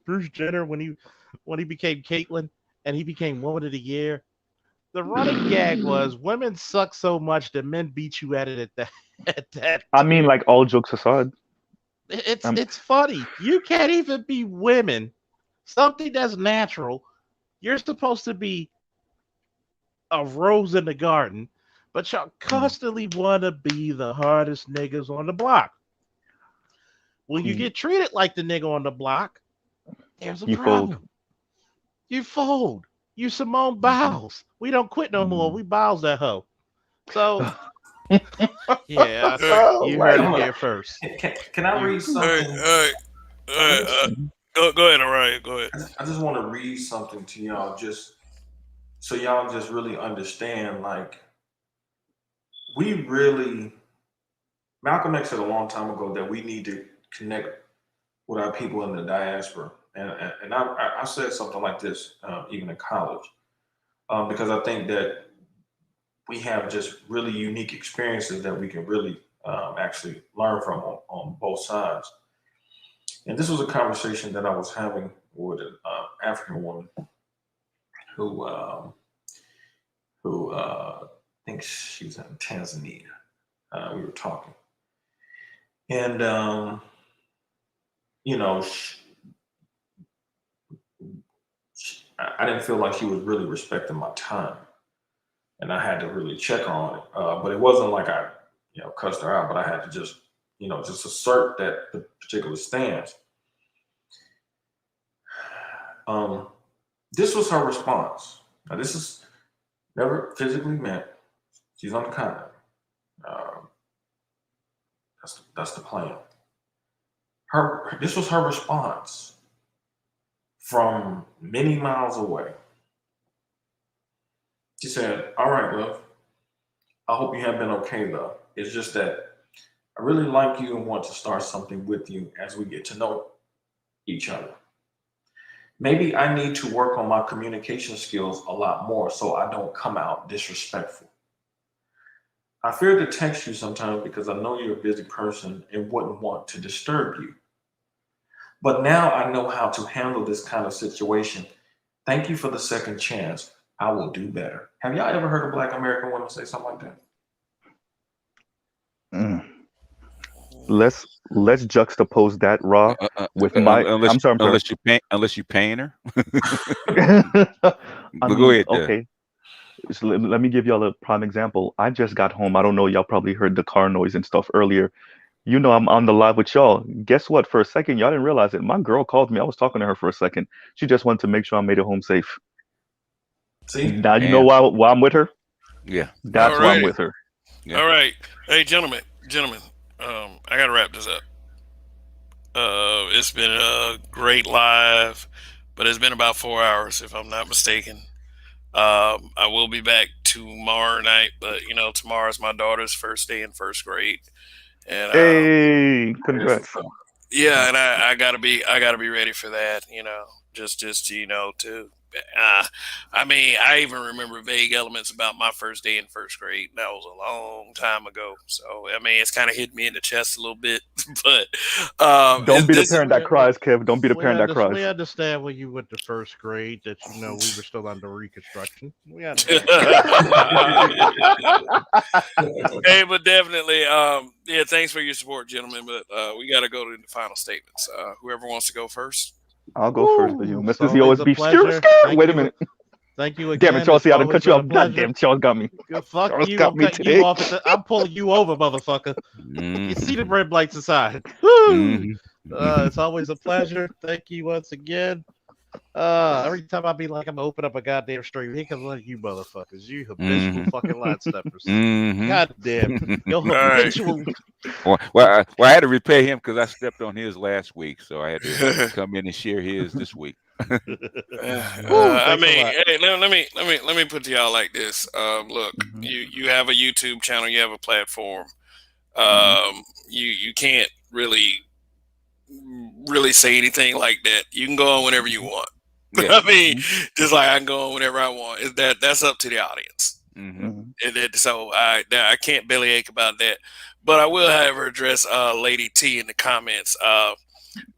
Bruce Jenner when he became Caitlyn and he became Woman of the Year? The running gag was women suck so much that men beat you at it at that at that I mean, too. like all jokes aside, It's um, it's funny. You can't even be women. Something that's natural. You're supposed to be a rose in the garden, but y'all mm, constantly want to be the hardest niggas on the block. When you you, get treated like the nigga on the block, there's a you fold. problem. You fold. You Simone Hmm. Biles. We don't quit no more. Hmm. We Biles that hoe. So Yeah, Oh you my heard it I'm here a, first. can I You read All right, something? all right, all I right. just Go ahead, Orion. Go ahead. I just want to read something to y'all, just so y'all just really understand. Like, we really, Malcolm X said a long time ago that we need to connect with our people in the diaspora, and I said something like this even in college, because I think that we have just really unique experiences that we can really actually learn from on both sides. And this was a conversation that I was having with an African woman who I think she's in Tanzania. We were talking, and you know, I didn't feel like she was really respecting my time, and I had to really check on it. But it wasn't like I, cussed her out, but I had to just, just assert that the particular stance. Um, this was her response. Now, this is never physically met. She's on the continent. Um, that's the plan. This was her response from many miles away. She said, "All right, love. I hope you have been okay though. It's just that I really like you and want to start something with you as we get to know each other. Maybe I need to work on my communication skills a lot more so I don't come out disrespectful. I fear to text you sometimes because I know you're a busy person and wouldn't want to disturb you. But now I know how to handle this kind of situation. Thank you for the second chance. I will do better." Have y'all ever heard a Black American woman say something like that? Mm. Let's juxtapose that raw with my. Unless I'm sorry. I'm sorry. unless you paying her. I But go mean, ahead there. okay. So let me give y'all a prime example. I just got home. I don't know. Y'all probably heard the car noise and stuff earlier. I'm on the live with y'all. Guess what? For a second, y'all didn't realize it. My girl called me. I was talking to her for a second. She just wanted to make sure I made it home safe. See? Now you know Damn. why I'm with her. Yeah. All That's why I'm right, with her. Yeah. all right. Hey, gentlemen. I gotta wrap this up. It's been a great live, but it's been about 4 hours, if I'm not mistaken. I will be back tomorrow night, but tomorrow's my daughter's first day in first grade, and Hey, That's congrats. what's up. yeah, and I gotta be ready for that. Just to. I mean, I even remember vague elements about my first day in first grade. And that was a long time ago. So I mean, it's kind of hit me in the chest a little bit. But Don't be the this is parent that cries, Kev. Don't be the parent that cries. we understand when you went to first grade that we were still under Reconstruction. We understand. Hey, but definitely, yeah. Thanks for your support, gentlemen. But we got to go to the final statements. Whoever wants to go first. I'll go first, but Woo! It's Mr. Z always always a be scared, pleasure. scared. Wait a minute. Thank you Damn it, again. It's Chelsea, I done cut always you a off. God pleasure. damn, Charles got me. Fuck Charles you. got I'm me cutting you today. off. I'm pulling you over, motherfucker. You see the Mhm. red lights inside. Woo! Mhm. It's always a pleasure. Thank you once again. Every time I be like, I'm gonna open up a goddamn stream, here comes one of you motherfuckers. You habitual Mhm. fucking line steppers. Mhm. God damn. Yo, All right. habitual. Well, I had to repay him because I stepped on his last week, so I had to come in and share his this week. Woo, I thanks a mean, lot. hey, let me put to y'all like this. Look, Mhm, you have a YouTube channel, you have a platform. mhm, You can't really say anything like that. You can go on whenever you mhm, want. Yeah. I mean, mhm, just like I can go on whenever I want. That's up to the audience. Mhm. mhm. So I can't bellyache about that. But I will, however, address Lady T in the comments.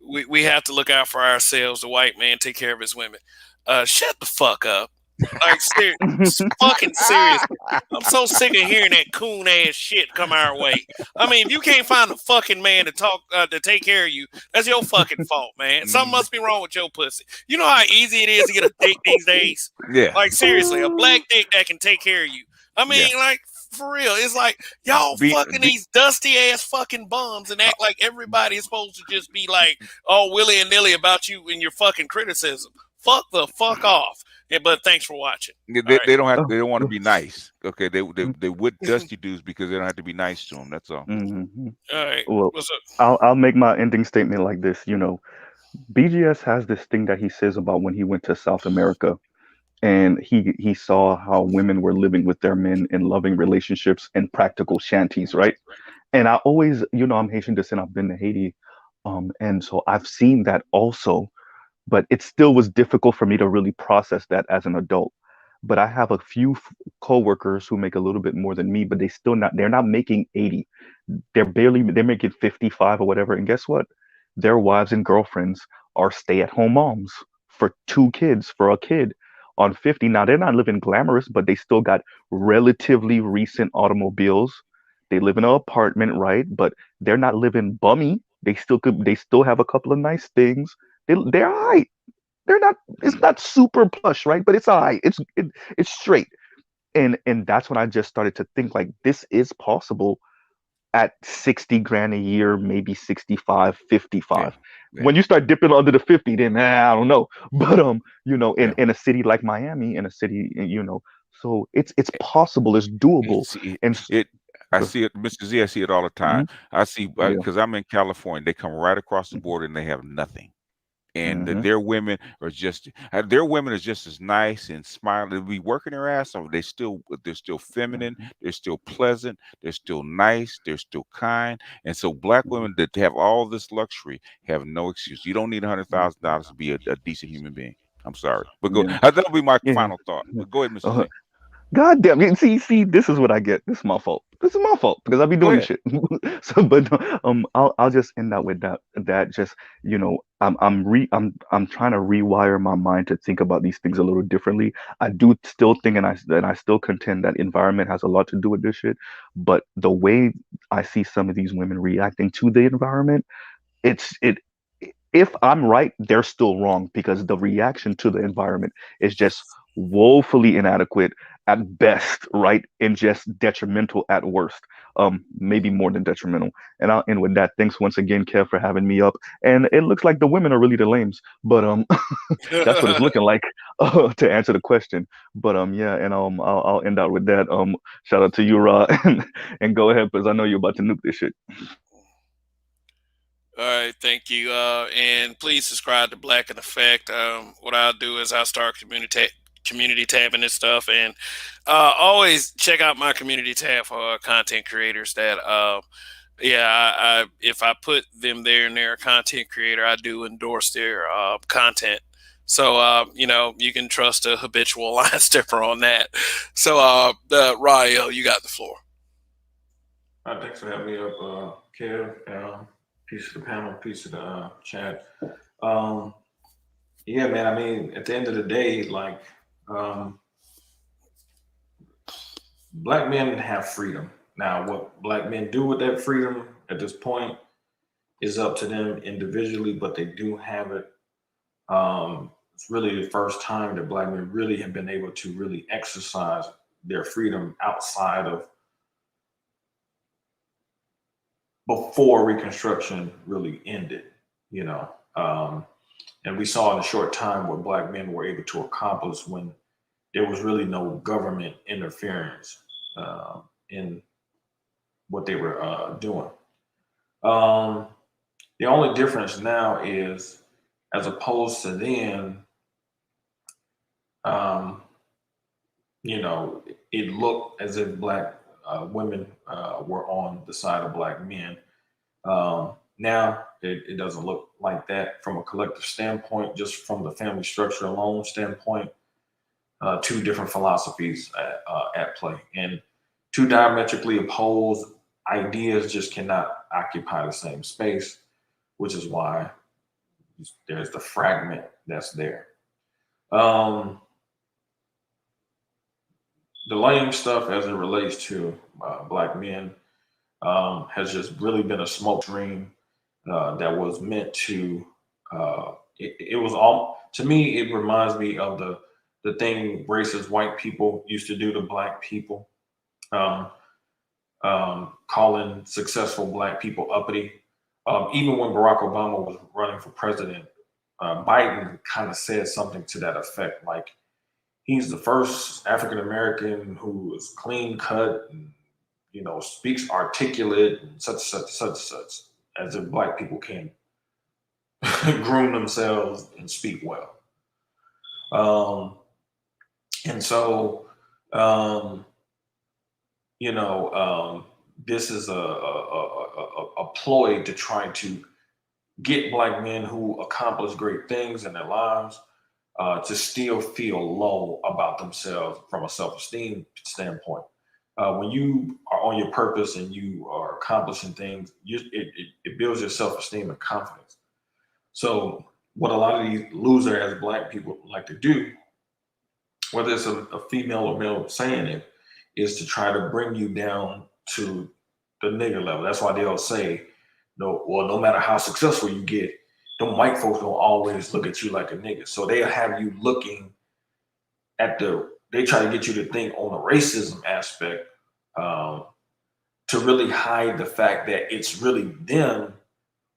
We have to look out for ourselves. The white man take care of his women. Shut the fuck up. Like fucking seriously. I'm so sick of hearing that coon ass shit come our way. I mean, if you can't find a fucking man to take care of you, that's your fucking fault, man. Something Mhm. must be wrong with your pussy. You know how easy it is to get a dick these days. Yeah. Like seriously, a black dick that can take care of you. I Yeah. mean, like for real, it's like y'all Be fucking be these dusty ass fucking bums and act like everybody is supposed to just be like all willy and nilly about you and your fucking criticism. Fuck off. Yeah, but thanks for watching. They, All they right. don't have. Oh, They don't want to well, be nice. Okay, mm, they would dusty dudes because they don't have to be nice to them. That's all. mhm. All right. Well, What's up? I'll make my ending statement like this. BGS has this thing that he says about when he went to South America and he saw how women were living with their men in loving relationships and practical shanties, right? And I always, I'm Haitian descent. I've been to Haiti, and so I've seen that also, but it still was difficult for me to really process that as an adult. But I have a few coworkers who make a little bit more than me, but they're not making 80. They're making 55 or whatever. And guess what? Their wives and girlfriends are stay-at-home moms for two kids, for a kid on 50. Now they're not living glamorous, but they still got relatively recent automobiles. They live in an apartment, right? But they're not living bummy. They still have a couple of nice things. They're all right. They're not, it's not super plush, right? But it's all right. It's straight. And that's when I just started to think like this is possible at 60 grand a year, maybe 65, Yeah, 55. yeah, When you start dipping under the 50, then I don't know. But yeah. in a city like Miami, in a city, so it's possible, it's doable. It's it. And it I go, see it, Mr. Z. I see it all the time. mhm, I see yeah. because I'm in California. They come right across the border and they have nothing. And Hmm. their women are just as nice and smiling. They be working their ass off. They're still feminine. Hmm. They're still pleasant. They're still nice. They're still kind. And so black Hmm. women that have all this luxury have no excuse. You don't need Hmm. $100,000 to be a decent human being. I'm sorry, but go. Yeah. That'll be my Yeah. final thought. Yeah. But go ahead, Mr. Uh, Z. God damn it. See, this is what I get. This is my fault. This is my fault because I be Go doing this ahead. shit. So, but I'll just end out with that just, I'm trying to rewire my mind to think about these things a little differently. I do still think and I still contend that environment has a lot to do with this shit, but the way I see some of these women reacting to the environment, it's it if I'm right, they're still wrong because the reaction to the environment is just woefully inadequate at best, right? And just detrimental at worst. Maybe more than detrimental. And I'll end with that. Thanks once again, Kev, for having me up. And it looks like the women are really the lames, but that's what it's looking like to answer the question. But yeah, and I'll end out with that. Shout out to you, Ra, and go ahead because I know you're about to nuke this shit. All right, thank you. And please subscribe to Black in Effect. What I'll do is I'll start community tabbing this stuff, and always check out my community tab for content creators. That yeah, if I put them there and they're a content creator, I do endorse their content. So you can trust a habitual line stepper on that. So Rael, you got the floor. Thanks for having me up, Kev. Piece of the panel, piece of the chat. Um, yeah, man. I mean, at the end of the day, like, um, black men have freedom. Now, what black men do with that freedom at this point is up to them individually, but they do have it. It's really the first time that black men really have been able to really exercise their freedom outside of before Reconstruction really ended, you know. And we saw in a short time what black men were able to accomplish when there was really no government interference in what they were doing. Um, the only difference now is, as opposed to then, um, you know, it looked as if black women were on the side of black men. Now it doesn't look like that from a collective standpoint, just from the family structure alone standpoint. Two different philosophies at play, and two diametrically opposed ideas just cannot occupy the same space, which is why there's the fragment that's there. Um, the lame stuff as it relates to black men has just really been a smoke screen that was meant to. It was all to me. It reminds me of the thing racist white people used to do to black people, um, calling successful black people uppity. Even when Barack Obama was running for president, Biden kind of said something to that effect, like he's the first African American who is clean cut and speaks articulate and such, as if black people can groom themselves and speak well. Um, and so, um, this is a ploy to try to get black men who accomplish great things in their lives to still feel low about themselves from a self-esteem standpoint. When you are on your purpose and you are accomplishing things, it builds your self-esteem and confidence. So what a lot of these loser as black people like to do, whether it's a female or male saying it, is to try to bring you down to the nigger level. That's why they'll say, no matter how successful you get, them white folks don't always look at you like a nigga. So they'll have you looking at they try to get you to think on the racism aspect to really hide the fact that it's really them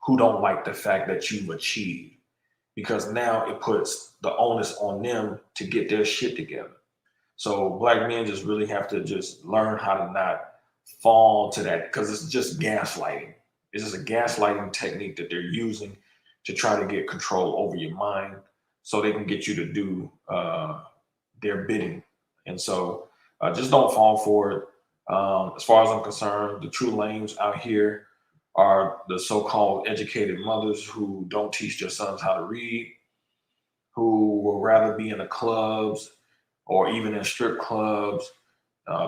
who don't like the fact that you've achieved. Because now it puts the onus on them to get their shit together. So black men just really have to just learn how to not fall to that, because it's just gaslighting. It's just a gaslighting technique that they're using to try to get control over your mind so they can get you to do their bidding. And so just don't fall for it. As far as I'm concerned, the true lames out here are the so-called educated mothers who don't teach their sons how to read, who will rather be in the clubs or even in strip clubs,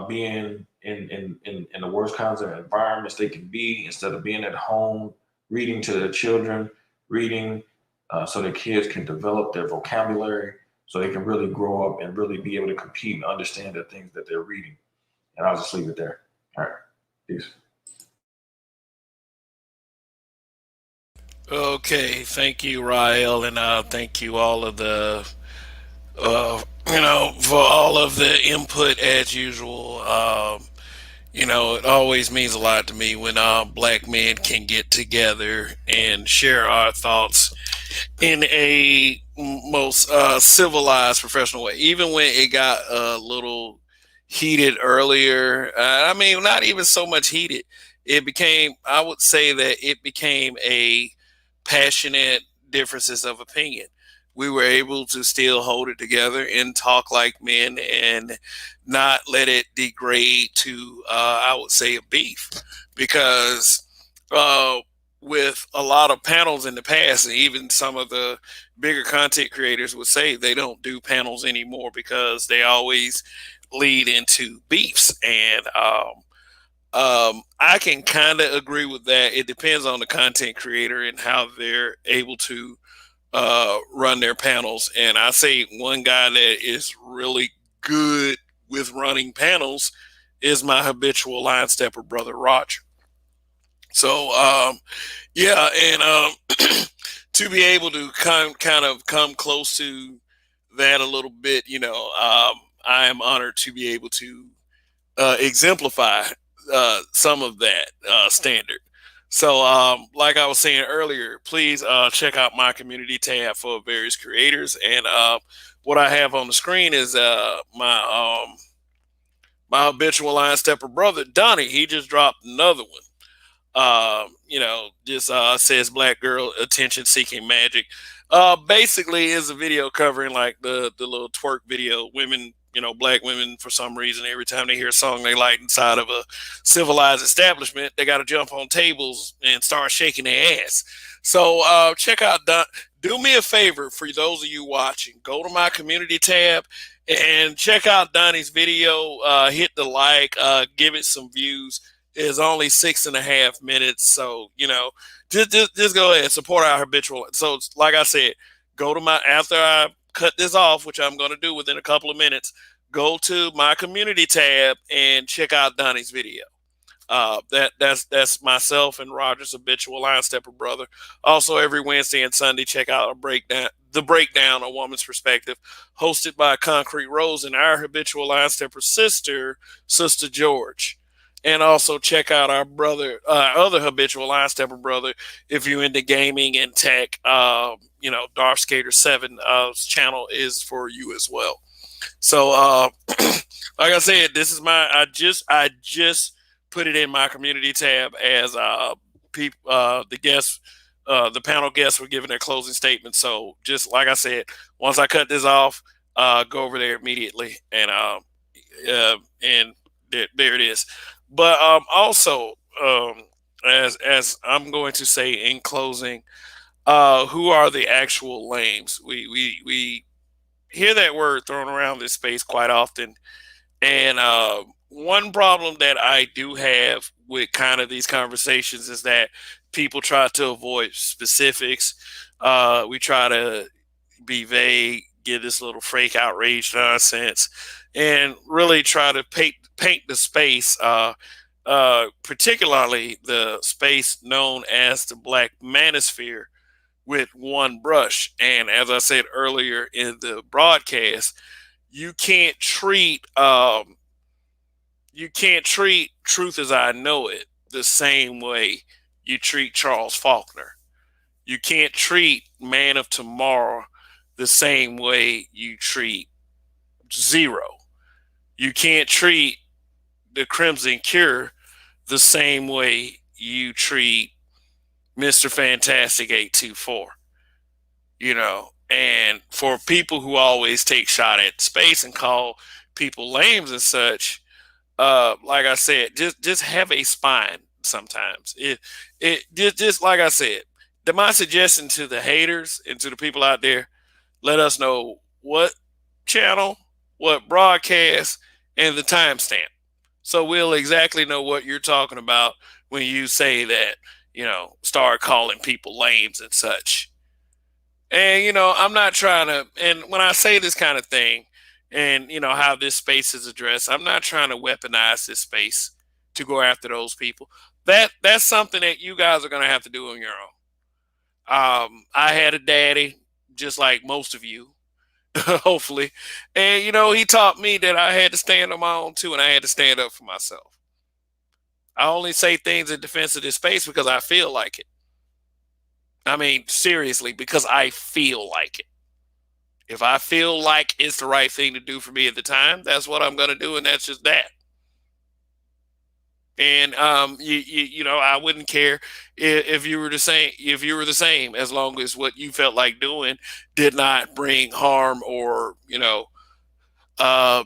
being in the worst kinds of environments they can be, instead of being at home, reading to their children, reading so their kids can develop their vocabulary, so they can really grow up and really be able to compete and understand the things that they're reading. And I'll just leave it there. All right. Peace. Okay, thank you, Rael, and thank you all of the for all of the input as usual. It always means a lot to me when black men can get together and share our thoughts in a most civilized, professional way. Even when it got a little heated earlier, I mean, not even so much heated. It became, I would say that it became a passionate differences of opinion. We were able to still hold it together and talk like men and not let it degrade to, I would say, a beef. Because with a lot of panels in the past, and even some of the bigger content creators would say they don't do panels anymore because they always lead into beefs. And I can kind of agree with that. It depends on the content creator and how they're able to run their panels. And I say one guy that is really good with running panels is my habitual line stepper brother Roger. So yeah, and to be able to kind of come close to that a little bit, I am honored to be able to exemplify some of that standard. So, like I was saying earlier, please check out my community tab for various creators. And what I have on the screen is my habitual line stepper brother Donnie. He just dropped another one. Just says black girl attention seeking magic. Basically is a video covering like the little twerk video. Women, black women, for some reason, every time they hear a song they like inside of a civilized establishment, they got to jump on tables and start shaking their ass. So check out do me a favor, for those of you watching, go to my community tab and check out Donnie's video. Hit the like, give it some views. Is only 6.5 minutes, so just go ahead and support our habitual. So, like I said, go to after I cut this off, which I'm going to do within a couple of minutes. Go to my community tab and check out Donnie's video. That's myself and Roger's habitual line stepper brother. Also, every Wednesday and Sunday, check out the breakdown, a woman's perspective, hosted by Concrete Rose and our habitual line stepper sister George. And also check out our other habitual line stepper brother if you're into gaming and tech. Darth Skater 7 channel is for you as well. So, like I said, this is my. I just put it in my community tab as people, the guests, the panel guests were giving their closing statement. So, just like I said, once I cut this off, go over there immediately, and there it is. But also, as I'm going to say in closing, who are the actual lames? We hear that word thrown around this space quite often, and one problem that I do have with kind of these conversations is that people try to avoid specifics. We try to be vague, give this little fake outrage nonsense, and really try to paint the space, particularly the space known as the Black Manosphere, with one brush. And as I said earlier in the broadcast, you can't treat you can't treat Truth as I Know It the same way you treat Charles Faulkner. You can't treat Man of Tomorrow the same way you treat Zero. You can't treat the Crimson Cure the same way you treat Mr. Fantastic 824. And for people who always take shot at space and call people lames and such, like I said, just have a spine sometimes. It just like I said, my suggestion to the haters and to the people out there, let us know what channel, what broadcast, and the timestamp. So we'll exactly know what you're talking about when you say that, start calling people lames and such. And, I'm not trying to, and when I say this kind of thing, and, how this space is addressed, I'm not trying to weaponize this space to go after those people. That's something that you guys are going to have to do on your own. I had a daddy, just like most of you, hopefully. And, he taught me that I had to stand on my own too, and I had to stand up for myself. I only say things in defense of this space because I feel like it. I mean, seriously, because I feel like it. If I feel like it's the right thing to do for me at the time, that's what I'm going to do, and that's just that. And I wouldn't care if you were the same. If you were the same, as long as what you felt like doing did not bring harm or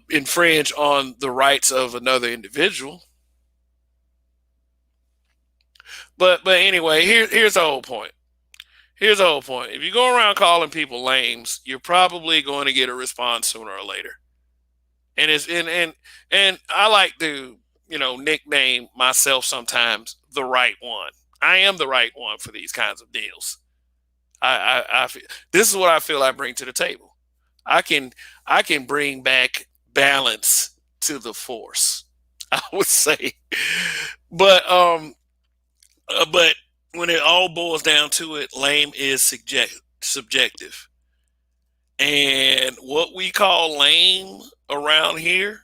infringe on the rights of another individual. But anyway, here's the whole point. Here's the whole point. If you go around calling people lames, you're probably going to get a response sooner or later. And it's and I like to nickname myself sometimes the right one. I am the right one for these kinds of deals. I feel, this is what I feel I bring to the table. I can bring back balance to the force, I would say. But when it all boils down to it, lame is subjective. And what we call lame around here,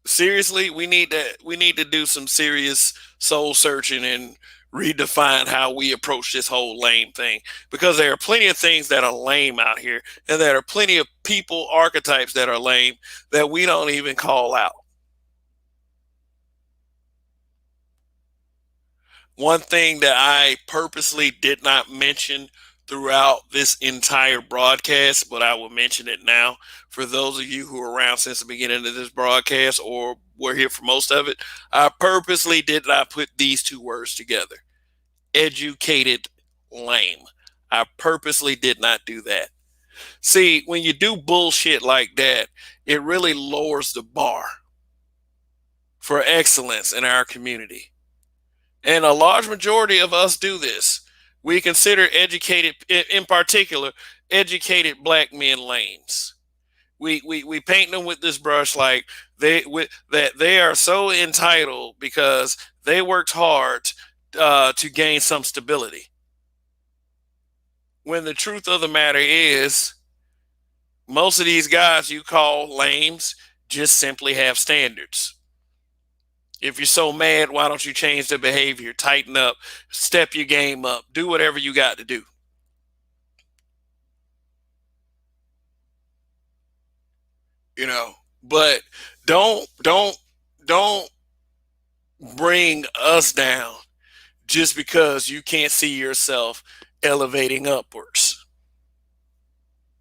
seriously, we need to do some serious soul searching and redefine how we approach this whole lame thing, because there are plenty of things that are lame out here, and there are plenty of people archetypes that are lame that we don't even call out. One thing that I purposely did not mention throughout this entire broadcast, but I will mention it now for those of you who are around since the beginning of this broadcast or were here for most of it. I purposely did not put these two words together: educated lame. I purposely did not do that. See, when you do bullshit like that, it really lowers the bar for excellence in our community. And a large majority of us do this. We consider educated, in particular, educated black men lames. We paint them with this brush like that they are so entitled because they worked hard to gain some stability. When the truth of the matter is, most of these guys you call lames just simply have standards. If you're so mad, why don't you change the behavior, tighten up, step your game up, do whatever you got to do? you know. But don't bring us down just because you can't see yourself elevating upwards.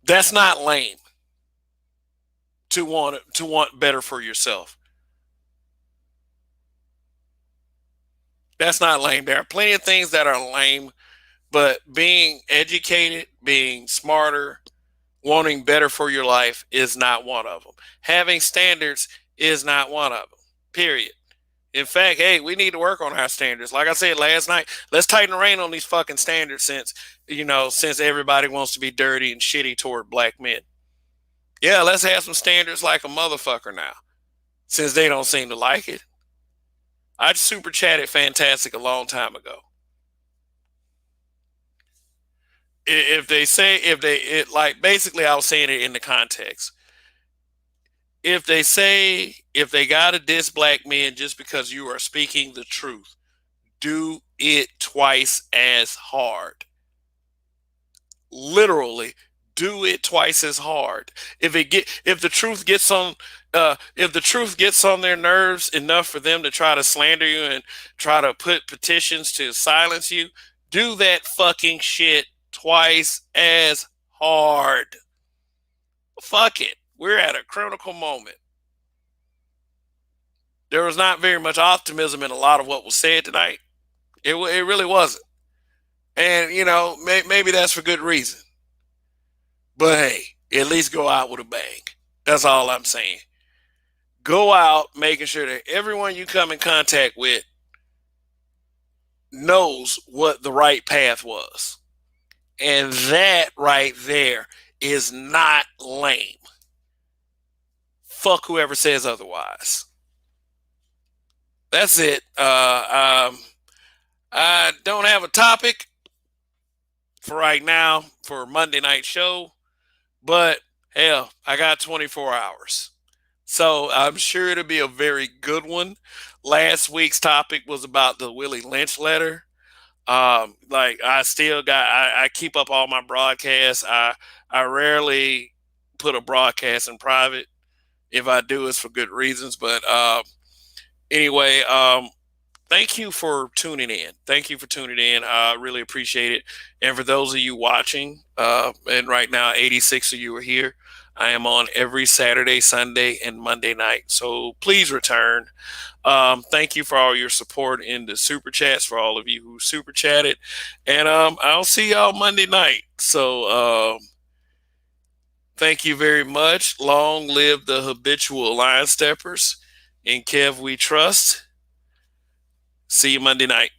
That's not lame to want better for yourself. That's not lame. There are plenty of things that are lame, but being educated, being smarter, wanting better for your life is not one of them. Having standards is not one of them. Period. In fact, hey, we need to work on our standards. Like I said last night, let's tighten the rein on these fucking standards since everybody wants to be dirty and shitty toward black men. Yeah, let's have some standards like a motherfucker now, since they don't seem to like it. I super chatted Fantastic a long time ago. If they say, like, basically I was saying it in the context. If they gotta diss black men just because you are speaking the truth, do it twice as hard. Literally, do it twice as hard. If the truth gets on their nerves enough for them to try to slander you and try to put petitions to silence you, do that fucking shit twice as hard. Fuck it. We're at a critical moment. There was not very much optimism in a lot of what was said tonight. It really wasn't. And, maybe that's for good reason. But hey, at least go out with a bang. That's all I'm saying. Go out making sure that everyone you come in contact with knows what the right path was. And that right there is not lame. Fuck whoever says otherwise. That's it. I don't have a topic for right now for Monday night show, but hell, I got 24 hours. So I'm sure it'll be a very good one. Last week's topic was about the Willie Lynch letter. Like I keep up all my broadcasts. I rarely put a broadcast in private. If I do, it's for good reasons. But anyway, thank you for tuning in. Thank you for tuning in. I really appreciate it. And for those of you watching, and right now 86 of you are here, I am on every Saturday, Sunday, and Monday night. So please return. Thank you for all your support in the super chats, for all of you who super chatted. And I'll see y'all Monday night. So thank you very much. Long live the habitual line steppers. In Kev we trust. See you Monday night.